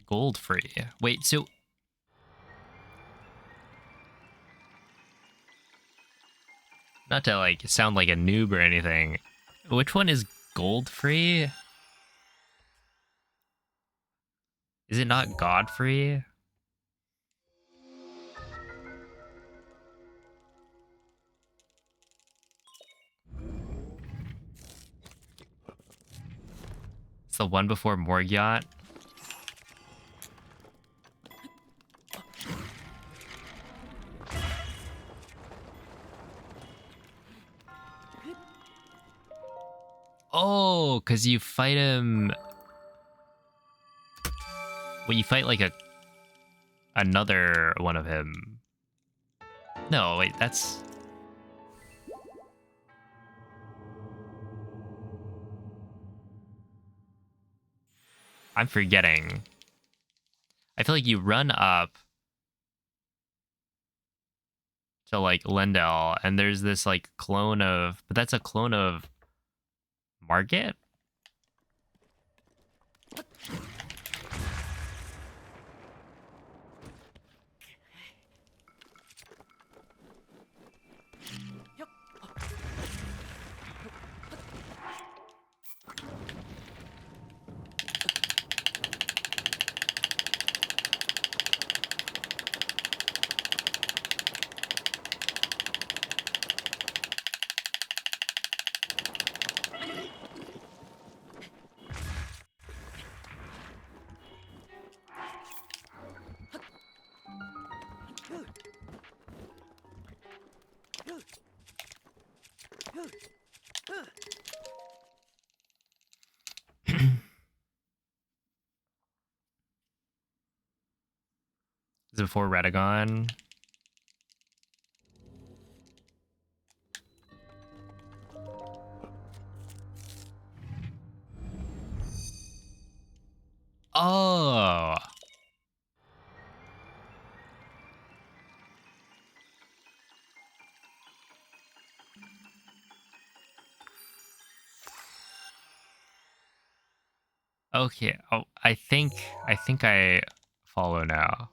Gold free. Wait, so not to like sound like a noob or anything, which one is gold free? Is it not Godfrey? It's the one before Morgyot. Oh, because you fight him. Well, you fight like another one of him. No, wait, that's. I'm forgetting. I feel like you run up to like Lendel, and there's this like clone of, but that's a clone of Margit? Is it before Radagon? Oh. Okay. Oh, I think I follow now.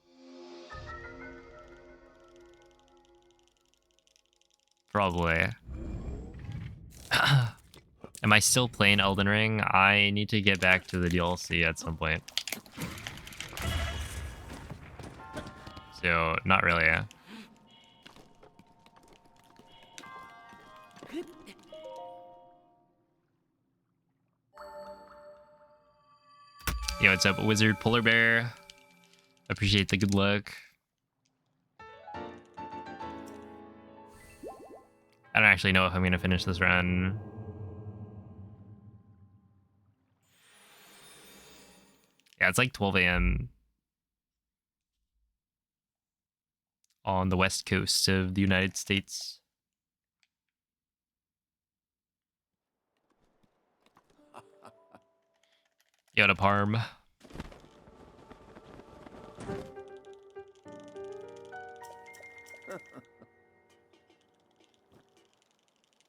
Probably. Am Am I still playing Elden Ring? I need to get back to the DLC at some point. So, not really. Yo, what's up, Wizard Polar Bear? Appreciate the good luck. I don't actually know if I'm gonna finish this run. Yeah, it's like 12 a.m. on the west coast of the United States. Yo, to Parm.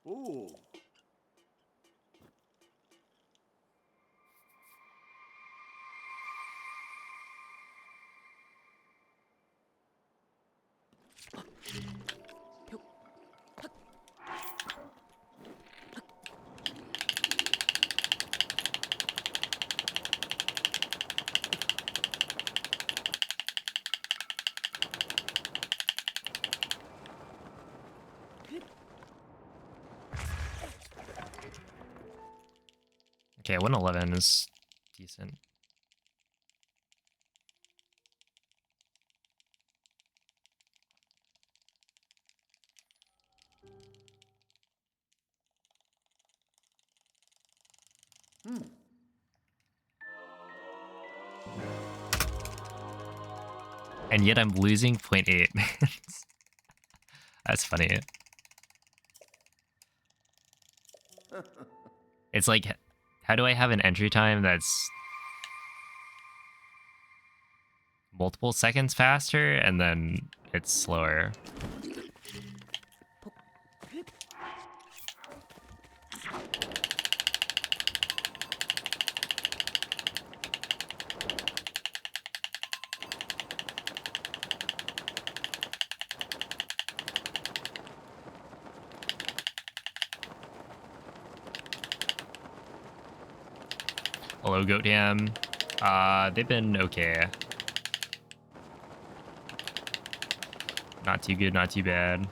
Oh. Okay, 111 is decent. And yet I'm losing 0.8. That's funny. It's like, how do I have an entry time that's multiple seconds faster and then it's slower? Hello, Goatham. They've been okay. Not too good, not too bad.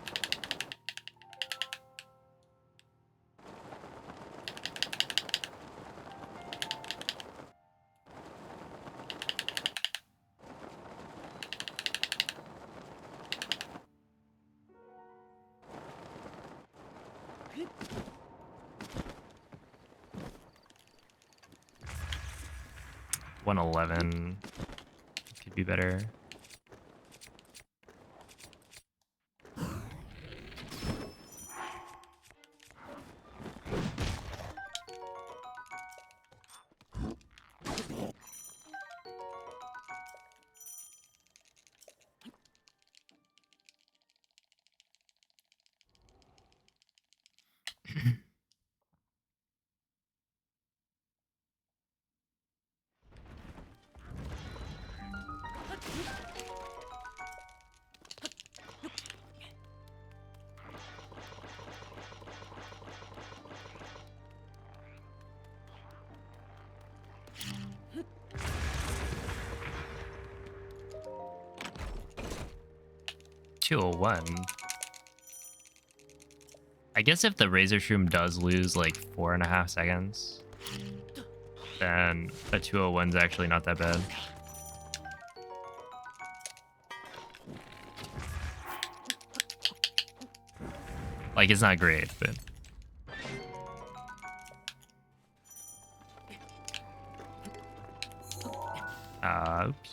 $111 could be better. $201. I guess if the Razor Shroom does lose like 4.5 seconds, then a 201 is actually not that bad. Like, it's not great, but... oops.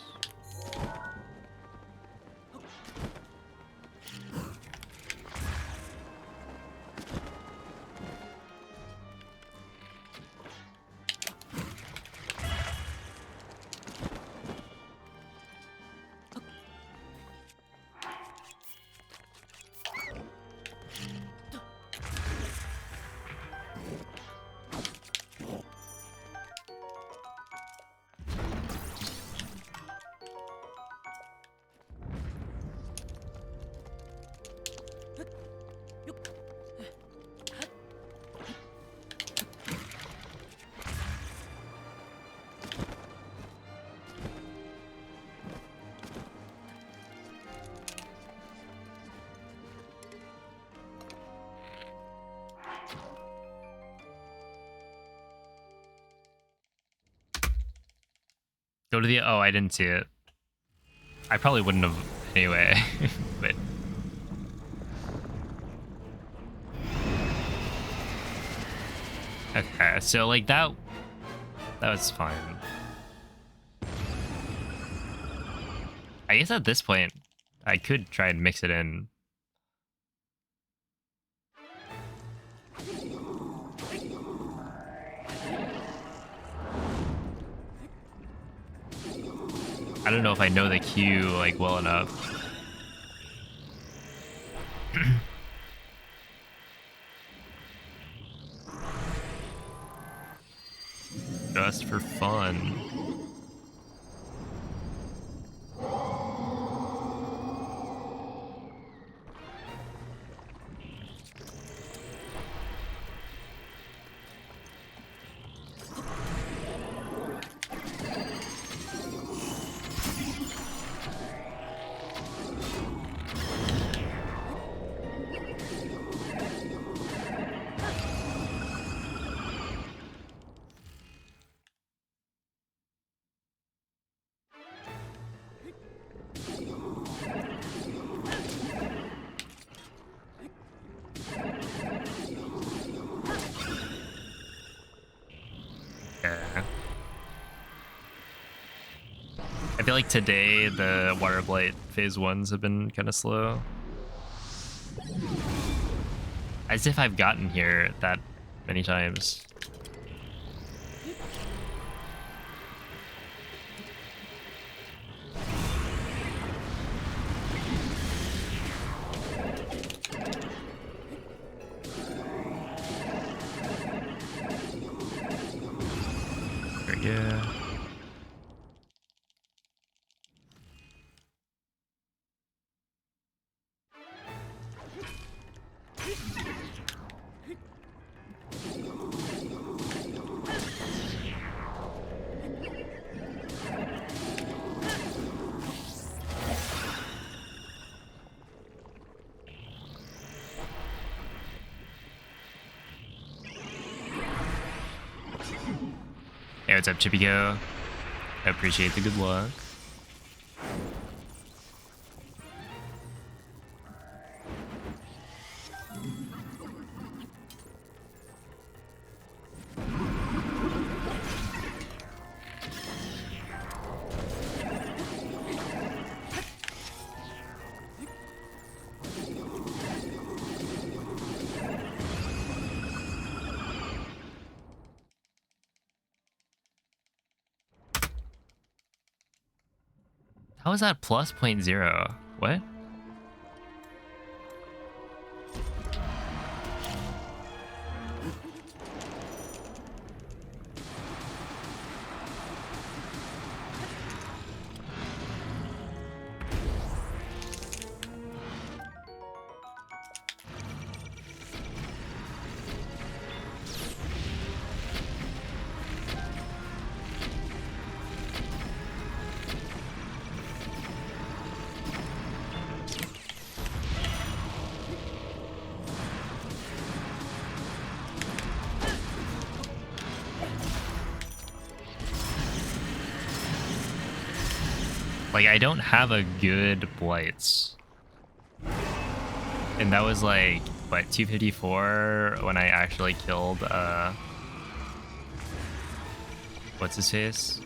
Go to the... Oh, I didn't see it. I probably wouldn't have anyway. But... Okay, so like that was fine. I guess at this point, I could try and mix it in. I don't know if I know the cue like well enough. Just for fun. I feel like today the Water Blight phase 1s have been kind of slow. As if I've gotten here that many times. There we go. Hey, what's up, Chippy-Go? I appreciate the good luck. How is that plus 0.0? What? Like, I don't have a good Blights. And that was like, what, 254 when I actually killed, what's his face?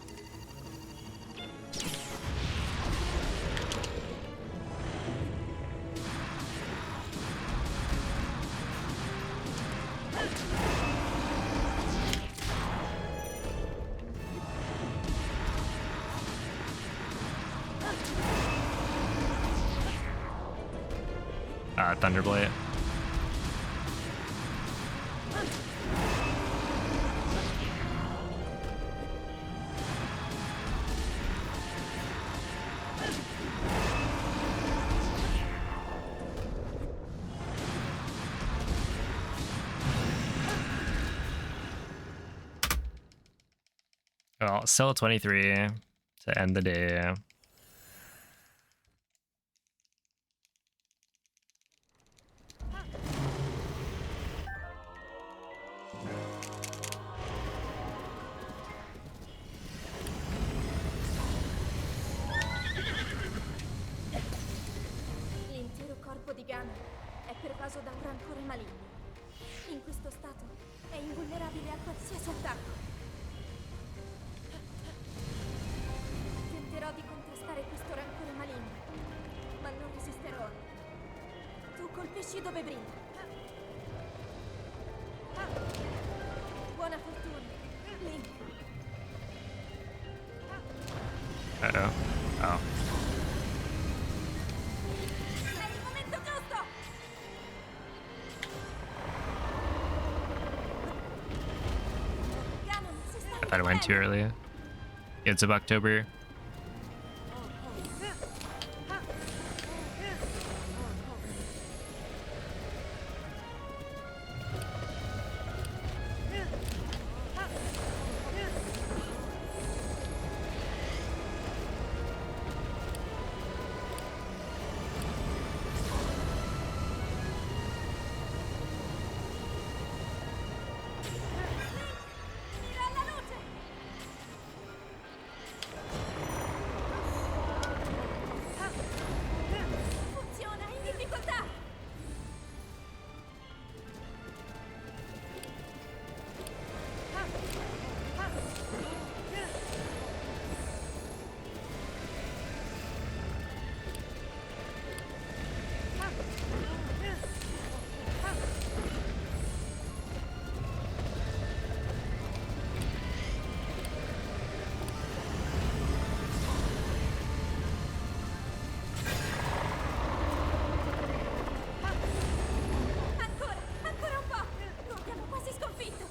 Thunderblade. Well, still 23 to end the day. attaccato da un rancore maligno. In questo stato è invulnerabile a qualsiasi attacco. Tenterò di contrastare questo rancore maligno, ma non resisterò. Tu colpisci dove brilla. Buona fortuna, Link. Uh-oh. Oh. È il momento giusto! Ganon si sta I thought it went too early. It's of October. Mira alla luce! Funziona in difficoltà! Ancora un po'! Lo abbiamo quasi sconfitto!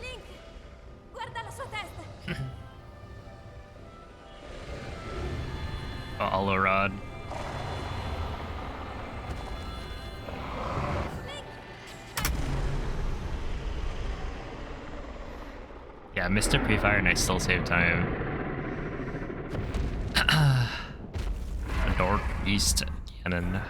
Link! Guarda la sua testa! Olorod. Yeah, I missed a pre-fire and I still saved time. Northeast cannon.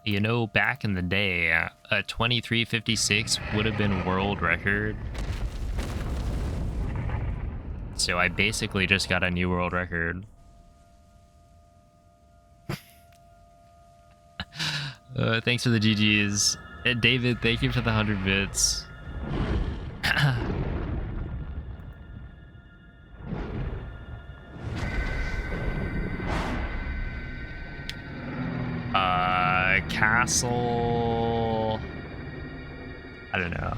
You know, back in the day, a 23:56 would have been world record. So I basically just got a new world record. Thanks for the GGs. David, thank you for the 100 bits. Castle... I don't know.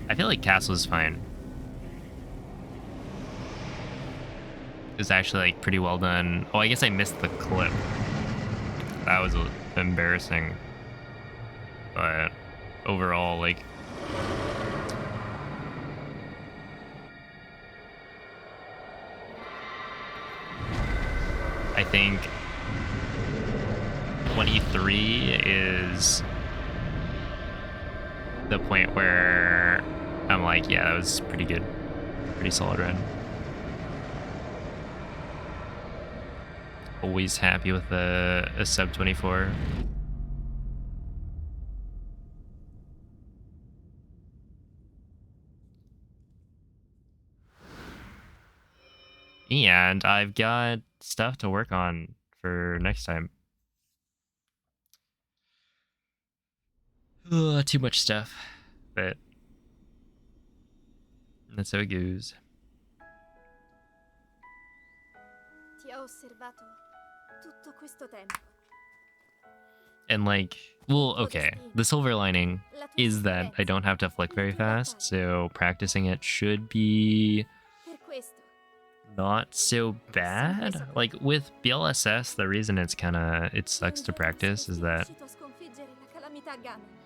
I feel like Castle is fine. It's actually like pretty well done. Oh, I guess I missed the clip. That was embarrassing. But overall, like... I think 23 is the point where I'm like, yeah, that was pretty good. Pretty solid run. Always happy with a sub 24. And I've got stuff to work on for next time. Ugh, too much stuff, but that's how it goes. Ti ho osservato tutto questo tempo. And like, well, okay, the silver lining La tua is that I sofferenza, don't have to flick very le tue fast, battaglie. so practicing it should be Per questo, not so bad. Like with BLSS, the reason it's it sucks to practice is that riuscito a sconfiggere la calamità Ganon.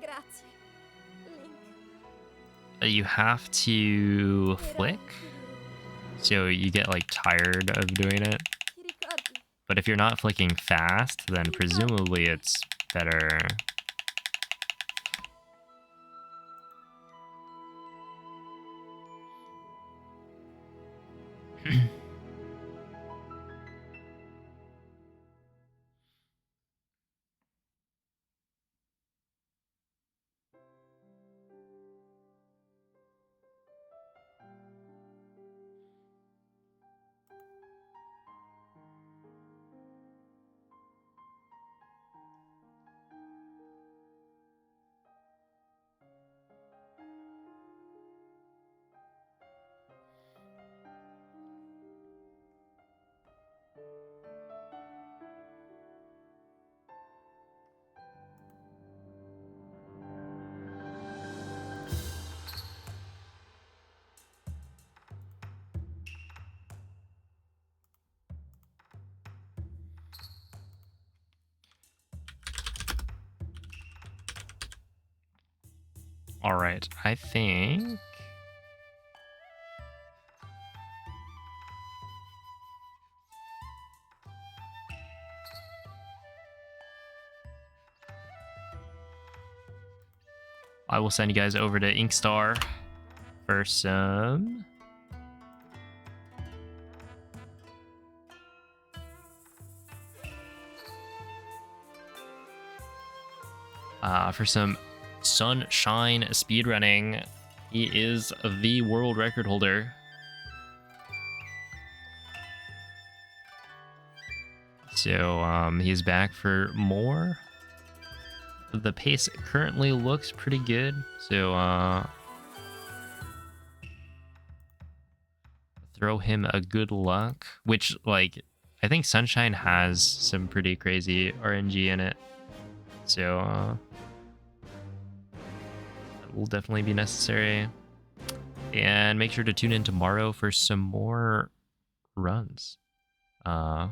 Grazie, Link. you have to Era flick, più- so you get like tired of doing it. Ti ricordi? But if you're not flicking fast, then presumably it's better. All right, I think. I will send you guys over to Inkstar for some Sunshine speedrunning. He is the world record holder. So he's back for more. The pace currently looks pretty good. So throw him a good luck, which like I think Sunshine has some pretty crazy RNG in it. So that will definitely be necessary. And make sure to tune in tomorrow for some more runs. Bye.